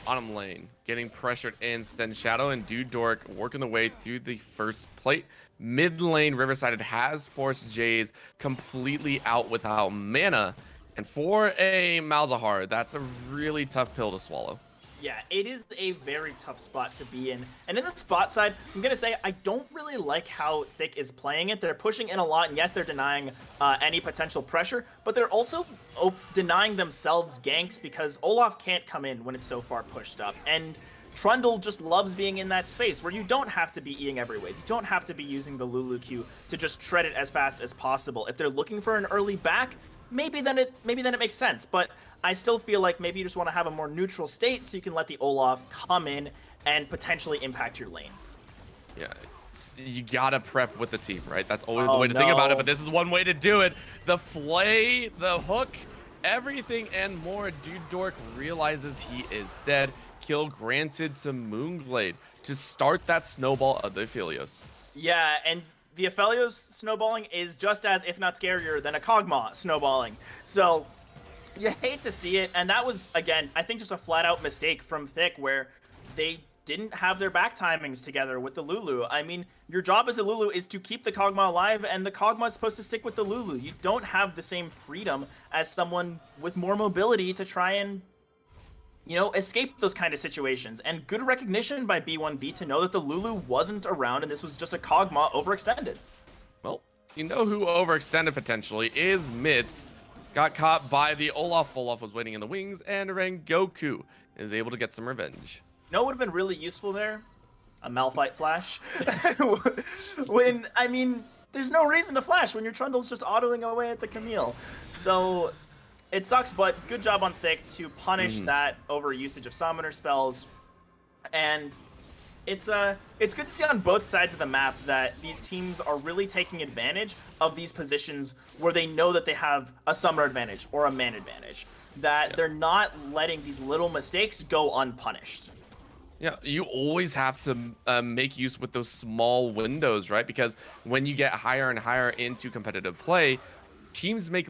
Bottom lane, getting pressured in, then Shadow and Dude Dork working the way through the first plate. Mid lane, Riverside has forced Jays completely out without mana. And for a Malzahar, that's a really tough pill to swallow. Yeah, it is a very tough spot to be in. And in the spot side, I'm going to say I don't really like how Thick is playing it. They're pushing in a lot, and yes, they're denying any potential pressure, but they're also denying themselves ganks because Olaf can't come in when it's so far pushed up. And Trundle just loves being in that space where you don't have to be eating every wave. You don't have to be using the Lulu Q to just shred it as fast as possible. If they're looking for an early back, maybe then it makes sense, but I still feel like maybe you just want to have a more neutral state so you can let the Olaf come in and potentially impact your lane. Yeah, you gotta prep with the team, right? That's always the way to think about it, but this is one way to do it. The flay, the hook, everything and more. Dude Dork realizes he is dead. Kill granted to Moonglade to start that snowball of the Aphelios. Yeah, and the Aphelios snowballing is just as, if not scarier, than a Kog'Maw snowballing. So you hate to see it, and that was, again, I think just a flat-out mistake from Thick where they didn't have their back timings together with the Lulu. I mean, your job as a Lulu is to keep the Kog'Maw alive, and the Kog'Maw is supposed to stick with the Lulu. You don't have the same freedom as someone with more mobility to try and, you know, escape those kind of situations. And good recognition by B1B to know that the Lulu wasn't around and this was just a Kog'Maw overextended. Well, you know who overextended potentially is Midst. got caught by the Olaf. Olaf was waiting in the wings, and Rengoku is able to get some revenge. You know what would have been really useful there? A Malphite flash. I mean, there's no reason to flash when your Trundle's just autoing away at the Camille. So it sucks, but good job on Thick to punish that overusage of summoner spells. And it's good to see on both sides of the map that these teams are really taking advantage of these positions where they know that they have a summoner advantage or a man advantage. That they're not letting these little mistakes go unpunished. Yeah, you always have to make use with those small windows, right? Because when you get higher and higher into competitive play, teams make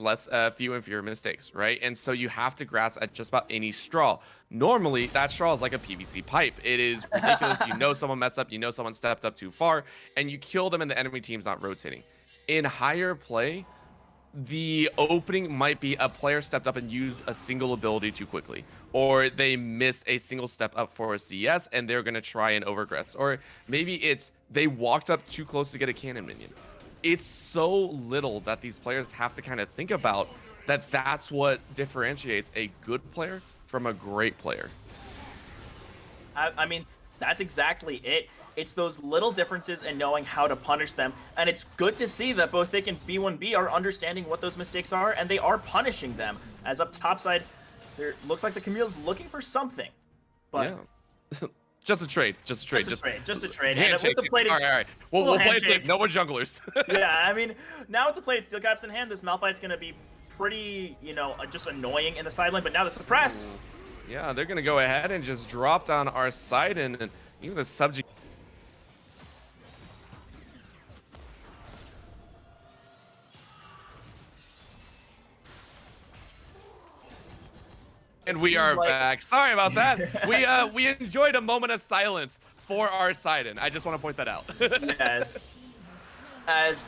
few and fewer mistakes, right? And so you have to grasp at just about any straw. Normally, that straw is like a PVC pipe. It is ridiculous. You know someone messed up, you know someone stepped up too far, and you kill them and the enemy team's not rotating. In higher play, the opening might be a player stepped up and used a single ability too quickly, or they missed a single step up for a CS and they're going to try and overgress, or maybe it's they walked up too close to get a cannon minion. It's so little that these players have to kind of think about that's what differentiates a good player from a great player. I mean, that's exactly it. It's those little differences and knowing how to punish them. And it's good to see that both Thick and B1B are understanding what those mistakes are, and they are punishing them. As up topside, there looks like the Camille's looking for something. But yeah. Just a trade. Just a trade. Just a trade. Handshake. And with the plated, all right. We'll play it safe. No more junglers. Yeah, I mean, now with the plated steel caps in hand, this Malphite's going to be pretty, just annoying in the side lane. But now the suppress. Yeah, they're going to go ahead and just drop down our side, and even the subject. And we are back. Sorry about that. We enjoyed a moment of silence for our Sidon. I just want to point that out. Yes. As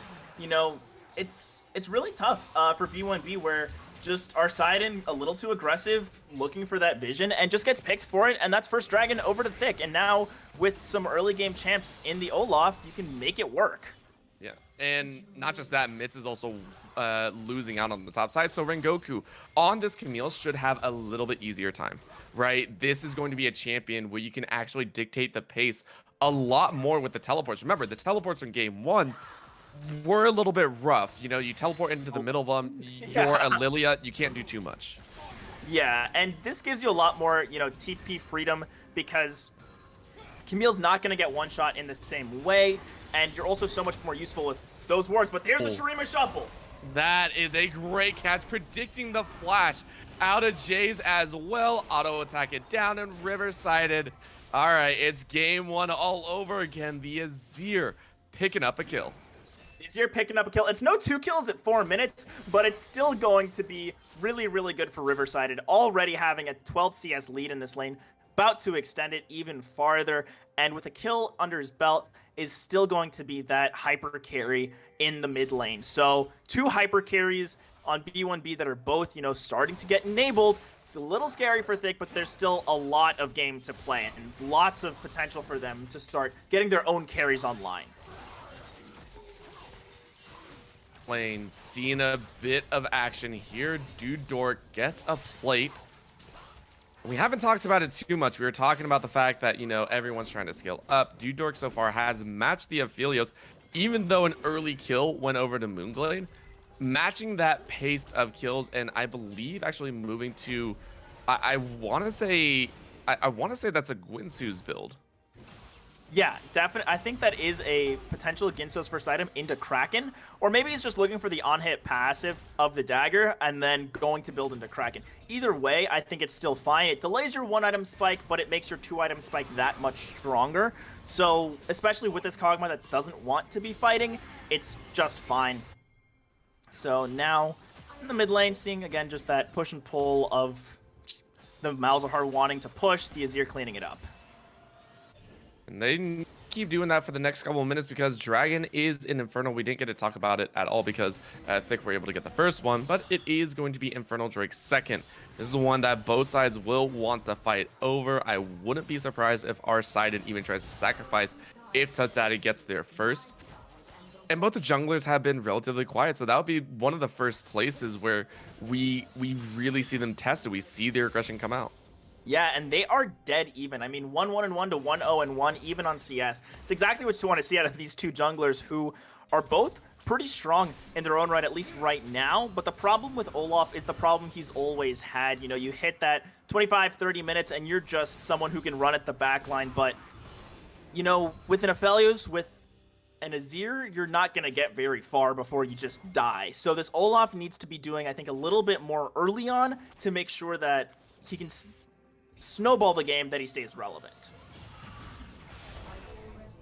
it's really tough for B1B, where just our Sidon a little too aggressive, looking for that vision, and just gets picked for it. And that's first dragon over to Thick. And now with some early game champs in the Olaf, you can make it work. Yeah, and not just that, Mitz is also losing out on the top side. So Rengoku on this Camille should have a little bit easier time, right? This is going to be a champion where you can actually dictate the pace a lot more with the teleports. Remember, the teleports in game one were a little bit rough. You teleport into the middle of them, you're a Lilia, you can't do too much. Yeah, and this gives you a lot more, TP freedom, because Camille's not going to get one shot in the same way, and you're also so much more useful with those wards. But there's a Shurima shuffle. That is a great catch, predicting the flash out of Jays as well. Auto attack it down and river-sided. All right, it's game one all over again. The Azir picking up a kill. Azir picking up a kill. It's no 2 kills at 4 minutes, but it's still going to be really, really good for Riverside. Already having a 12 CS lead in this lane, about to extend it even farther, and with a kill under his belt, is still going to be that hyper carry in the mid lane. So 2 hyper carries on B1B that are both, starting to get enabled. It's a little scary for Thick, but there's still a lot of game to play and lots of potential for them to start getting their own carries online. Lane, seeing a bit of action here. Dude Dork gets a plate. We haven't talked about it too much. We were talking about the fact that, everyone's trying to scale up. Dude Dork so far has matched the Aphelios, even though an early kill went over to Moonglade. Matching that pace of kills, and I believe actually moving to, I want to say that's a Gwinsu's build. Yeah, definitely. I think that is a potential Ginso's first item into Kraken, or maybe he's just looking for the on-hit passive of the dagger and then going to build into Kraken. Either way, I think it's still fine. It delays your 1-item spike, but it makes your 2-item spike that much stronger. So, especially with this Kog'Maw that doesn't want to be fighting, it's just fine. So now, in the mid lane, seeing again just that push and pull of just the Malzahar wanting to push, the Azir cleaning it up. And they keep doing that for the next couple of minutes because Dragon is in Infernal. We didn't get to talk about it at all because Thick were able to get the first one, but it is going to be Infernal Drake's second. This is the one that both sides will want to fight over. I wouldn't be surprised if our side even tries to sacrifice if Daddy gets there first. And both the junglers have been relatively quiet, so that would be one of the first places where we really see them tested. We see their aggression come out. Yeah, and they are dead even. I mean, 1-1-1 to 1-0-1 even on CS. It's exactly what you want to see out of these two junglers who are both pretty strong in their own right, at least right now. But the problem with Olaf is the problem he's always had. You know, you hit that 25, 30 minutes and you're just someone who can run at the back line. But, you know, with an Aphelios, with an Azir, you're not going to get very far before you just die. So this Olaf needs to be doing, I think, a little bit more early on to make sure that he can snowball the game, that he stays relevant.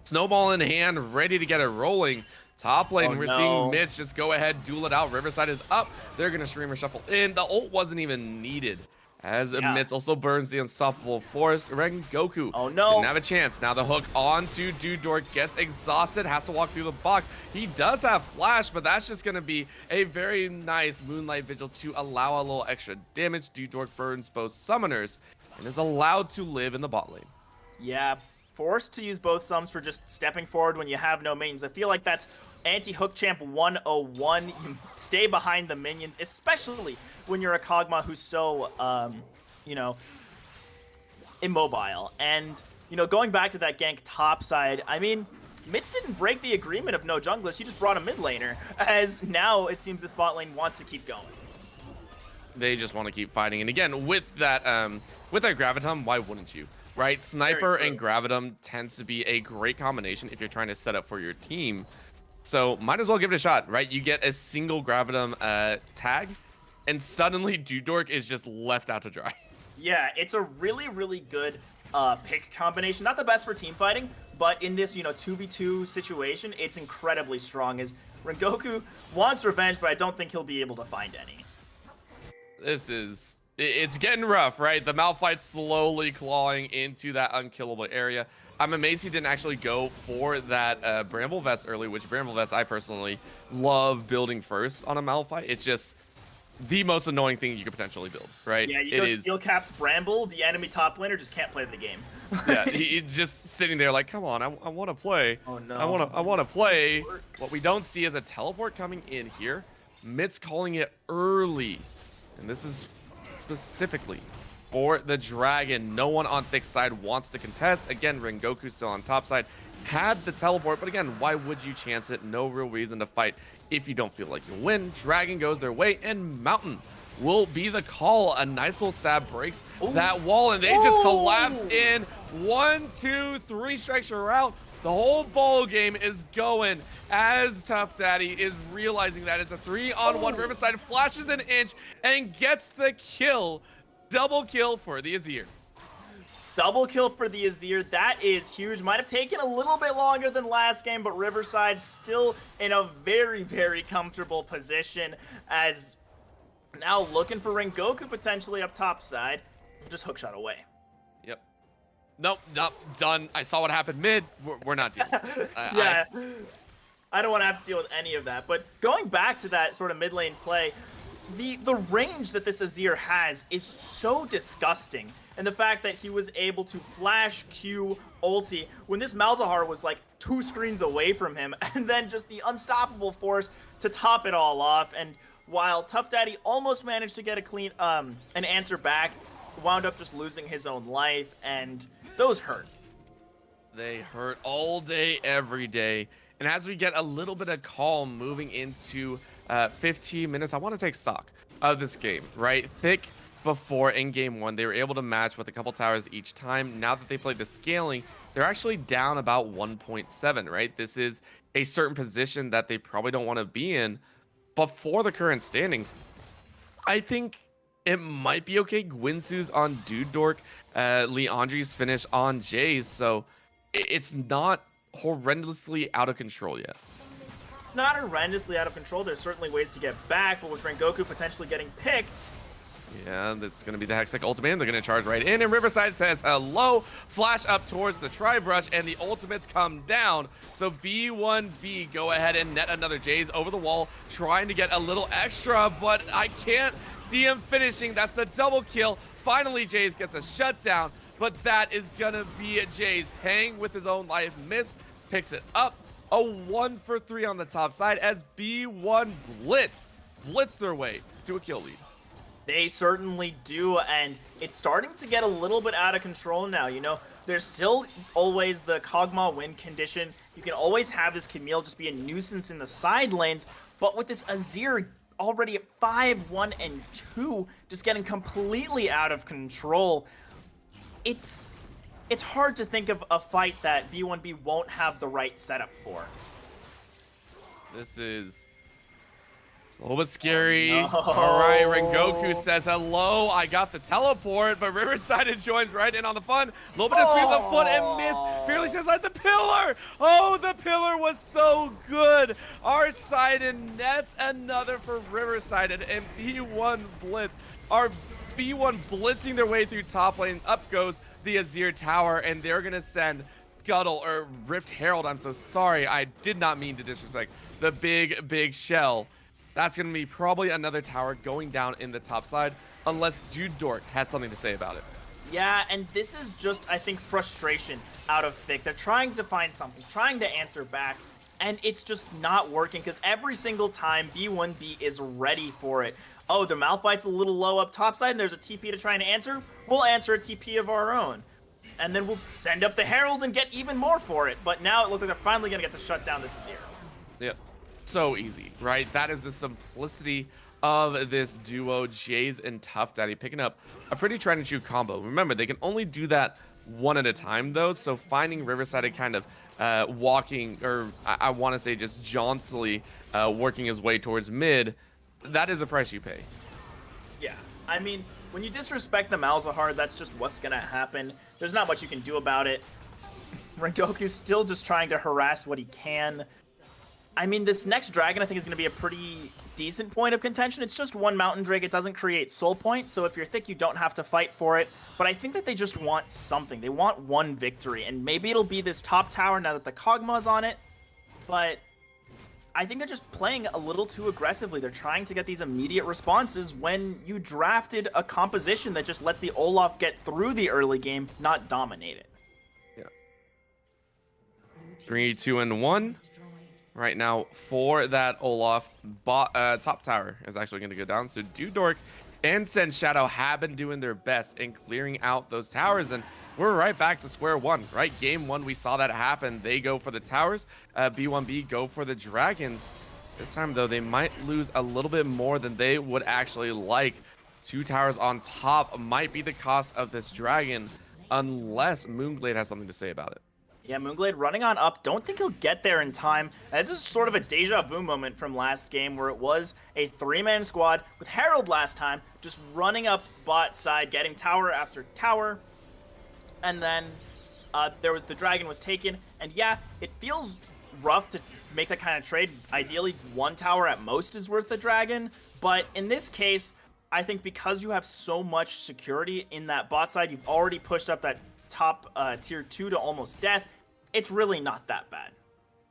Snowball in hand, ready to get it rolling. Top lane, we're seeing Mitch just go ahead, duel it out. Riverside is up. They're going to streamer shuffle in. The ult wasn't even needed, as Mitch also burns the unstoppable force. Rengoku didn't have a chance. Now the hook onto Dudork, gets exhausted, has to walk through the box. He does have flash, but that's just going to be a very nice Moonlight Vigil to allow a little extra damage. Dudork burns both summoners and is allowed to live in the bot lane. Yeah, forced to use both sums for just stepping forward when you have no minions. I feel like that's anti-hook champ 101. You stay behind the minions, especially when you're a Kog'Maw who's so, you know, immobile. And, you know, going back to that gank topside, I mean, Mitz didn't break the agreement of no junglers. He just brought a mid laner, as now it seems this bot lane wants to keep going. They just want to keep fighting. And again, with that Gravitum, why wouldn't you? Right? Sniper and Gravitum tends to be a great combination if you're trying to set up for your team. So might as well give it a shot, right? You get a single Gravitum tag, and suddenly Dudork is just left out to dry. Yeah, it's a really, really good pick combination. Not the best for team fighting, but in this, you know, 2v2 situation, it's incredibly strong, as Rengoku wants revenge, but I don't think he'll be able to find any. It's getting rough, right? The Malphite's slowly clawing into that unkillable area. I'm amazed he didn't actually go for that Bramble Vest early, which Bramble Vest I personally love building first on a Malphite. It's just the most annoying thing you could potentially build, right? Yeah, you go Steel Caps Bramble, the enemy top laner just can't play the game. Yeah, he's just sitting there like, come on, I want to play. Oh no. I want to play. What we don't see is a teleport coming in here. Mitz calling it early. And this is specifically for the dragon. No one on thick side wants to contest. Again, Rengoku still on top side. Had the teleport, but again, why would you chance it? No real reason to fight if you don't feel like you'll win. Dragon goes their way, and Mountain will be the call. A nice little stab breaks that wall, and they just collapse in. 1, 2, 3 strikes are out. The whole ball game is going as Tough Daddy is realizing that it's a 3-on-1. Riverside flashes an inch and gets the kill. Double kill for the Azir. Double kill for the Azir. That is huge. Might have taken a little bit longer than last game, but Riverside still in a very, very comfortable position, as now looking for Rengoku potentially up top side. Just hookshot away. Yep. Nope, done. I saw what happened mid. We're not dealing with this. Yeah. I don't want to have to deal with any of that. But going back to that sort of mid lane play, the range that this Azir has is so disgusting. And the fact that he was able to flash Q ulti when this Malzahar was like 2 screens away from him, and then just the unstoppable force to top it all off. And while Tough Daddy almost managed to get a clean an answer back, wound up just losing his own life, and those hurt. They hurt all day, every day. And as we get a little bit of calm moving into 15 minutes, I want to take stock of this game, right? Thick before in game 1, they were able to match with a couple towers each time. Now that they played the scaling, they're actually down about 1.7, right? This is a certain position that they probably don't want to be in. But for the current standings, I think it might be okay. Gwinsu's on Dudork, Leandri's finish on Jays, so it's not horrendously out of control yet. Not horrendously out of control. There's certainly ways to get back, but with Rengoku potentially getting picked. Yeah, that's going to be the Hextech ultimate. They're going to charge right in, and Riverside says hello. Flash up towards the Tri-Brush, and the ultimates come down. So B1B go ahead and net another Jays over the wall, trying to get a little extra, but I can't see him finishing. That's the double kill. Finally, Jays gets a shutdown, but that is going to be a Jays paying with his own life. Miss picks it up, A 1 for 3 on the top side as B1 blitz their way to a kill lead. They certainly do, and it's starting to get a little bit out of control now, you know? There's still always the Kog'Maw win condition. You can always have this Camille just be a nuisance in the side lanes, but with this Azir already at 5-1 and 2, just getting completely out of control, it's hard to think of a fight that B1B won't have the right setup for. This is a little bit scary. Oh, no. All right, Rengoku says hello. I got the teleport, but Riverside joins right in on the fun. A little bit of speed of the foot and miss. Barely says like the pillar. Oh, the pillar was so good. Our side and nets another for Riverside and B1 blitz. Our B1 blitzing their way through top lane. Up goes the Azir tower, and they're gonna send Scuttle or Rift Herald. I'm so sorry. I did not mean to disrespect the big shell. That's going to be probably another tower going down in the top side, unless Dude Dork has something to say about it. Yeah, and this is just, I think, frustration out of Thick. They're trying to find something, trying to answer back, and it's just not working, because every single time B1B is ready for it. Oh, the Malphite's a little low up topside, and there's a TP to try and answer? We'll answer a TP of our own. And then we'll send up the Herald and get even more for it. But now it looks like they're finally going to get to shut down this Azir. Yep. So easy, right? That is the simplicity of this duo, Jays and Tough Daddy, picking up a pretty try and shoot combo. Remember, they can only do that one at a time, though, so finding Riverside kind of walking, or I want to say just jauntily working his way towards mid, that is a price you pay. Yeah, I mean, when you disrespect the Malzahar, that's just what's going to happen. There's not much you can do about it. Rengoku's still just trying to harass what he can. I mean, this next dragon, I think, is going to be a pretty decent point of contention. It's just one Mountain Drake. It doesn't create soul point, so if you're Thick, you don't have to fight for it. But I think that they just want something. They want one victory, and maybe it'll be this top tower now that the Kog'Maw's on it. But I think they're just playing a little too aggressively. They're trying to get these immediate responses when you drafted a composition that just lets the Olaf get through the early game, not dominate it. Yeah. 3, 2, and 1. Right now for that Olaf, top tower is actually going to go down. So Dudork and Sen Shadow have been doing their best in clearing out those towers, and we're right back to square one, right? Game 1, we saw that happen. They go for the towers, B1B go for the dragons. This time, though, they might lose a little bit more than they would actually like. 2 towers on top might be the cost of this dragon, unless Moonglade has something to say about it. Yeah, Moonglade running on up. Don't think he'll get there in time. This is sort of a deja vu moment from last game where it was a 3-man squad with Herald last time, just running up bot side, getting tower after tower. And then the dragon was taken. And yeah, it feels rough to make that kind of trade. Ideally, 1 tower at most is worth the dragon. But in this case, I think because you have so much security in that bot side, you've already pushed up that top tier 2 to almost death, it's really not that bad.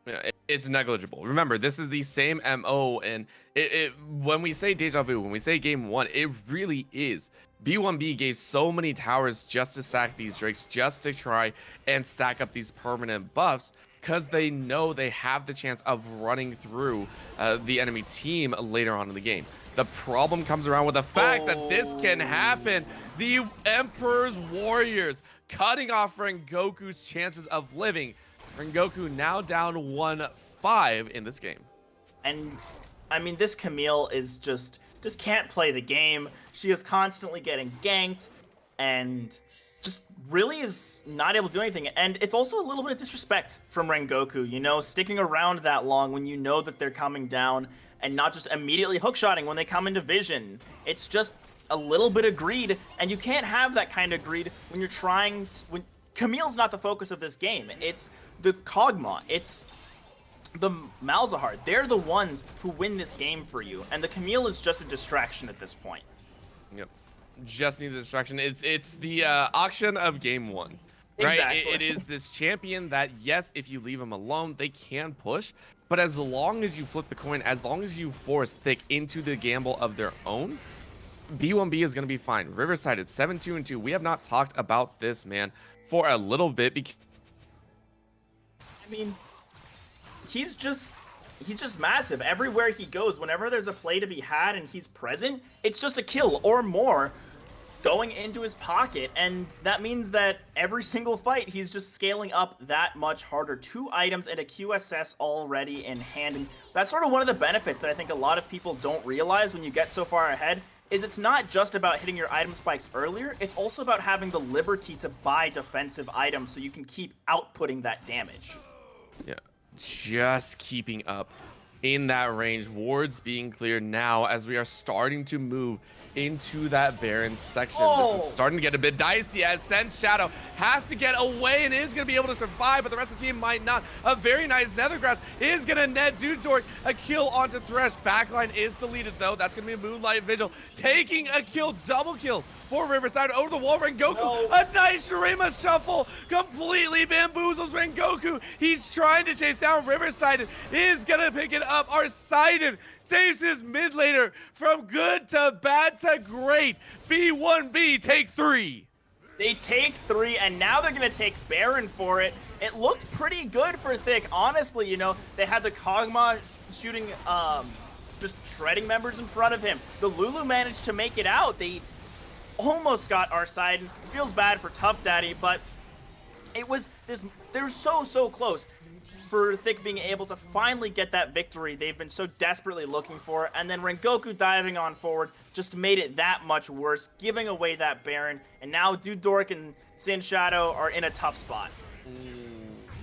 Yeah, it's negligible. Remember, this is the same MO, and when we say deja vu, when we say game 1, it really is. B1B gave so many towers just to sack these drakes, just to try and stack up these permanent buffs, because they know they have the chance of running through the enemy team later on in the game. The problem comes around with the fact that this can happen. The Emperor's Warriors cutting off Rengoku's chances of living. Rengoku now down 1-5 in this game. And I mean, this Camille is just can't play the game. She is constantly getting ganked and just really is not able to do anything. And it's also a little bit of disrespect from Rengoku, you know, sticking around that long when you know that they're coming down and not just immediately hookshotting when they come into vision. It's just a little bit of greed, and you can't have that kind of greed when you're trying to, when Camille's not the focus of this game. It's the Kog'Maw, it's the Malzahar. They're the ones who win this game for you, and the Camille is just a distraction at this point. Yep, just need the distraction. It's the auction of game 1, right? Exactly. It is this champion that, yes, if you leave them alone, they can push, but as long as you flip the coin, as long as you force Thick into the gamble of their own, B1B is going to be fine. Riverside at 7-2-2. We have not talked about this, man, for a little bit. I mean, he's just massive. Everywhere he goes, whenever there's a play to be had and he's present, it's just a kill or more going into his pocket, and that means that every single fight he's just scaling up that much harder. 2 items and a QSS already in hand, and that's sort of one of the benefits that I think a lot of people don't realize when you get so far ahead, is it's not just about hitting your item spikes earlier, it's also about having the liberty to buy defensive items so you can keep outputting that damage. Yeah, just keeping up in that range. Wards being cleared now as we are starting to move into that Baron section. This is starting to get a bit dicey as Sense Shadow has to get away and is going to be able to survive, but the rest of the team might not. A very nice Nethergrass is going to net Dudork a kill onto Thresh. Backline is deleted though. That's going to be a Moonlight Vigil taking a kill, double kill for Riverside over the wall. Rengoku, a nice Shurima shuffle, completely bamboozles Rengoku. He's trying to chase down Riverside, is going to pick it up. Arsidon saves his mid laner from good to bad to great. B1B take 3. They take 3, and now they're going to take Baron for it. It looked pretty good for Thick, honestly. You know, they had the Kog'Maw shooting, just shredding members in front of him. The Lulu managed to make it out. They almost got Arsidon. Feels bad for Tough Daddy, but it was this. They're so close for Thick being able to finally get that victory they've been so desperately looking for, and then Rengoku diving on forward just made it that much worse, giving away that Baron, and now Dudork and Sin Shadow are in a tough spot.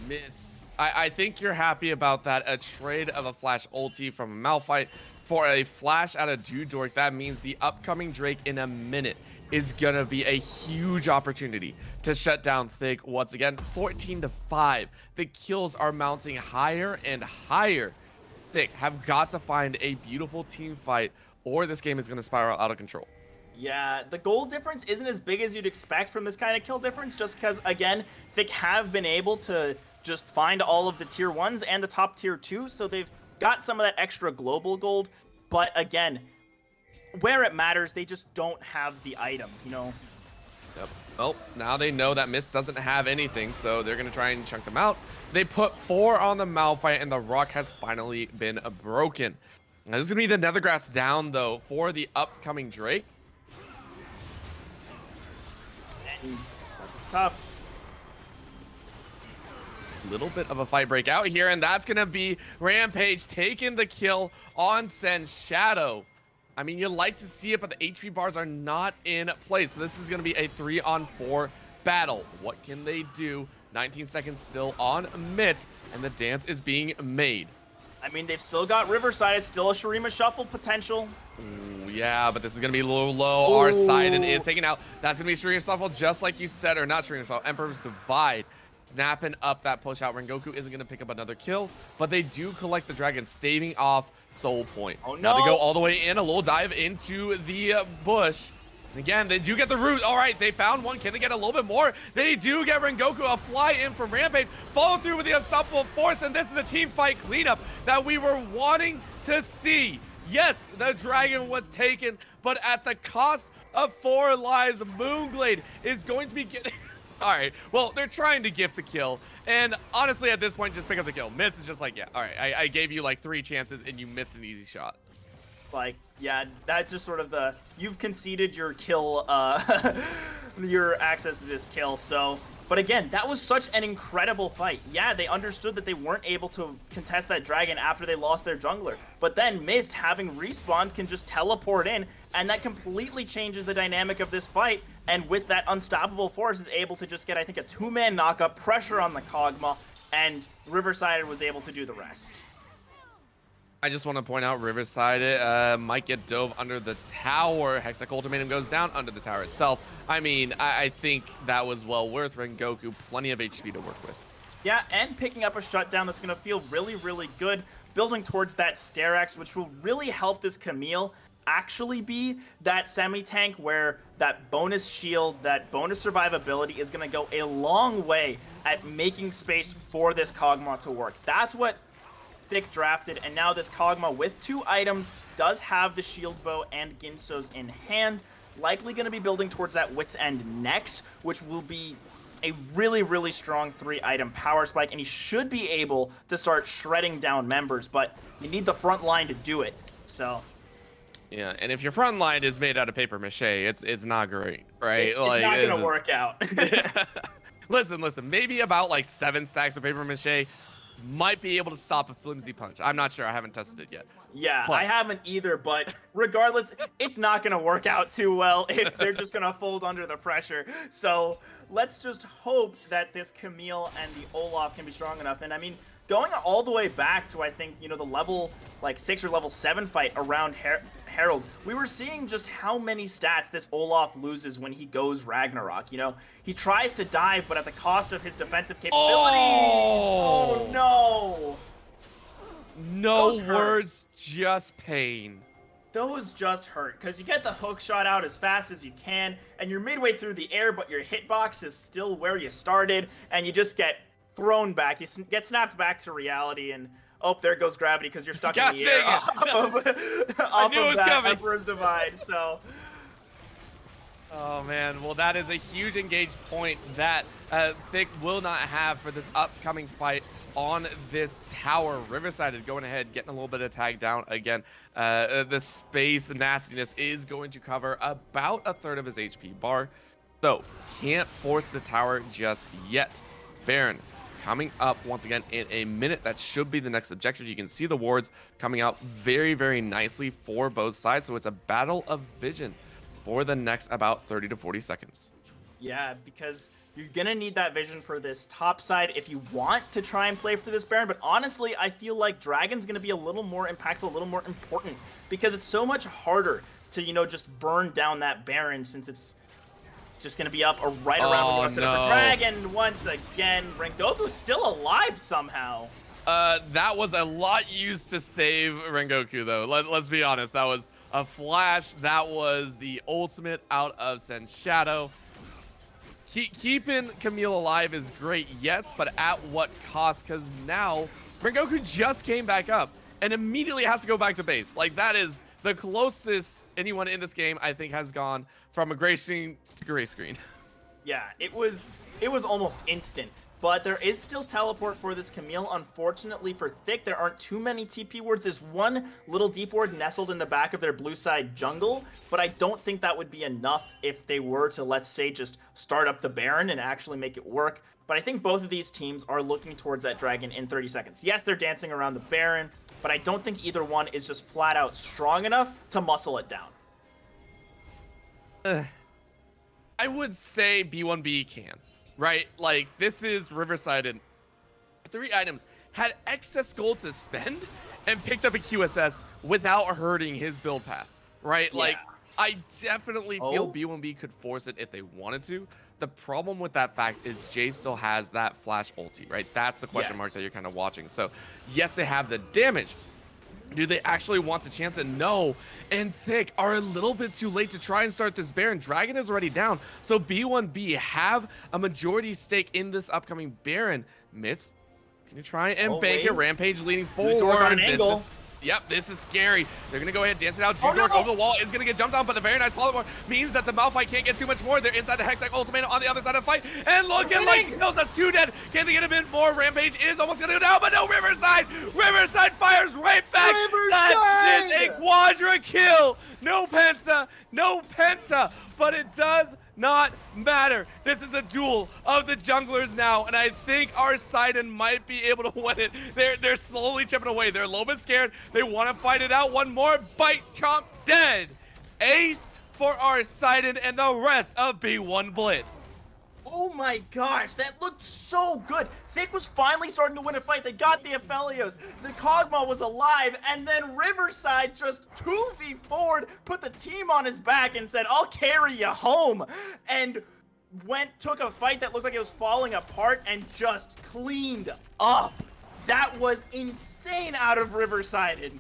Miss. I think you're happy about that. A trade of a flash ulti from a Malphite for a flash out of Dudork. That means the upcoming Drake in a minute is gonna be a huge opportunity to shut down Thick once again. 14-5. The kills are mounting higher and higher. Thick have got to find a beautiful team fight, or this game is gonna spiral out of control. Yeah, the goal difference isn't as big as you'd expect from this kind of kill difference, just because, again, Thick have been able to just find all of the tier 1s and the top tier 2s, so they've got some of that extra global gold, but again, where it matters, they just don't have the items, you know? Yep. Well, now they know that Mist doesn't have anything, so they're going to try and chunk them out. They put 4 on the Malphite, and the rock has finally been broken. Now, this is going to be the Nethergrass down, though, for the upcoming Drake. And that's what's tough. Little bit of a fight break out here, and that's going to be Rampage taking the kill on Sen Shadow. I mean, you like to see it, but the HP bars are not in place. So this is going to be a 3-on-4 battle. What can they do? 19 seconds still on Mitz, and the dance is being made. I mean, they've still got Riverside. It's still a Shurima shuffle potential. Ooh, yeah, but this is going to be low. Arsidon is taken out. That's going to be Shurima shuffle, just like you said, or not Shurima shuffle, Emperor's Divide. Snapping up that push out. Rengoku isn't going to pick up another kill, but they do collect the dragon, staving off Soul Point. Oh, no. Now they go all the way in, a little dive into the bush. And again, they do get the root. All right, they found one. Can they get a little bit more? They do get Rengoku a fly in from Rampage. Follow through with the unstoppable force, and this is the team fight cleanup that we were wanting to see. Yes, the dragon was taken, but at the cost of 4 lives, Moonglade is going to be getting... All right, well, they're trying to gift the kill, and honestly, at this point, just pick up the kill. Miss is just like, yeah, all right, I gave you like 3 chances, and you missed an easy shot. Like, yeah, that's just sort of the, you've conceded your kill, your access to this kill, so. But again, that was such an incredible fight. Yeah, they understood that they weren't able to contest that dragon after they lost their jungler. But then Mist, having respawned, can just teleport in, and that completely changes the dynamic of this fight. And with that unstoppable force, is able to just get, I think, a 2-man knockup, pressure on the Kog'Maw, and Riverside was able to do the rest. I just want to point out Riverside might get dove under the tower. Hextech Ultimatum goes down under the tower itself. I mean, I think that was well worth Rengoku. Plenty of HP to work with. Yeah, and picking up a shutdown that's going to feel really good. Building towards that Sterax, which will really help this Camille actually be that semi-tank where that bonus shield, that bonus survivability is going to go a long way at making space for this Kog'Maw to work. That's what Thick drafted, and now this Kog'Maw with 2 items does have the shield bow and Ginso's in hand. Likely going to be building towards that Wit's End next, which will be a really, really strong 3-item power spike, and he should be able to start shredding down members, but you need the front line to do it. So Yeah, and if your front line is made out of paper mache, it's not great, right? it's not gonna work out. Listen. Maybe about like 7 stacks of paper mache might be able to stop a flimsy punch. I'm not sure. I haven't tested it yet. Yeah, But I haven't either, but regardless, it's not going to work out too well if they're just going to fold under the pressure. So let's just hope that this Camille and the Olaf can be strong enough. And I mean, going all the way back to, I think, you know, the level like 6 or level 7 fight around Herald, we were seeing just how many stats this Olaf loses when he goes Ragnarok. You know, he tries to dive, but at the cost of his defensive capabilities. Oh no! No words, just pain. Those just hurt, because you get the hook shot out as fast as you can, and you're midway through the air, but your hitbox is still where you started, and you just get thrown back. You get snapped back to reality, and oh, there goes gravity, because you're stuck in the air off of that Emperor's Divide, so... Oh man, well that is a huge engaged point that Thick will not have for this upcoming fight on this tower. Riverside is going ahead, getting a little bit of tag down again. The space nastiness is going to cover about a third of his HP bar, so can't force the tower just yet. Baron coming up once again in a minute. That should be the next objective. You can see the wards coming out very, very nicely for both sides, so it's a battle of vision for the next about 30 to 40 seconds. Yeah, because you're going to need that vision for this top side if you want to try and play for this Baron. But honestly, I feel like Dragon's going to be a little more impactful, a little more important, because it's so much harder to, you know, just burn down that Baron, since it's just going to be up or right around the rest of the Dragon once again. Rengoku's still alive somehow. That was a lot used to save Rengoku, though. Let's be honest. That was a flash. That was the ultimate out of Sen's Shadow. Keeping Camille alive is great, yes, but at what cost? Because now Rengoku just came back up and immediately has to go back to base. Like, that is the closest anyone in this game, I think, has gone from a gray screen to gray screen. Yeah, it was almost instant. But there is still teleport for this Camille. Unfortunately for Thick, there aren't too many TP wards. There's one little deep ward nestled in the back of their blue side jungle, but I don't think that would be enough if they were to, let's say, just start up the Baron and actually make it work. But I think both of these teams are looking towards that Dragon in 30 seconds. Yes, they're dancing around the Baron, but I don't think either one is just flat out strong enough to muscle it down. I would say B1B can. Right, like, this is Riverside, and 3 items had excess gold to spend and picked up a QSS without hurting his build path, right? Yeah. Like, I definitely feel B1B could force it if they wanted to. The problem with that fact is Jay still has that flash ulti, right? That's the question mark that you're kind of watching. So, yes, they have the damage. Do they actually want the chance? And no, and Thick are a little bit too late to try and start this Baron. Dragon is already down, so B1B have a majority stake in this upcoming Baron. Mitz, can you try and bank it? Rampage leading forward. Yep, this is scary. They're going to go ahead and dance it out. Junior over the wall is going to get jumped on, but a very nice polymorph means that the Malphite can't get too much more. They're inside the Hextech Ultimatum on the other side of the fight. And looking like Milsa's 2 dead. Can they get a bit more? Rampage is almost going to go down, but no, Riverside. Riverside fires right back. That is a quadra kill. No Penta, no Penta, but it does not matter. This is a duel of the junglers now, and I think our Sidon might be able to win it. They're slowly chipping away. They're a little bit scared. They want to fight it out. One more bite, chomp, dead. Ace for our Sidon and the rest of B1 Blitz. Oh my gosh, that looked so good. Thick was finally starting to win a fight. They got the Aphelios. The Kog'Maw was alive, and then Riverside just 2v4'd, put the team on his back and said, I'll carry you home. And took a fight that looked like it was falling apart and just cleaned up. That was insane out of Riverside. And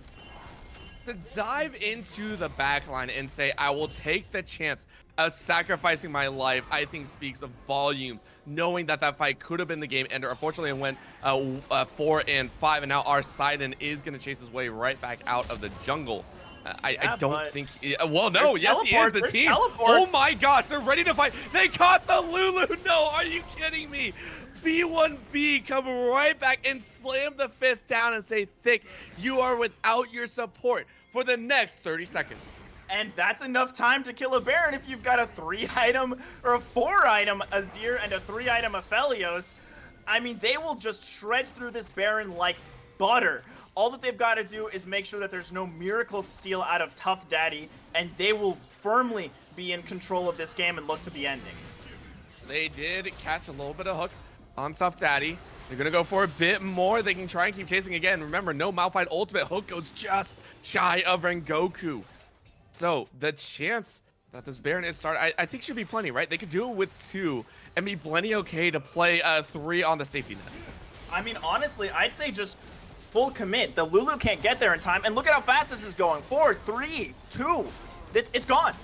to dive into the backline and say, I will take the chance of sacrificing my life, I think speaks of volumes, knowing that that fight could have been the game ender. Unfortunately, it went 4 and 5, and now our Sidon is going to chase his way right back out of the jungle. I Yeah, don't but think. Well, no, there's yes, he is teleport, the there's team. Oh teleports. my gosh, they're ready to fight. They caught the Lulu. No, are you kidding me? B1B come right back and slam the fist down and say, Thick, you are without your support for the next 30 seconds. And that's enough time to kill a Baron if you've got a 3-item or a 4-item Azir and a 3-item Aphelios. I mean, they will just shred through this Baron like butter. All that they've got to do is make sure that there's no miracle steal out of Tough Daddy, and they will firmly be in control of this game and look to be ending. They did catch a little bit of hook on Tough Daddy. They're going to go for a bit more. They can try and keep chasing again. Remember, no Malphite ultimate. Hook goes just shy of Rengoku. So the chance that this Baron is started, I think should be plenty, right? They could do it with 2 and be plenty okay to play 3 on the safety net. I mean, honestly, I'd say just full commit. The Lulu can't get there in time, and look at how fast this is going. 4, 3, 2. It's gone.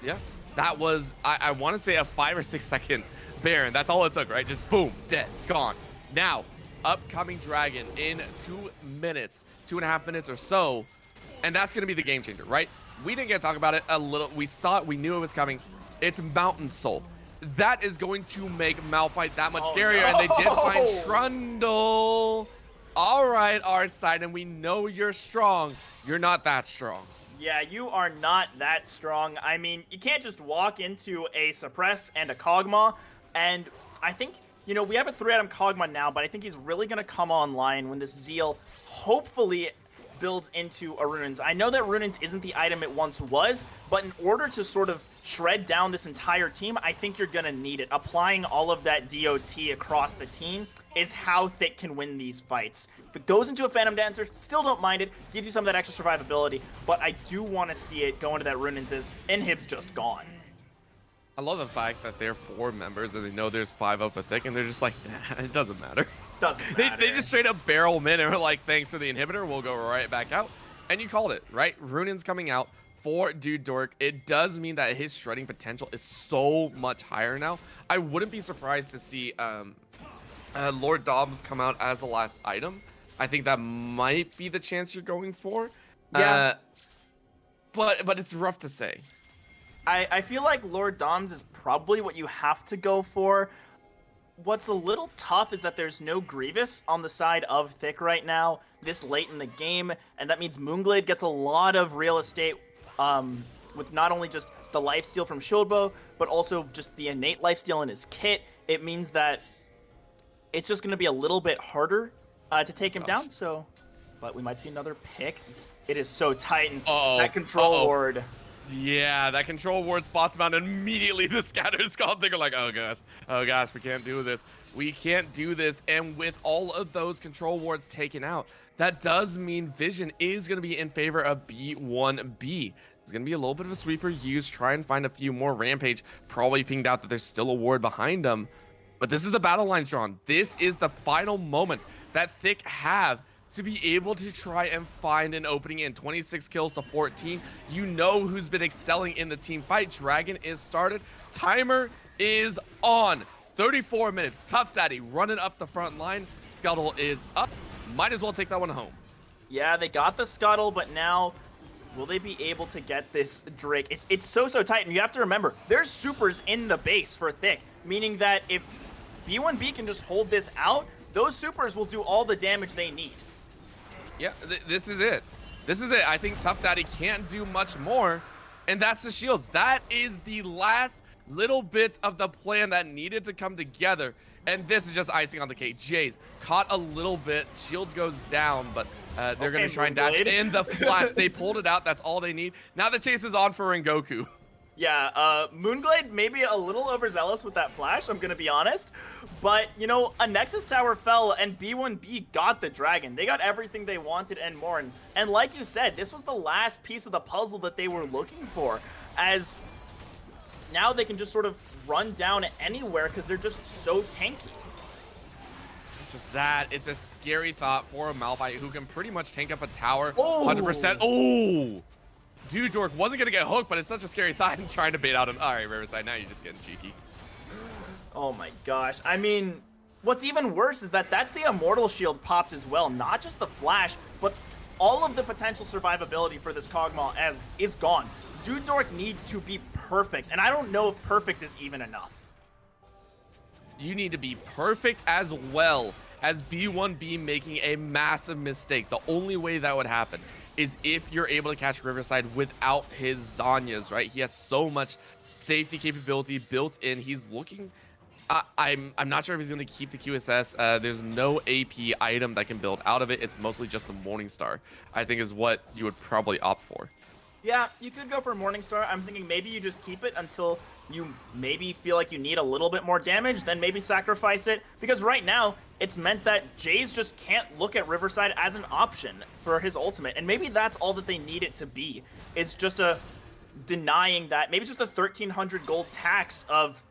Yeah, that was, I want to say a 5 or 6 second Baron. That's all it took, right? Just boom, dead, gone. Now, upcoming Dragon in 2 minutes, 2.5 minutes or so, and that's going to be the game changer, right? We didn't get to talk about it a little. We saw it. We knew it was coming. It's Mountain Soul. That is going to make Malphite that much scarier. No. And they did find Trundle. All right, our side. And we know you're strong. You're not that strong. Yeah, you are not that strong. I mean, you can't just walk into a Suppress and a Kog'Maw. And I think, you know, we have a 3-item Kog'Maw now, but I think he's really going to come online when this Zeal hopefully builds into a Runaan's. I know that Runaan's isn't the item it once was, but in order to sort of shred down this entire team, I think you're gonna need it. Applying all of that DOT across the team is how Thick can win these fights. If it goes into a Phantom Dancer, still don't mind it, gives you some of that extra survivability, but I do want to see it go into that Runaan's as Inhib's just gone. I love the fact that they're 4 members and they know there's 5 up with Thick, and they're just like, nah, it doesn't matter. Doesn't matter. They just straight up barrel them in and are like, thanks for the inhibitor, we'll go right back out. And you called it, right? Runaan's coming out for Dude Dork. It does mean that his shredding potential is so much higher now. I wouldn't be surprised to see Lord Dobbs come out as the last item. I think that might be the chance you're going for. Yeah. But it's rough to say. I feel like Lord Doms is probably what you have to go for. What's a little tough is that there's no Grievous on the side of Thick right now, this late in the game, and that means Moonglade gets a lot of real estate with not only just the lifesteal from Shieldbow, but also just the innate lifesteal in his kit. It means that it's just going to be a little bit harder to take him down, so... But we might see another pick. It is so tight, and that control ward... Yeah, that control ward spots him out, and immediately the scatter's called. They're like, oh gosh, we can't do this. We can't do this. And with all of those control wards taken out, that does mean Vision is going to be in favor of B1B. It's going to be a little bit of a sweeper use, try and find a few more. Rampage probably pinged out that there's still a ward behind them. But this is the battle line, Sean. This is the final moment that Thick have to be able to try and find an opening in. 26 kills to 14. You know who's been excelling in the team fight. Dragon is started. Timer is on. 34 minutes. Tough Daddy running up the front line. Scuttle is up. Might as well take that one home. Yeah, they got the Scuttle, but now will they be able to get this Drake? It's so tight, and you have to remember, there's supers in the base for Thick, meaning that if B1B can just hold this out, those supers will do all the damage they need. Yeah, this is it. This is it. I think Tough Daddy can't do much more, and that's the shields. That is the last little bit of the plan that needed to come together, and this is just icing on the cake. Jays caught a little bit. Shield goes down, but they're going to try and dash in the flash. They pulled it out. That's all they need. Now the chase is on for Rengoku. Yeah, Moonglade maybe a little overzealous with that flash, I'm gonna be honest. But, you know, a Nexus Tower fell and B1B got the Dragon. They got everything they wanted and more. And like you said, this was the last piece of the puzzle that they were looking for. As now they can just sort of run down anywhere because they're just so tanky. Just that, it's a scary thought for a Malphite who can pretty much tank up a tower 100%. Oh! Dude Dork wasn't going to get hooked, but it's such a scary thought and trying to bait out him. All right, Riverside, now you're just getting cheeky. Oh my gosh. I mean, what's even worse is that that's the Immortal Shield popped as well. Not just the flash, but all of the potential survivability for this Kog'Maw as is gone. Dude Dork needs to be perfect, and I don't know if perfect is even enough. You need to be perfect as well as B1B making a massive mistake. The only way that would happen is if you're able to catch Riverside without his Zanyas, right? He has so much safety capability built in. He's looking... I'm not sure if he's going to keep the QSS. There's no AP item that can build out of it. It's mostly just the Morningstar, I think, is what you would probably opt for. Yeah, you could go for Morningstar. I'm thinking maybe you just keep it until you maybe feel like you need a little bit more damage, then maybe sacrifice it. Because right now, it's meant that Jays just can't look at Riverside as an option for his ultimate. And maybe that's all that they need it to be, is just a denying that. Maybe it's just a 1,300 gold tax of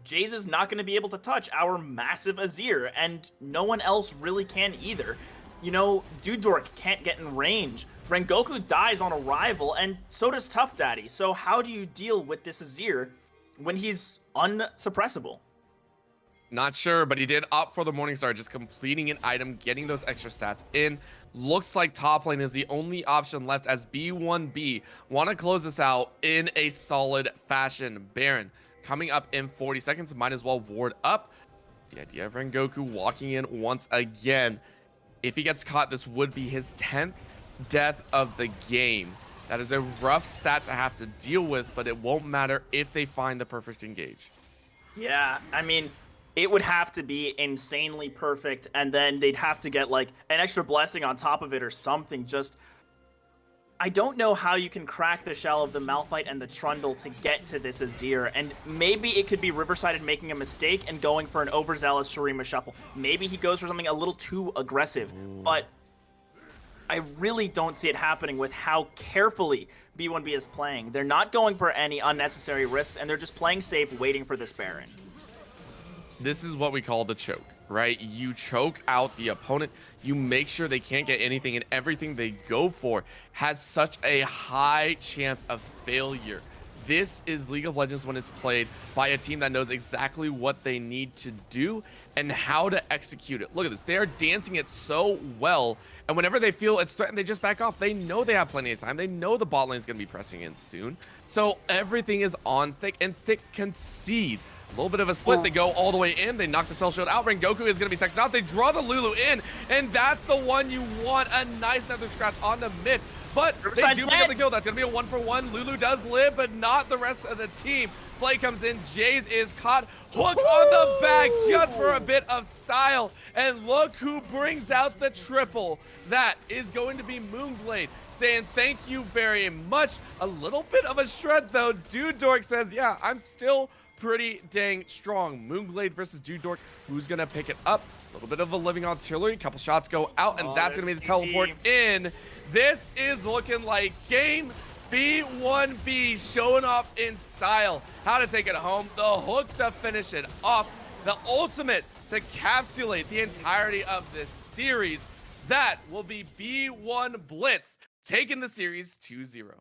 Jays is not going to be able to touch our massive Azir, and no one else really can either. You know, Dude Dork can't get in range. Rengoku dies on arrival, and so does Tough Daddy. So how do you deal with this Azir when he's unsuppressible? Not sure, but he did opt for the Morningstar, just completing an item, getting those extra stats in. Looks like top lane is the only option left as B1B want to close this out in a solid fashion. Baron coming up in 40 seconds, might as well ward up. The idea of Rengoku walking in once again. If he gets caught, this would be his 10th death of the game. That is a rough stat to have to deal with, but it won't matter if they find the perfect engage. Yeah, I mean, it would have to be insanely perfect, and then they'd have to get like an extra blessing on top of it or something. Just, I don't know how you can crack the shell of the Malphite and the Trundle to get to this Azir, and maybe it could be Riverside making a mistake and going for an overzealous Shurima Shuffle. Maybe he goes for something a little too aggressive, but I really don't see it happening with how carefully B1B is playing. They're not going for any unnecessary risks, and they're just playing safe, waiting for this Baron. This is what we call the choke, right? You choke out the opponent. You make sure they can't get anything, and everything they go for has such a high chance of failure. This is League of Legends when it's played by a team that knows exactly what they need to do and how to execute it. Look at this. They are dancing it so well, and whenever they feel it's threatened, they just back off. They know they have plenty of time. They know the bot lane is going to be pressing in soon. So everything is on Thick, and Thick concede. A little bit of a split. They go all the way in. They knock the spell shield out. Rengoku is going to be sectioned out. They draw the Lulu in, and that's the one you want. A nice nether scratch on the mid. But they do pick up the kill. That's going to be a 1-for-1. Lulu does live, but not the rest of the team. Play comes in. Jays is caught. Hook on the back just for a bit of style. And look who brings out the triple. That is going to be Moonblade, saying thank you very much. A little bit of a shred, though. Dude Dork says, yeah, I'm still pretty dang strong. Moonblade versus Dude Dork. Who's going to pick it up? A little bit of a living artillery. A couple shots go out, and that's going to be the teleport in. This is looking like game B1B showing off in style. How to take it home. The hook to finish it off. The ultimate to encapsulate the entirety of this series. That will be B1 Blitz taking the series 2-0.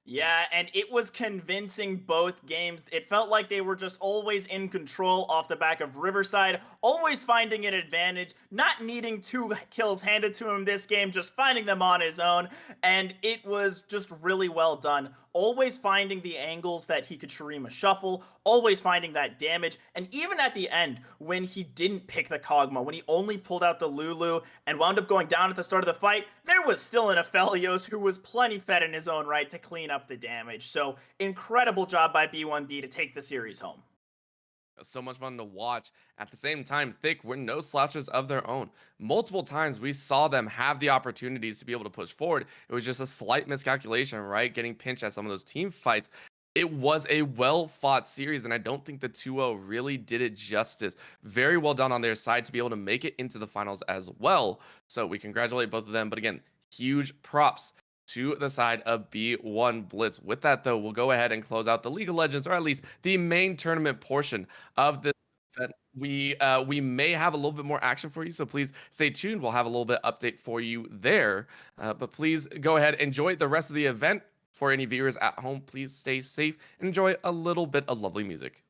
Yeah, and it was convincing both games. It felt like they were just always in control off the back of Riverside, always finding an advantage, not needing 2 kills handed to him this game, just finding them on his own, and it was just really well done. Always finding the angles that he could Shurima Shuffle, always finding that damage, and even at the end, when he didn't pick the Kog'Maw, when he only pulled out the Lulu and wound up going down at the start of the fight, there was still an Aphelios who was plenty fed in his own right to clean up the damage. So, incredible job by B1B to take the series home. So much fun to watch. At the same time, Thick were no slouches of their own. Multiple times we saw them have the opportunities to be able to push forward. It was just a slight miscalculation, right? Getting pinched at some of those team fights. It was a well-fought series, and I don't think the 2-0 really did it justice. Very well done on their side to be able to make it into the finals as well. So we congratulate both of them. But again, huge props to the side of B1 Blitz. With that, though, we'll go ahead and close out the League of Legends, or at least the main tournament portion of this event. We may have a little bit more action for you, so please stay tuned. We'll have a little bit update for you there. But please go ahead, enjoy the rest of the event. For any viewers at home, please stay safe and enjoy a little bit of lovely music.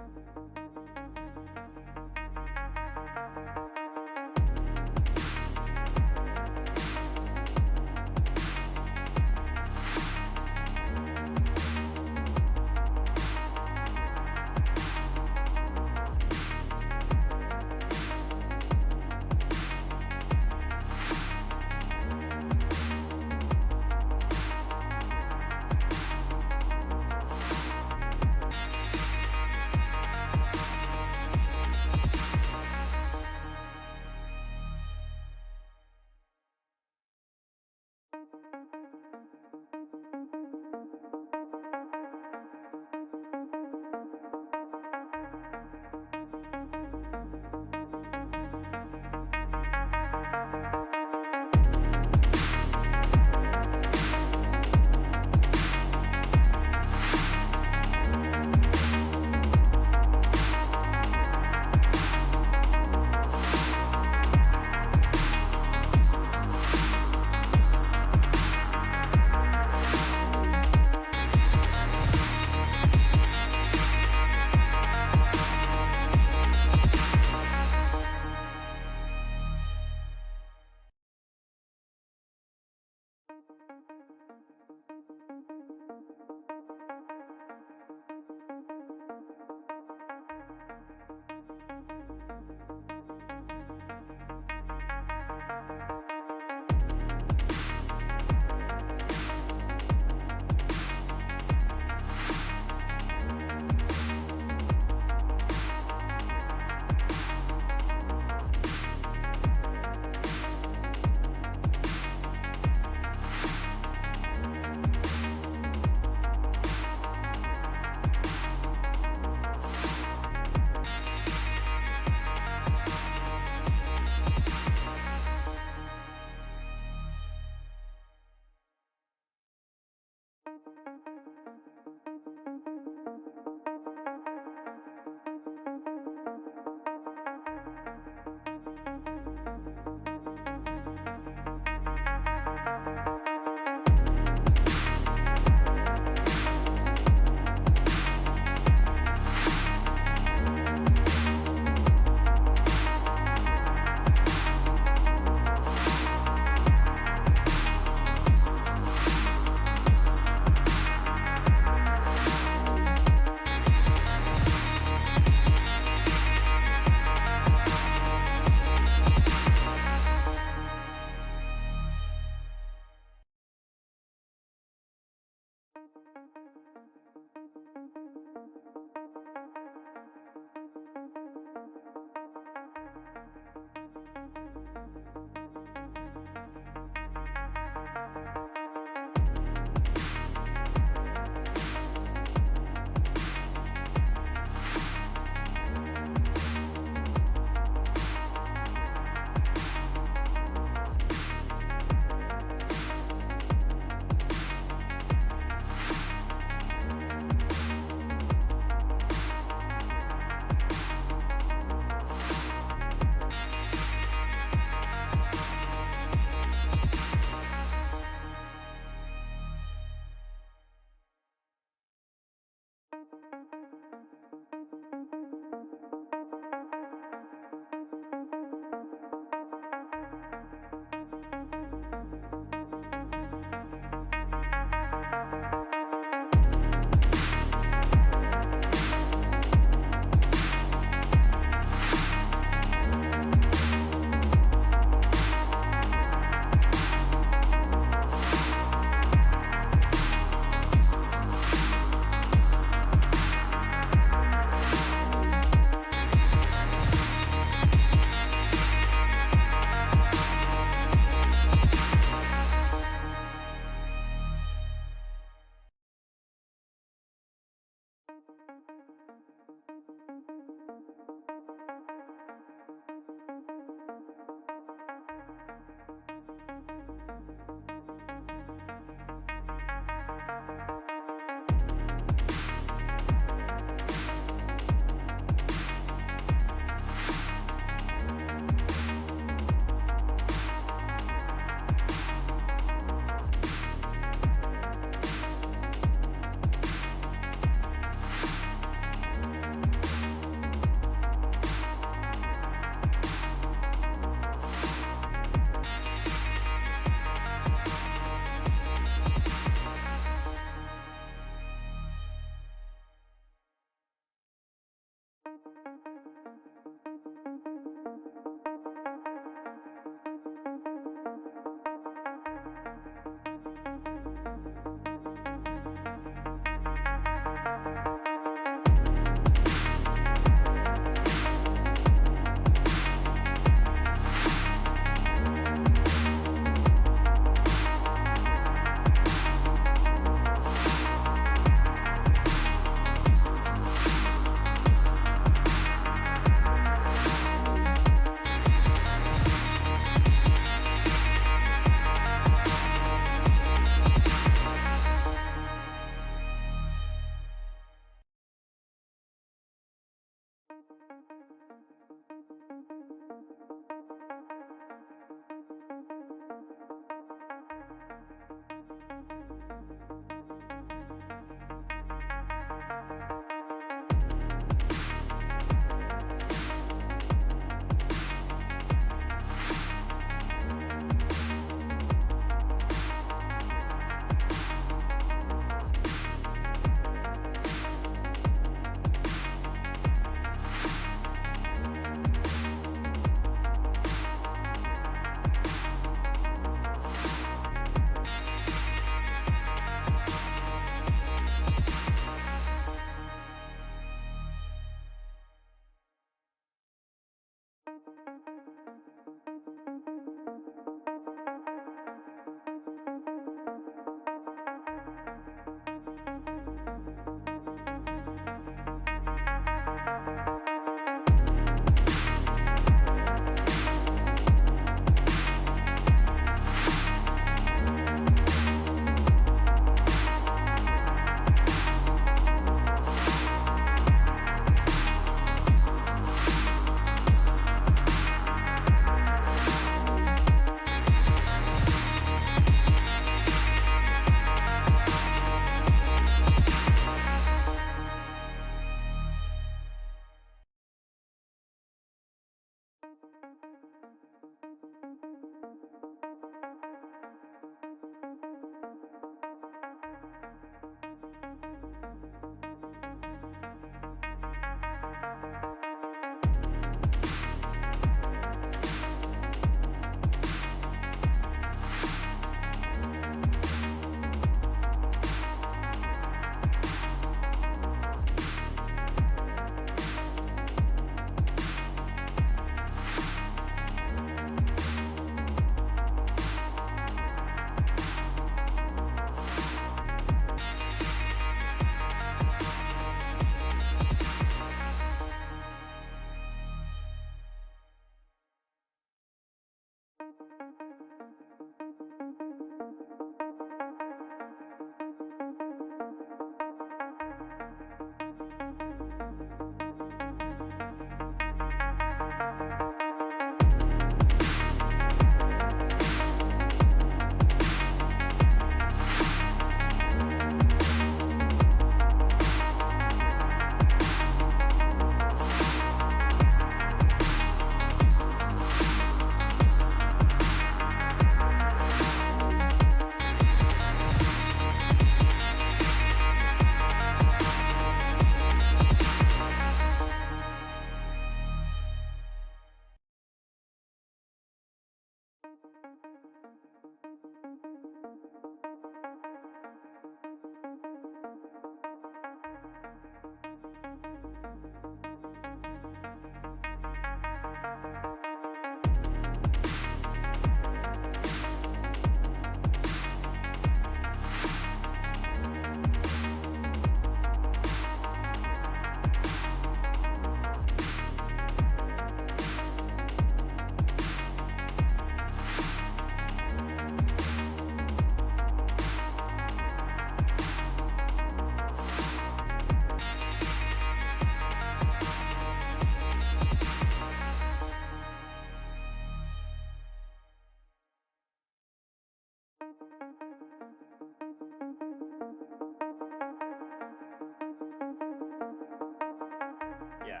Yeah.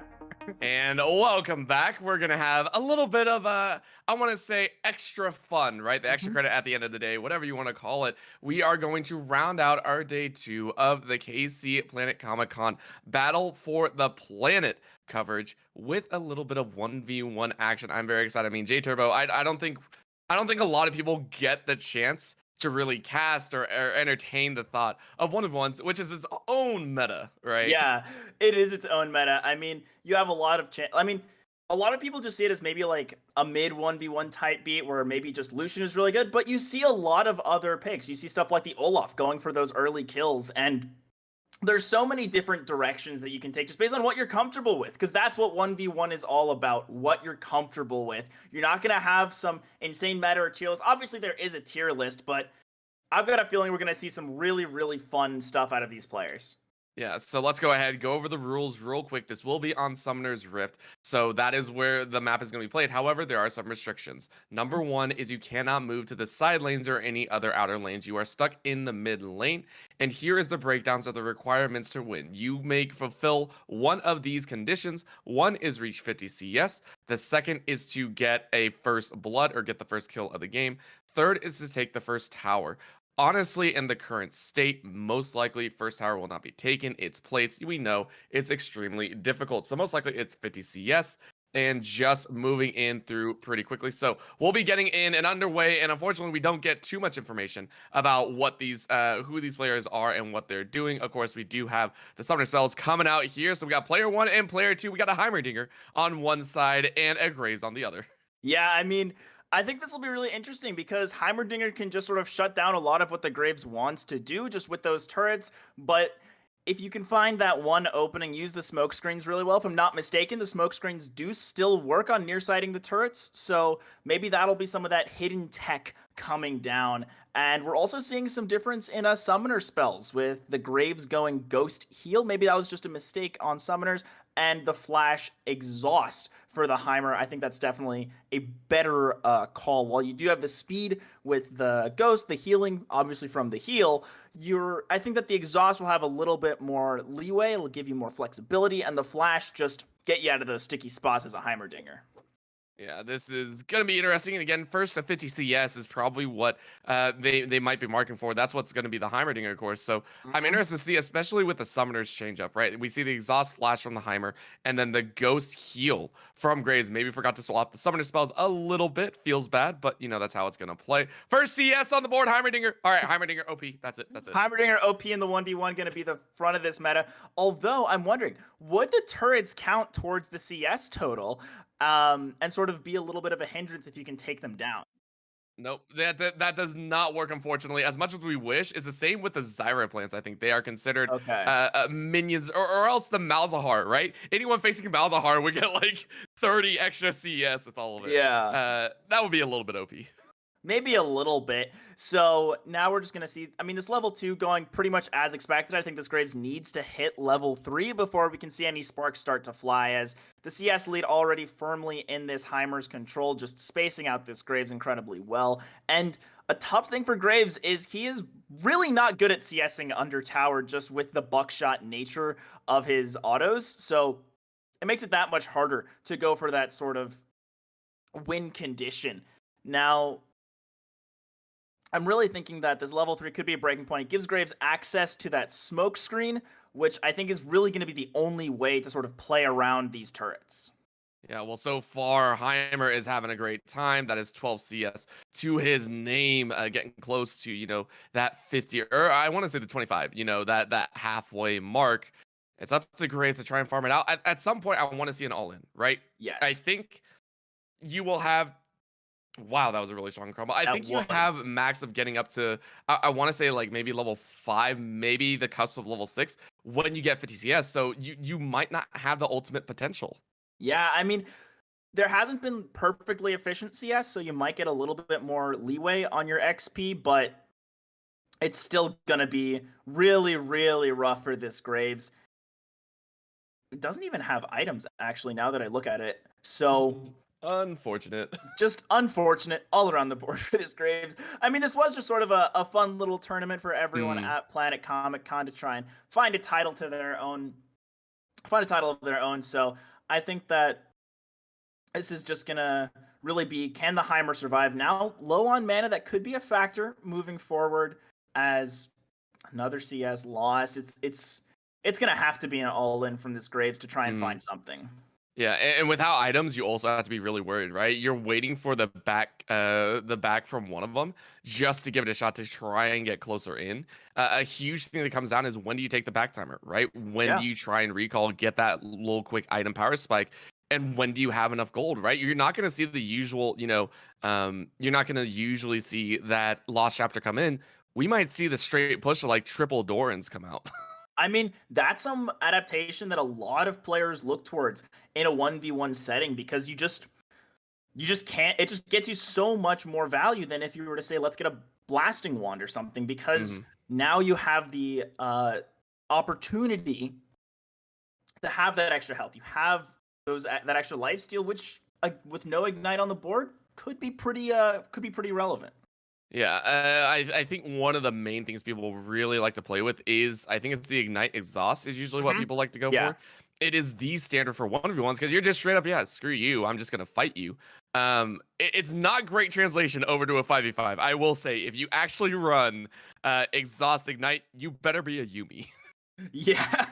And welcome back. We're gonna have a little bit of I want to say extra fun, right? The extra Mhm. credit at the end of the day, whatever you want to call it. We are going to round out our day 2 of the KC Planet Comic Con Battle for the Planet coverage with a little bit of 1v1 action. I'm very excited. I mean, J Turbo, I don't think a lot of people get the chance to really cast or entertain the thought of one of ones, which is its own meta, right? Yeah, it is its own meta. I mean, you have a lot of I mean, a lot of people just see it as maybe like a mid 1v1 type beat where maybe just Lucian is really good, but you see a lot of other picks. You see stuff like the Olaf going for those early kills, and there's so many different directions that you can take just based on what you're comfortable with, because that's what 1v1 is all about, what you're comfortable with. You're not going to have some insane meta or tier list. Obviously, there is a tier list, but I've got a feeling we're going to see some really, really fun stuff out of these players. Yeah, so let's go ahead, go over the rules real quick. This will be on Summoner's Rift, so that is where the map is going to be played. However, there are some restrictions. Number one is you cannot move to the side lanes or any other outer lanes. You are stuck in the mid lane. And here is the breakdowns of the requirements to win. You may fulfill one of these conditions. One is reach 50 CS. The second is to get a first blood or get the first kill of the game. Third is to take the first tower. Honestly, in the current state, most likely first tower will not be taken. It's plates. We know it's extremely difficult. So most likely it's 50 CS. and just moving in through pretty quickly. So we'll be getting in and underway, and unfortunately, we don't get too much information about what these who these players are and what they're doing. Of course, we do have the summoner spells coming out here. So we got player 1 and player 2. We got a Heimerdinger on one side and a Graves on the other. Yeah, I mean, I think this will be really interesting because Heimerdinger can just sort of shut down a lot of what the Graves wants to do just with those turrets. But if you can find that one opening, use the smoke screens really well. If I'm not mistaken, the smoke screens do still work on nearsighting the turrets. So maybe that'll be some of that hidden tech coming down. And we're also seeing some difference in summoner spells with the Graves going Ghost Heal. Maybe that was just a mistake on summoners. And the Flash Exhaust for the Heimer. I think that's definitely a better call. While you do have the speed with the Ghost, the healing, obviously from the heal, I think that the Exhaust will have a little bit more leeway. It'll give you more flexibility, and the Flash just get you out of those sticky spots as a Heimerdinger. Yeah, this is gonna be interesting. And again, first a 50 CS is probably what they might be marking for. That's what's gonna be the Heimerdinger, of course. So I'm Mm-hmm. interested to see, especially with the summoners change up, right? We see the exhaust flash from the Heimer, and then the ghost heal from Graves. Maybe forgot to swap the summoner spells a little bit. Feels bad, but you know that's how it's gonna play. First CS on the board, Heimerdinger. All right, Heimerdinger OP. That's it. That's it. Heimerdinger OP in the 1v1 going to be the front of this meta. Although I'm wondering, would the turrets count towards the CS total and sort of be a little bit of a hindrance if you can take them down? Nope, that does not work, unfortunately. As much as we wish, it's the same with the Zyra plants. I think they are considered Okay. minions, or else the Malzahar, right? Anyone facing Malzahar would get like 30 extra CS with all of it. Yeah. That would be a little bit OP. Maybe a little bit. So now we're just going to see. I mean, this level 2 going pretty much as expected. I think this Graves needs to hit level 3 before we can see any sparks start to fly, as the CS lead already firmly in this Heimer's control, just spacing out this Graves incredibly well. And a tough thing for Graves is he is really not good at CSing under tower just with the buckshot nature of his autos. So it makes it that much harder to go for that sort of win condition. Now, I'm really thinking that this level 3 could be a breaking point. It gives Graves access to that smoke screen, which I think is really going to be the only way to sort of play around these turrets. Yeah, well, so far, Heimer is having a great time. That is 12 CS to his name, getting close to, that 50, or I want to say the 25, that halfway mark. It's up to Graves to try and farm it out. At some point, I want to see an all-in, right? I Yes, think you will have. Wow, that was a really strong combo. I that think you was. have max of getting up to, I want to say like maybe level 5, maybe the cusp of level 6 when you get 50 CS. So you might not have the ultimate potential. Yeah, I mean, there hasn't been perfectly efficient CS, so you might get a little bit more leeway on your XP, but it's still going to be really, really rough for this Graves. It doesn't even have items, actually, now that I look at it. So Unfortunate. just unfortunate all around the board for this Graves. I mean, this was just sort of a fun little tournament for everyone Hmm. at Planet Comicon to try and find a title to their own, find a title of their own. So I think that this is just gonna really be, can the Heimer survive? Now low on mana, that could be a factor moving forward as another CS lost. It's gonna have to be an all in from this Graves to try and Mm. find something. Yeah, and without items, you also have to be really worried, right? You're waiting for the back from one of them just to give it a shot to try and get closer in. A huge thing that comes down is when do you take the back timer, right? When do Yeah. you try and recall, get that little quick item power spike, and when do you have enough gold, right? You're not going to see the usual, you're not going to usually see that lost chapter come in. We might see the straight push of like triple Dorans come out. I mean, that's some adaptation that a lot of players look towards in a 1v1 setting because you just can't, it just gets you so much more value than if you were to say let's get a blasting wand or something, because Mhm. now you have the opportunity to have that extra health. You have that extra life steal, which with no ignite on the board could be pretty relevant. Yeah, I think one of the main things people really like to play with is, I think it's the Ignite Exhaust is usually what Hmm. people like to go Yeah. for. It is the standard for 1v1s because you're just straight up, yeah, screw you, I'm just gonna fight you. It's not great translation over to a 5v5. I will say, if you actually run Exhaust Ignite, you better be a Yumi. Yeah.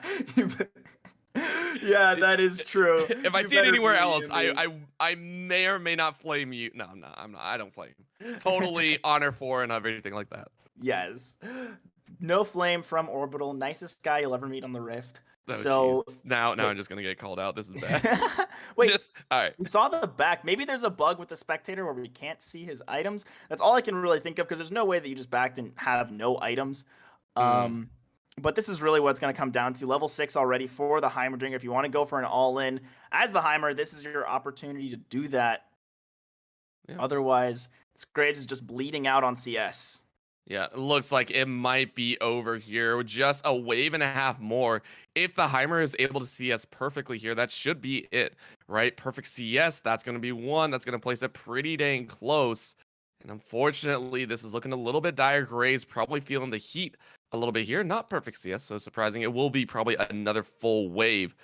Yeah, that is true. If I You see it better anywhere believe else, me. I may or may not flame you. No, I'm not. I'm not. I don't flame. Totally honor for and everything like that. Yes. No flame from Orbital. Nicest guy you'll ever meet on the Rift. Oh, jeez. So, Now wait. I'm just gonna get called out. This is bad. Wait, Just all right. we saw the back. Maybe there's a bug with the spectator where we can't see his items. That's all I can really think of because there's no way that you just backed and have no items. Mm, Um, but this is really what it's going to come down to. Level 6 already for the Heimerdinger. If you want to go for an all-in as the Heimer, this is your opportunity to do that. yeah. Otherwise, it's great. It's just bleeding out on CS. Yeah, it looks like it might be over here. Just a wave and a half more. If the Heimer is able to CS perfectly here, that should be it, right? Perfect CS, that's going to be one. That's going to place it pretty dang close. And unfortunately, this is looking a little bit dire. Gray's probably feeling the heat a little bit here. Not perfect CS, so surprising. It will be probably another full wave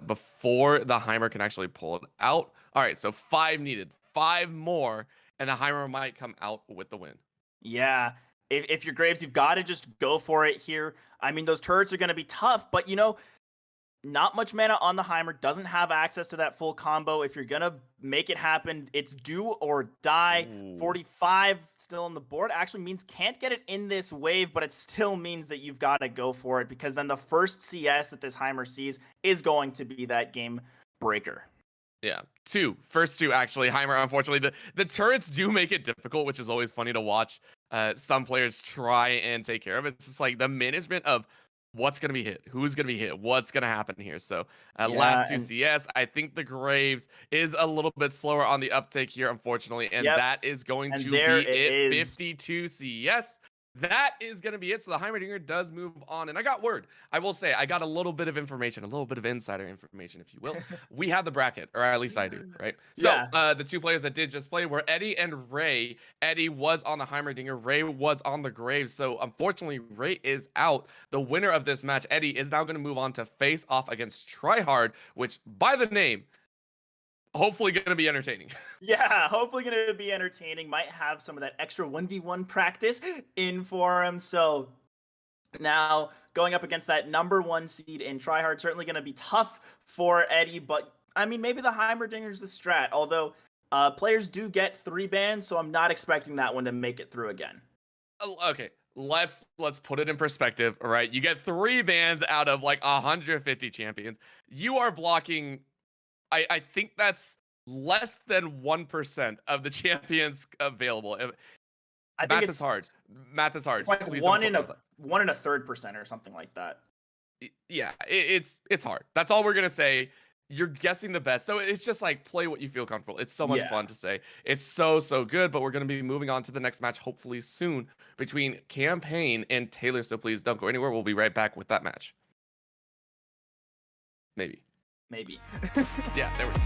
before the Heimer can actually pull it out. All right, so 5 needed. 5 more, and the Heimer might come out with the win. Yeah. If you're Graves, you've got to just go for it here. I mean, those turrets are going to be tough, but not much mana on the Heimer, doesn't have access to that full combo. If you're going to make it happen, it's do or die. Ooh. 45 still on the board actually means can't get it in this wave, but it still means that you've got to go for it because then the first CS that this Heimer sees is going to be that game breaker. Yeah, first two actually. Heimer, unfortunately, the turrets do make it difficult, which is always funny to watch. Some players try and take care of it. It's just like the management of what's gonna be hit, who's gonna be hit, what's gonna happen here. So last two CS, I think the Graves is a little bit slower on the uptake here, unfortunately, and that is going to be it. 52 CS. That is going to be it. So the Heimerdinger does move on. And I got word. I will say I got a little bit of information, a little bit of insider information, if you will. We have the bracket, or at least I do, right? So the two players that did just play were Eddie and Ray. Eddie was on the Heimerdinger. Ray was on the Graves. So unfortunately, Ray is out. The winner of this match, Eddie, is now going to move on to face off against Tryhard, which by the name, hopefully going to be entertaining. Yeah, hopefully going to be entertaining. Might have some of that extra 1v1 practice in for him. So now going up against that number 1 seed in Tryhard, certainly going to be tough for Eddie. But I mean, maybe the Heimerdinger's the strat. Although players do get 3 bans, so I'm not expecting that one to make it through again. Okay. Let's put it in perspective. All right. You get 3 bans out of like 150 champions. You are blocking, I think that's less than 1% of the champions available. I think Math is hard. Math is hard. It's like 1 in a 1/3% or something like that. Yeah, it's hard. That's all we're gonna say. You're guessing the best, so it's just like play what you feel comfortable. It's so much fun to say. It's so good. But we're gonna be moving on to the next match hopefully soon between Campaign and Taylor. So please don't go anywhere. We'll be right back with that match. Maybe. Yeah, there we go.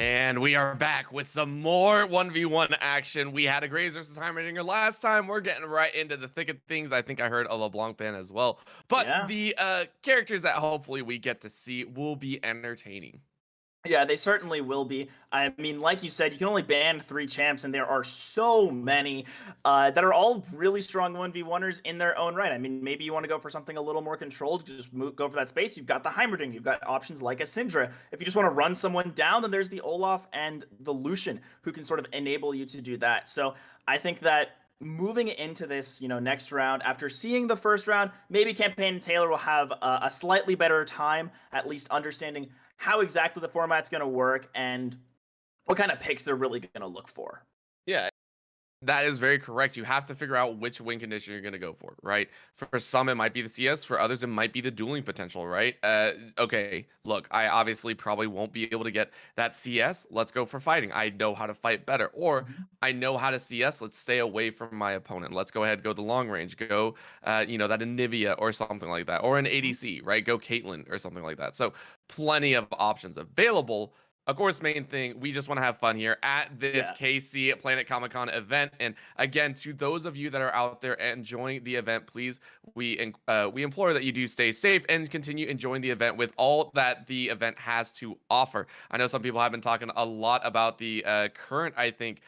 And we are back with some more 1v1 action. We had a Graves versus Heimerdinger last time. We're getting right into the thick of things. I think I heard a LeBlanc ban as well. But Yeah. the characters that hopefully we get to see will be entertaining. Yeah, they certainly will be. I mean, like you said, you can only ban 3 champs, and there are so many that are all really strong 1v1ers in their own right. I mean, maybe you want to go for something a little more controlled, just go for that space. You've got the Heimerdinger, you've got options like a Syndra. If you just want to run someone down, then there's the Olaf and the Lucian who can sort of enable you to do that. So I think that moving into this, next round, after seeing the first round, maybe Campaign and Taylor will have a slightly better time, at least understanding how exactly the format's going to work and what kind of picks they're really going to look for. Yeah, that is very correct. You have to figure out which win condition you're going to go for, right? For some, it might be the CS. For others, it might be the dueling potential, right? Okay, look, I obviously probably won't be able to get that CS. Let's go for fighting. I know how to fight better. Or Mhm. I know how to CS. Let's stay away from my opponent. Let's go ahead, go the long range. Go, that Anivia or something like that. Or an ADC, right? Go Caitlyn or something like that. So plenty of options available. Of course, main thing, we just want to have fun here at this Yeah. KC Planet Comic-Con event. And again, to those of you that are out there enjoying the event, please, we implore that you do stay safe and continue enjoying the event with all that the event has to offer. I know some people have been talking a lot about the current, I think,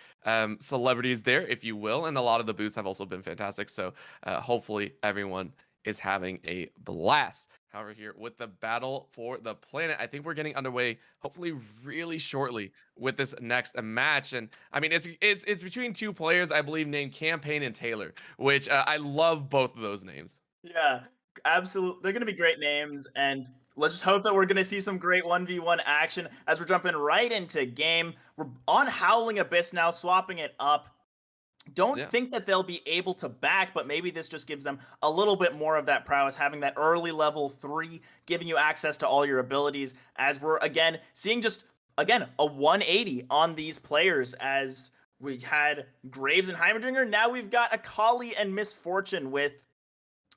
celebrities there, if you will, and a lot of the booths have also been fantastic. So hopefully everyone is having a blast. However, here with the battle for the planet, I think we're getting underway hopefully really shortly with this next match. And I mean, it's between two players, I believe, named Campaign and Taylor, which I love both of those names. Yeah, absolutely. They're going to be great names. And let's just hope that we're going to see some great 1v1 action as we're jumping right into game. We're on Howling Abyss now, swapping it up. Don't Yeah. think that they'll be able to back, but maybe this just gives them a little bit more of that prowess, having that early level 3, giving you access to all your abilities, as we're, again, seeing just, again, a 180 on these players as we had Graves and Heimerdinger. Now we've got Akali and Misfortune with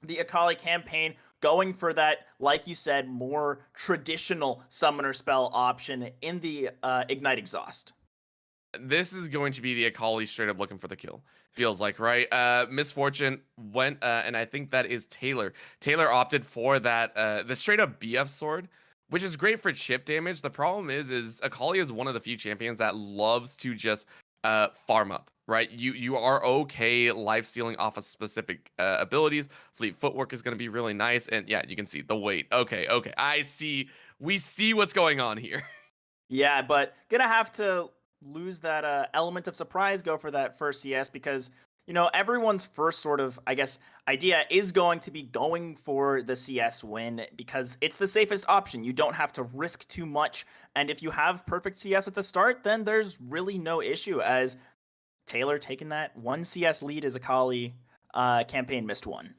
the Akali campaign going for that, like you said, more traditional summoner spell option in the Ignite Exhaust. This is going to be the Akali straight up looking for the kill. Feels like, right? Misfortune went, and I think that is Taylor. Taylor opted for that, the straight up BF sword, which is great for chip damage. The problem is Akali is one of the few champions that loves to just farm up, right? You are okay life stealing off of specific abilities. Fleet footwork is going to be really nice, and yeah, you can see the weight. Okay, I see. We see what's going on here. Yeah, but gonna have to lose that element of surprise, go for that first CS because everyone's first sort of, I guess, idea is going to be going for the CS win because it's the safest option. You don't have to risk too much, and if you have perfect CS at the start, then there's really no issue. As Taylor taking that 1 CS lead as Akali campaign missed one.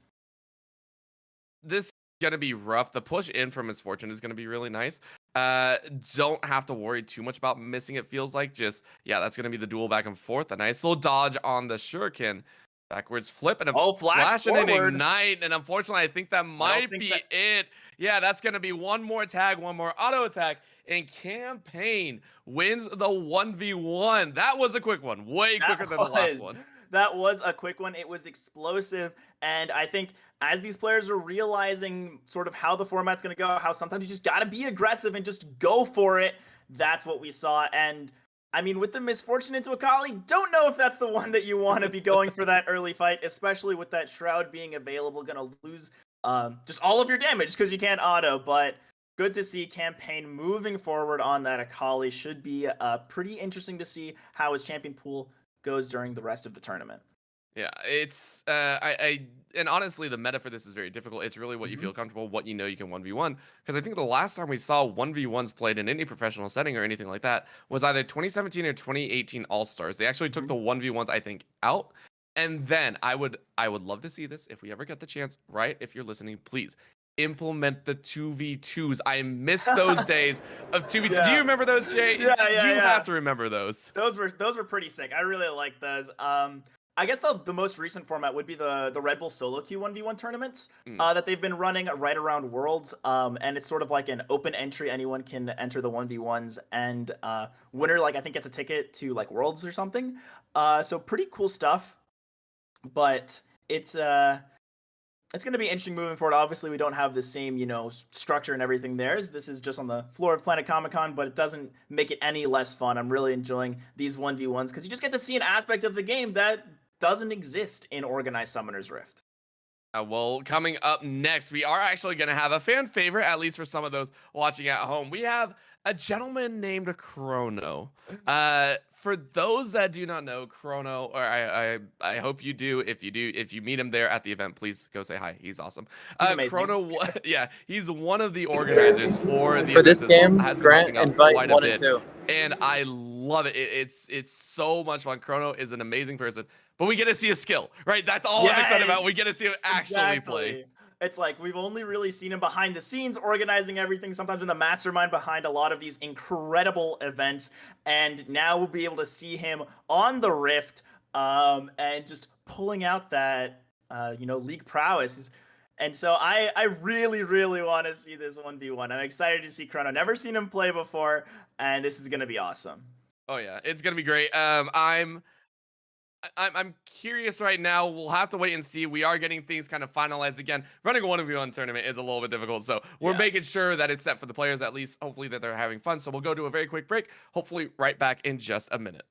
This is gonna be rough. The push in from Misfortune is gonna be really nice. Don't have to worry too much about missing. It feels like just yeah, that's gonna be the duel back and forth. A nice little dodge on the Shuriken, backwards flip and a Oh, flash flash and an forward. ignite. And unfortunately, I think that I don't might think be that. it. Yeah, that's gonna be one more tag, one more auto attack, and Campaign wins the 1v1. That was a quick one, way That quicker than the last was one. that was a quick one. It was explosive, and I think as these players are realizing sort of how the format's going to go, how sometimes you just got to be aggressive and just go for it. That's what we saw, and I mean, with the Misfortune into Akali, don't know if that's the one that you want to be going for that early fight, especially with that Shroud being available. Going to lose just all of your damage because you can't auto, but good to see Campaign moving forward on that Akali. Should be pretty interesting to see how his champion pool goes during the rest of the tournament. Yeah, it's and honestly, the meta for this is very difficult. It's really what you Mhm. feel comfortable, what you know you can 1v1. Because I think the last time we saw 1v1s played in any professional setting or anything like that was either 2017 or 2018 All Stars. They actually took Mhm. the 1v1s, I think, out. And then I would love to see this if we ever get the chance, right? If you're listening, please implement the 2v2s. I miss those days of 2v2. Do you Yeah. remember those, Jay? Yeah, yeah, You have yeah. to remember those. Those were pretty sick. I really like those. I guess the most recent format would be the Red Bull Solo Queue 1v1 tournaments Mm. that they've been running right around Worlds. And it's sort of like an open entry. Anyone can enter the 1v1s, and winner, like, I think gets a ticket to like Worlds or something. So pretty cool stuff. But it's going to be interesting moving forward. Obviously, we don't have the same, structure and everything there. This is just on the floor of Planet Comicon, but it doesn't make it any less fun. I'm really enjoying these 1v1s because you just get to see an aspect of the game that doesn't exist in Organized Summoner's Rift. Well, coming up next, we are actually going to have a fan favorite, at least for some of those watching at home. We have a gentleman named Chrono. For those that do not know Chrono, or I hope you do. If you meet him there at the event, please go say hi. He's awesome. He's amazing. Chrono, yeah, he's one of the organizers for the For event this as well. game, Has been Grant, helping out invite quite a 1 and bit, 2. and I love it. It's so much fun. Chrono is an amazing person. But we get to see his skill, right? That's all I'm excited about. We get to see him actually play. It's like we've only really seen him behind the scenes organizing everything, sometimes in the mastermind behind a lot of these incredible events. And now we'll be able to see him on the Rift and just pulling out that, league prowess. And so I really, really want to see this 1v1. I'm excited to see Chrono. Never seen him play before, and this is going to be awesome. Oh yeah, it's gonna be great. I'm curious right now. We'll have to wait and see. We are getting things kind of finalized again. Running a 1v1 tournament is a little bit difficult, so we're making sure that it's set for the players, at least hopefully that they're having fun. So we'll go to a very quick break. Hopefully right back in just a minute.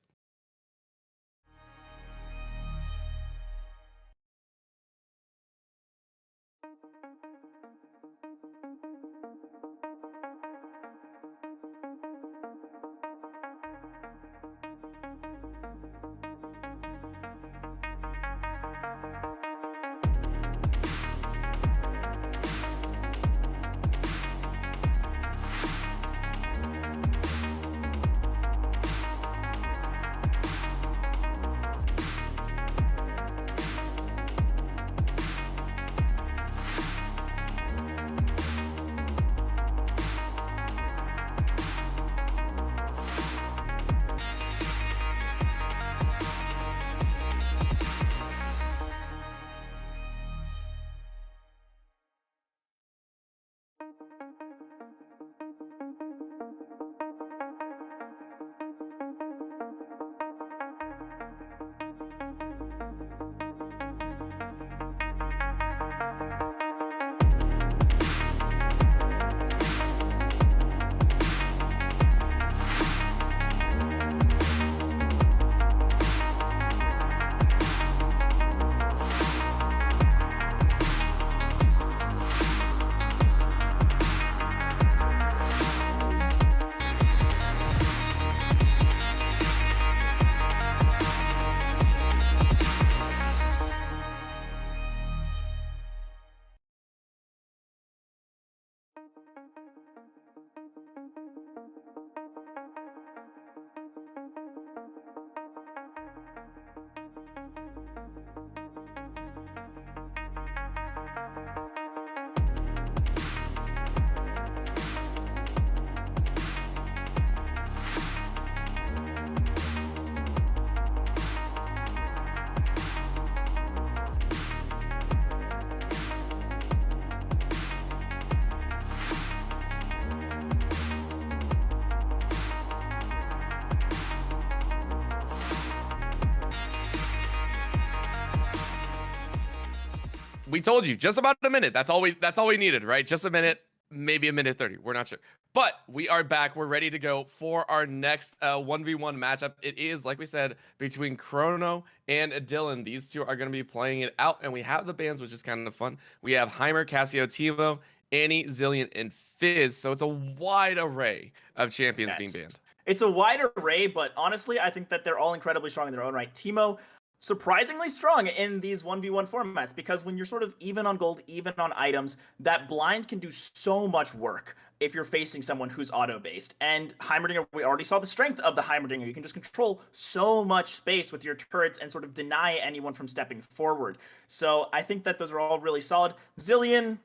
We told you just about a minute. That's all we needed, right? Just a minute, maybe a minute 30. We're not sure. But we are back. We're ready to go for our next 1v1 matchup. It is, like we said, between Chrono and Dylan. These two are going to be playing it out, and we have the bans, which is kind of fun. We have Heimer, Cassio, Timo, Annie, Zillion, and Fizz. So it's a wide array of champions being banned. It's a wide array, but honestly, I think that they're all incredibly strong in their own right. Timo, surprisingly strong in these 1v1 formats, because when you're sort of even on gold, even on items, that blind can do so much work if you're facing someone who's auto-based. And Heimerdinger, we already saw the strength of the Heimerdinger. You can just control so much space with your turrets and sort of deny anyone from stepping forward. So I think that those are all really solid. Zillion,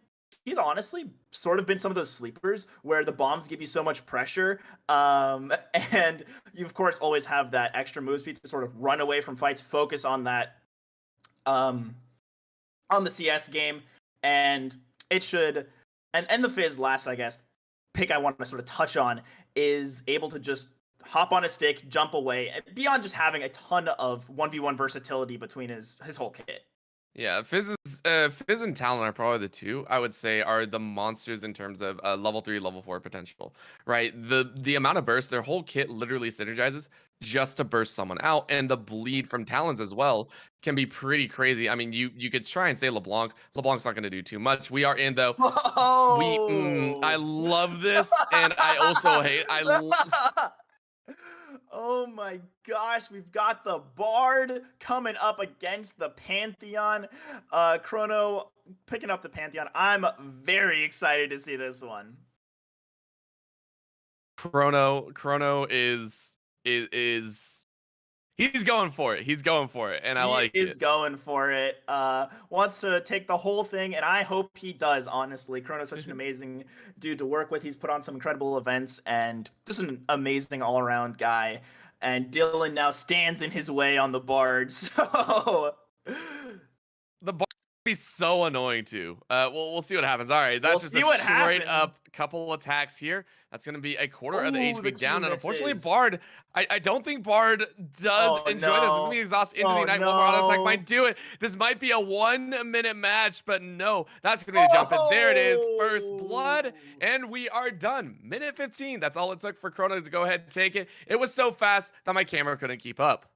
he's honestly sort of been some of those sleepers where the bombs give you so much pressure, and you of course always have that extra move speed to sort of run away from fights, focus um, on the CS game, and it should. And the Fizz last, I guess, pick I want to sort of touch on is able to just hop on a stick, jump away, beyond just having a ton of 1v1 versatility between his whole kit. Yeah, Fizz and Talon are probably the two I would say are the monsters in terms of level 3, level 4 potential, right? The amount of burst, their whole kit literally synergizes just to burst someone out, and the bleed from Talons as well can be pretty crazy. I mean, you could try and say LeBlanc. LeBlanc's not going to do too much. We are in though. I Whoa! love this, and I also hate. Oh my gosh, we've got the Bard coming up against the Pantheon. Chrono picking up the Pantheon. I'm very excited to see this one. Chrono is he's going for it. He's going for it, and I He like is it. going for it. Wants to take the whole thing, and I hope he does, honestly. Chrono's such an amazing dude to work with. He's put on some incredible events and just an amazing all around guy. And Dylan now stands in his way on the Bard. So The bar be so annoying too. We'll see what happens. All right, we'll that's just a see what straight happens. up couple attacks here. That's gonna be a quarter of the Oh, the HP Q down, and unfortunately, misses. Bard. I don't think Bard does Oh enjoy this. It's gonna be no. exhaust into the Oh night. One more auto attack no. might do it. This might be a 1 minute match, but no, that's gonna be the jump. And there it is, first blood, Oh! and we are done. Minute 15. That's all it took for Chrono to go ahead and take it. It was so fast that my camera couldn't keep up.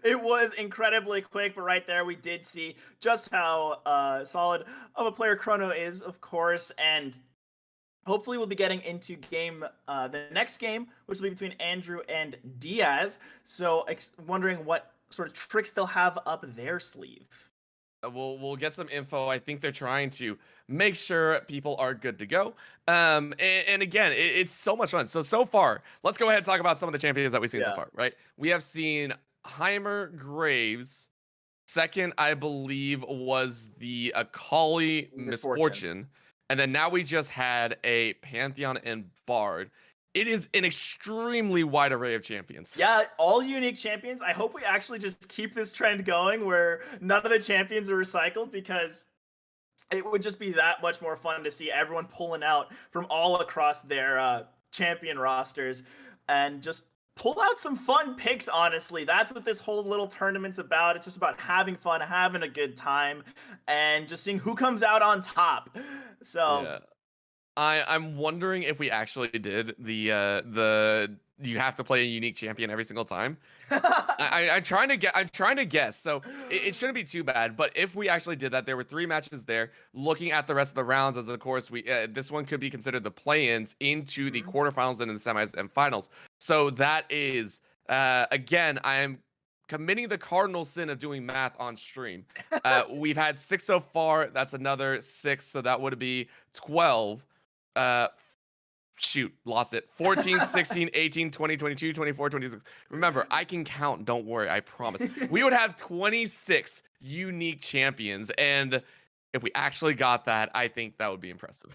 It was incredibly quick, but right there we did see just how solid of a player Chrono is, of course, and hopefully we'll be getting into the next game, which will be between Andrew and Diaz. So wondering what sort of tricks they'll have up their sleeve. We'll get some info. I think they're trying to make sure people are good to go. And again, it's so much fun. So far, let's go ahead and talk about some of the champions that we've seen so Yeah. far. Right, we have seen Heimer Graves. Second, I believe, was the Akali Misfortune. Misfortune, and then now we just had a Pantheon and Bard. It is an extremely wide array of champions. Yeah, all unique champions. I hope we actually just keep this trend going where none of the champions are recycled, because it would just be that much more fun to see everyone pulling out from all across their champion rosters and just pull out some fun picks. Honestly, that's what this whole little tournament's about. It's just about having fun, having a good time, and just seeing who comes out on top. So Yeah. I'm wondering if we actually did the you have to play a unique champion every single time. I'm trying to guess. So it shouldn't be too bad. But if we actually did that, there were 3 matches there. Looking at the rest of the rounds, as of course we this one could be considered the play-ins into the Mhm. quarterfinals and in the semis and finals. So that is again, I am committing the cardinal sin of doing math on stream. We've had 6 so far. That's another 6, so that would be 12. Uh, shoot, lost it. 14, 16, 18, 20, 22, 24, 26. Remember, I can count. Don't worry. I promise. We would have 26 unique champions. And if we actually got that, I think that would be impressive.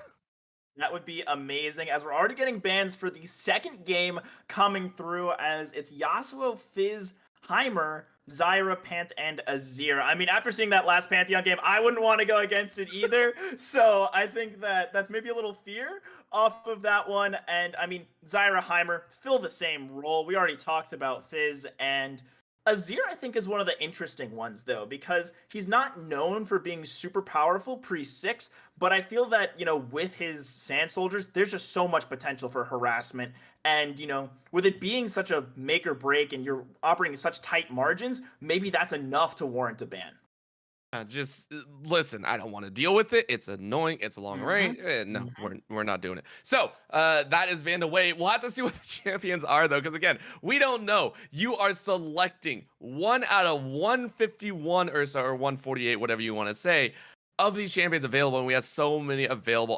That would be amazing, as we're already getting bans for the second game coming through, as it's Yasuo, Fizz, Heimer, Zyra, Panth, and Azir. I mean, after seeing that last Pantheon game, I wouldn't want to go against it either. So I think that that's maybe a little fear off of that one. And I mean, Zyra, Heimer fill the same role. We already talked about Fizz, and Azir, I think, is one of the interesting ones, though, because he's not known for being super powerful pre-6, but I feel that, with his Sand Soldiers, there's just so much potential for harassment. And, with it being such a make or break and you're operating such tight margins, maybe that's enough to warrant a ban. Just listen. I don't want to deal with it. It's annoying. It's a long Mm-hmm. range. No, Mm-hmm. we're not doing it. So that is banned away. We'll have to see what the champions are though, because again, we don't know. You are selecting 1 out of 151 or so, or 148, whatever you want to say, of these champions available, and we have so many available.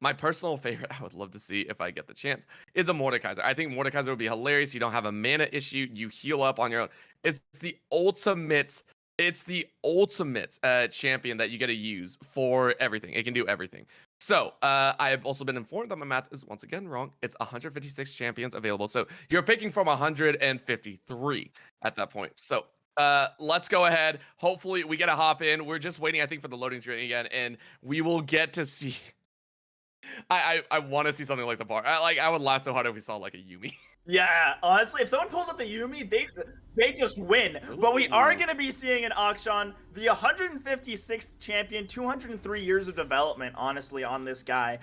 My personal favorite, I would love to see if I get the chance, is a Mordekaiser. I think Mordekaiser would be hilarious. You don't have a mana issue. You heal up on your own. It's the ultimate It's the ultimate champion that you get to use for everything. It can do everything. So I have also been informed that my math is once again wrong. It's 156 champions available. So you're picking from 153 at that point. So let's go ahead. Hopefully we get a hop in. We're just waiting, I think, for the loading screen again, and we will get to see. I want to see something like the bar. I would laugh so hard if we saw like a Yumi. Yeah, honestly, if someone pulls up the Yumi, they just win. But we are Ooh. going to be seeing an Akshan, the 156th champion, 203 years of development, honestly, on this guy,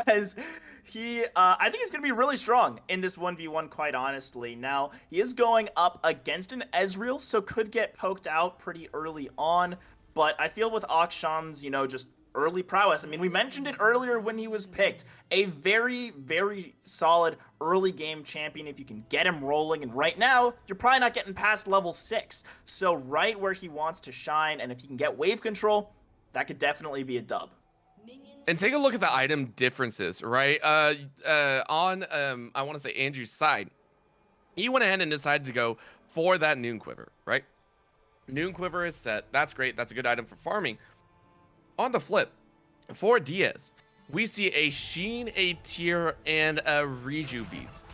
as he, I think he's going to be really strong in this 1v1, quite honestly. Now, he is going up against an Ezreal, so could get poked out pretty early on. But I feel with Akshan's, just early prowess. I mean, we mentioned it earlier when he was picked. A very, very solid early game champion if you can get him rolling. And right now, you're probably not getting past level 6. So right where he wants to shine, and if he can get wave control, that could definitely be a dub. And take a look at the item differences, right? On I want to say Andrew's side, he went ahead and decided to go for that Noon Quiver, right? Noon Quiver is set. That's great. That's a good item for farming. On the flip, for Diaz, we see a Sheen, a Tear, and a Reju beats.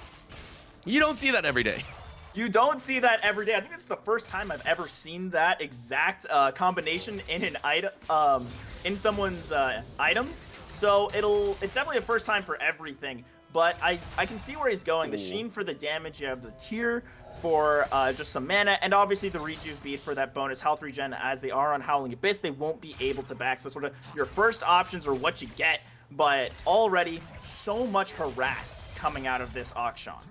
You don't see that every day. You don't see that every day. I think it's the first time I've ever seen that exact combination in an item, in someone's items. So it's definitely a first time for everything. But I can see where he's going. The Sheen for the damage, you have the Tear for just some mana, and obviously the Rejuve beat for that bonus health regen. As they are on Howling Abyss, they won't be able to back. So sort of your first options are what you get, but already so much harass coming out of this Akshan.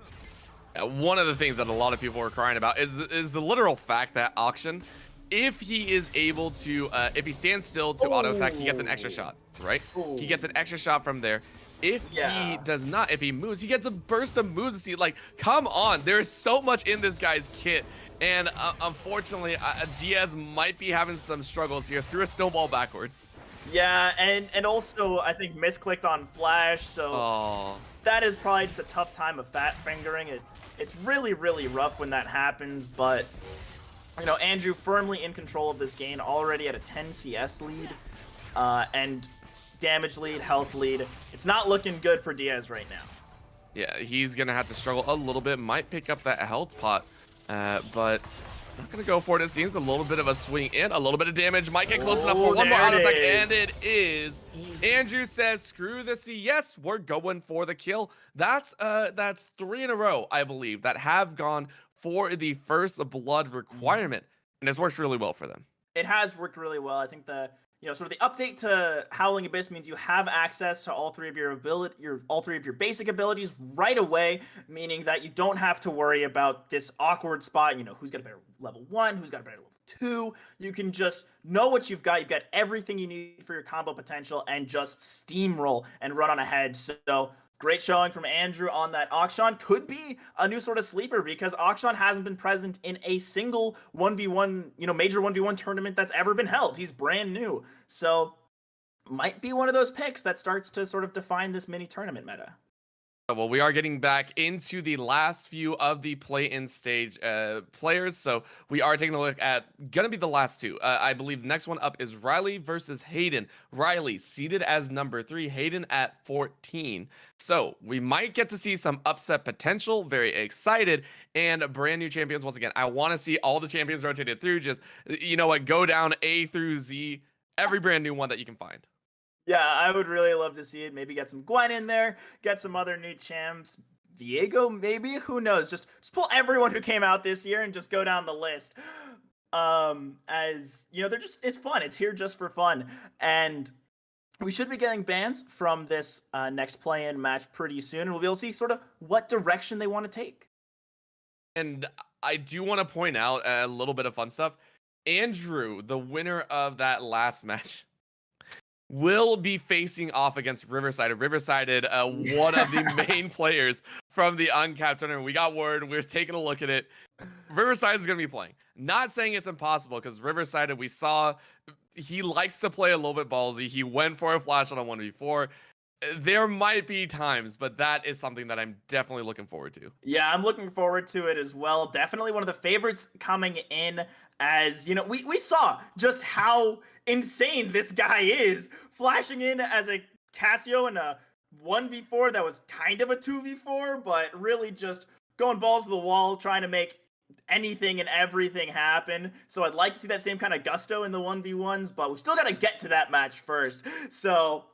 One of the things that a lot of people are crying about is the literal fact that Auction, if he is able to, if he stands still to auto attack, he gets an extra shot, right? Ooh. He gets an extra shot from there. If he does not, if he moves, he gets a burst of moves. See, like, come on, there's so much in this guy's kit, and unfortunately, Diaz might be having some struggles here. Threw a snowball backwards. Yeah, and also I think misclicked on flash, so that is probably just a tough time of fat fingering. It's really, really rough when that happens, but Andrew firmly in control of this game, already at a 10 CS lead, and damage lead, health lead. It's not looking good for Diaz right now. Yeah, he's gonna have to struggle a little bit. Might pick up that health pot, but not gonna go for it. It seems a little bit of a swing in, a little bit of damage. Might get close enough for one more auto attack, and it is. Andrew says, "Screw the CS. We're going for the kill." That's 3 in a row, I believe, that have gone for the first blood requirement, and it's worked really well for them. It has worked really well. I think sort of the update to Howling Abyss means you have access to all three of your basic abilities right away, meaning that you don't have to worry about this awkward spot. Who's got a better level 1, who's got a better level 2. You can just know what you've got. You've got everything you need for your combo potential and just steamroll and run on ahead. So great showing from Andrew on that Akshan. Could be a new sort of sleeper because Akshan hasn't been present in a single 1v1, major 1v1 tournament that's ever been held. He's brand new. So might be one of those picks that starts to sort of define this mini tournament meta. Well, we are getting back into the last few of the play-in stage players, so we are taking a look at gonna be the last two. I believe the next one up is Riley versus Hayden. Riley seated as number 3, Hayden at 14. So we might get to see some upset potential. Very excited, and brand new champions once again. I want to see all the champions rotated through. Just go down A through Z, every brand new one that you can find. Yeah, I would really love to see it. Maybe get some Gwen in there, get some other new champs. Viego, maybe? Who knows? Just pull everyone who came out this year and just go down the list. It's fun. It's here just for fun. And we should be getting bans from this next play-in match pretty soon. And we'll be able to see sort of what direction they want to take. And I do want to point out a little bit of fun stuff. Andrew, the winner of that last match, will be facing off against Riverside. Riverside, one of the main players from the uncapped tournament. We got word. We're taking a look at it. Riverside is going to be playing. Not saying it's impossible, because Riverside, we saw, he likes to play a little bit ballsy. He went for a flash on a 1v4. There might be times, but that is something that I'm definitely looking forward to. Yeah, I'm looking forward to it as well. Definitely one of the favorites coming in as you know, we saw just how insane this guy is, flashing in as a Casio in a 1v4 that was kind of a 2v4, but really just going balls to the wall, trying to make anything and everything happen. So I'd like to see that same kind of gusto in the 1v1s, but we still got to get to that match first. So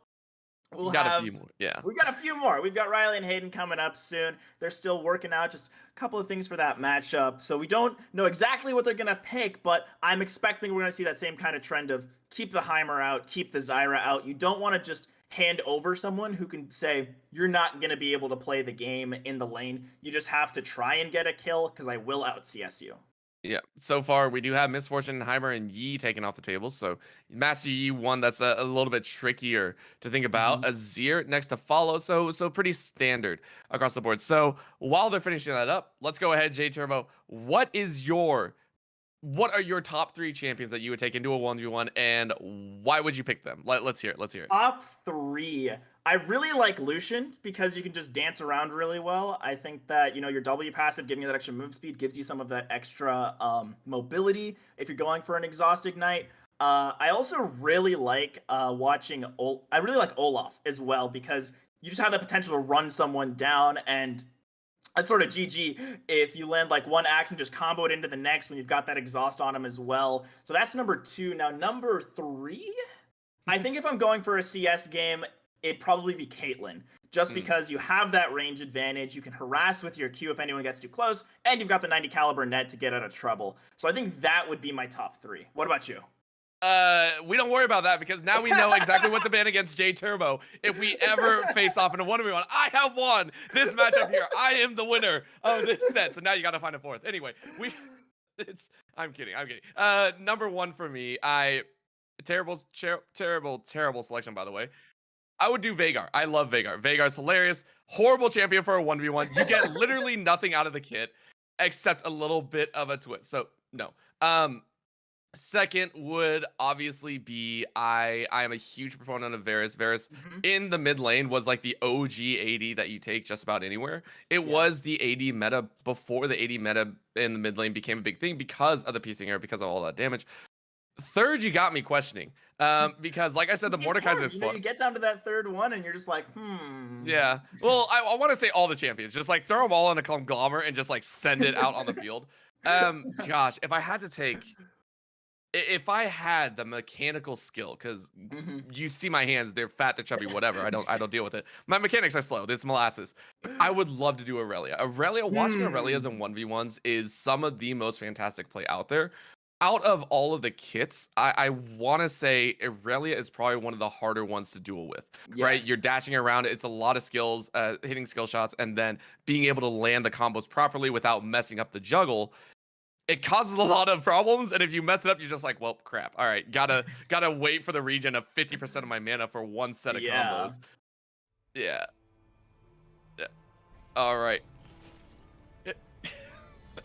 You we'll got a have few more. Yeah. we got a few more. We've got Riley and Hayden coming up soon. They're still working out just a couple of things for that matchup. So we don't know exactly what they're going to pick, but I'm expecting we're going to see that same kind of trend of keep the Heimer out, keep the Zyra out. You don't want to just hand over someone who can say, you're not going to be able to play the game in the lane. You just have to try and get a kill because I will out CS you. Yeah, so far we do have Misfortune, Heimer, and Yi taken off the table. So Master Yi one that's a little bit trickier to think about. Azir next to follow, so pretty standard across the board. So while they're finishing that up, let's go ahead, J Turbo. What are your top 3 champions that you would take into a 1v1, and why would you pick them? Let's hear it. Let's hear it. Top 3. I really like Lucian because you can just dance around really well. I think that, you know, your W passive giving you that extra move speed gives you some of that extra mobility if you're going for an exhaust ignite. I also really like watching I really like Olaf as well because you just have the potential to run someone down, and that's sort of GG if you land like one axe and just combo it into the next when you've got that exhaust on him as well. So that's number 2. Now, number 3, I think if I'm going for a CS game, it'd probably be Caitlyn. Just because you have that range advantage, you can harass with your Q if anyone gets too close, and you've got the 90 caliber net to get out of trouble. So I think that would be my top 3. What about you? We don't worry about that because now we know exactly what to ban against J Turbo if we ever face off in a 1v1. I have won this matchup here. I am the winner of this set. So now you got to find a 4th. Anyway, I'm kidding. Number 1 for me, terrible selection, by the way. I would do Veigar. I love Veigar. Veigar's hilarious. Horrible champion for a 1v1. You get literally nothing out of the kit except a little bit of a twist. So, no. Second would obviously be I am a huge proponent of Varus. Varus in the mid lane was like the OG AD that you take just about anywhere. It was the AD meta before the AD meta in the mid lane became a big thing because of the piecing error, because of all that damage. Third, you got me questioning. Because like I said, the Mordekaiser is fun. You get down to that third one and you're just like, Yeah. Well, I want to say all the champions. Just like throw them all in a conglomerate and just like send it out on the field. Gosh, if I had to take... If I had the mechanical skill, because you see my hands, they're fat, they're chubby, whatever. I don't deal with it. My mechanics are slow. It's molasses. I would love to do Aurelia. Watching Aurelia's in 1v1s is some of the most fantastic play out there. Out of all of the kits, I want to say Aurelia is probably one of the harder ones to duel with, right? You're dashing around. It's a lot of skills, hitting skill shots, and then being able to land the combos properly without messing up the juggle. It causes a lot of problems, and if you mess it up, you're just like, well, crap. All right, gotta wait for the regen of 50% of my mana for one set of combos. Yeah. All right.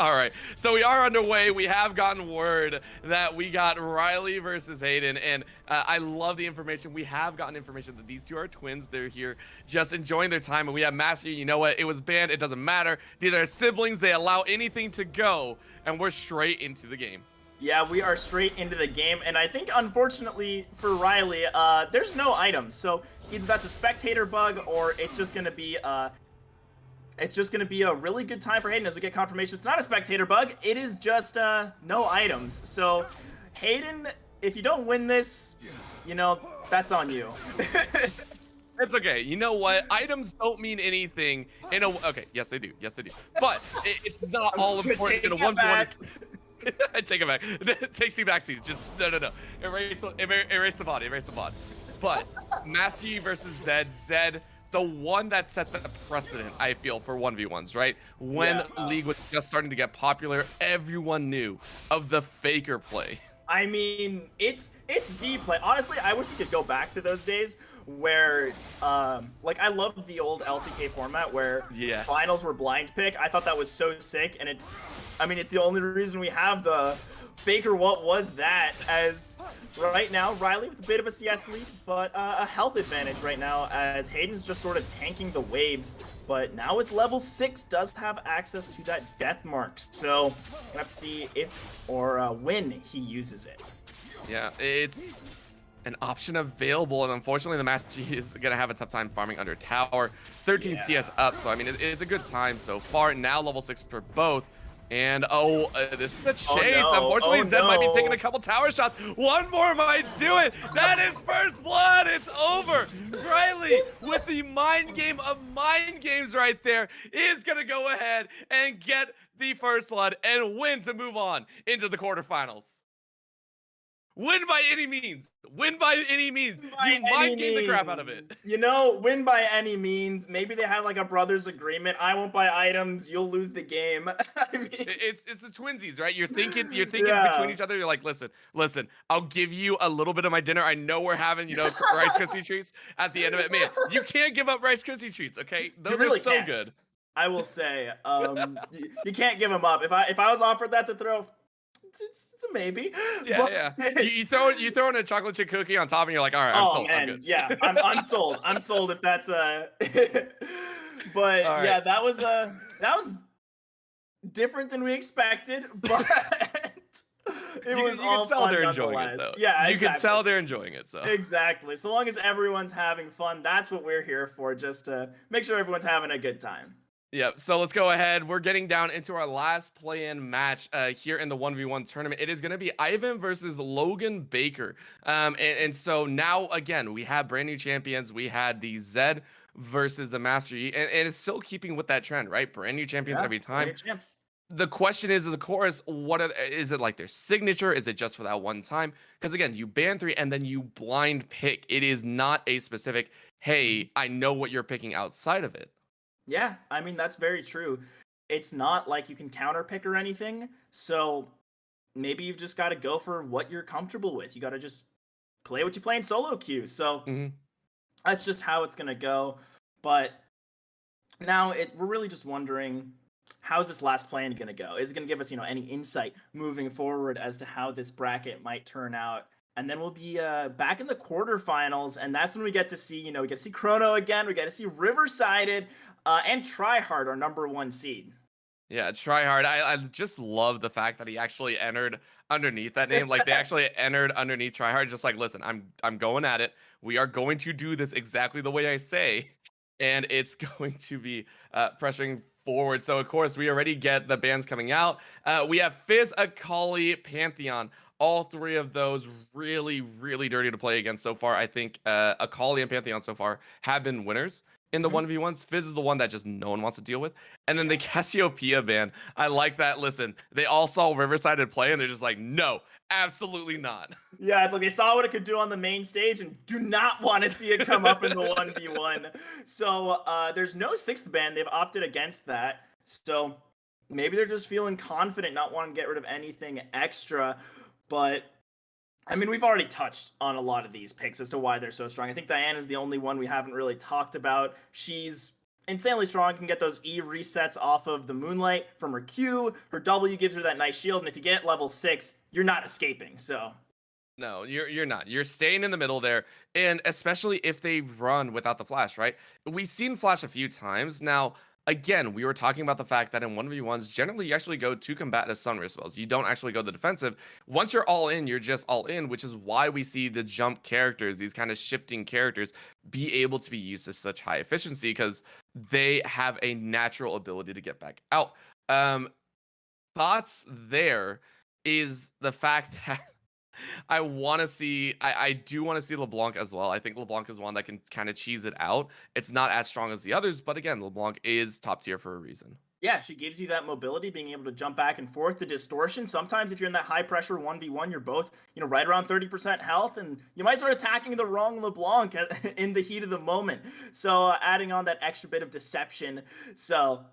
All right, so we are underway. We have gotten word that we got Riley versus Hayden, and I love the information. We have gotten information that these two are twins. They're here just enjoying their time, and we have Master. You know what? It was banned. It doesn't matter. These are siblings. They allow anything to go, and we're straight into the game. Yeah, we are straight into the game, and I think, unfortunately for Riley, there's no items. So either that's a spectator bug, or it's just going to be... It's just going to be a really good time for Hayden as we get confirmation. It's not a spectator bug. It is just no items. So, Hayden, if you don't win this, you know, that's on you. It's okay. You know what? Items don't mean anything in a... Okay, yes, they do. Yes, they do. But it's not all important in a 1v1. I take it back. It takes you back, seats. Just, no. Erase the body. Erase the body. But, Master Yi versus Zed. Zed... the one that set the precedent, I feel, for 1v1s, right? When League was just starting to get popular, everyone knew of the faker play. I mean, it's the play. Honestly, I wish we could go back to those days where like I loved the old LCK format where Yes. finals were blind pick. I thought that was so sick, and I mean, it's the only reason we have the Faker. What was that? As right now, Riley with a bit of a CS lead, but a health advantage right now as Hayden's just sort of tanking the waves. But now with level 6, does have access to that death mark. So we'll have to see if or when he uses it. Yeah, it's an option available, and unfortunately the Master Yi is going to have a tough time farming under tower. 13 Yeah. CS up, so I mean, it's a good time so far. Now level 6 for both. And this is a chase. no. Unfortunately, Oh, Zed might be no. taking a couple tower shots. One more might do it. That is first blood. It's over. Riley, with the mind game of mind games right there, is going to go ahead and get the first blood and win to move on into the quarterfinals. Win by any means. Win by any means. You mind game the crap out of it. You know, win by any means. Maybe they have like a brothers agreement. I won't buy items. You'll lose the game. I mean, it's the twinsies, right? You're thinking yeah. between each other. You're like, listen. I'll give you a little bit of my dinner. I know we're having Rice Krispie treats at the end of it. Man, you can't give up Rice Krispie treats. Okay, those really are so can't. good. I will say, you can't give them up. If I was offered that to throw, it's a maybe. Yeah, yeah. You throw in a chocolate chip cookie on top, and you're like, all right, I'm sold. Man, I'm good. Yeah, I'm sold. I'm sold if that's But All yeah, right. that was different than we expected, but it was you all can tell fun they're enjoying it, nonetheless. though. Yeah, You exactly. can tell they're enjoying it. So exactly. So long as everyone's having fun, that's what we're here for. Just to make sure everyone's having a good time. yeah, so let's go ahead. We're getting down into our last play-in match here in the 1v1 tournament. It is going to be Ivan versus Logan Baker. And so now, again, we have brand new champions. We had the Zed versus the Master Yi, and it's still keeping with that trend, right? Brand new champions every time. Champs. The question is of course, is it like their signature? Is it just for that one time? Because again, you ban 3 and then you blind pick. It is not a specific, hey, I know what you're picking outside of it. Yeah, I mean, that's very true. It's not like you can counter pick or anything. So maybe you've just got to go for what you're comfortable with. You got to just play what you play in solo queue. So that's just how it's going to go. But now we're really just wondering, how's this last plan going to go? Is it going to give us, any insight moving forward as to how this bracket might turn out? And then we'll be back in the quarterfinals, and that's when we get to see, we get to see Chrono again, we get to see Riversided, and Tryhard, our #1 seed. Yeah, Tryhard. I just love the fact that he actually entered underneath that name. Like they actually entered underneath Tryhard, just like, listen, I'm going at it. We are going to do this exactly the way I say, and it's going to be pressuring forward. So of course we already get the bans coming out. We have Fizz, Akali, Pantheon. All three of those really, really dirty to play against so far. I think Akali and Pantheon so far have been winners in the 1v1s. Fizz is the one that just no one wants to deal with. And then the Cassiopeia ban. I like that. Listen, they all saw Riverside play and they're just like, no, absolutely not. Yeah, it's like they saw what it could do on the main stage and do not want to see it come up in the 1v1. So there's no 6th ban. They've opted against that. So maybe they're just feeling confident, not wanting to get rid of anything extra. But I mean, we've already touched on a lot of these picks as to why they're so strong. I think Diana's the only one we haven't really talked about. She's insanely strong, can get those E resets off of the Moonlight from her Q. Her W gives her that nice shield, and if you get level 6, you're not escaping. So no, you're not. You're staying in the middle there, and especially if they run without the flash, right? We've seen flash a few times now. Again, we were talking about the fact that in 1v1s, generally you actually go to combative sunray spells. You don't actually go the defensive. Once you're all in, you're just all in, which is why we see the jump characters, these kind of shifting characters, be able to be used to such high efficiency because they have a natural ability to get back out. Thoughts there is the fact that I want to see, I do want to see LeBlanc as well. I think LeBlanc is one that can kind of cheese it out. It's not as strong as the others, but again, LeBlanc is top tier for a reason. yeah, she gives you that mobility, being able to jump back and forth, the distortion. Sometimes if you're in that high pressure 1v1, you're both, right around 30% health, and you might start attacking the wrong LeBlanc in the heat of the moment. So adding on that extra bit of deception. So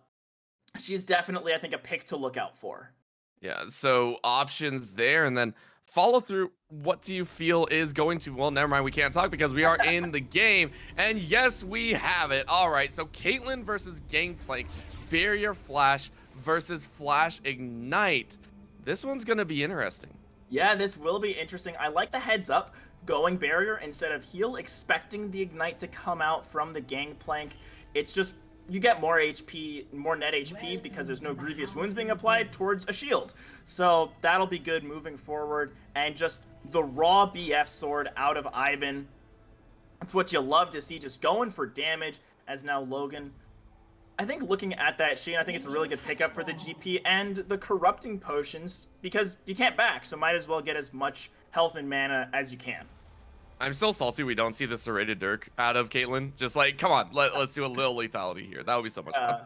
she's definitely, I think, a pick to look out for. Yeah, so options there. And then follow through. What do you feel is going to? Well, never mind. We can't talk because we are in the game. And yes, we have it. All right. So Caitlyn versus Gangplank, Barrier Flash versus Flash Ignite. This one's going to be interesting. Yeah, this will be interesting. I like the heads up going barrier instead of heal, expecting the ignite to come out from the Gangplank. It's just you get more HP, more net HP because there's no grievous wounds being applied towards a shield. So that'll be good moving forward. And just the raw BF sword out of Ivan. That's what you love to see, just going for damage. As now Logan, I think looking at that Sheen, I think it's a really good pickup for the GP and the corrupting potions because you can't back, so might as well get as much health and mana as you can. I'm still salty we don't see the serrated Dirk out of Caitlyn. Just like, come on, let's do a little lethality here. That would be so much fun.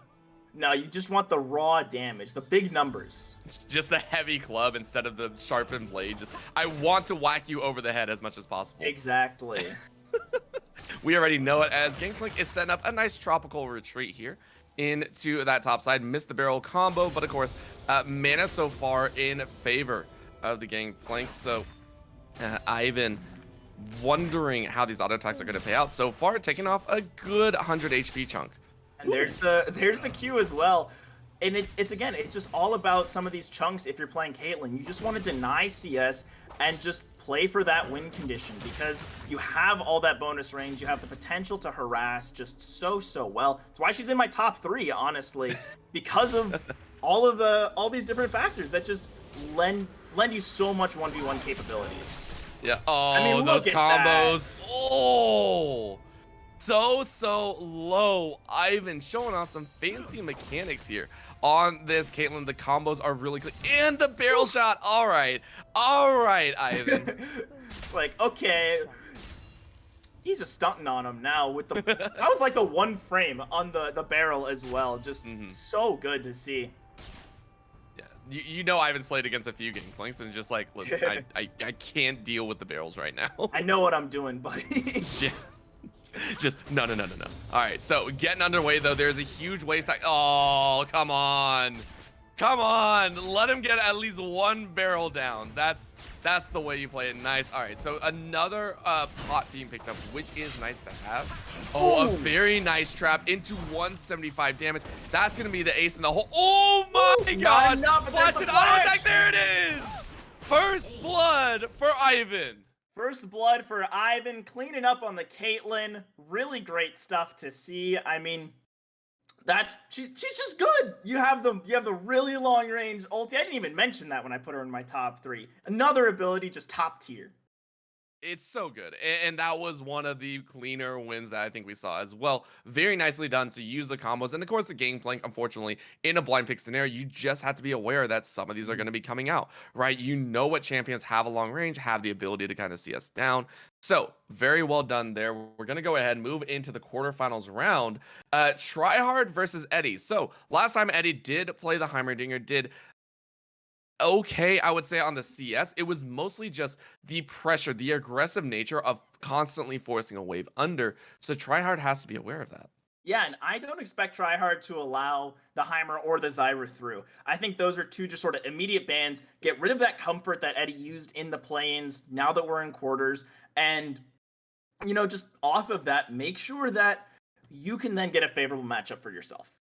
No, you just want the raw damage, the big numbers. Just the heavy club instead of the sharpened blade. Just, I want to whack you over the head as much as possible. Exactly. We already know it, as Gangplank is setting up a nice tropical retreat here into that top side. Missed the barrel combo, but of course, mana so far in favor of the Gangplank. So Ivan wondering how these auto attacks are going to pay out. So far, taking off a good 100 HP chunk. And there's the Q as well. And it's again, it's just all about some of these chunks. If you're playing Caitlyn, you just want to deny CS and just play for that win condition because you have all that bonus range. You have the potential to harass just so well. That's why she's in my top 3, honestly, because of all these different factors that just lend you so much 1v1 capabilities. Yeah. Oh, I mean, those combos. That. Oh, so low. Ivan showing off some fancy mechanics here on this Caitlyn. The combos are really clean. And the barrel shot. All right, Ivan. It's like, okay. He's just stunting on him now with the that was like the one frame on the barrel as well. Just so good to see. You know Ivan's played against a few Gangplanks and just like, listen, I can't deal with the barrels right now. I know what I'm doing, buddy. Yeah. Just no. All right, so getting underway though. There's a huge waste. Oh, come on, let him get at least one barrel down. That's the way you play it. Nice. All right, so another pot being picked up, which is nice to have. Oh, a very nice trap into 175 damage. That's gonna be the ace in the hole. Oh my gosh! Flash and auto attack. There it is. First blood for Ivan. First blood for Ivan, cleaning up on the Caitlyn. Really great stuff to see. I mean, she's just good. You have the really long range ulti. I didn't even mention that when I put her in my top 3. Another ability, just top tier. It's so good, and that was one of the cleaner wins that I think we saw as well. Very nicely done to use the combos, and of course the Gangplank, unfortunately, in a blind pick scenario, you just have to be aware that some of these are going to be coming out, right? You know what champions have a long range, have the ability to kind of see us down. So very well done there. We're going to go ahead and move into the quarterfinals round. Tryhard versus Eddie. So last time Eddie did play the Heimerdinger, did okay, I would say on the CS. It was mostly just the pressure, the aggressive nature of constantly forcing a wave under. So Tryhard has to be aware of that. Yeah, and I don't expect Tryhard to allow the Heimer or the Zyra through. I think those are two just sort of immediate bans. Get rid of that comfort that Eddie used in the play-ins now that we're in quarters. And, you know, just off of that, make sure that you can then get a favorable matchup for yourself.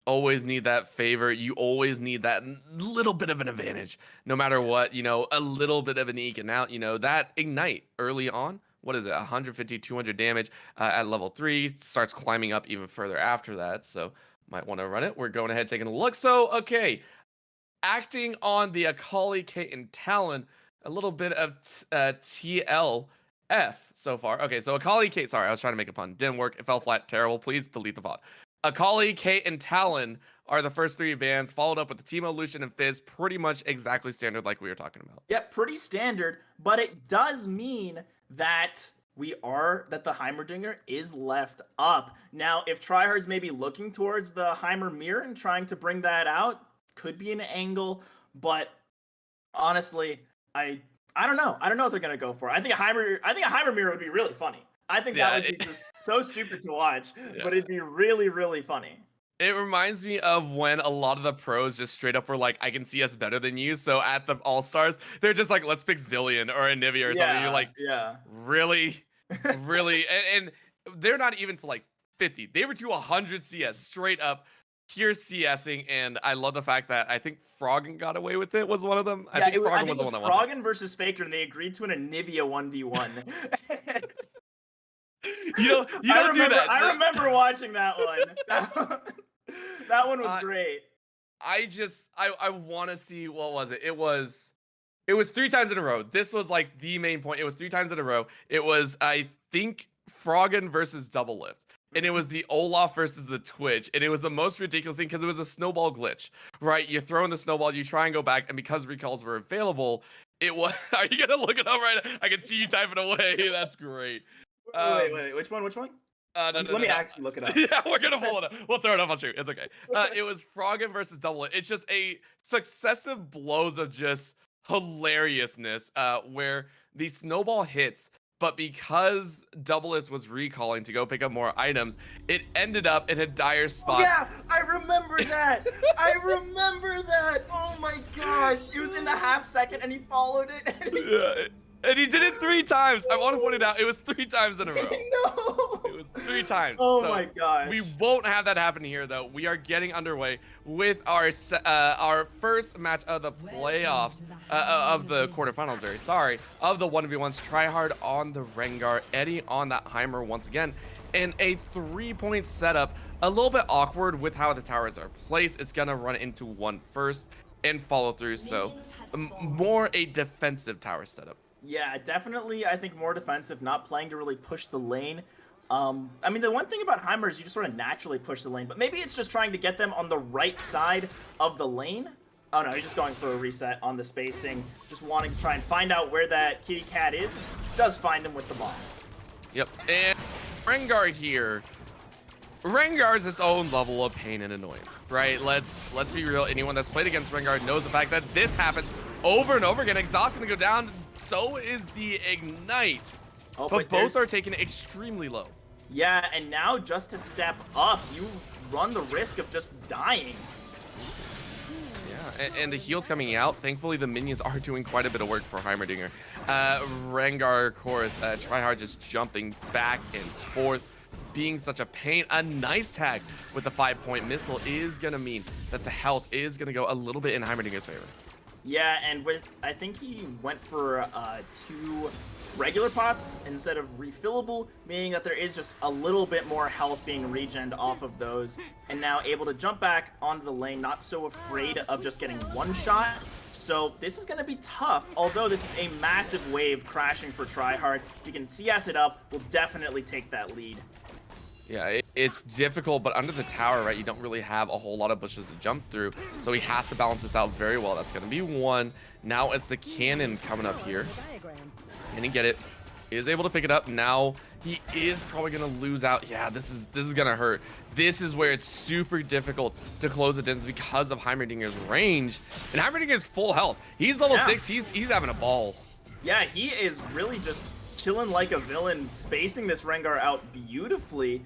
Always need that favor. You always need that little bit of an advantage, no matter what, you know, a little bit of an eking out, you know, that ignite early on. What is it? 150, 200 damage at level 3, starts climbing up even further after that. So might want to run it. We're going ahead, taking a look. So, okay. Acting on the Akali, Kate, and Talon, a little bit of TLF so far. Okay, so Akali, Kate, sorry, I was trying to make a pun. Didn't work. It fell flat. Terrible. Please delete the VOD. Akali, Kate, and Talon are the first 3 bans, followed up with the Teemo, Lucian, and Fizz. Pretty much exactly standard like we were talking about. Yeah, pretty standard, but it does mean that the Heimerdinger is left up. Now, if Tryhard's maybe looking towards the Heimer mirror and trying to bring that out, could be an angle, but honestly, I don't know. I don't know what they're gonna go for. I think a Heimer mirror would be really funny. I think that would be just so stupid to watch, but it'd be really, really funny. It reminds me of when a lot of the pros just straight up were like, I can see us better than you. So at the All Stars, they're just like, let's pick Zillion or Anivia or something. You're Yeah, like, yeah. really? Really? And they're not even to like 50. They were to 100 CS straight up, pure CSing. And I love the fact that I think Froggen got away with it, was one of them. I Yeah, think I Froggen think was it the was one that won that. Froggen versus Faker, and they agreed to an Anivia 1v1. You don't do that. I remember watching that one. That one was Uh, great. I want to see, what was it? It was 3 times in a row. This was like the main point. It was 3 times in a row. It was, I think, Froggen versus Double Lift. And it was the Olaf versus the Twitch. And it was the most ridiculous thing because it was a snowball glitch, right? You throw in the snowball, you try and go back, and because recalls were available, it was. Are you gonna look it up right now? I can see you typing away. That's great. Wait. Which one? Which one? No, Let me no. actually look it up. Yeah, we're gonna pull it up. We'll throw it up on stream. It's okay. It was Froggen versus Double It. It's just a successive blows of just hilariousness, where the snowball hits, but because Double It was recalling to go pick up more items, it ended up in a dire spot. Yeah, I remember that. I remember that. Oh my gosh, it was in the half second, and he followed it. Yeah, and he did it 3 times. I want to point it out. It was 3 times in a row. No. It was 3 times. Oh So my gosh. we won't have that happen here, though. We are getting underway with our first match of the playoffs, of the quarterfinals. Sorry, of the 1v1s. Tryhard on the Rengar, Eddie on that Heimer once again, and a 3-point setup. A little bit awkward with how the towers are placed. It's gonna run into one first and follow through. So more a defensive tower setup. Yeah, definitely. I think more defensive, not playing to really push the lane. I mean, the one thing about Heimer is you just sort of naturally push the lane, but maybe it's just trying to get them on the right side of the lane. Oh no, he's just going for a reset on the spacing, just wanting to try and find out where that kitty cat is. Does find him with the bomb. Yep, and Rengar here. Rengar's its own level of pain and annoyance, right? Let's be real. Anyone that's played against Rengar knows the fact that this happens over and over again. Exhaust gonna go down. So is the Ignite. Oh, but both are taken extremely low. Yeah, and now just to step up, you run the risk of just dying. Yeah, and the heal's coming out. Thankfully, the minions are doing quite a bit of work for Heimerdinger. Rengar, of course, Tryhard just jumping back and forth, being such a pain. A nice tag with the 5-point missile is going to mean that the health is going to go a little bit in Heimerdinger's favor. Yeah, and I think he went for 2 regular pots instead of refillable, meaning that there is just a little bit more health being regened off of those, and now able to jump back onto the lane, not so afraid of just getting one shot. So this is going to be tough, although this is a massive wave crashing for Tryhard. If you can CS it up, we'll definitely take that lead. Yeah, it's difficult, but under the tower, right, you don't really have a whole lot of bushes to jump through, so he has to balance this out very well. That's going to be one. Now it's the cannon coming up here. Can he get it? He is able to pick it up. Now he is probably going to lose out. Yeah, this is going to hurt. This is where it's super difficult to close the distance because of Heimerdinger's range. And Heimerdinger's full health. He's level 6. He's having a ball. Yeah, he is really just chilling like a villain, spacing this Rengar out beautifully.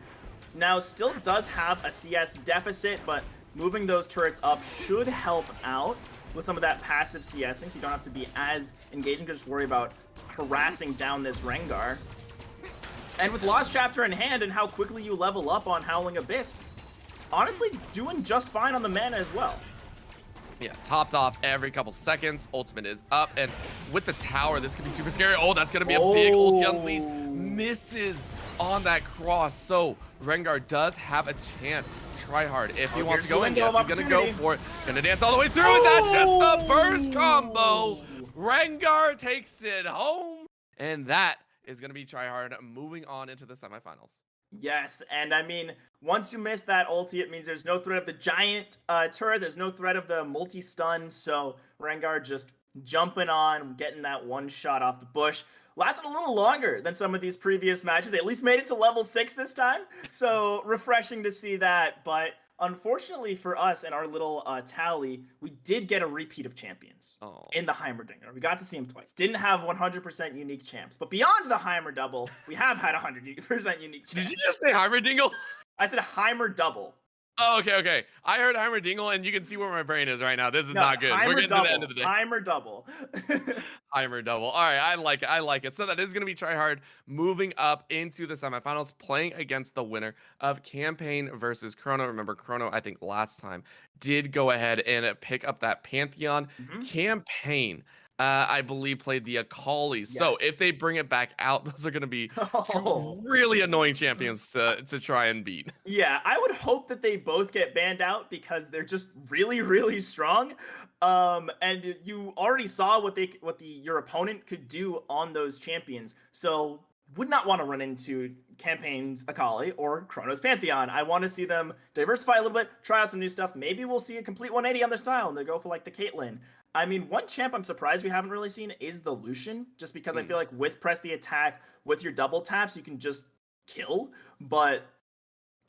Now, still does have a CS deficit, but moving those turrets up should help out with some of that passive CSing, so you don't have to be as engaging, just worry about harassing down this Rengar. And with Lost Chapter in hand and how quickly you level up on Howling Abyss, honestly, doing just fine on the mana as well. Yeah, topped off every couple seconds. Ultimate is up, and with the tower, this could be super scary. Oh, that's going to be a big ulti unleash. Misses on that cross, so Rengar does have a chance. Tryhard, if he wants to go in, yes, he's going to go for it. Going to dance all the way through, and that's just the first combo. Rengar takes it home, and that is going to be Tryhard moving on into the semifinals. Yes, and I mean, once you miss that ulti, it means there's no threat of the giant turret, there's no threat of the multi-stun, so Rengar just jumping on, getting that one shot off the bush. Lasted a little longer than some of these previous matches. They at least made it to level 6 this time, so refreshing to see that, but unfortunately for us and our little tally, we did get a repeat of champions in the Heimerdinger. We got to see him twice. Didn't have 100% unique champs, but beyond the Heimer double, we have had 100% unique champs. Did you just say Heimerdinger? I said Heimer double. Oh, okay, okay. I heard Heimer and you can see where my brain is right now. This is No, not good. We're Heimer getting to the end of double. the day. Heimer double. Heimer double. All right, I like it. I like it. So that is going to be try hard moving up into the semifinals, playing against the winner of Campaign versus Chrono. Remember, Chrono, I think last time did go ahead and pick up that Pantheon. Mhm. Campaign, I believe, played the Akali. So Yes. if they bring it back out, those are going to be two Oh. really annoying champions to try and beat. Yeah, I would hope that they both get banned out because they're just really, really strong. And you already saw what your opponent could do on those champions. So would not want to run into Campaign's Akali or Chrono's Pantheon. I want to see them diversify a little bit, try out some new stuff. Maybe we'll see a complete 180 on their style and they go for like the Caitlyn. I mean, one champ I'm surprised we haven't really seen is the Lucian, just because I feel like with press the attack, with your double taps, you can just kill. But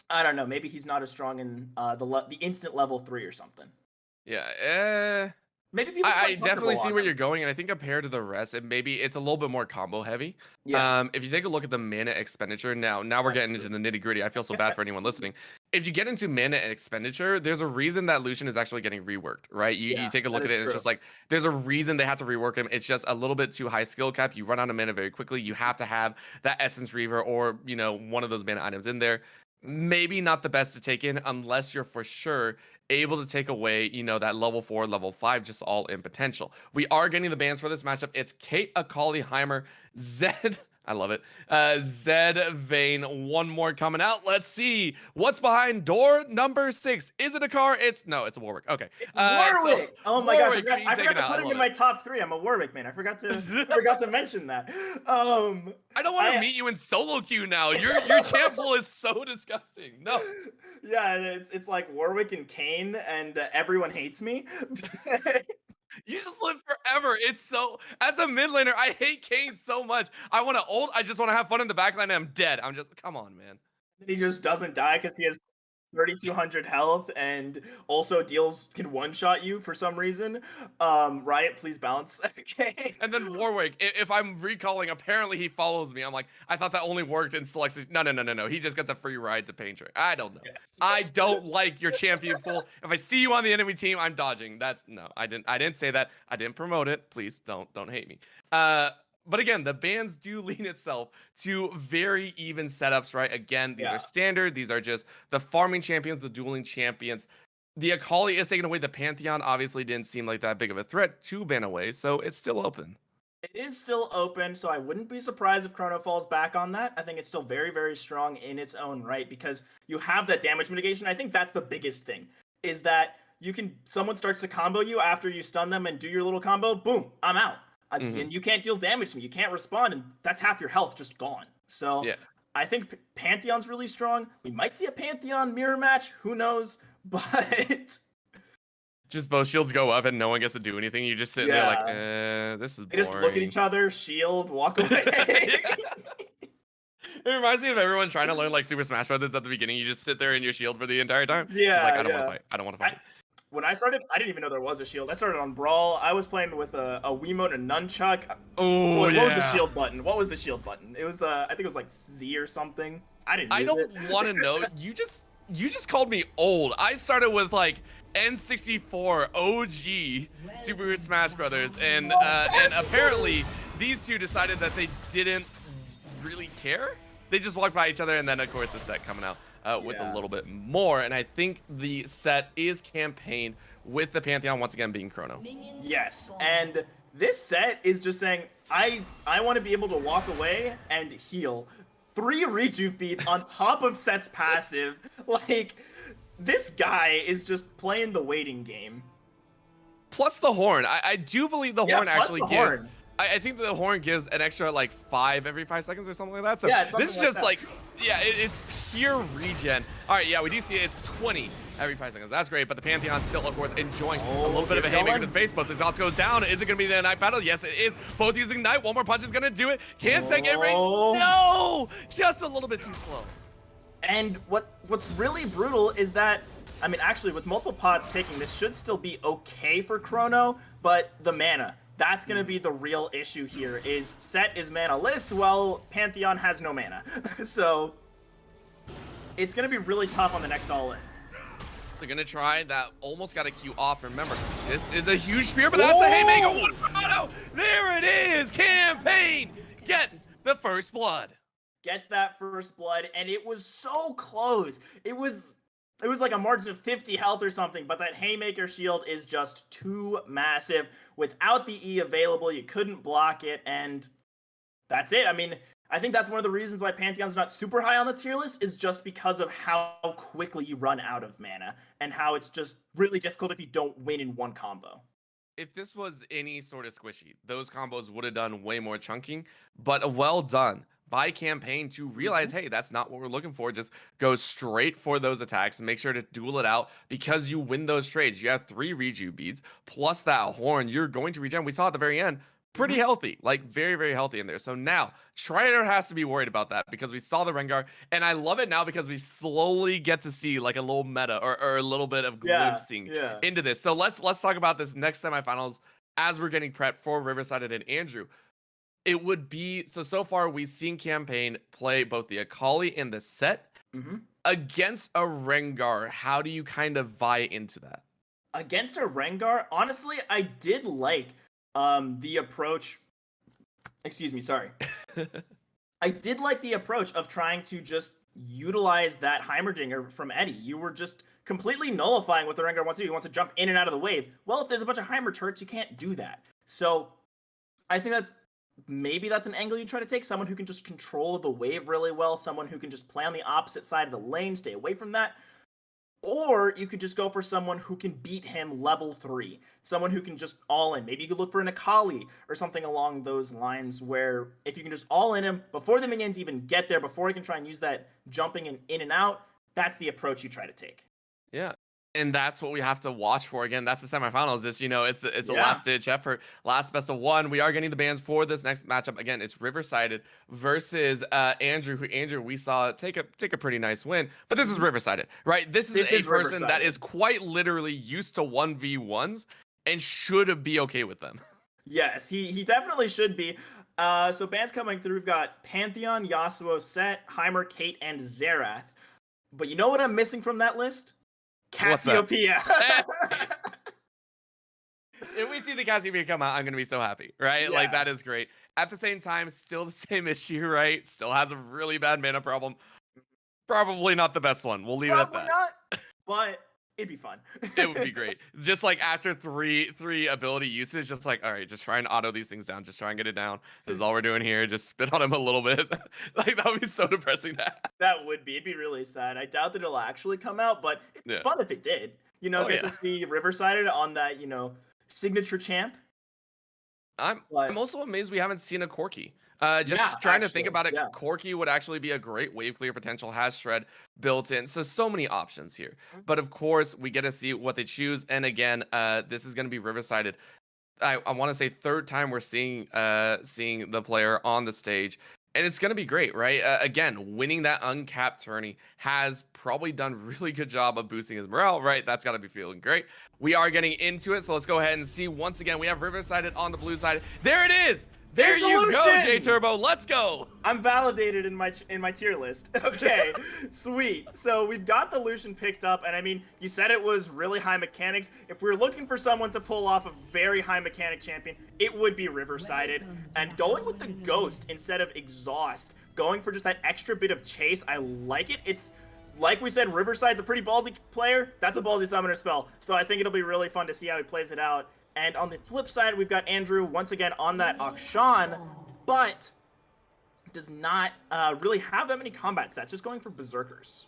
I don't know. Maybe he's not as strong in the instant level 3 or something. Yeah, Maybe people I just definitely comfortable see on where him. you're going, and I think compared to the rest, it's a little bit more combo heavy. Yeah, If you take a look at the mana expenditure, now we're that's getting true. into the nitty gritty. I feel so bad for anyone listening. If you get into mana expenditure, there's a reason that Lucian is actually getting reworked, right? You Yeah, take a that look at is it, and it's true. just like there's a reason they have to rework him. It's just a little bit too high skill cap. You run out of mana very quickly. You have to have that Essence Reaver or one of those mana items in there. Maybe not the best to take in unless you're for sure able to take away, that level 4, level 5, just all in potential. We are getting the bans for this matchup. It's Kate, Akali, Heimer, Zed. I love it. Zed, Vayne, one more coming out. Let's see what's behind door number 6. Is it a car? It's Warwick. Okay. It's So Warwick. Oh my gosh, Warwick being I forgot taken to out. put I him love in it. my top 3. I'm a Warwick man. I forgot to mention that. Um, I don't want to I meet you in solo queue now. Your champ pool is so disgusting. No. yeah, it's like Warwick and Kane, and everyone hates me. You just live forever. It's so as a mid laner, I hate Kane so much. I want to ult. I just want to have fun in the backline and I'm dead. I'm just come on, man. He just doesn't die because he has 3,200 health and also can one-shot you for some reason. Riot, please bounce. Okay. And then Warwick, if I'm recalling, apparently he follows me. I'm like, I thought that only worked in select. No, no, no, no, no. He just gets a free ride to Pain Trick. I don't know. Yes. I don't like your champion pool. If I see you on the enemy team, I'm dodging. That's no. I didn't say that. I didn't promote it. Please don't hate me. But again, the bans do lean itself to very even setups, right? Again, these Yeah. are standard. These are just the farming champions, the dueling champions. The Akali is taken away. The Pantheon obviously didn't seem like that big of a threat to ban away, so it's still open. It is still open, so I wouldn't be surprised if Chrono falls back on that. I think it's still very, very strong in its own right because you have that damage mitigation. I think that's the biggest thing, is that someone starts to combo you after you stun them and do your little combo, boom, I'm out. And you can't deal damage to me. You can't respond, and that's half your health just gone. So Yeah. I think Pantheon's really strong. We might see a Pantheon mirror match. Who knows? But Just both shields go up and no one gets to do anything. You just sit there like, this is boring. they just look at each other, shield, walk away. It reminds me of everyone trying to learn like Super Smash Brothers at the beginning. You just sit there in your shield for the entire time. Yeah, It's like, I don't want yeah. to fight. I don't want to fight. When I started, I didn't even know there was a shield. I started on Brawl. I was playing with a Wiimote and Nunchuck. Oh, What yeah. was the shield button? What was the shield button? It was, I think it was like Z or something. I didn't use don't it. want to know. You just called me old. I started with like N64 OG Super Smash Brothers, and apparently these two decided that they didn't really care. They just walked by each other, and then of course the set coming out with a little bit more. And I think the set is campaigned with the Pantheon once again being Chrono. Yes, and this set is just saying, I want to be able to walk away and heal. 3 rejuve beats on top of Set's passive. Like, this guy is just playing the waiting game. Plus the horn. I do believe the horn plus actually the gives. horn. I think that the horn gives an extra like 5 every 5 seconds or something like that. So Yeah, it's this is something just like it's pure regen. All right, yeah, we do see it's 20 every 5 seconds. That's great, but the Pantheon still, of course, enjoying a little bit of a haymaker to the face. But this also goes down. Is it going to be the Ignite battle? Yes, it is. Both using Ignite. One more punch is going to do it. Can Set get ready? No! Just a little bit too slow. And what's really brutal is that, I mean, actually, with multiple pods taking, this should still be okay for Chrono, but the mana. That's going to be the real issue here, is Set is mana-less, while Pantheon has no mana. So, it's going to be really tough on the next all-in. They're gonna try that. Almost got a Q off. Remember, this is a huge spear, but that's a haymaker. One for auto. There it is. Campaign gets the first blood. Gets that first blood, and it was so close. It was like a margin of 50 health or something, but that haymaker shield is just too massive. Without the E available, you couldn't block it, and that's it. I mean, I think that's one of the reasons why Pantheon's not super high on the tier list, is just because of how quickly you run out of mana and how it's just really difficult if you don't win in one combo. If this was any sort of squishy, those combos would have done way more chunking, but well done by Campaign to realize, hey, that's not what we're looking for. Just go straight for those attacks and make sure to duel it out, because you win those trades. You have 3 reju beads plus that horn. You're going to regen. We saw at the very end, pretty healthy, like very, very healthy in there. So now Strider has to be worried about that, because we saw the Rengar, and I love it now because we slowly get to see like a little meta or a little bit of glimpsing into this. So let's talk about this next semifinals as we're getting prepped for Riverside and Andrew. It would be so far we've seen Campaign play both the Akali and the Set against a Rengar. How do you kind of vie into that? Against a Rengar, honestly, I did like the approach. Excuse me, sorry. I did like the approach of trying to just utilize that Heimerdinger from Eddie. You were just completely nullifying what the Rengar wants to do. He wants to jump in and out of the wave. Well, if there's a bunch of Heimer turrets, you can't do that. So I think that maybe that's an angle you try to take. Someone who can just control the wave really well. Someone who can just play on the opposite side of the lane, stay away from that. Or you could just go for someone who can beat him level 3. Someone who can just all in. Maybe you could look for an Akali or something along those lines, where if you can just all in him before the minions even get there, before he can try and use that jumping in and out, that's the approach you try to take. Yeah. And that's what we have to watch for. Again, that's the semifinals. It's a last ditch effort, last best of one. We are getting the bans for this next matchup. Again, it's Riverside versus Andrew. Who Andrew we saw take a pretty nice win, but this is Riverside, right? This is a person that is quite literally used to 1v1s and should be okay with them. Yes, he definitely should be. So bans coming through. We've got Pantheon, Yasuo, Set, Heimer, Kate, and Xerath. But you know what I'm missing from that list? Cassiopeia. If we see the Cassiopeia come out, I'm going to be so happy, right? Yeah. Like, that is great. At the same time, still the same issue, right? Still has a really bad mana problem. Probably not the best one. We'll leave it at that. Not, but it'd be fun. It would be great. Just like after three ability usage, just like, all right, just try and auto these things down. Just try and get it down. This is all we're doing here. Just spit on him a little bit. Like, that would be so depressing to have. That would be. It'd be really sad. I doubt that it'll actually come out, but it'd be fun if it did. You know, get to see Riverside on that, signature champ. I'm also amazed we haven't seen a Corki. To think about it, Corki would actually be a great wave clear potential, has shred built in. So many options here. But of course, we get to see what they choose. And again, this is going to be Riverside. I want to say third time we're seeing the player on the stage. And it's going to be great, right? Again, winning that uncapped tourney has probably done really good job of boosting his morale, right? That's got to be feeling great. We are getting into it, so let's go ahead and see. Once again, we have Riverside on the blue side. There it is! There you go, J Turbo. Let's go. I'm validated in my tier list. Okay, sweet. So we've got the Lucian picked up, and I mean, you said it was really high mechanics. If we were looking for someone to pull off a very high mechanic champion, it would be Riverside. And going with the Ghost instead of Exhaust, going for just that extra bit of chase, I like it. It's like we said, Riverside's a pretty ballsy player. That's a ballsy summoner spell. So I think it'll be really fun to see how he plays it out. And on the flip side, we've got Andrew once again on that Akshan, but does not really have that many combat sets, just going for Berserkers.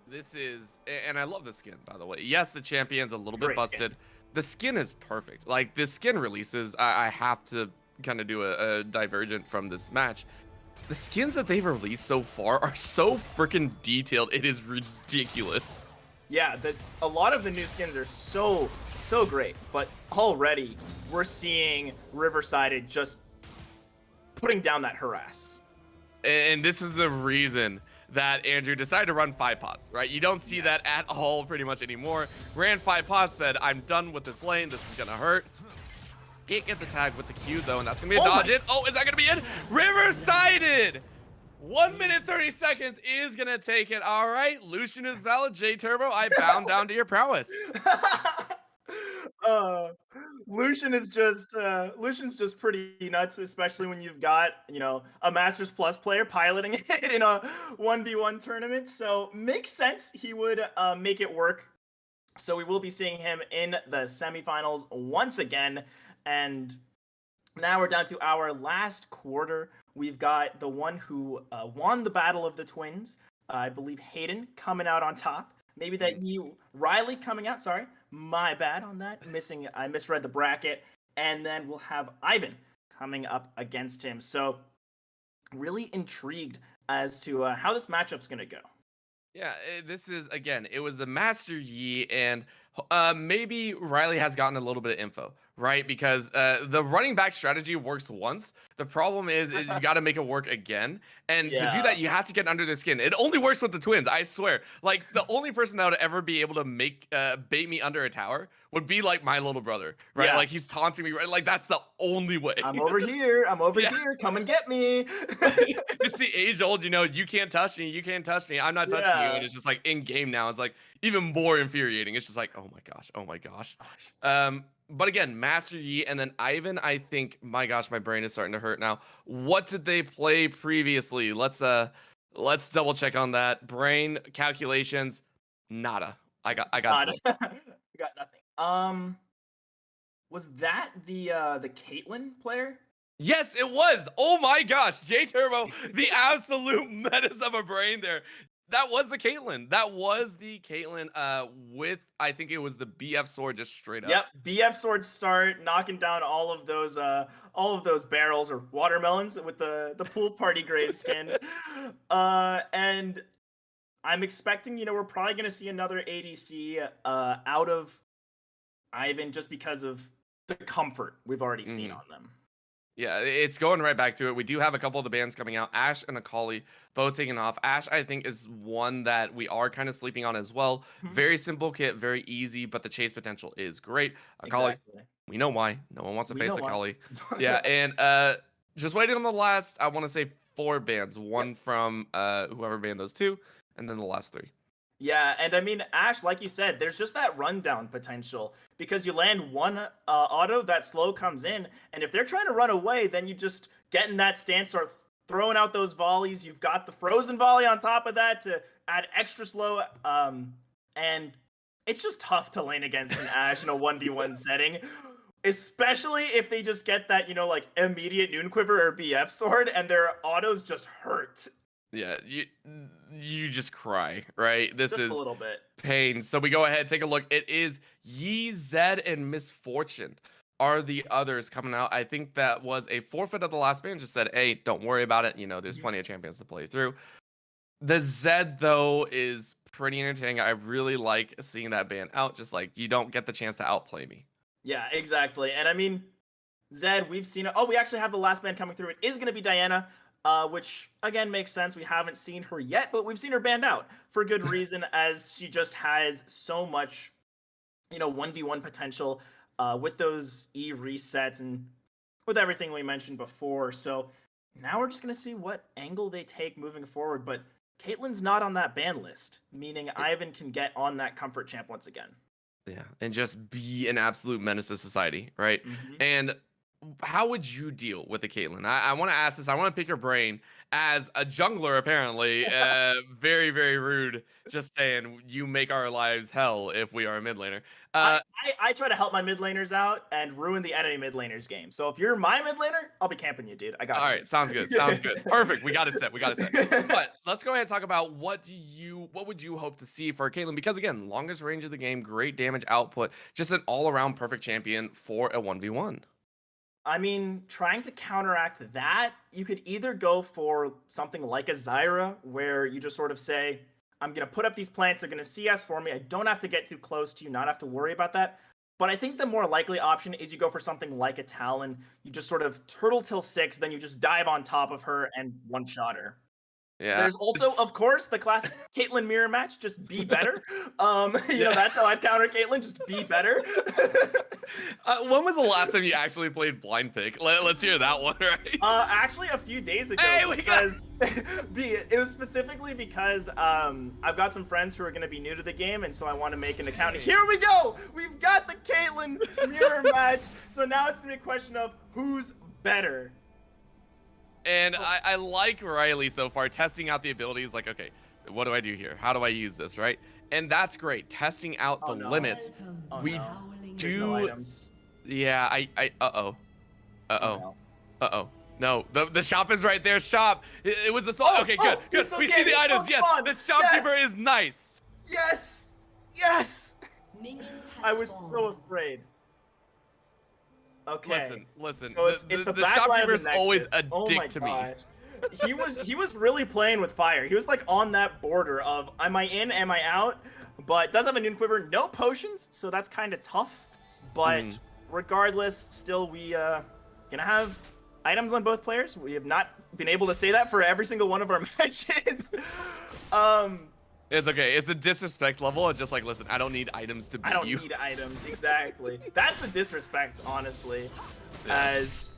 This is, and I love the skin, by the way. Yes, the champion's a little bit busted. Skin. The skin is perfect. Like, the skin releases, I have to kind of do a divergent from this match. The skins that they've released so far are so freaking detailed. It is ridiculous. Yeah, a lot of the new skins are so great, but already we're seeing Riverside just putting down that harass. And this is the reason that Andrew decided to run 5 pots, right? You don't see that at all pretty much anymore. Ran 5 pots, said, I'm done with this lane. This is going to hurt. Can't get the tag with the Q, though, and that's going to be a dodge in. Oh, is that going to be it? Riverside! 1 minute 30 seconds is gonna take it. All right, Lucian is valid. J Turbo, I bound down to your prowess. uh, Lucian's just pretty nuts, especially when you've got a Masters Plus player piloting it in a 1v1 tournament. So makes sense he would make it work. So we will be seeing him in the semifinals once again, and now we're down to our last quarter. We've got the one who won the Battle of the Twins, I believe Hayden, coming out on top. Maybe that you, Riley coming out. Sorry, my bad on that. I misread the bracket. And then we'll have Ivan coming up against him. So really intrigued as to how this matchup's going to go. Yeah, this is again. It was the Master Yi, and maybe Riley has gotten a little bit of info, right? Because the running back strategy works once. The problem is you got to make it work again, and to do Yeah. that, you have to get under their skin. It only works with the twins, I swear. Like the only person that would ever be able to make bait me under a tower would be like my little brother, right? Yeah. Like he's taunting me, right? Like that's the only way. I'm over here. I'm over Yeah. here. Come and get me. It's the age old, you can't touch me, you can't touch me, I'm not touching you, and Yeah. it's just like in game now, it's like even more infuriating. It's just like, oh my gosh, oh my gosh. But again, Master Yi and then Ivan, I think, my gosh, my brain is starting to hurt now. What did they play previously? Let's double check on that. Brain calculations, nada. I got God. zip. We got nothing. Was that the Caitlyn player? Yes, it was. Oh my gosh, J Turbo, the absolute menace of a brain there. That was the Caitlyn. That was the Caitlyn. With I think it was the BF sword just straight up. Yep, BF sword start knocking down all of those barrels or watermelons with the pool party grave skin. And I'm expecting, we're probably gonna see another ADC out of Ivan just because of the comfort we've already seen Mhm. on them. Yeah, it's going right back to it. We do have a couple of the bands coming out. Ash and Akali both taking off. Ash, I think, is one that we are kind of sleeping on as well. Mhm. Very simple kit, very easy, but the chase potential is great. Akali, Exactly. we know why. No one wants to We face know why. Akali. Yeah, and just waiting on the last, I want to say 4 bands. Yep. One from whoever banned those 2, and then the last 3. Yeah, and I mean, Ash, like you said, there's just that rundown potential because you land one auto, that slow comes in, and if they're trying to run away, then you just get in that stance, start throwing out those volleys. You've got the frozen volley on top of that to add extra slow, and it's just tough to lane against an Ash in a 1v1 setting. Especially if they just get that, like immediate Noon Quiver or BF sword, and their autos just hurt Yeah, you just cry, right? This just a is little bit. pain. So we go ahead, take a look. It is Yi, Zed, and Misfortune are the others coming out. I think that was a forfeit of the last band. Just said, hey, don't worry about it. There's Mhm. plenty of champions to play through. The Zed, though, is pretty entertaining. I really like seeing that band out. Just like, you don't get the chance to outplay me. Yeah, exactly. And I mean, Zed, we've seen it. Oh, we actually have the last band coming through. It is going to be Diana, which again makes sense. We haven't seen her yet, but we've seen her banned out for good reason, as she just has so much, 1v1 potential with those E resets and with everything we mentioned before. So now we're just going to see what angle they take moving forward. But Caitlyn's not on that ban list, meaning Ivan can get on that comfort champ once again. Yeah, and just be an absolute menace to society, right? Mm-hmm. And how would you deal with the Caitlyn? I want to ask this. I want to pick your brain as a jungler. Apparently, very very rude. Just saying, you make our lives hell if we are a mid laner. I, Uh, I try to help my mid laners out and ruin the enemy mid laners game. So if you're my mid laner, I'll be camping you, dude. I all got right, sounds good. Sounds good. Perfect. We got it set. We got it set. you. But let's go ahead and talk about what would you hope to see for Caitlyn? Because again, longest range of the game, great damage output, just an all around perfect champion for a 1v1. I mean, trying to counteract that, you could either go for something like a Zyra, where you just sort of say, I'm going to put up these plants, they're going to CS for me, I don't have to get too close to you, not have to worry about that. But I think the more likely option is you go for something like a Talon, you just sort of turtle till 6, then you just dive on top of her and one-shot her. Yeah. There's also, It's of course, the classic Caitlyn mirror match, just be better. yeah. That's how I'd counter Caitlyn, just be better. When was the last time you actually played blind pick? Let's hear that one, right? Actually, a few days ago, Hey, we got. because it was specifically because I've got some friends who are going to be new to the game, and so I want to make an account. Here we go. We've got the Caitlyn mirror match. So now it's going to be a question of who's better. And I like Riley so far, testing out the abilities. Like, okay, what do I do here? How do I use this, right? And that's great. Testing out the Oh no. limits. Oh We no. There's no do. items. Yeah. Uh-oh. Oh Uh-oh. no. Uh-oh. No, the shop is right there. Shop. It was the spot. Oh, Okay, oh, good. this We okay, see the this items. one's Yes, fun. the shopkeeper Yes. is nice. Yes. Yes. Minions have I was spawned. so afraid. Okay. Listen. So it's the the back line of shopkeeper's the always Nexus. a Oh dick my to me. gosh. He was really playing with fire. He was like on that border of am I in, am I out? But does have a Noon Quiver, no potions, so that's kind of tough. But regardless, still we gonna have items on both players. We have not been able to say that for every single one of our matches. It's okay. It's the disrespect level. It's just like, listen, I don't need items to beat I don't you. need items, exactly. That's the disrespect, honestly. Yeah. As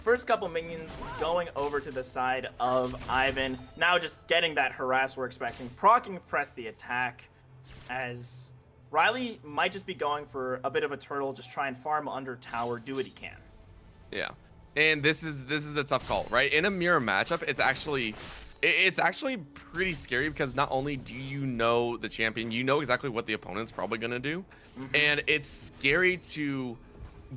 first couple minions going over to the side of Ivan. Now just getting that harass we're expecting. Proccing press the attack, as Riley might just be going for a bit of a turtle, just try and farm under tower, do what he can. Yeah, and this is the tough call, right? In a mirror matchup, it's actually pretty scary because not only do you know the champion, you know exactly what the opponent's probably gonna do, and it's scary to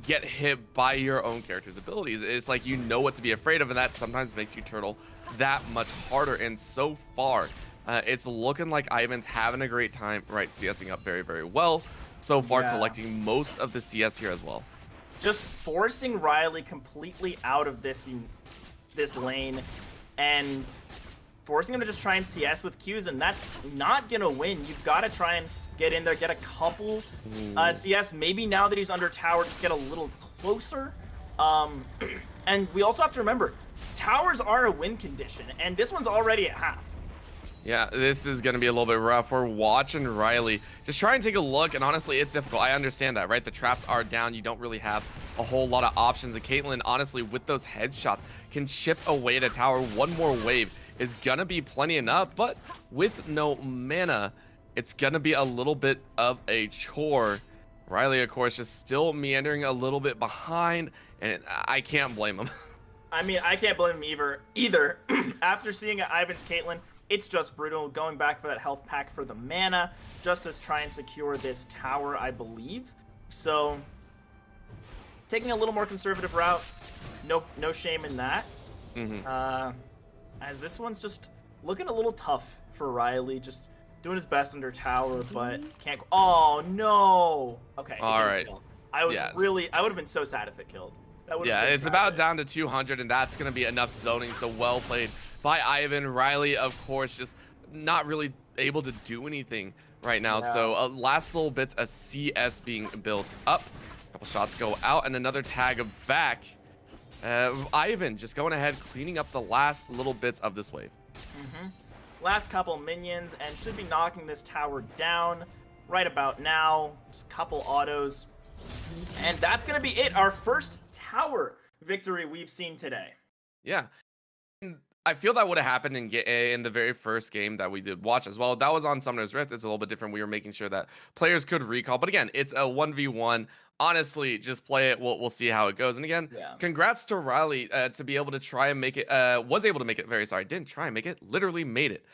get hit by your own character's abilities. It's like you know what to be afraid of, and that sometimes makes you turtle that much harder. And so far, it's looking like Ivan's having a great time, right? CSing up very, very well so far, Yeah. collecting most of the CS here as well. Just forcing Riley completely out of this lane and forcing him to just try and CS with Qs, and that's not gonna win. You've got to try and get in there, get a couple CS. Maybe now that he's under tower, just get a little closer. And we also have to remember, towers are a win condition, and this one's already at half. Yeah, this is going to be a little bit rough. We're watching Riley just try and take a look, and honestly, it's difficult. I understand that, right? The traps are down. You don't really have a whole lot of options. And Caitlyn, honestly, with those headshots, can chip away at a tower. One more wave is going to be plenty enough, but with no mana, it's going to be a little bit of a chore. Riley, of course, just still meandering a little bit behind, and I can't blame him. I mean, I can't blame him either. After seeing Ivan's Caitlyn, it's just brutal. Going back for that health pack for the mana, just to try and secure this tower, I believe. So, taking a little more conservative route, no shame in that. As this one's just looking a little tough for Riley, just doing his best under tower, but can't. Oh no! Okay. All right. I was Yes. I would have been so sad if it killed. That Yeah, been it's tragic. about down to 200, and that's going to be enough zoning. So well played by Ivan. Riley, of course, just not really able to do anything right now. Yeah. So last little bits of CS being built up. A couple shots go out, and another tag back. Ivan just going ahead, cleaning up the last little bits of this wave. Last couple minions, and should be knocking this tower down right about now. Just a couple autos. And that's going to be it. Our first tower victory we've seen today. Yeah. And I feel that would have happened in the very first game that we did watch as well. That was on Summoner's Rift. It's a little bit different. We were making sure that players could recall. But again, it's a 1v1. Honestly, just play it. We'll see how it goes. And again, Yeah. congrats to Riley to be able to try and make it. Was able to make it. Didn't try and make it. Literally made it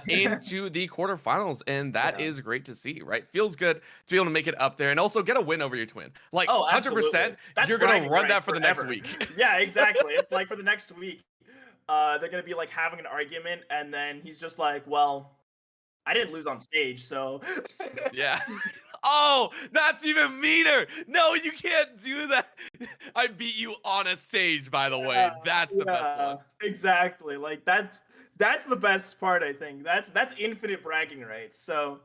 into the quarterfinals, and that is great to see. Right, feels good to be able to make it up there and also get a win over your twin. Like, Oh, 100%. absolutely. That's You're gonna bragging run rights that for the next forever. week. Yeah, exactly. It's like for the next week, they're going to be like having an argument, and then he's just like, well, I didn't lose on stage, so. Yeah. Oh, that's even meaner. No, you can't do that. I beat you on a stage, by the way. That's the best one. Exactly. Like that's the best part, I think. That's infinite bragging rights. So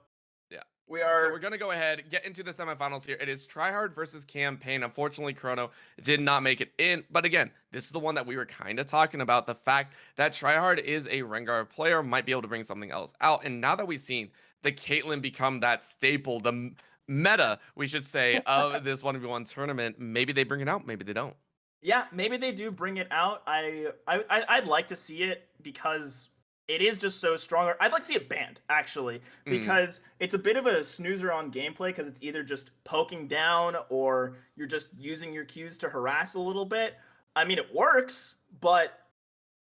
Yeah. We So are. we're gonna go ahead, get into the semifinals here. It is Tryhard versus Campaign. Unfortunately, Chrono did not make it in. But again, this is the one that we were kind of talking about. The fact that Tryhard is a Rengar player might be able to bring something else out. And now that we've seen the Caitlyn become that staple, the meta, we should say, of this 1v1 tournament, maybe they bring it out, maybe they don't. Yeah, maybe they do bring it out. I'd like to see it because it is just so strong. I'd like to see it banned actually Mm. because it's a bit of a snoozer on gameplay because it's either just poking down or you're just using your Qs to harass a little bit. I mean, it works, but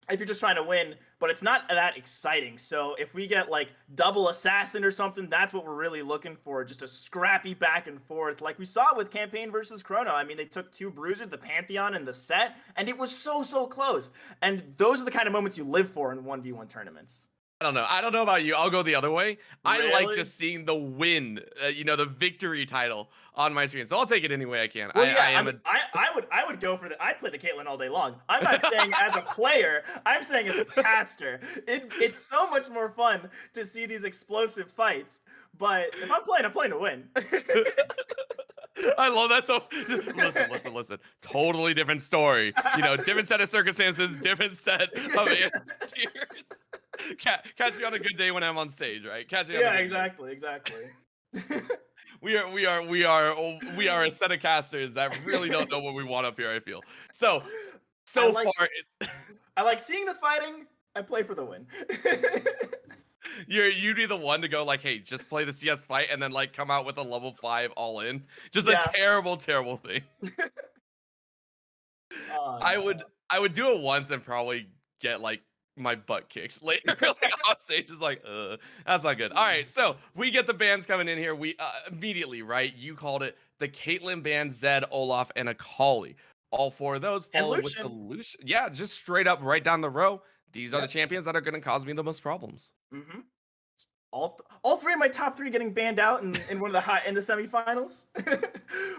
if you're just trying to win, but it's not that exciting. So if we get like double assassin or something, that's what we're really looking for. Just a scrappy back and forth, like we saw with Campaign versus Chrono. I mean, they took two bruisers, the Pantheon and the set, and it was so close. And those are the kind of moments you live for in 1v1 tournaments. I don't know. I don't know about you. I'll go the other way. I like Really? just seeing the win, the victory title on my screen. So I'll take it any way I can. Well, I yeah. I am a mean, I would go for the. I'd play the Caitlyn all day long. I'm not saying as a player. I'm saying as a caster. It's so much more fun to see these explosive fights. But if I'm playing to win. I love that. So listen. Totally different story. Different set of circumstances, different set of answers. Catch me on a good day when I'm on stage, right? Catch me on a Yeah, good day. exactly. We are a set of casters that really don't know what we want up here, I feel. So I like far I like seeing the fighting. I play for the win. you'd be the one to go like, hey, just play the CS fight and then like come out with a level 5 all in. Just a Yeah. terrible thing. Oh, I no. would I would do it once and probably get like my butt kicked later. Like on stage is like, that's not good. All right, so we get the bands coming in here. We immediately, right? You called it the Caitlyn band, Zed, Olaf, and Akali. All four of those And followed with the Lucian. Lucian. Yeah, just straight up right down the row. These are the Yep. champions that are going to cause me the most problems. Mm-hmm. All three of my top three getting banned out in one of the in the semifinals.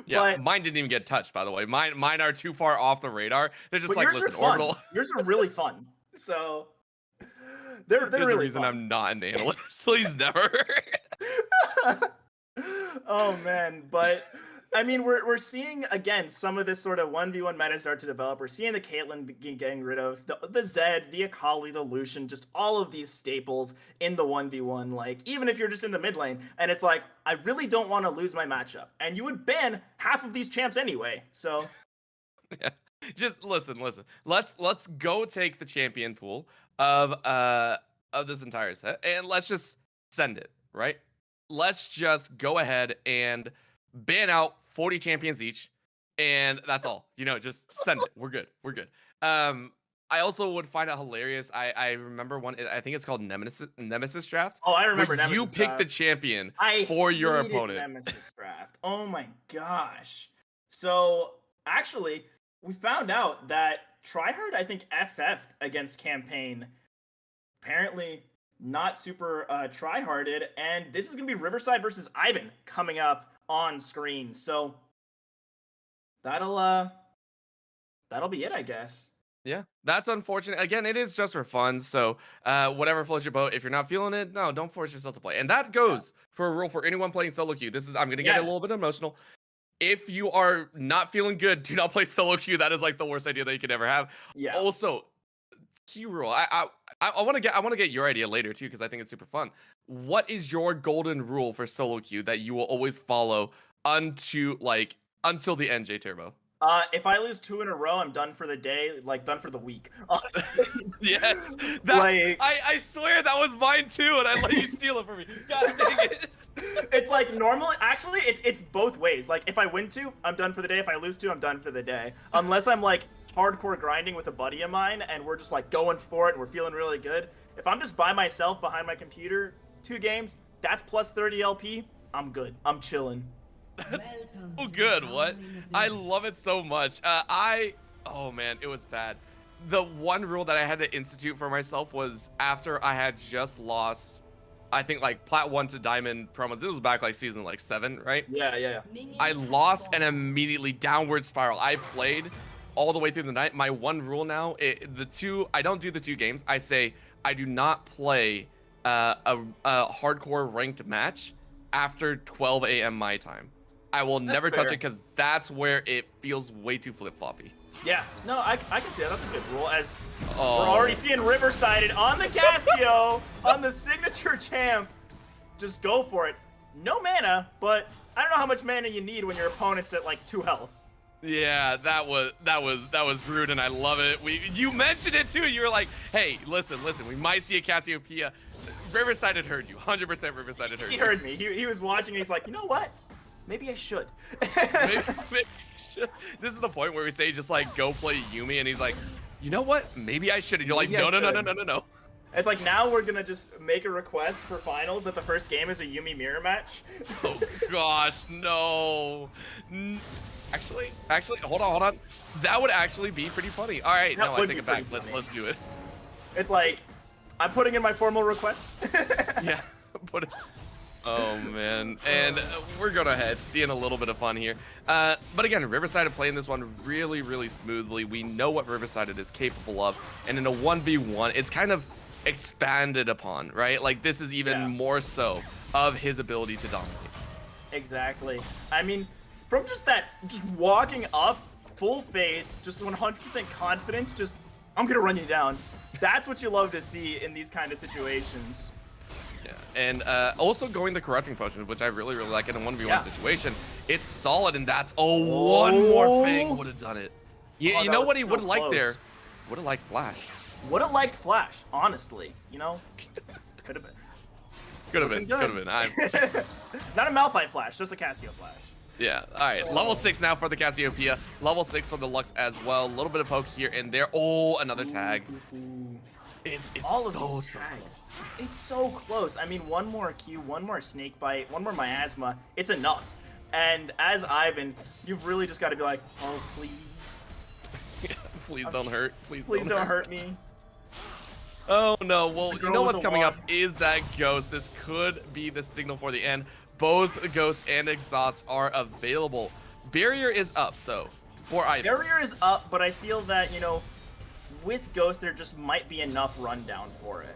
Yeah, but mine didn't even get touched, by the way. Mine are too far off the radar. They're just but like, yours are listen, fun. orbital. Yours are really fun. So they're There's a really reason fun. I'm not an analyst. Please never. Oh man, but I mean, we're seeing again some of this sort of 1v1 meta start to develop. We're seeing the Caitlyn getting rid of the Zed, the Akali, the Lucian, just all of these staples in the 1v1. Like even if you're just in the mid lane, and it's like I really don't want to lose my matchup, and you would ban half of these champs anyway. So Yeah. Just listen. Let's go take the champion pool of this entire set and let's just send it, right? Let's just go ahead and ban out 40 champions each and that's all. Just send it. We're good. I also would find it hilarious. I remember one, I think it's called Nemesis draft, oh, I where remember you Nemesis pick the draft. champion I for your hated opponent. Nemesis draft. Oh my gosh. So actually, we found out that Tryhard, I think, FF'd against Campaign. Apparently, not super tryharded, and this is gonna be Riverside versus Ivan coming up on screen. So that'll be it, I guess. Yeah, that's unfortunate. Again, it is just for fun. So, whatever floats your boat. If you're not feeling it, no, don't force yourself to play. And that Yeah. goes for a rule for anyone playing solo queue. I'm gonna get a Yes. little bit emotional. If you are not feeling good, do not play solo queue. That is like the worst idea that you could ever have. Yeah. Also, key rule. I want to get your idea later too because I think it's super fun. What is your golden rule for solo queue that you will always follow until the end, J Turbo? If I lose 2 in a row, I'm done for the day, like done for the week. Yes, Like I swear that was mine too, and I let you steal it from me. God dang it! it's like normally, actually, it's both ways. Like if I win 2, I'm done for the day. If I lose 2, I'm done for the day. Unless I'm like hardcore grinding with a buddy of mine, and we're just like going for it, and we're feeling really good. If I'm just by myself behind my computer, 2 games, that's plus 30 LP. I'm good. I'm chilling. That's so good. What? I love it so much. Oh man, it was bad. The one rule that I had to institute for myself was after I had just lost, I think like Plat 1 to Diamond promo. This was back like season like 7, right? Yeah. I lost and immediately downward spiral. I played all the way through the night. My one rule now, I don't do the 2 games. I say I do not play a hardcore ranked match after 12 a.m. my time. I will That's never touch fair. it because that's where it feels way too flip-floppy. Yeah, no, I can see that. That's a good rule. As we're Oh, already seeing River-sided on the Casio, on the signature champ. Just go for it. No mana, but I don't know how much mana you need when your opponent's at like 2 health. yeah, that was rude, and I love it. You mentioned it too. You were like, "Hey, listen, we might see a Cassiopeia." Riverside had heard you. 100% Riverside had heard He you. heard me. He was watching and he's like, you know what? Maybe I should. maybe, maybe this is the point where we say just like go play Yumi, and he's like, you know what? Maybe I should. And you're like, Maybe I no. It's like now we're gonna just make a request for finals that the first game is a Yumi mirror match. Oh gosh, no. Actually, hold on. That would actually be pretty funny. All right, That no, I would take be it back. pretty Let's do it. It's like I'm putting in my formal request. Yeah, put it. Oh man, and we're going ahead, seeing a little bit of fun here. But again, Riverside are playing this one really, really smoothly. We know what Riverside is capable of, and in a 1v1, it's kind of expanded upon, right? Like this is even more so of his ability to dominate. Exactly. I mean, from just walking up, full faith, just 100% confidence, just I'm gonna run you down. That's what you love to see in these kind of situations. Yeah, and also going the corrupting potion, which I really, really like in a 1v1 situation. It's solid, and that's one more thing would have done it. You know what he would have liked there? Would have liked Flash. Would have liked Flash, honestly. You know, could have been. Could have been. Not a Malphite Flash, just a Cassio Flash. Yeah. All right. Level 6 now for the Cassiopeia. Level 6 for the Lux as well. A little bit of poke here and there. Oh, another tag. It's all of so these tags. It's so close. I mean, one more Q, one more Snake Bite, one more Miasma. It's enough. And as Ivan, you've really just got to be like, oh, please. Please don't hurt. Please don't hurt me. Oh no. Well, you know what's coming up wand. is that Ghost. This could be the signal for the end. Both Ghost and Exhaust are available. Barrier is up though for Ivan. Barrier is up, but I feel that, you know, with Ghost there just might be enough rundown for it.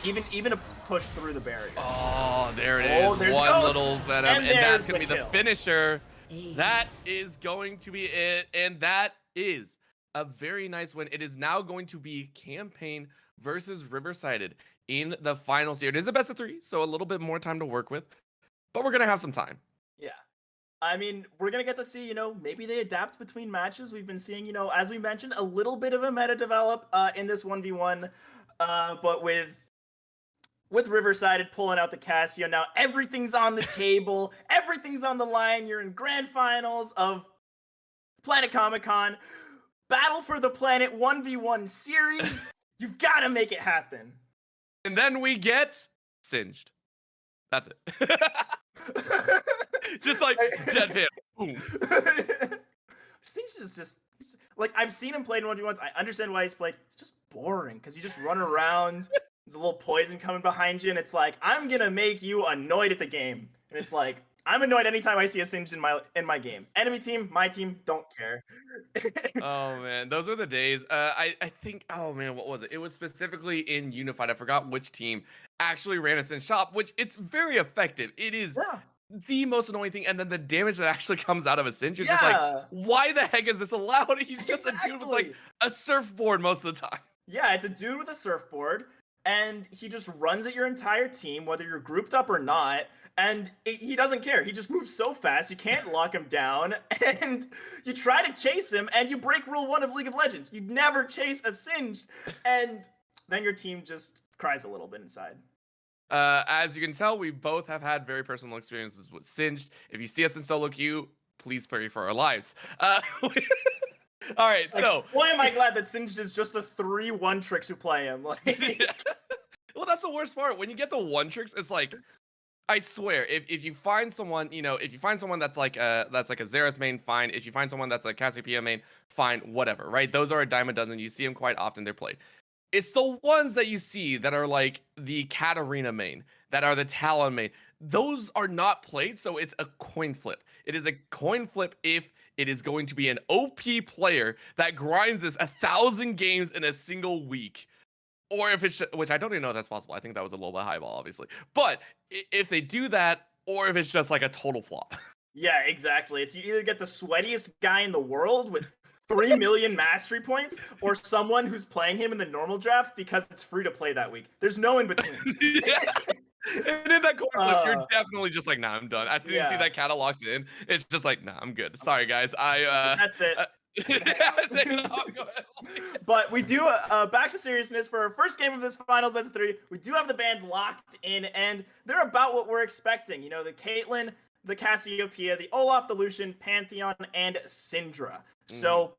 Even a push through the barrier. Oh, there it is. There's One Ghost, little Venom, and that's gonna be the kill. finisher. That is going to be it, and that is a very nice win. It is now going to be Campaign versus Riverside in the finals here. It is a best of 3, so a little bit more time to work with, but we're gonna have some time. Yeah. I mean, we're going to get to see, you know, maybe they adapt between matches. We've been seeing, you know, as we mentioned, a little bit of a meta develop in this 1v1. But with Riverside pulling out the Casio, now everything's on the table. Everything's on the line. You're in grand finals of Planet Comicon. Battle for the Planet 1v1 series. You've got to make it happen. And then we get Singed. That's it. Just like deadpan. Boom. Singed is just like I've seen him play in 1v1s. I understand why he's played. It's just boring because you just run around. There's a little poison coming behind you, and it's like I'm gonna make you annoyed at the game. And it's like I'm annoyed anytime I see a Singed in my game. Enemy team, my team, don't care. Oh man, those were the days. I think. Oh man, what was it? It was specifically in Unified. I forgot which team actually ran a Singed shop, which it's very effective. It is. Yeah. The most annoying thing, and then the damage that actually comes out of a Singed, you're just like, why the heck is this allowed? He's just a dude with like a surfboard most of the time. Yeah, it's a dude with a surfboard, and he just runs at your entire team, whether you're grouped up or not, and he doesn't care. He just moves so fast, you can't lock him down, and you try to chase him, and you break Rule 1 of League of Legends. You never chase a Singed, and then your team just cries a little bit inside. As you can tell, we both have had very personal experiences with Singed. If you see us in solo queue, please pray for our lives. All right, like, so boy, am I glad that Singed is just the 3 1-tricks who play him. Like, well, that's the worst part. When you get the 1-tricks, it's like, I swear, if you find someone, you know, if you find someone that's like a Xerath main, fine. If you find someone that's a Cassiopeia main, fine, whatever, right? Those are a dime a dozen. You see them quite often. They're played. It's the ones that you see that are like the Katarina main, that are the Talon main. Those are not played, so it's a coin flip. It is a coin flip if it is going to be an OP player that grinds this 1,000 games in a single week. Or if it's, which I don't even know if that's possible. I think that was a little bit highball, obviously. But if they do that, or if it's just like a total flop. Yeah, exactly. It's you either get the sweatiest guy in the world with 3 million mastery points, or someone who's playing him in the normal draft because it's free to play that week. There's no in between. Yeah. And in that coin flip, you're uh, definitely just like, nah, I'm done. As soon as you see yeah, that catalog locked in, it's just like, nah, I'm good. Sorry, guys. I that's it. You can hang yeah, out. go ahead. But we do back to seriousness for our first game of this finals best of 3. We do have the bands locked in, and they're about what we're expecting. You know, the Caitlyn, the Cassiopeia, the Olaf, the Lucian, Pantheon, and Syndra. So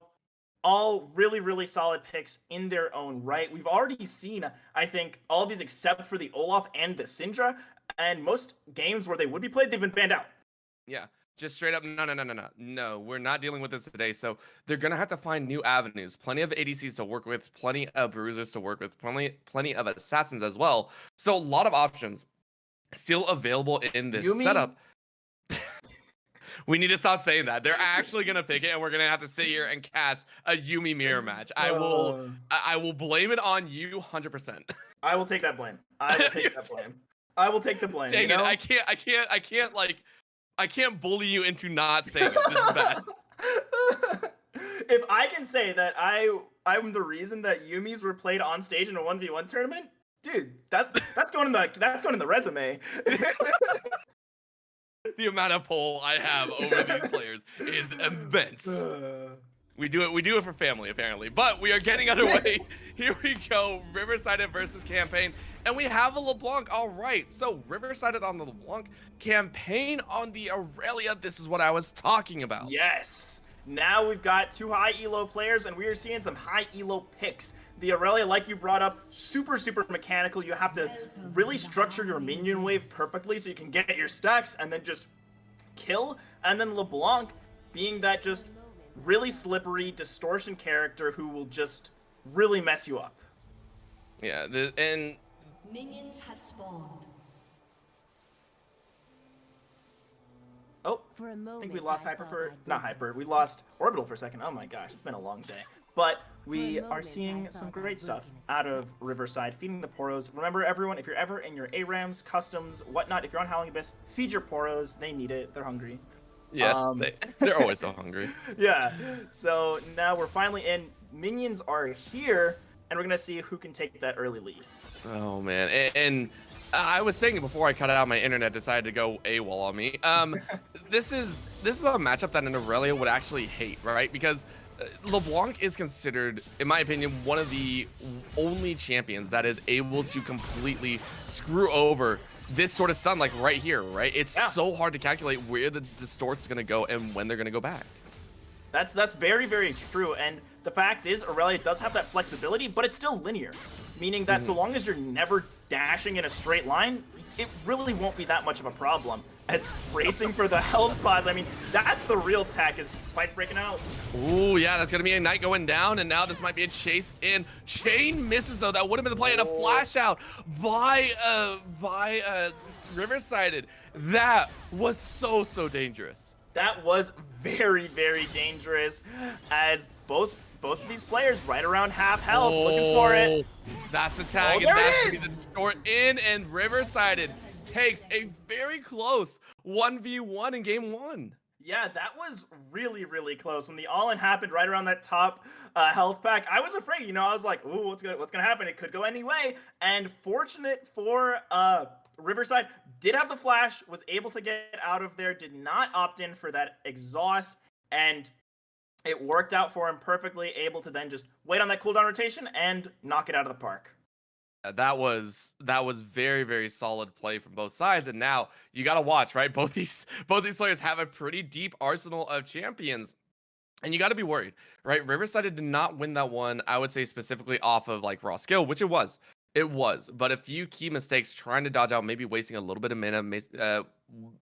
all really, really solid picks in their own right. We've already seen, I think, all these except for the Olaf and the Syndra, and most games where they would be played, they've been banned out. Yeah. Just straight up, no, no, no, no, no. No, we're not dealing with this today. So they're gonna have to find new avenues. Plenty of ADCs to work with, plenty of bruisers to work with, plenty of assassins as well. So a lot of options still available in this Yumi? setup. We need to stop saying that. They're actually gonna pick it, and we're gonna have to sit here and cast a Yumi mirror match. I will blame it on you 100%. I will take that blame. I will take that blame. I will take the blame. Dang you know? it! I can't bully you into not saying it. This is bad. If I can say that I'm the reason that Yumis were played on stage in a 1v1 tournament, dude, that's going in the resume. The amount of pull I have over these players is immense. We do it for family, apparently. But we are getting underway. Here we go. Riverside versus campaign. And we have a LeBlanc. All right. So Riverside on the LeBlanc, campaign on the Aurelia. This is what I was talking about. Yes. Now we've got 2 high elo players, and we are seeing some high elo picks. The Aurelia, like you brought up, super mechanical. You have to really structure your minion wave perfectly so you can get your stacks and then just kill. And then LeBlanc being that just really slippery distortion character who will just really mess you up. Yeah, and minions have spawned. Oh, I think we lost Hyper for not Hyper. We lost Orbital for a second. Oh my gosh, it's been a long day. But we are seeing some great stuff out of Riverside, feeding the Poros. Remember, everyone, if you're ever in your ARAMs, customs, whatnot, if you're on Howling Abyss, feed your Poros. They need it. They're hungry. Yes, they're always so hungry. Yeah. So now we're finally in. Minions are here, and we're gonna see who can take that early lead. Oh man, and I was saying it before I cut out my internet decided to go AWOL on me. This is a matchup that an Aurelia would actually hate, right? Because LeBlanc is considered, in my opinion, one of the only champions that is able to completely screw over this sort of stun, like right here, right? It's so hard to calculate where the distort's gonna go and when they're gonna go back. That's very, very true. And the fact is, Aurelia does have that flexibility, but it's still linear, meaning that so long as you're never dashing in a straight line, it really won't be that much of a problem. As racing for the health pods, I mean, that's the real tech, is fights breaking out. Ooh, yeah, that's gonna be a Knight going down, and now this might be a chase in. Chain misses though. That would have been the play, and a flash out by Riverside. That was so dangerous. That was very, very dangerous, as both of these players right around half health, looking for it. That's the tag, and that's gonna be the distort in, and Riverside takes a very close 1v1 in game 1. Yeah, that was really, really close. When the all-in happened right around that top health pack, I was afraid. You know, I was like, ooh, what's gonna happen? It could go any way. And fortunate for Riverside, did have the flash, was able to get out of there, did not opt in for that exhaust, and it worked out for him perfectly, able to then just wait on that cooldown rotation and knock it out of the park. That was very, very solid play from both sides, and now you got to watch, right? Both these players have a pretty deep arsenal of champions, and you got to be worried, right? Riverside did not win that one, I would say, specifically off of like raw skill, which it was, but a few key mistakes trying to dodge out, maybe wasting a little bit of mana,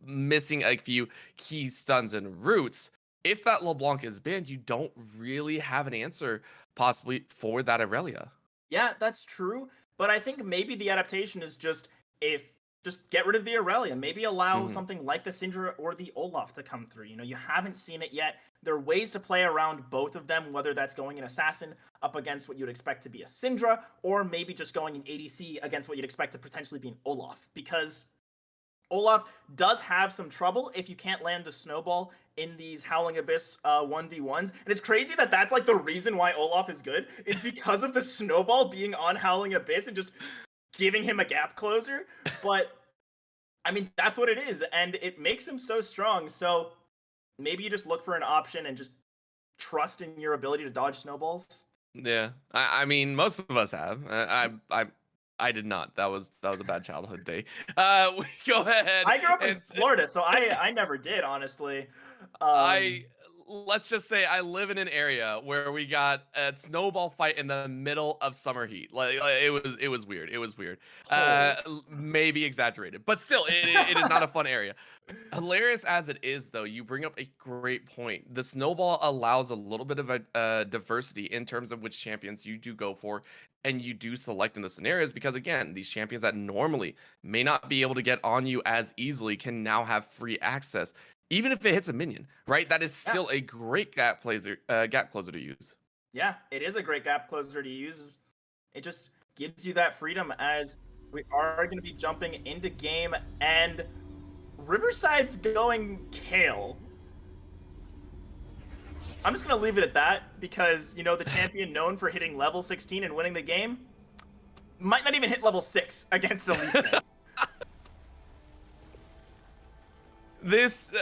missing a few key stuns and roots. If that LeBlanc is banned, you don't really have an answer possibly for that Aurelia. Yeah, that's true. But I think maybe the adaptation is just get rid of the Aurelia. Maybe allow something like the Syndra or the Olaf to come through. You know, you haven't seen it yet. There are ways to play around both of them, whether that's going an Assassin up against what you'd expect to be a Syndra, or maybe just going an ADC against what you'd expect to potentially be an Olaf. Because Olaf does have some trouble if you can't land the snowball in these Howling Abyss 1v1s. And it's crazy that that's like the reason why Olaf is good, is because of the snowball being on Howling Abyss and just giving him a gap closer. But I mean, that's what it is, and it makes him so strong. So maybe you just look for an option and just trust in your ability to dodge snowballs. Yeah, I mean, most of us have. I did not. That was a bad childhood day. We go ahead. I grew up in and Florida, so I never did, honestly. Let's just say I live in an area where we got a snowball fight in the middle of summer heat. Like it was weird. It was weird. Maybe exaggerated, but still, it is not a fun area. Hilarious as it is, though, you bring up a great point. The snowball allows a little bit of a diversity in terms of which champions you do go for and you do select in the scenarios, because again, these champions that normally may not be able to get on you as easily can now have free access, even if it hits a minion, right? That is still a great gap closer to use. Yeah, it is a great gap closer to use. It just gives you that freedom as we are going to be jumping into game, and Riverside's going Kale. I'm just going to leave it at that because, you know, the champion known for hitting level 16 and winning the game might not even hit level 6 against Elise. This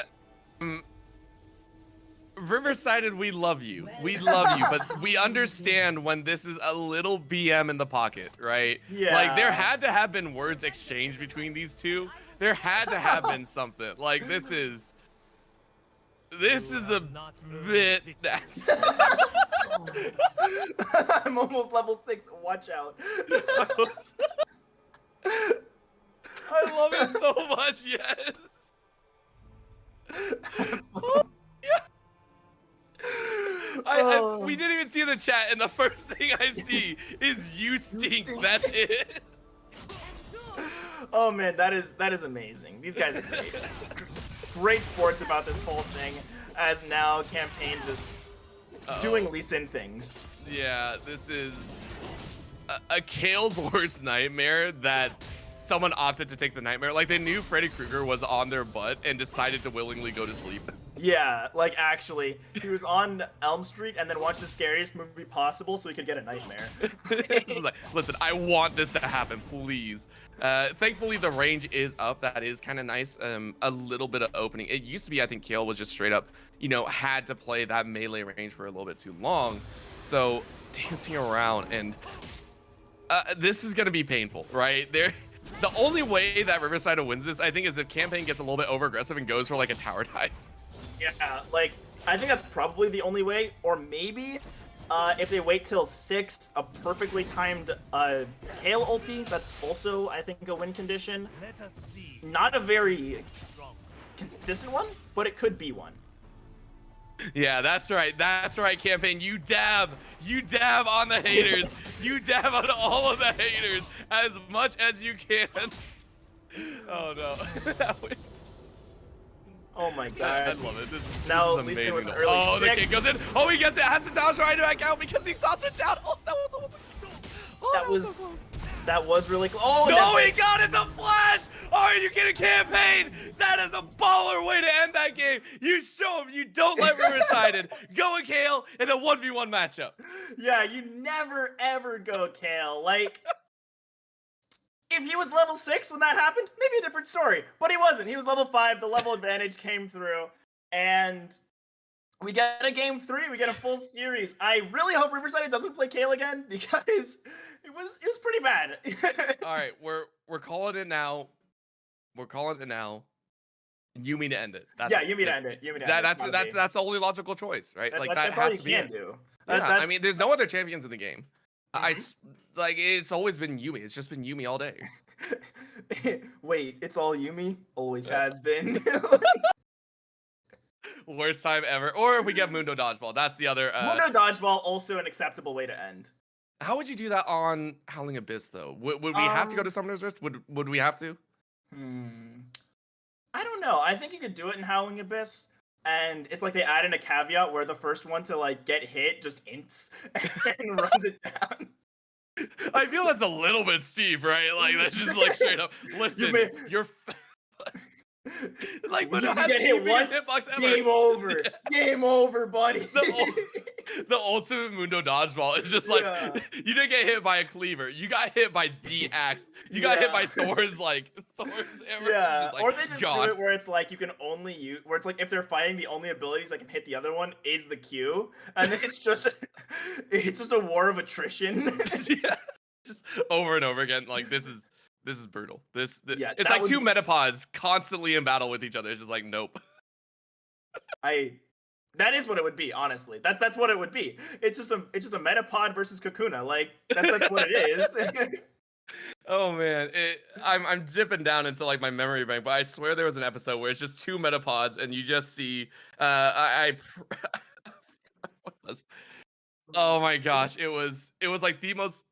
Riverside, we love you. We love you, but we understand when this is a little BM in the pocket, right? Yeah. Like, there had to have been words exchanged between these two. There had to have been something. Like, this is a bit nasty. I'm almost level 6. Watch out. I love it so much, yes. Oh, yeah. We didn't even see the chat, and the first thing I see is "you stink." That's it. Oh man, that is amazing. These guys are great. Great sports about this whole thing, as now campaign just doing Lee Sin things. Yeah, this is a Kale's worst nightmare that someone opted to take the nightmare. Like, they knew Freddy Krueger was on their butt and decided to willingly go to sleep. Yeah, like actually, he was on Elm Street and then watched the scariest movie possible so he could get a nightmare. Like, listen, I want this to happen, please. Thankfully, the range is up. That is kind of nice. A little bit of opening. It used to be, I think, Kale was just straight up, you know, had to play that melee range for a little bit too long. So dancing around, and this is gonna be painful, right? The only way that Riverside wins this, I think, is if campaign gets a little bit over aggressive and goes for like a tower dive. Yeah, like I think that's probably the only way, or maybe if they wait till 6th, a perfectly timed Kale ulti. That's also, I think, a win condition. Not a very consistent one, but it could be one. Yeah, that's right. That's right, campaign. You dab on the haters. You dab on all of the haters as much as you can. Oh no. Oh my god. I love it. This Now, is amazing. with early Oh, the 6. king goes in. Oh, he gets it. Has the down right back out because he saw it down. Oh, that was almost. Oh, that was really close. Oh, no, he got it, the flash! Oh, are you kidding, campaign? That is a baller way to end that game. You show him you don't let Riverside in. Go with Kale in a 1v1 matchup. Yeah, you never ever go Kale. Like, if he was level 6 when that happened, maybe a different story. But he wasn't. He was level 5. The level advantage came through. And we get a game 3. We get a full series. I really hope Riverside doesn't play Kale again because it was pretty bad. All right, we're calling it now. We're calling it now. You mean to end it? Yeah, you mean to end it. You mean to end it. That's the only logical choice, right? Like that that's all has you to be can it. do. Yeah, I mean, there's no other champions in the game. Like, it's always been Yumi. It's just been Yumi all day. Wait, it's all Yumi? Always has been. Worst time ever. Or if we get Mundo Dodgeball, that's the other. Mundo Dodgeball, also an acceptable way to end. How would you do that on Howling Abyss, though? Would we have to go to Summoner's Rift? Would we have to? I don't know. I think you could do it in Howling Abyss. And it's like they add in a caveat where the first one to like get hit just ints and runs it down. I feel that's a little bit steep, right? Like, that's just like straight up. Listen, Like, You Mundo has get the hit biggest once, hitbox ever. game over. Yeah. Game over, buddy. The ultimate Mundo dodgeball is just like, Yeah. you didn't get hit by a cleaver. You got hit by the axe. You got hit by Thor's hammer. It's Yeah, just like, or they just do God. it where it's like you can only use, where it's like if they're fighting, the only abilities that can hit the other one is the Q, and then it's just a war of attrition. Yeah, just over and over again. Like, this is brutal. Yeah, It's that like would two be- metapods constantly in battle with each other. It's just like, nope. That is what it would be, honestly. That's what it would be. It's just a Metapod versus Kakuna. Like that's what it is. Oh man, I'm dipping down into like my memory bank, but I swear there was an episode where it's just two metapods and you just see what was, oh my gosh, it was like the most,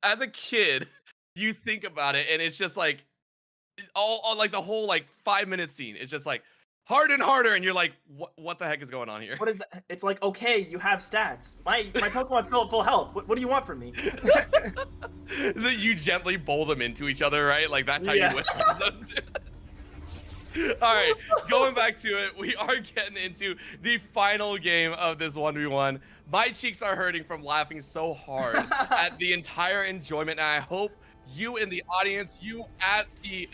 as a kid, you think about it and it's just like all like the whole like 5 minute scene. It's just like harder and harder, and you're like, what the heck is going on here? What is that? It's like, okay, you have stats. My Pokemon's still at full health. What do you want from me? That you gently bowl them into each other, right? Like that's how Yeah. you win them. All right, going back to it, we are getting into the final game of this 1v1. My cheeks are hurting from laughing so hard at the entire enjoyment, and I hope you in the audience, you at the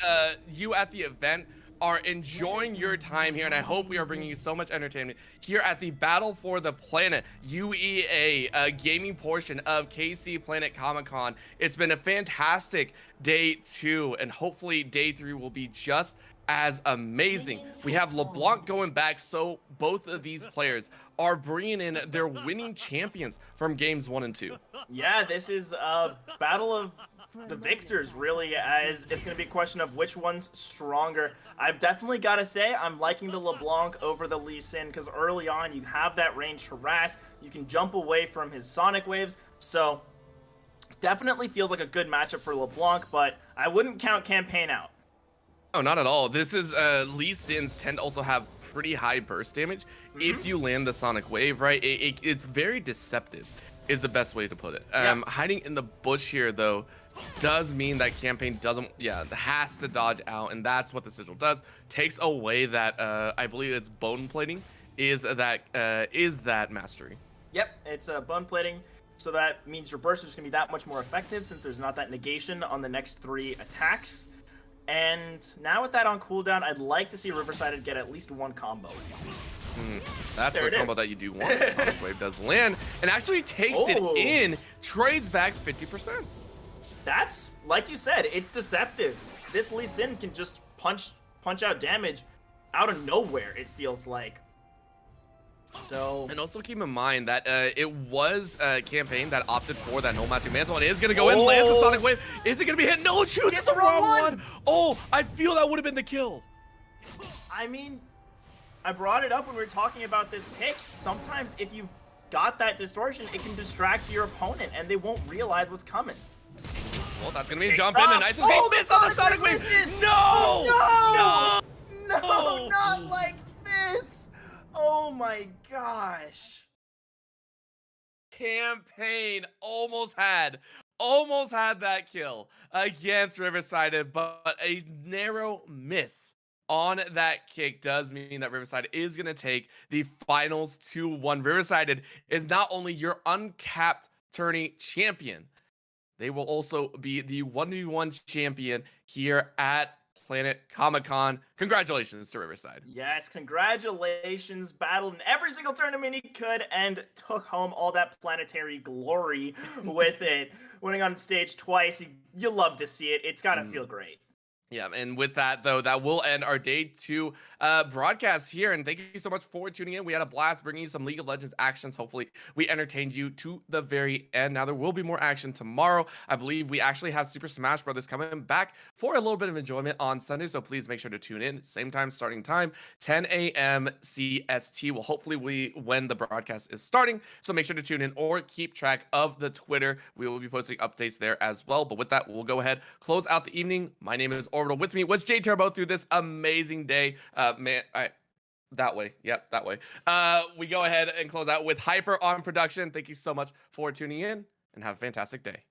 event, are enjoying your time here, and I hope we are bringing you so much entertainment here at the Battle for the Planet UEA gaming portion of KC Planet Comicon. It's been a fantastic day 2, and hopefully day 3 will be just as amazing. We have LeBlanc going back, so both of these players are bringing in their winning champions from games 1 and 2. Yeah, this is a battle of the victors, really, as it's going to be a question of which one's stronger. I've definitely got to say I'm liking the LeBlanc over the Lee Sin, because early on you have that range harass, you can jump away from his Sonic Waves, so definitely feels like a good matchup for LeBlanc, but I wouldn't count Campaign out. Oh, not at all. This is Lee Sins tend to also have pretty high burst damage if you land the Sonic Wave, right? It's very deceptive is the best way to put it. Hiding in the bush here, though, does mean that Campaign has to dodge out, and that's what the Sigil does. Takes away that, I believe it's bone plating, is that mastery. Yep, it's bone plating, so that means your burst is going to be that much more effective since there's not that negation on the next 3 attacks. And now with that on cooldown, I'd like to see Riverside get at least 1 combo. That's There the it combo is. that you do want. The Sonic Wave does land and actually takes it in, trades back 50%. That's, like you said, it's deceptive. This Lee Sin can just punch out damage out of nowhere, it feels like. So, And also keep in mind that it was a Campaign that opted for that no matching mantle, and it is going to go in, lands the Sonic Wave. Is it going to be hit? No, choose Get the the wrong wrong one. one. Oh, I feel that would have been the kill. I mean, I brought it up when we were talking about this pick. Sometimes if you've got that distortion, it can distract your opponent, and they won't realize what's coming. Well, that's going to be a jump in, and nice escape. Oh, Miss on the Sonic Wave. No! No, not like this! Oh my gosh. Campaign almost had that kill against Riverside, but a narrow miss on that kick does mean that Riverside is going to take the finals 2-1. Riverside is not only your uncapped tourney champion, they will also be the 1v1 champion here at Planet Comicon. Congratulations to Riverside. Yes, congratulations. Battled in every single tournament he could and took home all that planetary glory with it. Winning on stage twice, you love to see it. It's got to feel great. Yeah, and with that, though, that will end our day 2 broadcast here. And thank you so much for tuning in. We had a blast bringing you some League of Legends actions. Hopefully, we entertained you to the very end. Now, there will be more action tomorrow. I believe we actually have Super Smash Brothers coming back for a little bit of enjoyment on Sunday. So please make sure to tune in. Same time, starting time, 10 a.m. CST. Well, hopefully, when the broadcast is starting. So make sure to tune in or keep track of the Twitter. We will be posting updates there as well. But with that, we'll go ahead, close out the evening. My name is Orbital. With me was J Turbo through this amazing day. That way. Yep, that way. We go ahead and close out with Hyper on production. Thank you so much for tuning in and have a fantastic day.